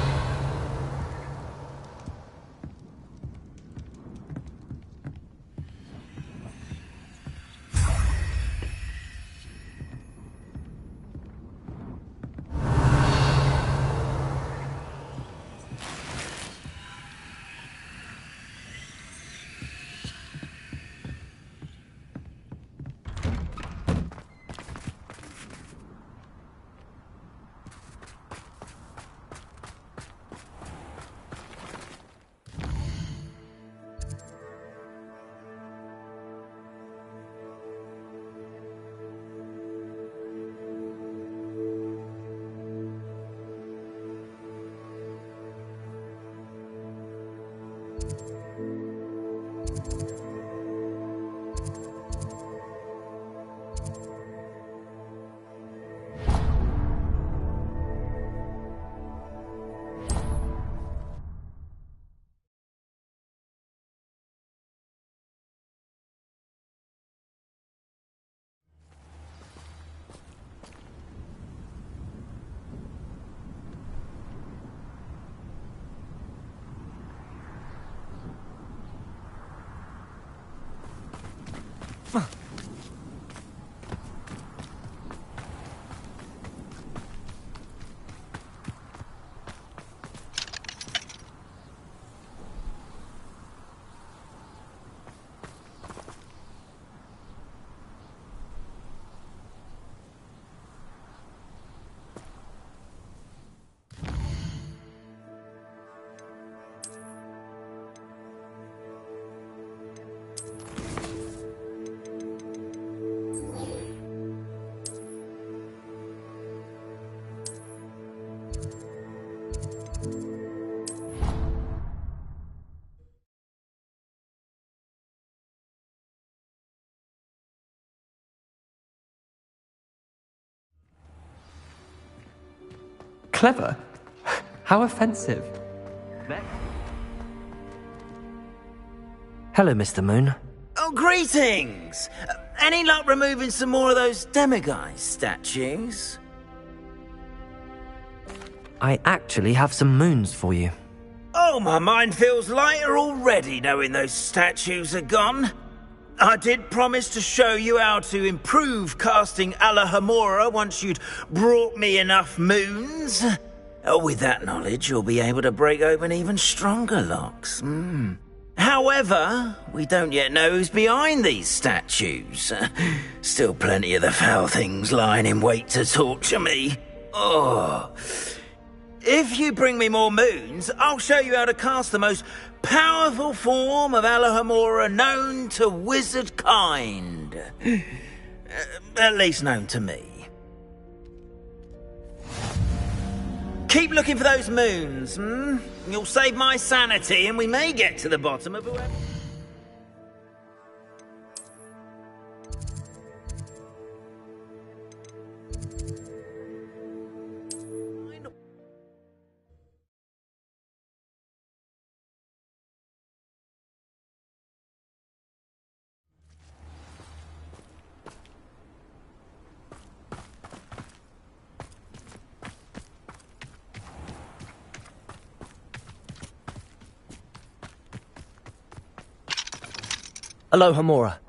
Clever? How offensive. Hello, Mr. Moon. Oh, greetings! Any luck removing some more of those demiguise statues? I actually have some moons for you. Oh, my mind feels lighter already knowing those statues are gone. I did promise to show you how to improve casting Alohomora once you'd brought me enough moons. With that knowledge, you'll be able to break open even stronger locks. However, we don't yet know who's behind these statues. Still plenty of the foul things lying in wait to torture me. Oh. If you bring me more moons, I'll show you how to cast the most powerful form of Alohomora known to wizard kind. At least known to me. Keep looking for those moons, hmm? You'll save my sanity, and we may get to the bottom of whoever... Alohomora.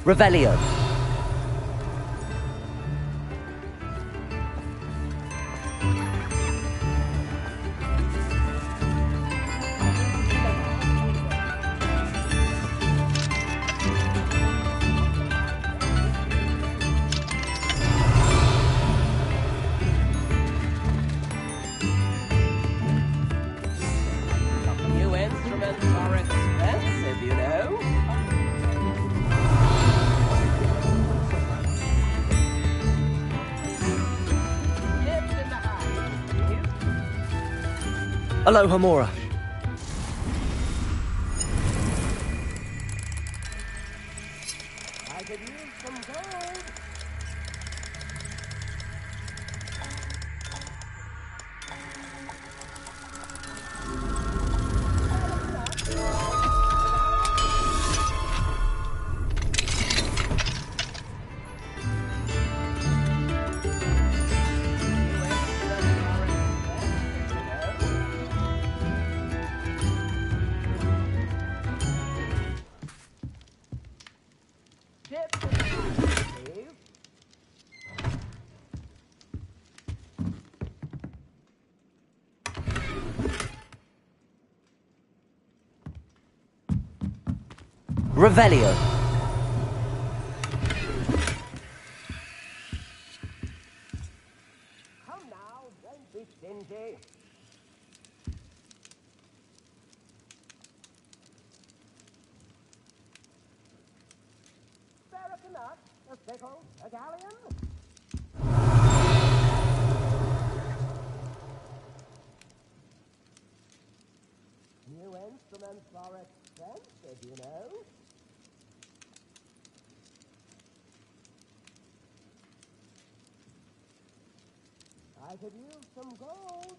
Revelio. New instruments are expensive, you know. Aloha Mora. I could use some gold. Revelio. Come now, don't be stingy. Spare us a nut, a pickle, a galleon. New instruments are expensive, you know. I could use some gold.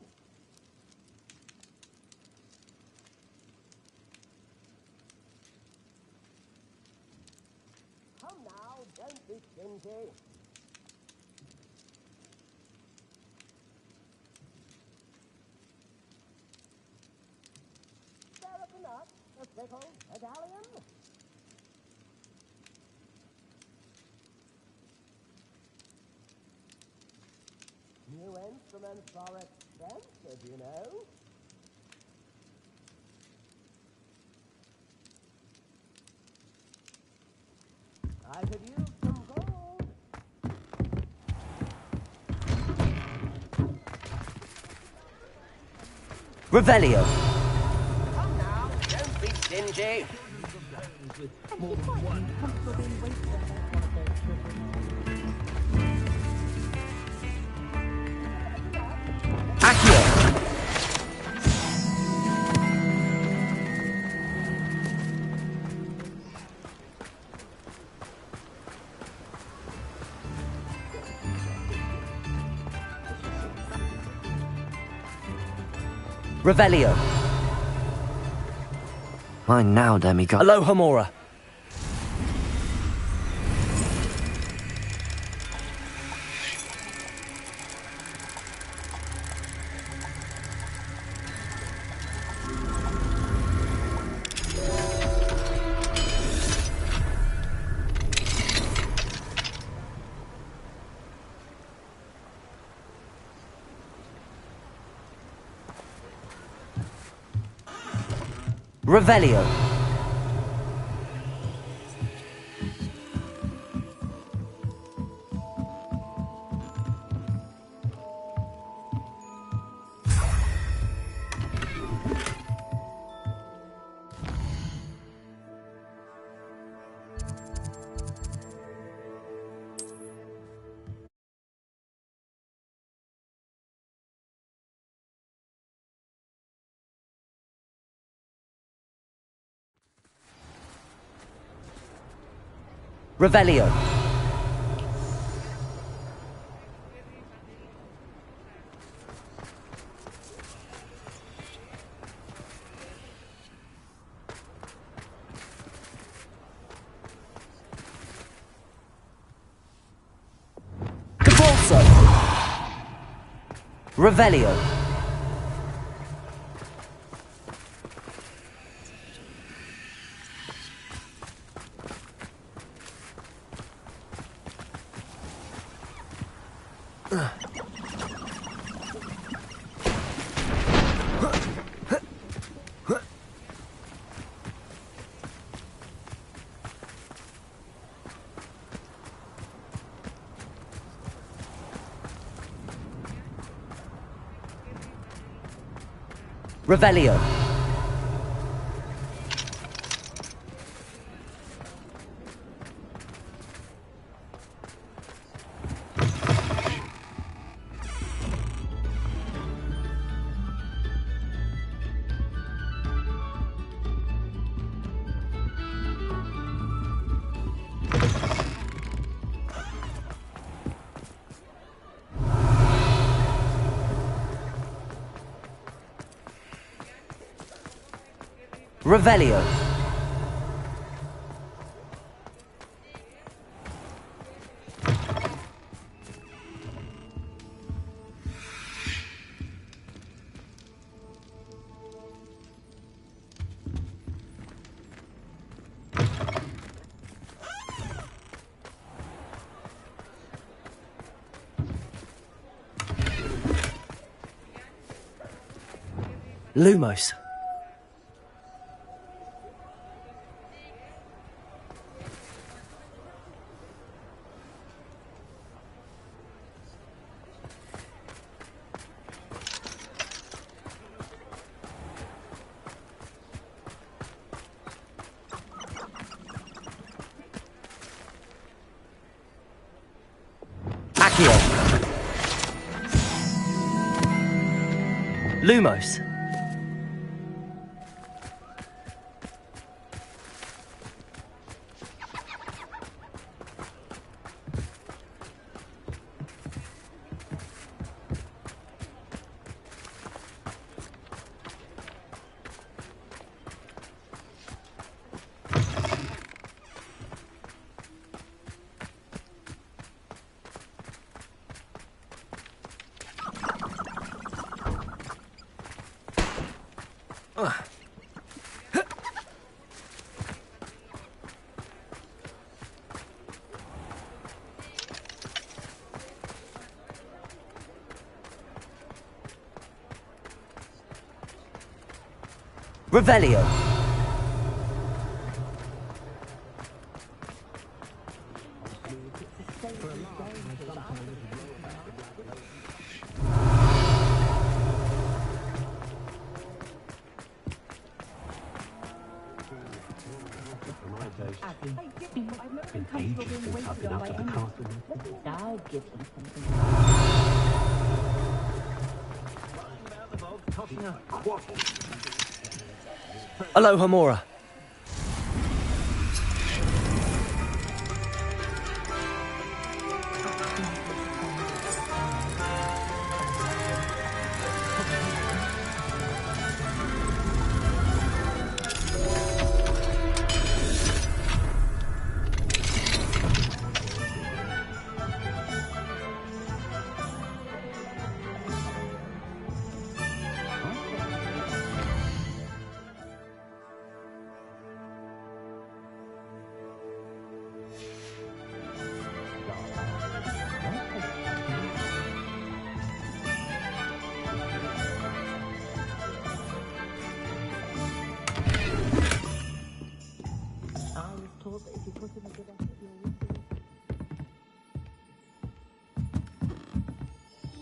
Come now, don't be stingy. Spare us a nut, a pickle, a galleon. New instruments are expensive, you know. I could use some gold. Revelio. Come now, don't be stingy. Accio. Revelio. Mine now, demigod. Aloha Mora. Revelio. Revelio. Capolso. Revelio. Revelio. Revelio. Lumos. Accio. Lumos. Revelio. Aloha Mora.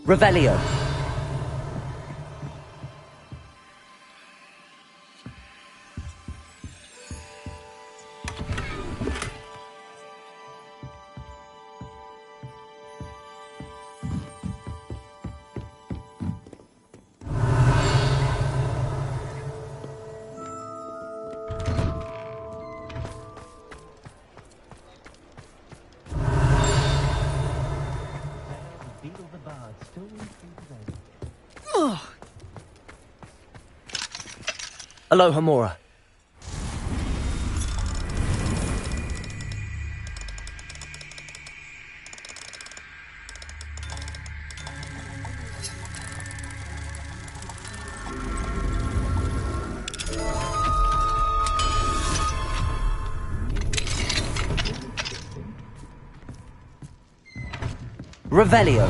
Revelio. Aloha Mora. Revelio.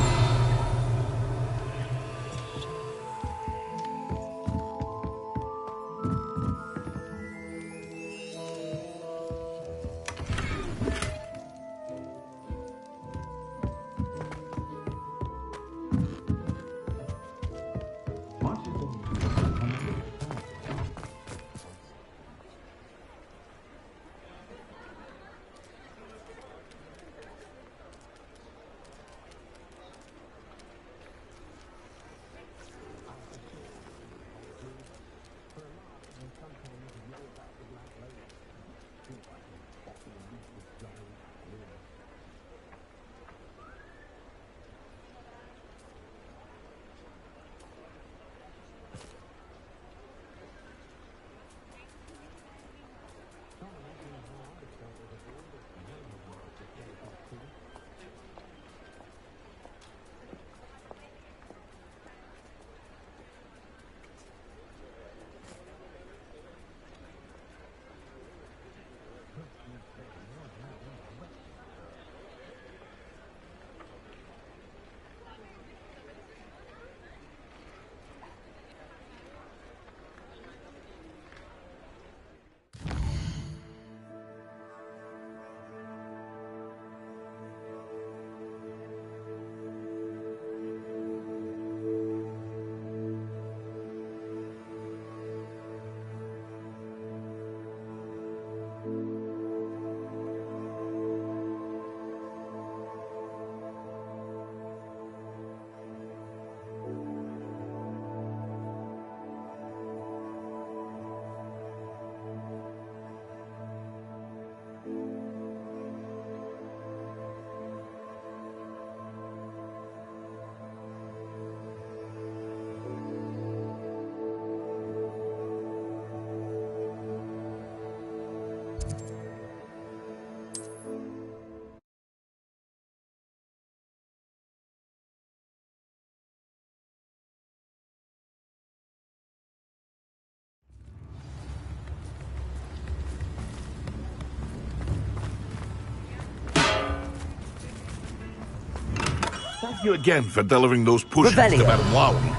Thank you again for delivering those potions to Madame Wowing.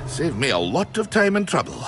Saved me a lot of time and trouble.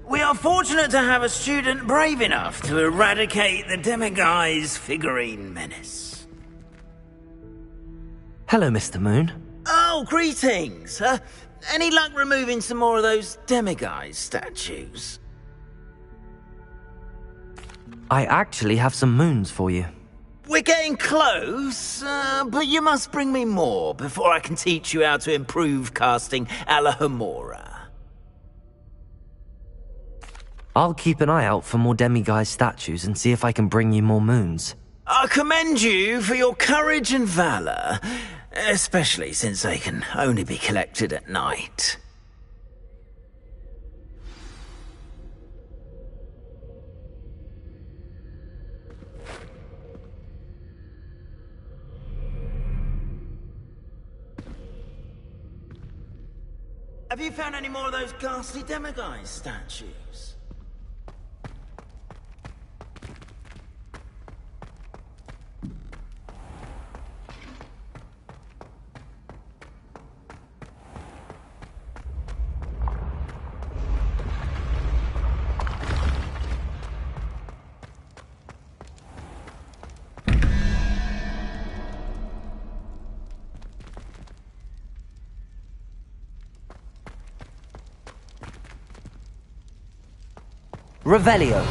We are fortunate to have a student brave enough to eradicate the Demiguise figurine menace. Hello, Mr. Moon. Oh, greetings! Any luck removing some more of those Demiguise statues? I actually have some moons for you. We're getting close, but you must bring me more before I can teach you how to improve casting Alahomora. I'll keep an eye out for more Demiguise statues and see if I can bring you more moons. I commend you for your courage and valor, especially since they can only be collected at night. Have you found any more of those ghastly Demiguise statues? Revelio.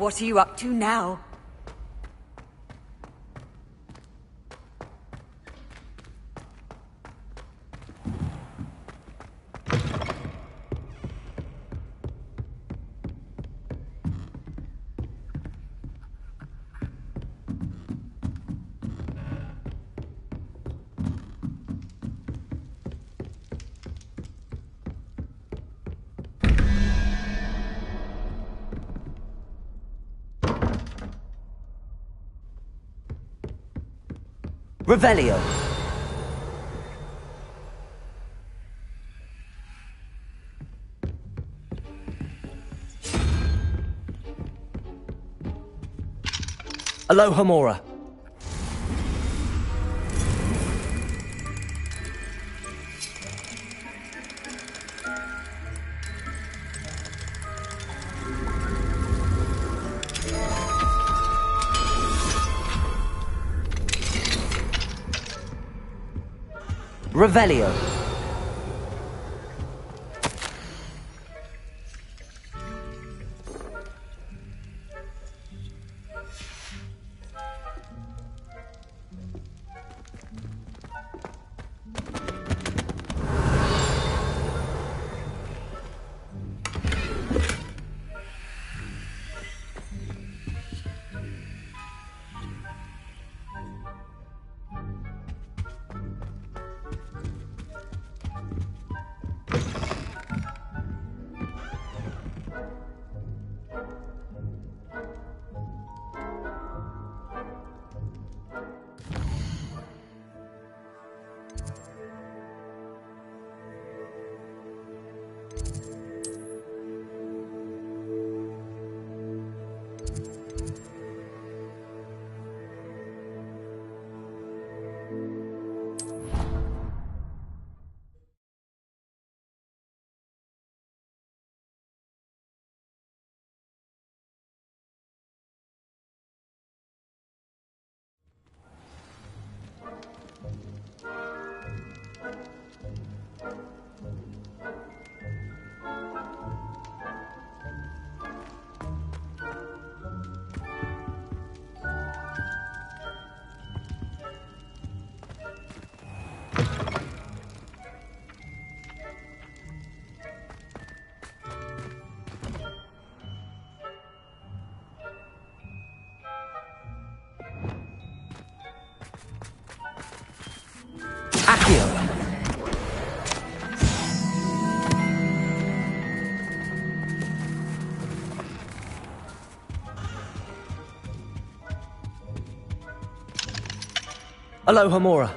What are you up to now? Revelio. Alohomora. Revelio. Alohomora.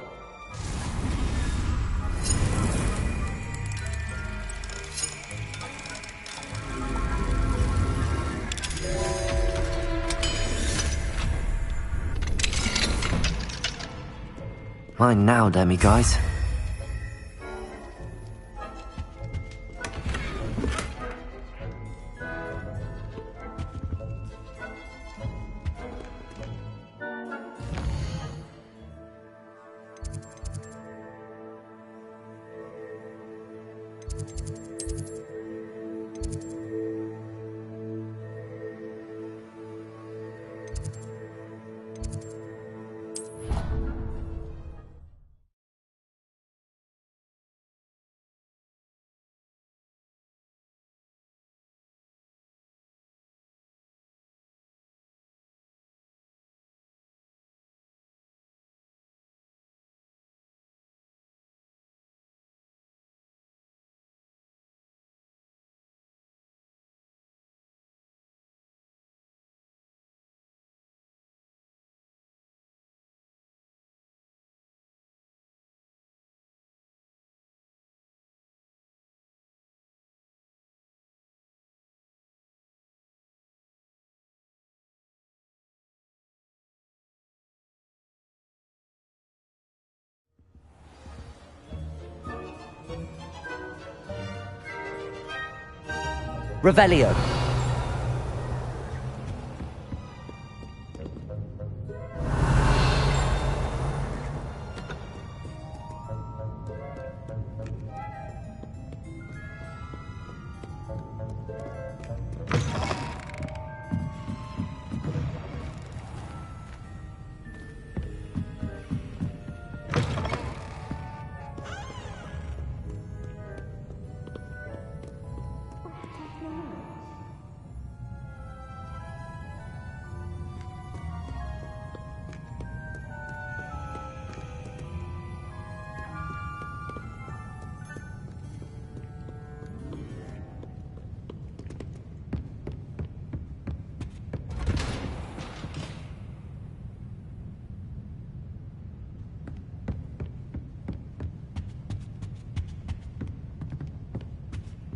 Mine now, demiguise. Revelio.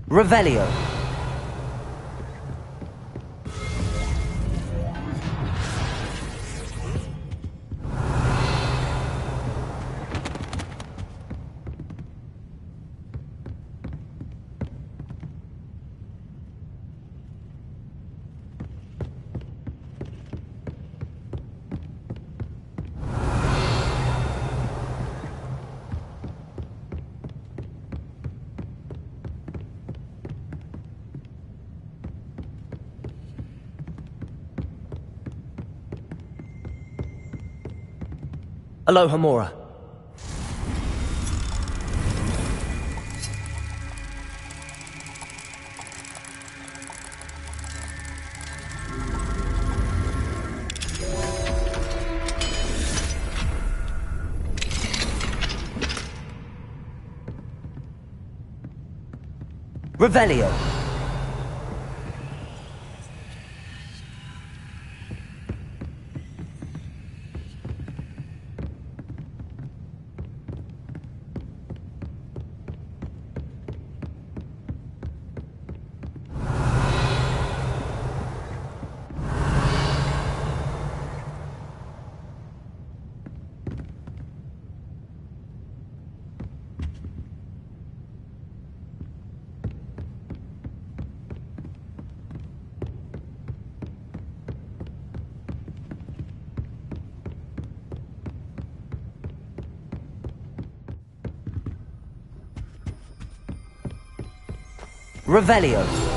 Revelio. Alohomora. Revelio. Revelio.